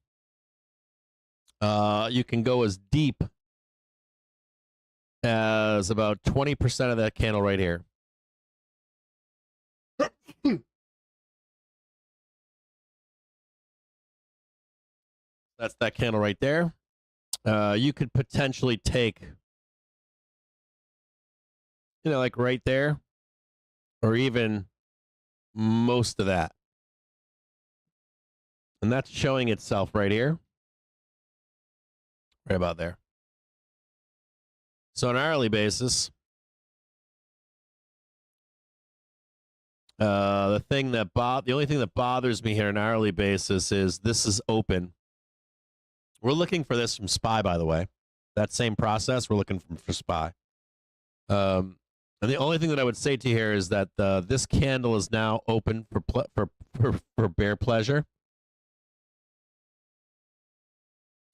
You can go as deep as about 20% of that candle right here. That's that candle right there. You could potentially take, like right there, or even most of that. And that's showing itself right here. Right about there. So on an hourly basis, the only thing that bothers me here on an hourly basis is this is open. We're looking for this from SPY, by the way. That same process, we're looking for SPY. And the only thing that I would say to you here is that this candle is now open for bear pleasure.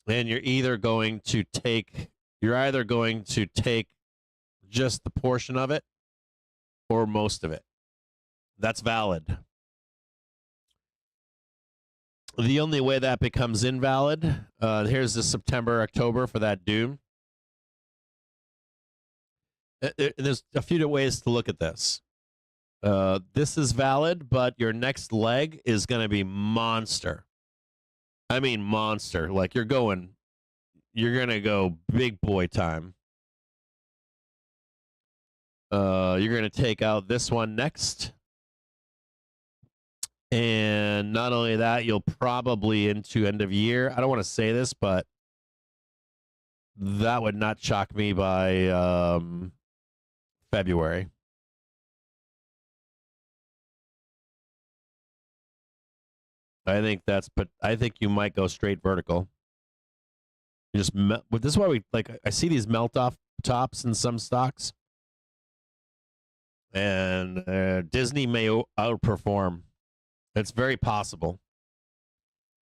And you're either going to take just the portion of it or most of it. That's valid. The only way that becomes invalid, here's the September, October for that doom. There's a few ways to look at this. This is valid, but your next leg is going to be monster. I mean monster. Like you're going to go big boy time. You're going to take out this one next. And not only that, you'll probably into end of year. I don't want to say this, but that would not shock me by February. I think you might go straight vertical. You just but this is why I see these melt off tops in some stocks, and Disney may outperform. It's very possible.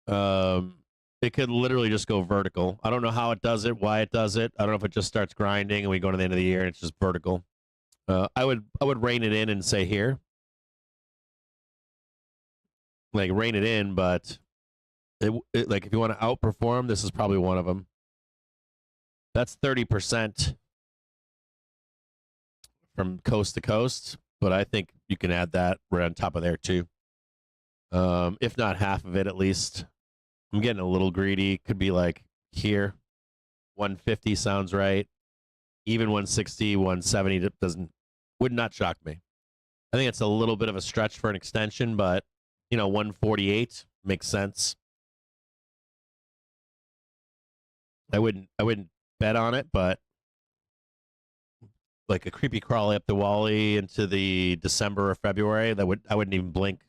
It could literally just go vertical. I don't know how it does it, why it does it. I don't know if it just starts grinding and we go to the end of the year and it's just vertical. I would rein it in and say here. Like rein it in, but like if you want to outperform, this is probably one of them. That's 30% from coast to coast, but I think you can add that right on top of there too. If not half of it at least. I'm getting a little greedy. Could be like here. 150 sounds right. Even 160, 170 would not shock me. I think it's a little bit of a stretch for an extension, but 148 makes sense. I wouldn't bet on it, but like a creepy crawly up the Wally into the December or February, I wouldn't even blink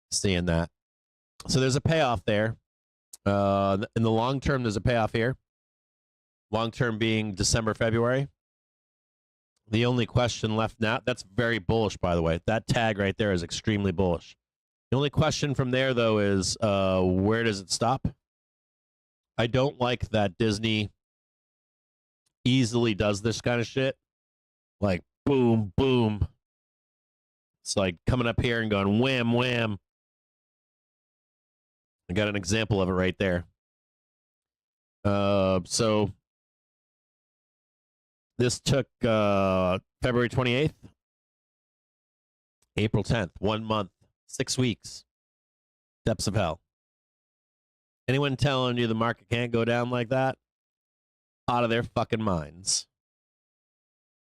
seeing that. So there's a payoff there. In the long term, there's a payoff here. Long term being December, February. The only question left now, that's very bullish, by the way. That tag right there is extremely bullish. The only question from there, though, is where does it stop? I don't like that Disney easily does this kind of shit. Like, boom, boom. It's like coming up here and going wham, wham. I got an example of it right there. So this took February 28th, April 10th, 1 month, 6 weeks. Depths of hell. Anyone telling you the market can't go down like that? Out of their fucking minds.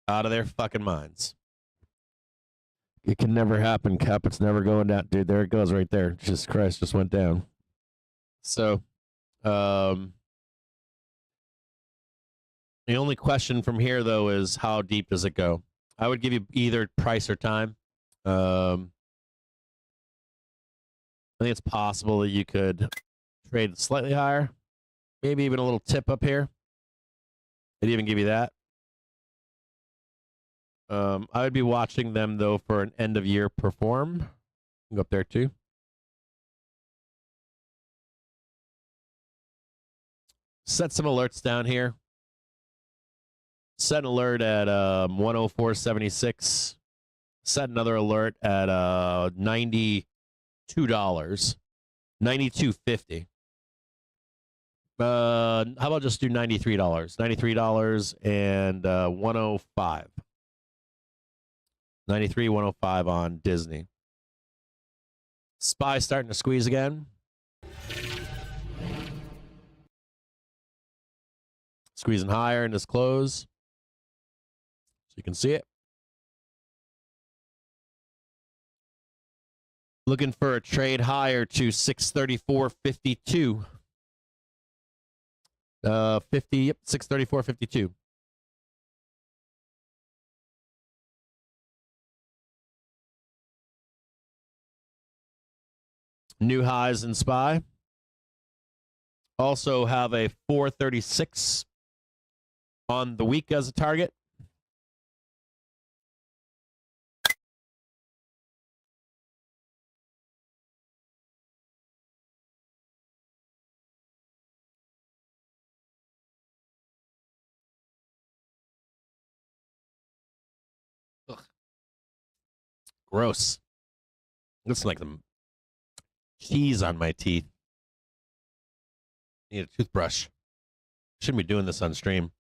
Out of their fucking minds. It can never happen, Cap. It's never going down. Dude, there it goes right there. Jesus Christ, just went down. So, the only question from here, though, is how deep does it go? I would give you either price or time. I think it's possible that you could trade slightly higher, maybe even a little tip up here. I'd even give you that. I would be watching them, though, for an end-of-year perform. Go up there, too. Set some alerts down here. Set an alert at 104.76. set another alert at $92, $92.50. How about just do $93? $93 and 105. 93, 105 on Disney. Spy starting to squeeze again. Squeezing higher in this close. So you can see it. Looking for a trade higher to 634.52. 50, yep, 634.52. New highs in SPY. Also have a 436 on the week as a target. Ugh. Gross. Looks like some cheese on my teeth. Need a toothbrush. Shouldn't be doing this on stream.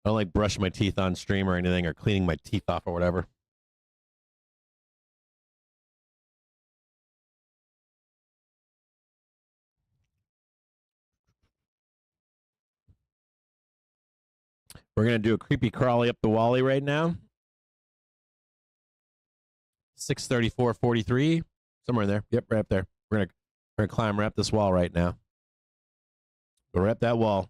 I don't like brushing my teeth on stream or anything, or cleaning my teeth off or whatever. We're going to do a creepy crawly up the Wally right now. 634.43. Somewhere in there. Yep, right up there. We're gonna climb right up this wall right now. Go right up that wall.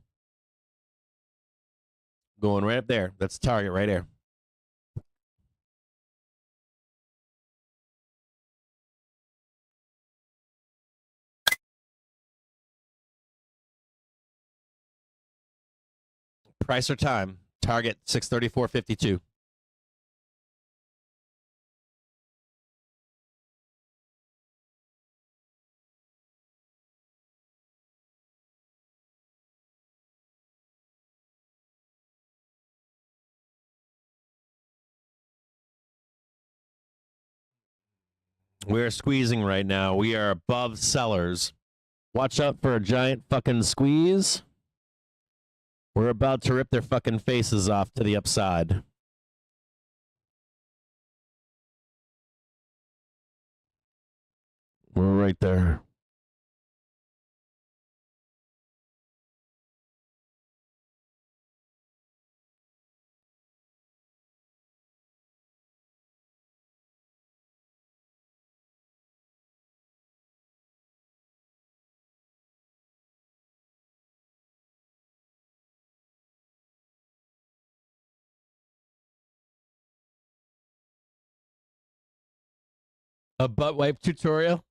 Going right up there. That's the target right there. Price or time. Target 634.52. We're squeezing right now. We are above sellers. Watch out for a giant fucking squeeze. We're about to rip their fucking faces off to the upside. We're right there. A butt wipe tutorial?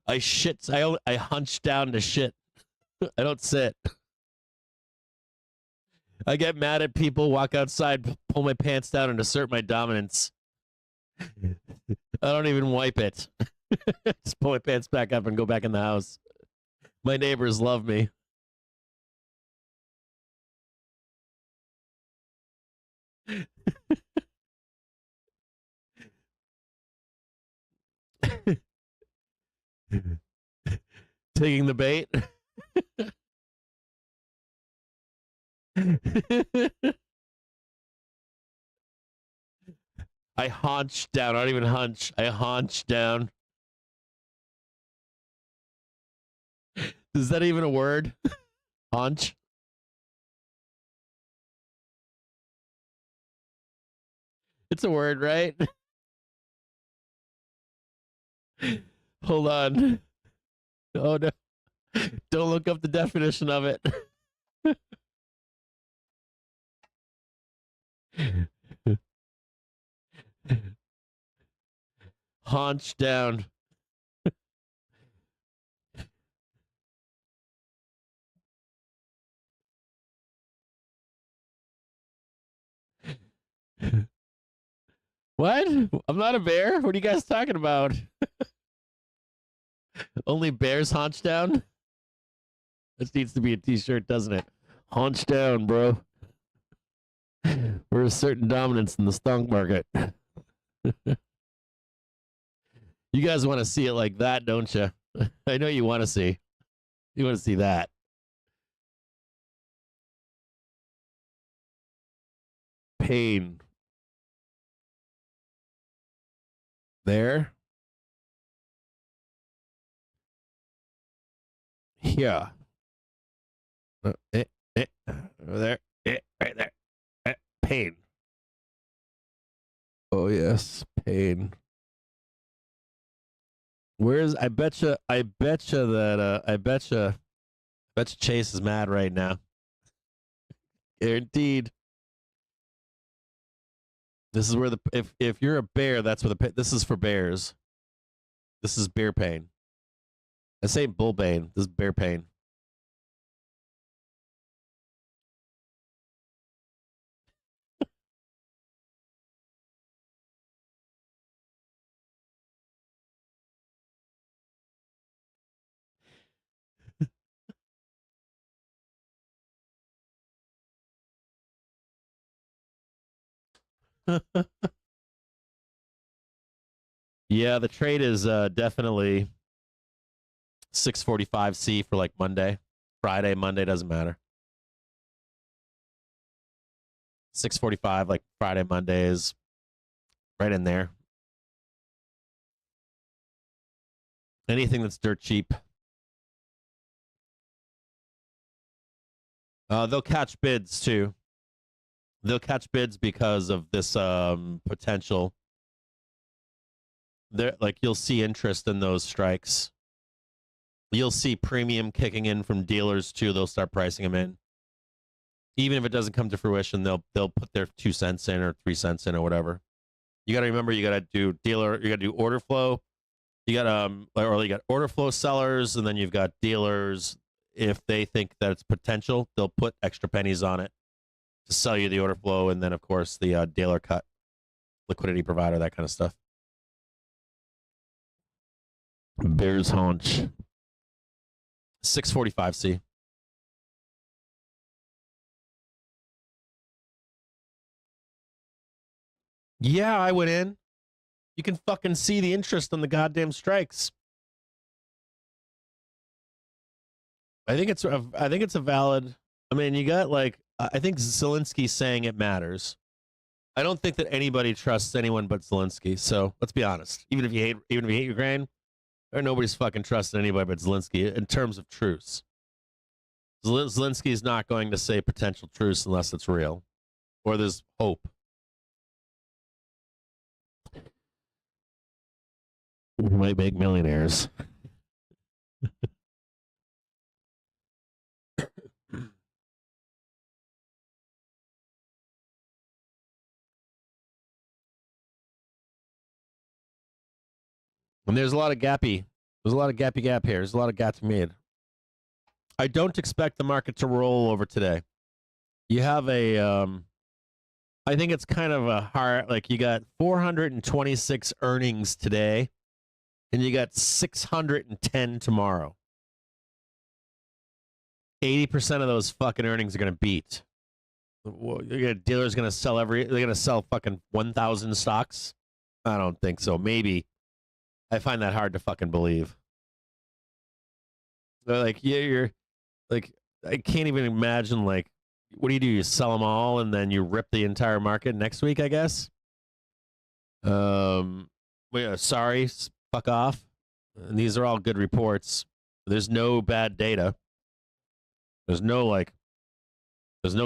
I hunch down to shit. I don't sit. I get mad at people, walk outside, pull my pants down, and assert my dominance. I don't even wipe it. Just pull my pants back up and go back in the house. My neighbors love me. Taking the bait. I haunch down. I don't even hunch. I haunch down. Is that even a word? Haunch? It's a word, right? Hold on. Oh, no. Don't look up the definition of it. Haunch down. What? I'm not a bear? What are you guys talking about? Only bears haunch down? This needs to be a t-shirt, doesn't it? Haunch down, bro. We're asserting dominance in the stock market. You guys want to see it like that, don't you? I know you want to see. You want to see that. Pain. There. Yeah. Over there. Right there. Pain. Oh yes, pain. Where's I betcha Chase is mad right now. Guaranteed. This is where if you're a bear, that's where this is for bears. This is bear pain. I say bull pain. This is bear pain. Yeah, the trade is definitely 645C for like Monday. Friday, Monday, doesn't matter. 645, like Friday, Monday is right in there. Anything that's dirt cheap. They'll catch bids too. They'll catch bids because of this potential. There, like you'll see interest in those strikes. You'll see premium kicking in from dealers too. They'll start pricing them in. Even if it doesn't come to fruition, they'll put their 2 cents in or 3 cents in or whatever. You got to remember, you got to do dealer, you got to do order flow. You got or you got order flow sellers, and then you've got dealers. If they think that it's potential, they'll put extra pennies on it to sell you the order flow, and then of course the dealer cut, liquidity provider, that kind of stuff. Bear's haunch. 645C. Yeah, I went in. You can fucking see the interest on the goddamn strikes. I think it's a valid. I mean, you got like, I think Zelensky saying it matters. I don't think that anybody trusts anyone but Zelensky. So let's be honest. Even if you hate Ukraine, nobody's fucking trusting anybody but Zelensky in terms of truce. Zelensky is not going to say potential truce unless it's real, or there's hope. We might make millionaires. And there's a lot of gappy. There's a lot of gappy gap here. There's a lot of gap to be made. I don't expect the market to roll over today. You have a, I think it's kind of a hard, like you got 426 earnings today, and you got 610 tomorrow. 80% of those fucking earnings are going to beat. Dealers going to sell they're going to sell fucking 1,000 stocks? I don't think so. Maybe. I find that hard to fucking believe. They're like, yeah, you're like, I can't even imagine, like, what do? You sell them all and then you rip the entire market next week, I guess? Yeah, sorry, fuck off. And these are all good reports. There's no bad data. There's no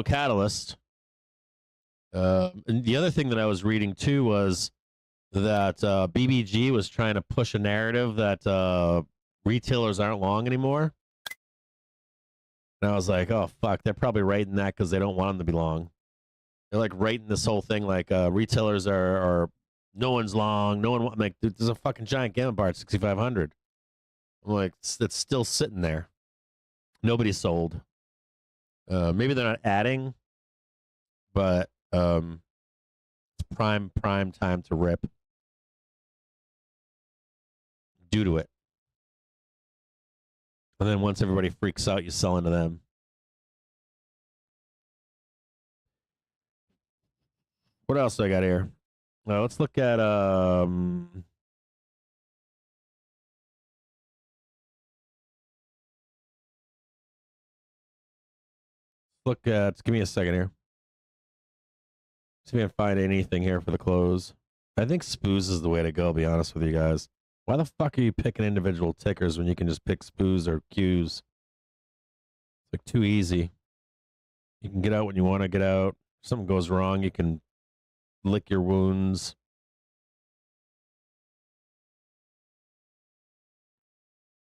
catalyst. And the other thing that I was reading too was that BBG was trying to push a narrative that retailers aren't long anymore. And I was like, oh, fuck, they're probably writing that because they don't want them to be long. They're like writing this whole thing like retailers are no one's long. No one, like, there's a fucking giant gamma bar at 6,500. I'm like, that's still sitting there. Nobody's sold. Maybe they're not adding, but it's prime time to rip. Due to it. And then once everybody freaks out, you sell into them. What else do I got here? let's look at give me a second here. See if I can find anything here for the close. I think spoos is the way to go, be honest with you guys. Why the fuck are you picking individual tickers when you can just pick spoos or Qs? It's like too easy. You can get out when you want to get out. If something goes wrong, you can lick your wounds.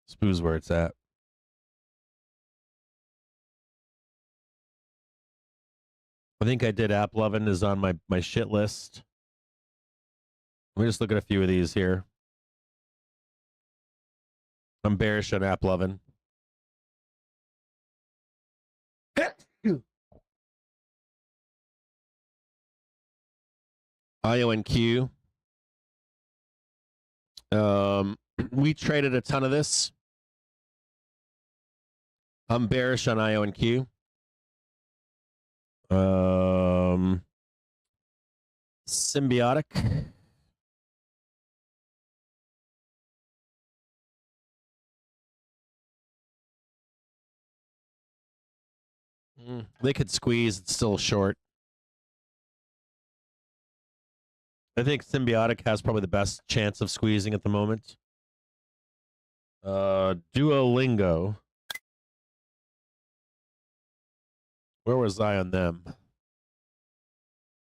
Spoos where it's at. I think I did App Lovin' is on my shit list. Let me just look at a few of these here. I'm bearish on App Lovin'. IONQ. We traded a ton of this. I'm bearish on IONQ. Symbiotic. They could squeeze. It's still short. I think Symbiotic has probably the best chance of squeezing at the moment. Duolingo. Where was I on them?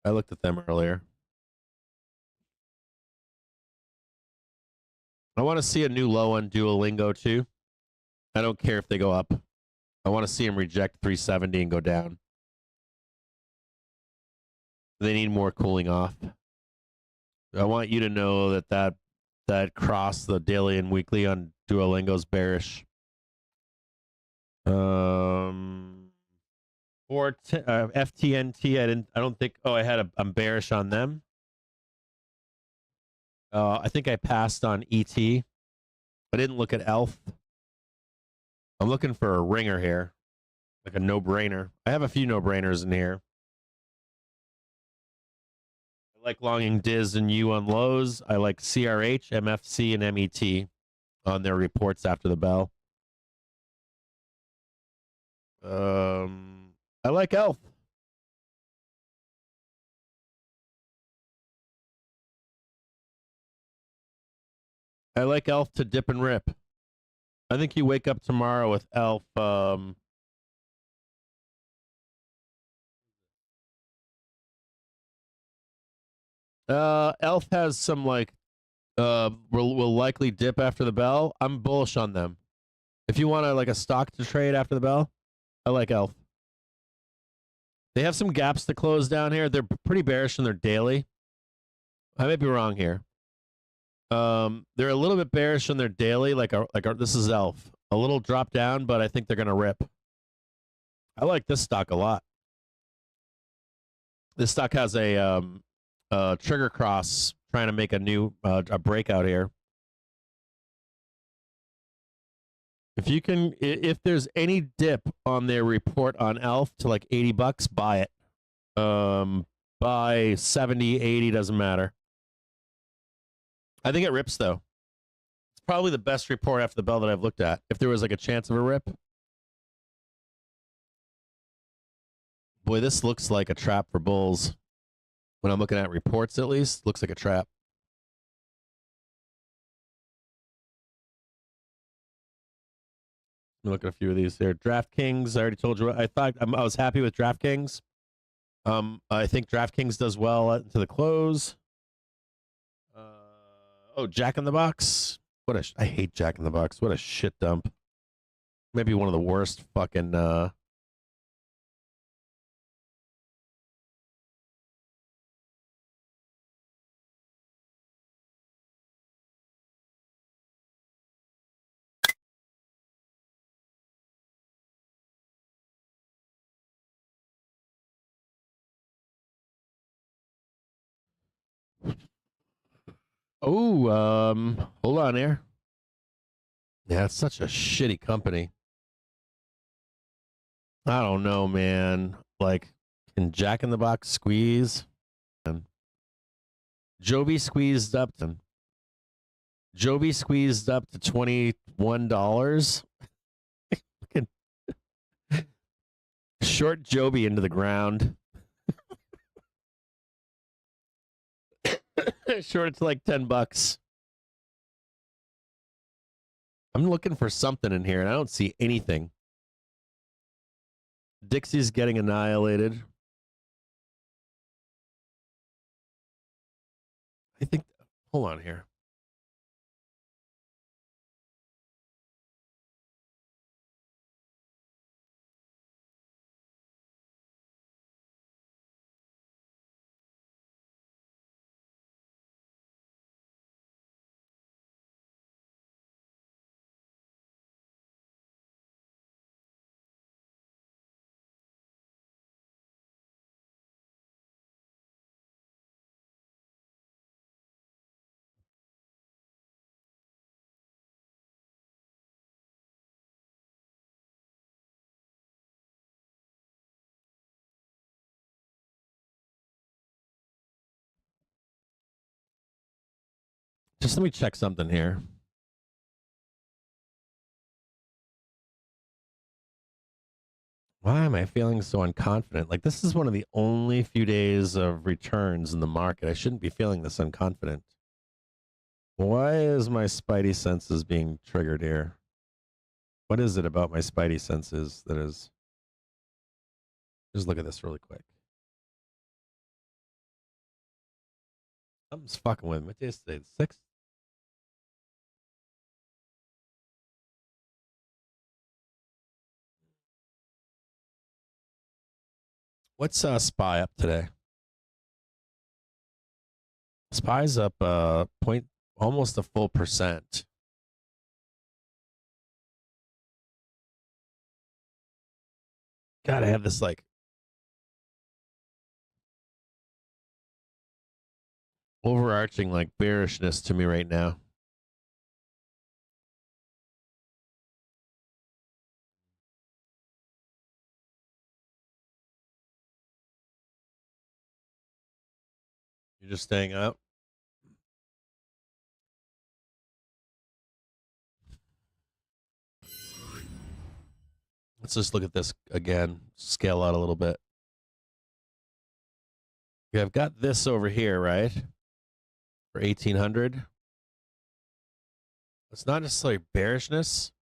I looked at them earlier. I want to see a new low on Duolingo too. I don't care if they go up. I want to see them reject 370 and go down. They need more cooling off. I want you to know that cross, the daily and weekly on Duolingo's bearish. Or FTNT, I don't think. Oh, I'm bearish on them. I think I passed on ET. I didn't look at ELF. I'm looking for a ringer here, like a no-brainer. I have a few no-brainers in here. I like longing Diz and U on lows. I like CRH, MFC, and MET on their reports after the bell. I like ELF. I like ELF to dip and rip. I think you wake up tomorrow with ELF. ELF has some will likely dip after the bell. I'm bullish on them. If you want a stock to trade after the bell, I like ELF. They have some gaps to close down here. They're pretty bearish in their daily. I may be wrong here. They're a little bit bearish on their daily, this is ELF. A little drop down, but I think they're gonna rip. I like this stock a lot. This stock has a trigger cross trying to make a new a breakout here. If there's any dip on their report on ELF to like $80, buy it. Buy 70, 80, doesn't matter. I think it rips though. It's probably the best report after the bell that I've looked at. If there was like a chance of a rip. Boy, this looks like a trap for bulls. When I'm looking at reports, at least, looks like a trap. Let me look at a few of these here. DraftKings, I already told you. I was happy with DraftKings. I think DraftKings does well into the close. Jack in the Box. I hate Jack in the Box. What a shit dump. Maybe one of the worst fucking hold on here. Yeah, it's such a shitty company. I don't know, man. Can Jack in the Box squeeze? Joby squeezed up to $21. Short Joby into the ground. Short it's like $10. I'm looking for something in here and I don't see anything. Dixie's getting annihilated. I think, hold on here. Just let me check something here. Why am I feeling so unconfident? Like, this is one of the only few days of returns in the market. I shouldn't be feeling this unconfident. Why is my spidey senses being triggered here? What is it about my spidey senses that is... Just look at this really quick. Something's fucking with me. What day is today? The 6th? What's Spy up today? Spy's up almost a full percent. Gotta have this like overarching like bearishness to me right now. You're just staying out? Let's just look at this again. Scale out a little bit. Okay, I've got this over here, right? For 1800. It's not necessarily bearishness.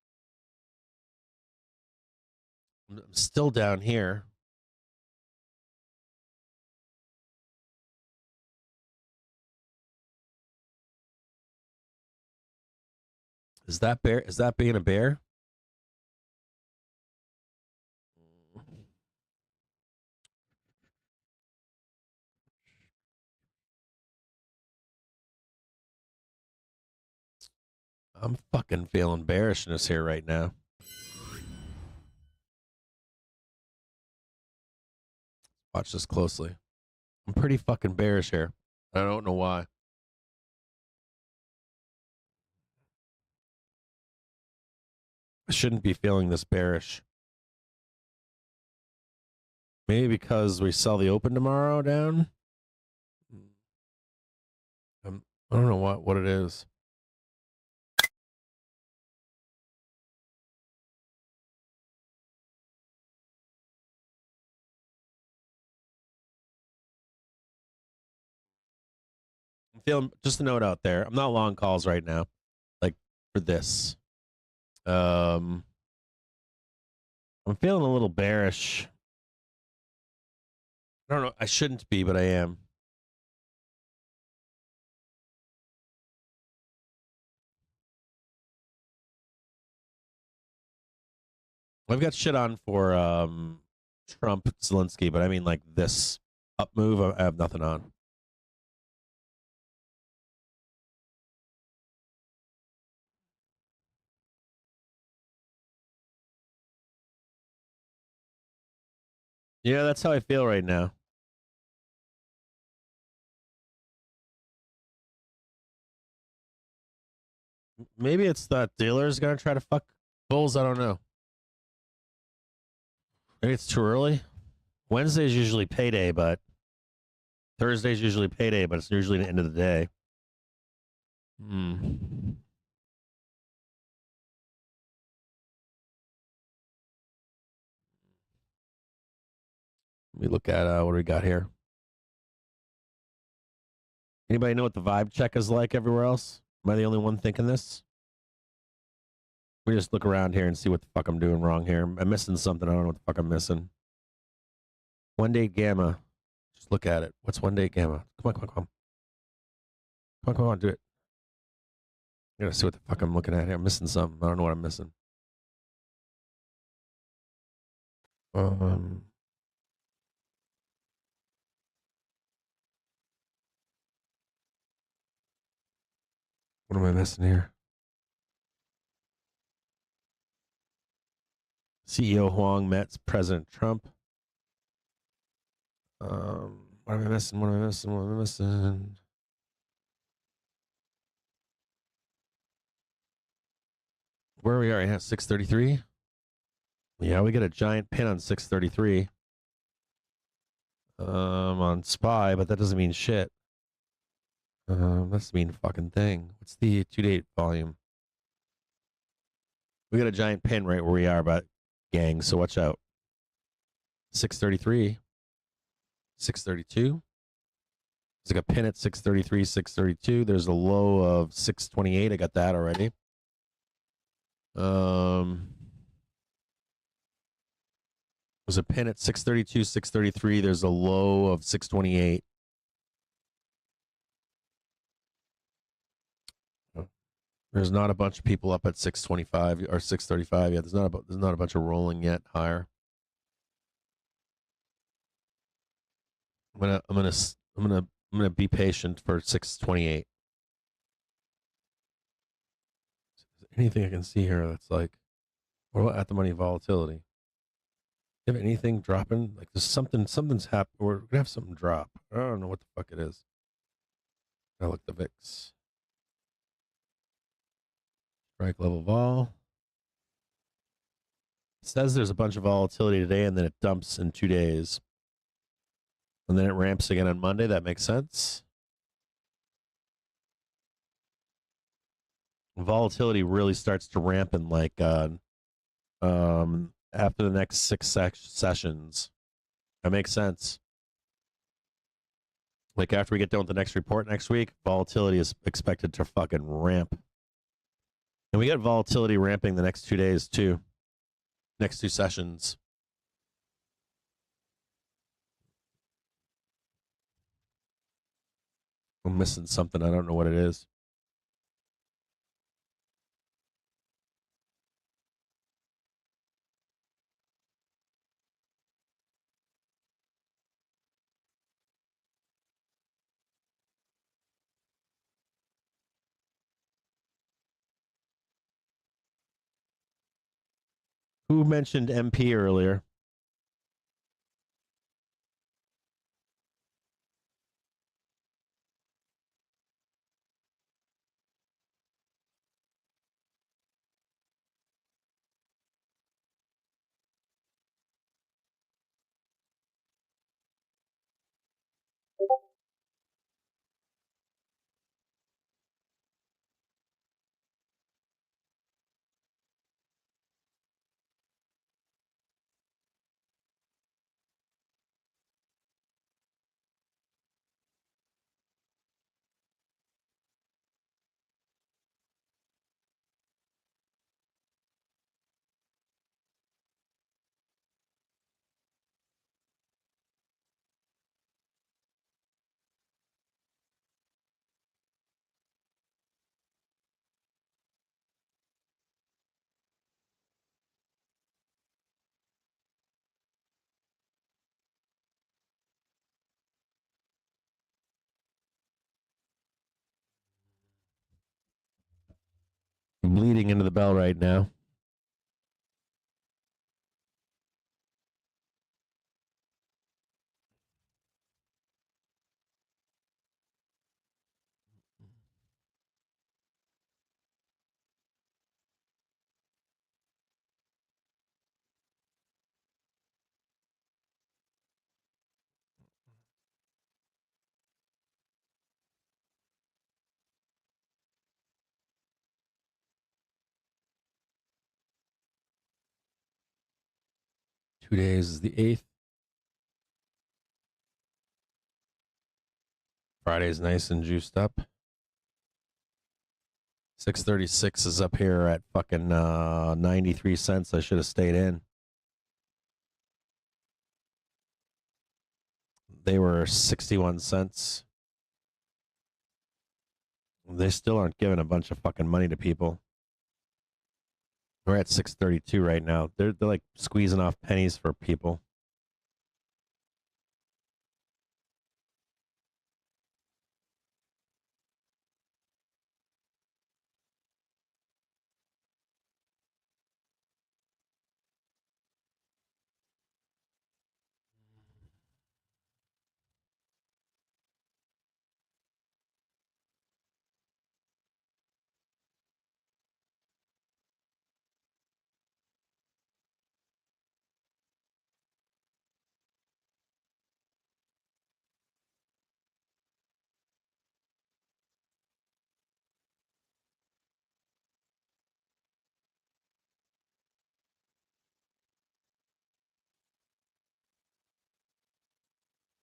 I'm still down here. Is that bear? Is that being a bear? I'm fucking feeling bearishness here right now. Watch this closely. I'm pretty fucking bearish here. I don't know why. I shouldn't be feeling this bearish. Maybe because we sell the open tomorrow down? I don't know what it is. I'm feeling, just a note out there, I'm not long calls right now. Like for this. I'm feeling a little bearish. I don't know. I shouldn't be, but I am. I've got shit on for Trump, Zelensky, but I mean like this up move, I have nothing on. Yeah, that's how I feel right now. Maybe it's that dealer's gonna try to fuck bulls. I don't know. Maybe it's too early. Wednesday is usually payday, but Thursday's usually payday, but it's usually the end of the day. Hmm. Let me look at what do we got here. Anybody know what the vibe check is like everywhere else? Am I the only one thinking this? We just look around here and see what the fuck I'm doing wrong here. I'm missing something. I don't know what the fuck I'm missing. 1 day gamma. Just look at it. What's 1 day gamma? Come on, come on, come on. Come on, come on, do it. I gotta see what the fuck I'm looking at here. I'm missing something. I don't know what I'm missing. What am I missing here? CEO Huang met President Trump. What am I missing? What am I missing? What am I missing? Where we are at 633. Yeah, we get a giant pin on 633. On Spy, but that doesn't mean shit. That's the mean fucking thing. What's the 2-date volume? We got a giant pin right where we are, but gang, so watch out. 633. 632. There's like a pin at 633, 632. There's a low of 628. I got that already. There's a pin at 632, 633. There's a low of 628. There's not a bunch of people up at 625 or 635 yet. There's not a bunch of rolling yet higher. I'm gonna be patient for 628. Anything I can see here that's like, what about at the money volatility? You have anything dropping? Like there's something's happened. We're gonna have something drop. I don't know what the fuck it is. I look the VIX. Strike level vol. It says there's a bunch of volatility today and then it dumps in 2 days. And then it ramps again on Monday. That makes sense. Volatility really starts to ramp in like after the next 6 sessions. That makes sense. Like after we get done with the next report next week, volatility is expected to fucking ramp. And we got volatility ramping the next 2 days too. Next 2 sessions. I'm missing something. I don't know what it is. Who mentioned MP earlier? I'm bleeding into the bell right now. 2 days is the 8th. Friday's nice and juiced up. 636 is up here at fucking 93 cents. I should have stayed in. They were 61 cents. They still aren't giving a bunch of fucking money to people. We're at 632 right now. They're like squeezing off pennies for people.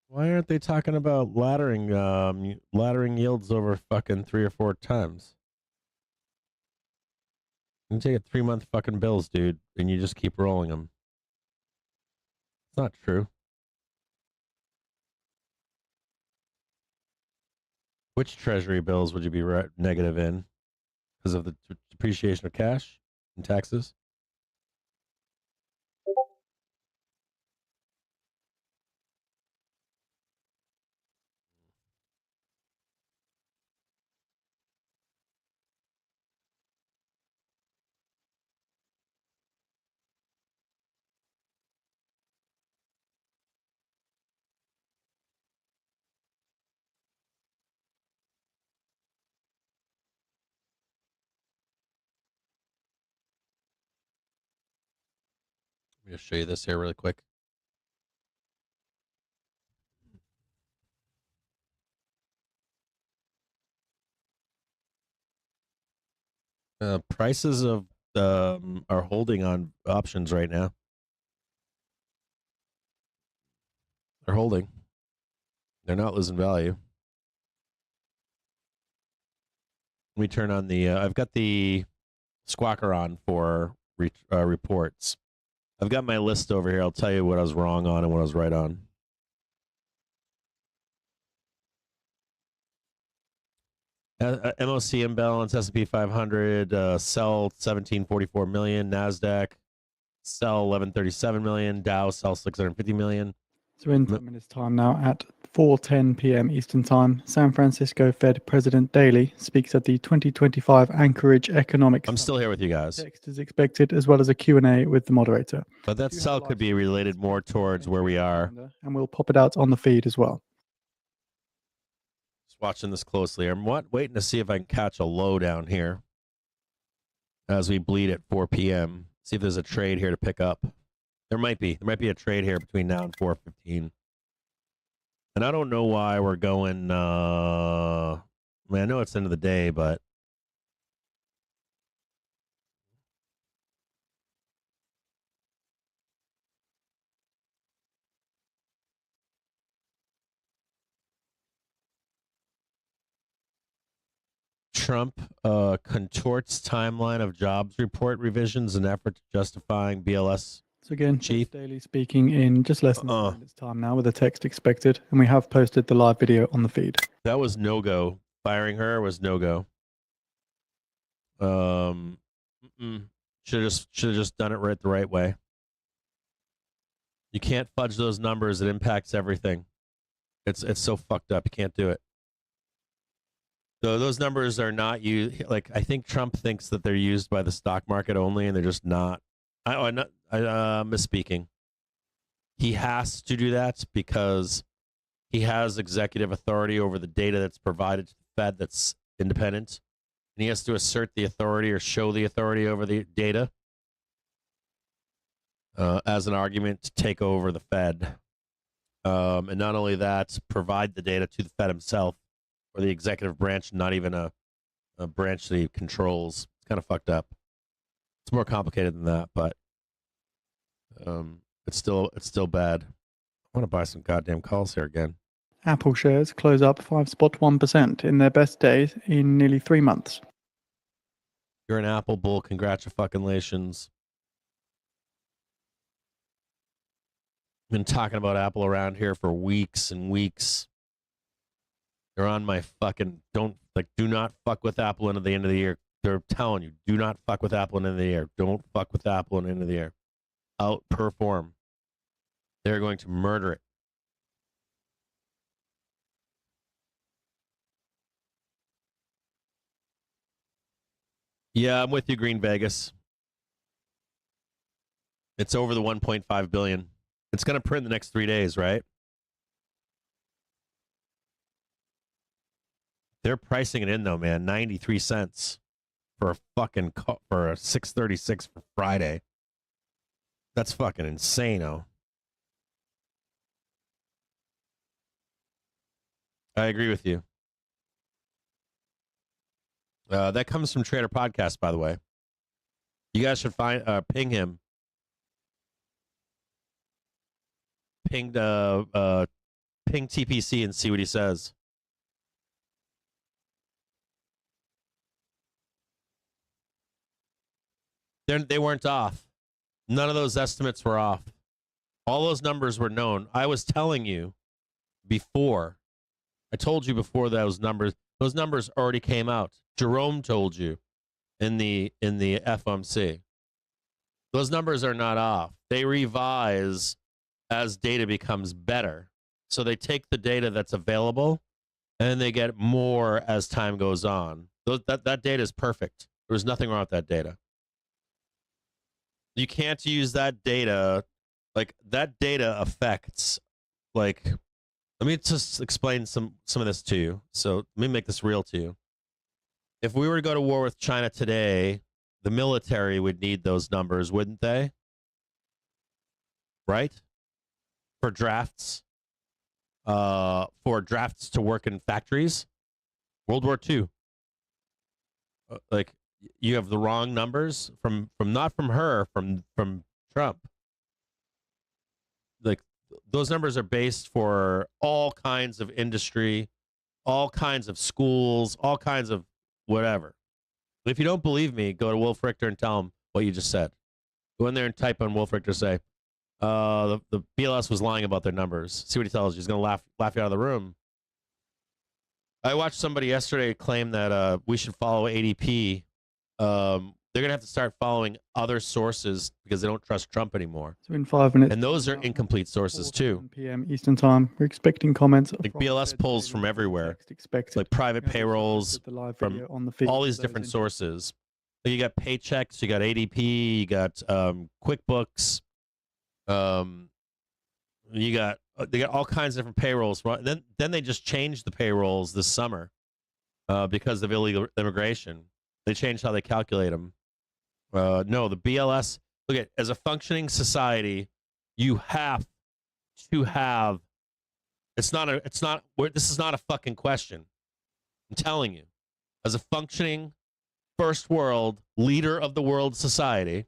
Why aren't they talking about laddering yields over fucking 3 or 4 times? You take it 3-month fucking bills, dude, and you just keep rolling them. It's not true. Which treasury bills would you be negative in? Because of the depreciation of cash and taxes? Let me just show you this here really quick. Prices of are holding on options right now. They're holding. They're not losing value. Let me turn on the. I've got the squawker on for reports. I've got my list over here. I'll tell you what I was wrong on and what I was right on. MOC imbalance, S&P 500, sell 1744 million, NASDAQ, sell 1137 million, Dow, sell 650 million. So in 10 minutes time now at 4:10 p.m. Eastern Time, San Francisco Fed President Daly speaks at the 2025 Anchorage Economic I'm still here with you guys. Text is expected, as well as a Q&A with the moderator. But that sell could be related more towards where we are. And we'll pop it out on the feed as well. Just watching this closely. I'm waiting to see if I can catch a low down here as we bleed at 4 p.m. See if there's a trade here to pick up. There might be a trade here between now and 4:15. And I don't know why we're going. I know it's the end of the day, but Trump contorts timeline of jobs report revisions in effort to justifying BLS. So again, Chief Daly speaking in just less than 10 minutes time now with a text expected, and we have posted the live video on the feed. That was no go. Firing her was no go. Should have just done it the right way. You can't fudge those numbers. It impacts everything. It's so fucked up. You can't do it. So those numbers are not used. Like, I think Trump thinks that they're used by the stock market only, and they're just not. I'm misspeaking. He has to do that because he has executive authority over the data that's provided to the Fed that's independent. And he has to assert the authority or show the authority over the data as an argument to take over the Fed. And not only that, provide the data to the Fed himself or the executive branch, not even a branch that he controls. It's kind of fucked up. It's more complicated than that, but it's still bad. I want to buy some goddamn calls here again. Apple shares close up 5.1% in their best days in nearly 3 months. You're an Apple bull. Congratulations. Been talking about Apple around here for weeks and weeks. They're on my fucking do not fuck with Apple into the end of the year. They're telling you, do not fuck with Apple into the year. Don't fuck with Apple into the end of the year. Outperform. They're going to murder it. Yeah, I'm with you, Green Vegas. It's over the 1.5 billion. It's going to print in the next 3 days, right? They're pricing it in though, man. 93 cents for a fucking for a 636 for Friday. That's fucking insane-o. I agree with you. That comes from Trader Podcast, by the way. You guys should ping him. Ping TPC and see what he says. They weren't off. None of those estimates were off. All those numbers were known. I was telling you before. I told you before those numbers already came out. Jerome told you in the FOMC. Those numbers are not off. They revise as data becomes better. So they take the data that's available and they get more as time goes on. That data is perfect. There's nothing wrong with that data. You can't use that data. Like, that data affects, like, let me just explain some of this to you. So let me make this real to you. If we were to go to war with China today, the military would need those numbers, wouldn't they? Right? For drafts. For drafts to work in factories. World War II. Like, you have the wrong numbers from not from her, from Trump. Like, those numbers are based for all kinds of industry, all kinds of schools, all kinds of whatever. If you don't believe me, go to Wolf Richter and tell him what you just said. Go in there and type on Wolf Richter, say, the BLS was lying about their numbers. See what he tells you. He's going to laugh you out of the room. I watched somebody yesterday claim that we should follow ADP. They're going to have to start following other sources because they don't trust Trump anymore. So in 5 minutes. And those are incomplete sources too. 4 p.m. Eastern time. We're expecting comments. Like BLS polls from everywhere. Like private payrolls from all these different sources. So you got Paychecks, you got ADP, you got QuickBooks. They got all kinds of different payrolls. Then they just changed the payrolls this summer because of illegal immigration. They changed how they calculate them. No, the BLS. Look at, as a functioning society, you have to have. This is not a fucking question. I'm telling you, as a functioning first world leader of the world society,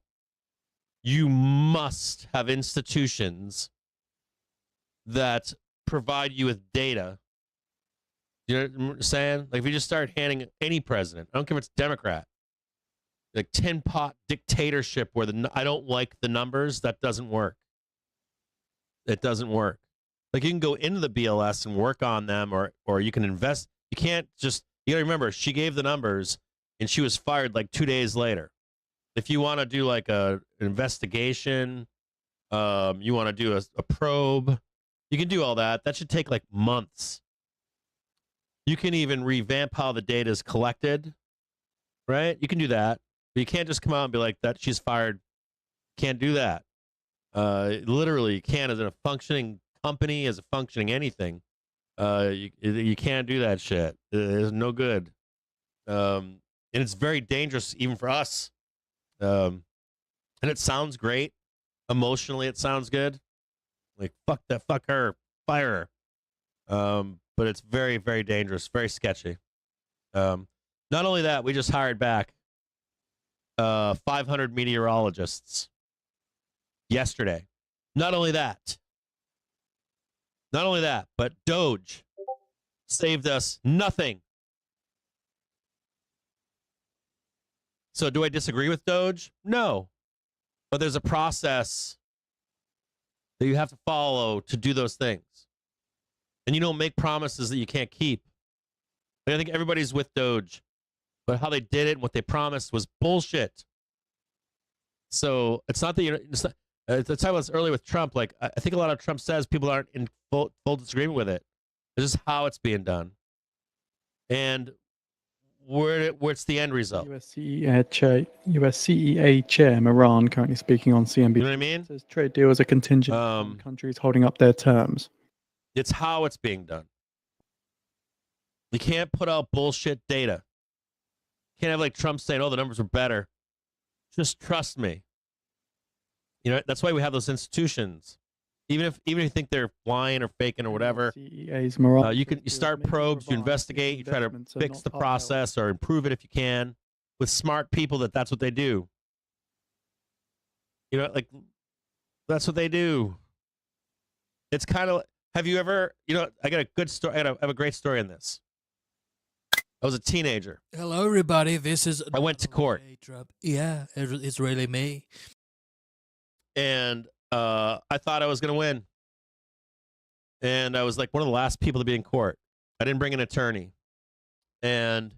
you must have institutions that provide you with data. You know what I'm saying? Like, if you just start handing any president, I don't care if it's Democrat, like tin pot dictatorship where I don't like the numbers, that doesn't work. It doesn't work. Like, you can go into the BLS and work on them, or you can invest. You can't just, you got to remember, she gave the numbers and she was fired like 2 days later. If you want to do like an investigation, you want to do a probe, you can do all that. That should take like months. You can even revamp how the data is collected, right? You can do that. But you can't just come out and be like, that she's fired. Can't do that. Literally, you can't, as a functioning company, as a functioning anything. You can't do that shit. It's no good. And it's very dangerous even for us. And it sounds great. Emotionally, it sounds good. Like, fuck her, fire her. But it's very, very dangerous, very sketchy. Not only that, we just hired back 500 meteorologists yesterday. Not only that, but Doge saved us nothing. So do I disagree with Doge? No. But there's a process that you have to follow to do those things. And you don't make promises that you can't keep. Like, I think everybody's with Doge, but how they did it and what they promised was bullshit. So it's not that you're... That's how I was earlier with Trump. Like, I think a lot of Trump says people aren't in full disagreement with it. It's just how it's being done. And where's the end result? US CEA chair Moran currently speaking on CNBC. You know what I mean? Says trade deals are contingent on countries holding up their terms. It's how it's being done. You can't put out bullshit data. You can't have like Trump saying, "Oh, the numbers were better." Just trust me. You know, that's why we have those institutions. Even if you think they're lying or faking or whatever, CEA's Moran, you start probes, you investigate, you try to fix the process or improve it if you can with smart people. That's what they do. You know, like that's what they do. It's kind of. Have you ever? You know, I got a good story. I have a great story on this. I was a teenager. Hello, everybody. This is. I went to court. Yeah, it's really me. And I thought I was going to win. And I was like one of the last people to be in court. I didn't bring an attorney. And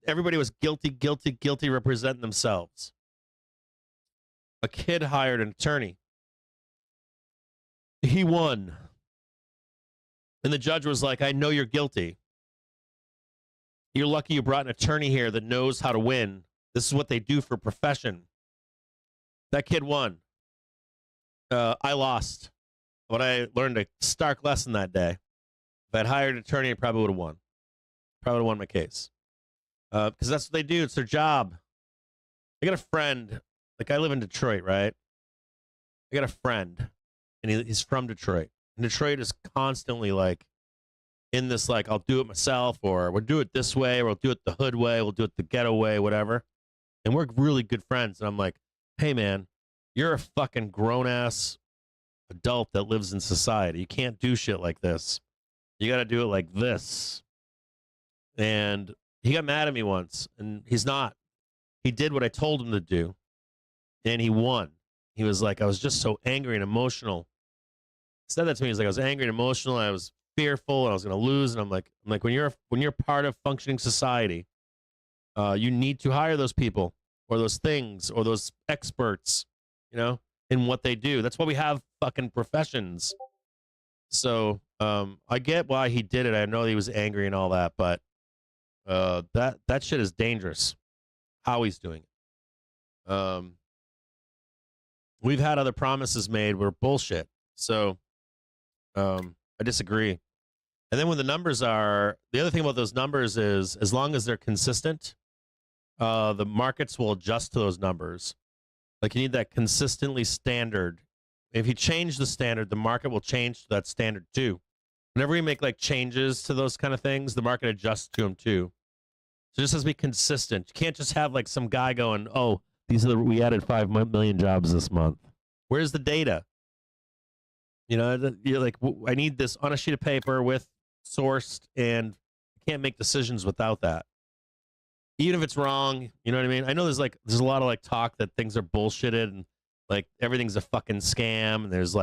everybody was guilty, representing themselves. A kid hired an attorney. He won. And the judge was like, I know you're guilty. You're lucky you brought an attorney here that knows how to win. This is what they do for a profession. That kid won. I lost. But I learned a stark lesson that day. If I'd hired an attorney, I probably would have won. Probably would have won my case. Because that's what they do. It's their job. I got a friend. Like, I live in Detroit, right? I got a friend. And he's from Detroit. And Detroit is constantly, like, in this, like, I'll do it myself, or we'll do it this way, or we'll do it the hood way, we'll do it the ghetto way, whatever. And we're really good friends. And I'm like, hey, man, you're a fucking grown-ass adult that lives in society. You can't do shit like this. You got to do it like this. And he got mad at me once, and he's not. He did what I told him to do, and he won. He was like, I was just so angry and emotional. He said that to me. He's like, I was angry and emotional, and I was fearful, and I was going to lose. And I'm like, when you're part of functioning society, you need to hire those people or those things or those experts, you know, in what they do. That's why we have fucking professions. So I get why he did it. I know he was angry and all that, but that shit is dangerous. How he's doing it. We've had other promises made were bullshit. So I disagree. And then when the numbers are, the other thing about those numbers is as long as they're consistent, the markets will adjust to those numbers. Like, you need that consistently standard. If you change the standard, the market will change to that standard too. Whenever we make like changes to those kind of things, the market adjusts to them too. So it just has to be consistent. You can't just have like some guy going, oh, we added 5 million jobs this month. Where's the data? You know, you're like, I need this on a sheet of paper with sourced, and I can't make decisions without that. Even if it's wrong, you know what I mean? I know there's a lot of like talk that things are bullshitted and like everything's a fucking scam. And there's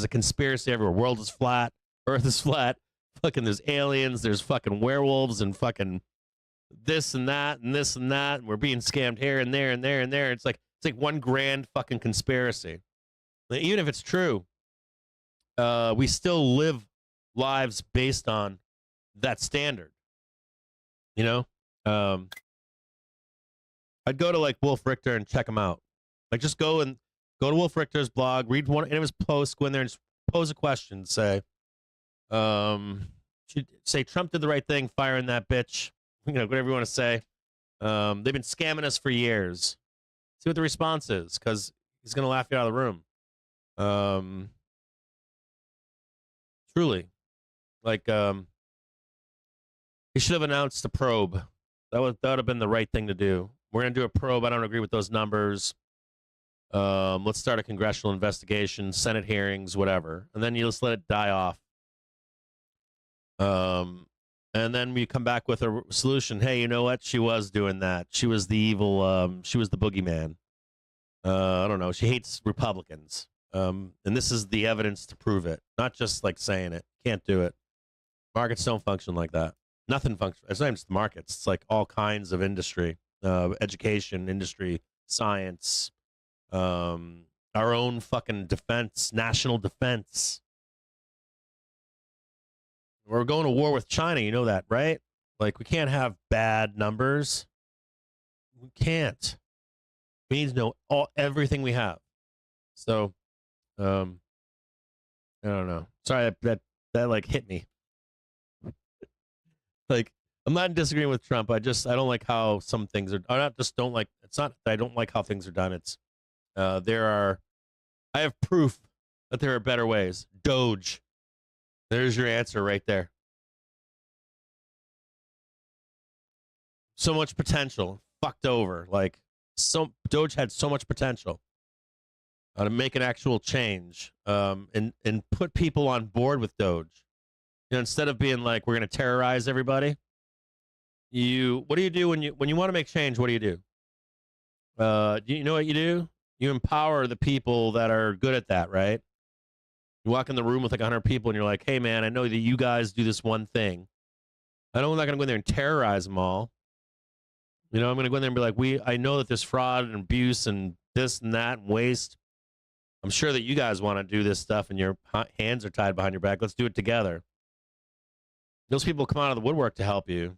a conspiracy everywhere. World is flat. Earth is flat. Fucking there's aliens. There's fucking werewolves and fucking this and that and this and that. And we're being scammed here and there and there and there. It's like one grand fucking conspiracy. Like, even if it's true, we still live lives based on that standard. You know? I'd go to like Wolf Richter and check him out. Like, just go to Wolf Richter's blog, read one of his posts, go in there and just pose a question. Say, Trump did the right thing firing that bitch. You know, whatever you want to say. They've been scamming us for years. See what the response is, because he's gonna laugh you out of the room. Truly, like, he should have announced a probe. That would have been the right thing to do. We're gonna do a probe. I don't agree with those numbers. Let's start a congressional investigation, Senate hearings, whatever, and then you just let it die off. And then we come back with a solution. Hey, you know what? She was doing that. She was the evil. She was the boogeyman. I don't know. She hates Republicans. And this is the evidence to prove it. Not just like saying it. Can't do it. Markets don't function like that. Nothing functions. It's not even just the markets. It's like all kinds of industry, education, industry, science, our own fucking defense, national defense. We're going to war with China. You know that, right? Like, we can't have bad numbers. We can't. We need to know everything we have. So, I don't know. Sorry, that like hit me. Like, I'm not disagreeing with Trump. I don't like how some things are. I not just don't like. It's not that I don't like how things are done. It's I have proof that there are better ways. Doge. There's your answer right there. So much potential. Fucked over. Like, Doge had so much potential to make an actual change, and put people on board with Doge. You know, instead of being like, we're going to terrorize everybody. What do you do when you want to make change? What do? Do you know what you do? You empower the people that are good at that, right? You walk in the room with like 100 people and you're like, hey man, I know that you guys do this one thing. I'm not going to go in there and terrorize them all. You know, I'm going to go in there and be like, I know that there's fraud and abuse and this and that and waste. I'm sure that you guys want to do this stuff and your hands are tied behind your back. Let's do it together. Those people come out of the woodwork to help you.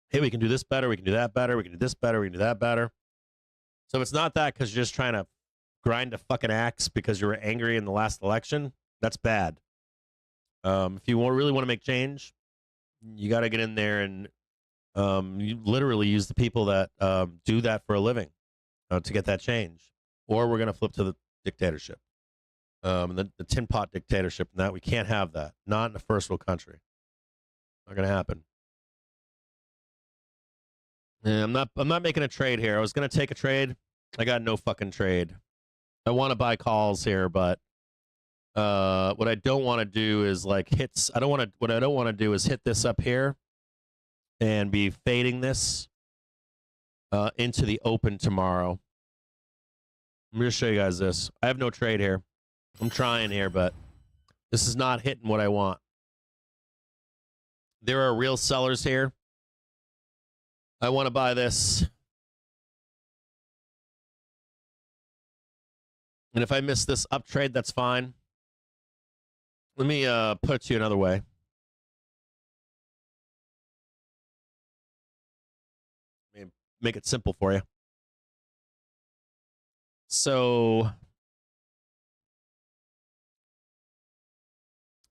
Hey, we can do this better. We can do that better. We can do this better. We can do that better. So it's not that because you're just trying to grind a fucking axe because you were angry in the last election. That's bad. If you really want to make change, you got to get in there and you literally use the people that do that for a living to get that change. Or we're going to flip to the dictatorship, the tin pot dictatorship. And that we can't have that. Not in a first world country. Not going to happen. Yeah, I'm not making a trade here. I was going to take a trade. I got no fucking trade. I want to buy calls here, but what I don't want to do is like hits. What I don't want to do is hit this up here and be fading this into the open tomorrow. I'm going to show you guys this. I have no trade here. I'm trying here, but this is not hitting what I want. There are real sellers here. I want to buy this. And if I miss this up trade, that's fine. Let me put it to you another way. Let me make it simple for you. So,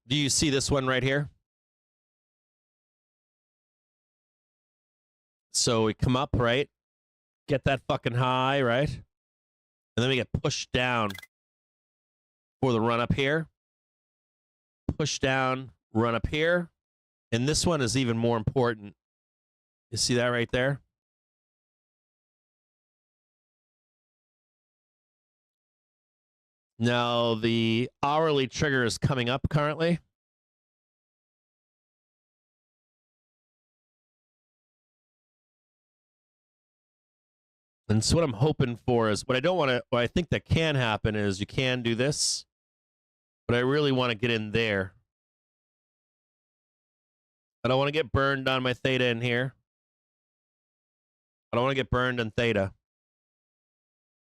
do you see this one right here? So we come up, right? Get that fucking high, right? And then we get pushed down for the run up here. Push down, run up here. And this one is even more important. You see that right there? Now, the hourly trigger is coming up currently. And so what I'm hoping for is, what I think that can happen is you can do this, but I really want to get in there. I don't want to get burned on my theta in here. I don't want to get burned on theta.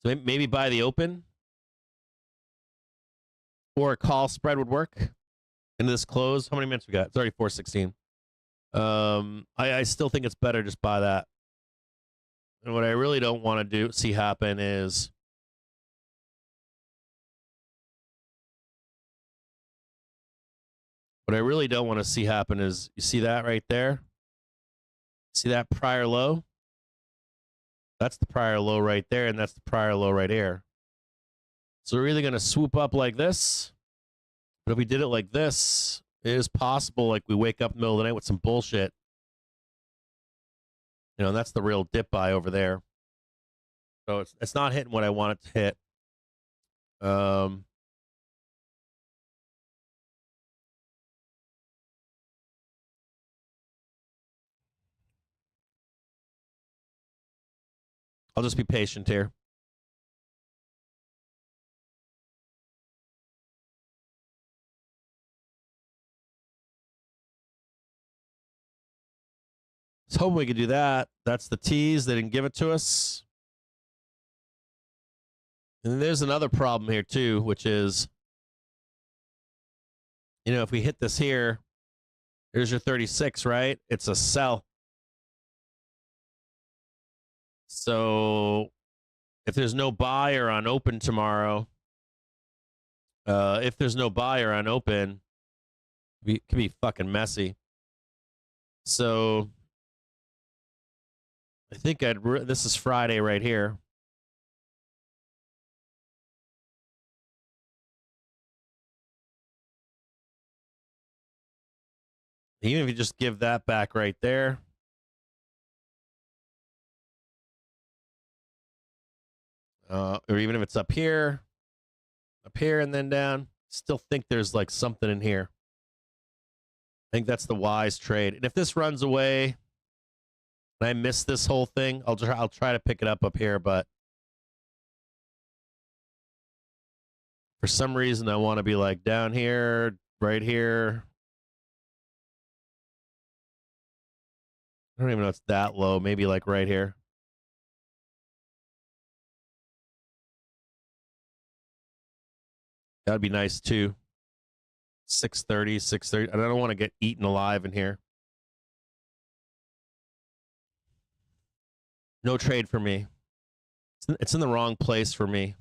So maybe buy the open. Or a call spread would work. Into this close. How many minutes we got? It's already 4:16. I still think it's better just buy that. And what I really don't want to see happen is you see that right there? See that prior low? That's the prior low right there, and that's the prior low right here. So we're either going to swoop up like this, but if we did it like this, it is possible like we wake up in the middle of the night with some bullshit. You know, and that's the real dip buy over there. So it's not hitting what I want it to hit. Um, I'll just be patient here. I was hoping we could do that. That's the tease. They didn't give it to us. And there's another problem here, too, which is, you know, if we hit this here, here's your 36, right? It's a sell. So if there's no buyer on open tomorrow, it can be fucking messy. So I think this is Friday right here. Even if you just give that back right there. Or even if it's up here and then down, still think there's like something in here. I think that's the wise trade. And if this runs away and I miss this whole thing, I'll try to pick it up here, but for some reason I want to be like down here, right here. I don't even know if it's that low, maybe like right here. That'd be nice too. 630. And I don't want to get eaten alive in here. No trade for me. It's in the wrong place for me.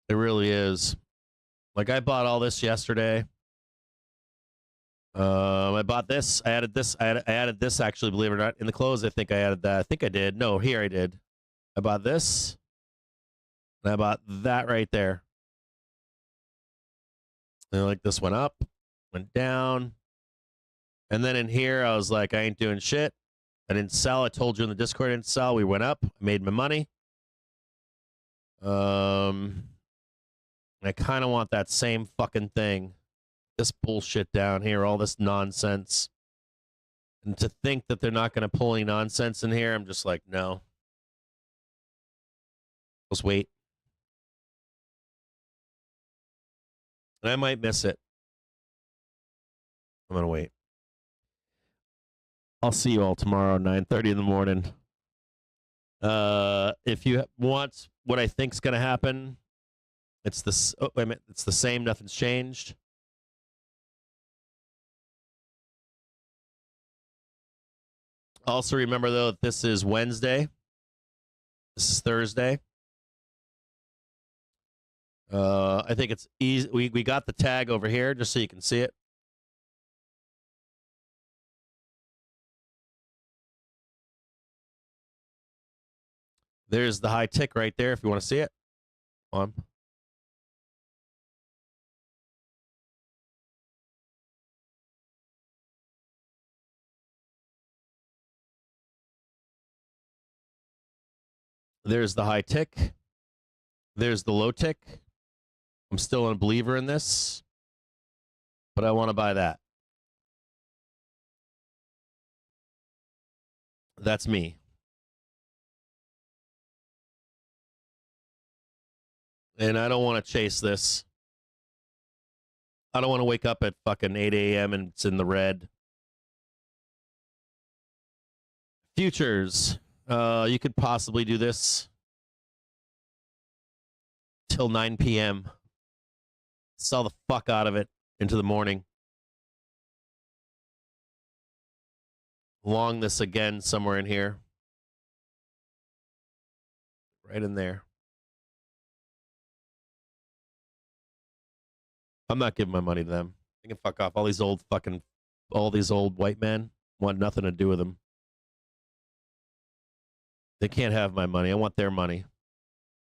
It really is. Like I bought all this yesterday. I bought this. I added this. I added this actually, believe it or not. In the close, I think I added that. I think I did. No, here I did. I bought this. And I bought that right there. And like this went up, went down. And then in here, I was like, I ain't doing shit. I didn't sell. I told you in the Discord I didn't sell. We went up. I made my money. I kind of want that same fucking thing. This bullshit down here, all this nonsense. And to think that they're not going to pull any nonsense in here, I'm just like, no. Let's wait. And I might miss it. I'm going to wait. I'll see you all tomorrow, 9:30 in the morning. If you want what I think's going to happen, it's this. Oh, wait a minute. It's the same. Nothing's changed. Also, remember though that this is Wednesday. This is Thursday. I think it's easy. We got the tag over here just so you can see it. There's the high tick right there if you want to see it. On. There's the high tick. There's the low tick. I'm still a believer in this, but I want to buy that. That's me. And I don't want to chase this. I don't want to wake up at fucking 8 a.m. and it's in the red. Futures. You could possibly do this till 9 p.m. Sell the fuck out of it into the morning. Long this again somewhere in here. Right in there. I'm not giving my money to them. They can fuck off. All these old white men want nothing to do with them. They can't have my money. I want their money.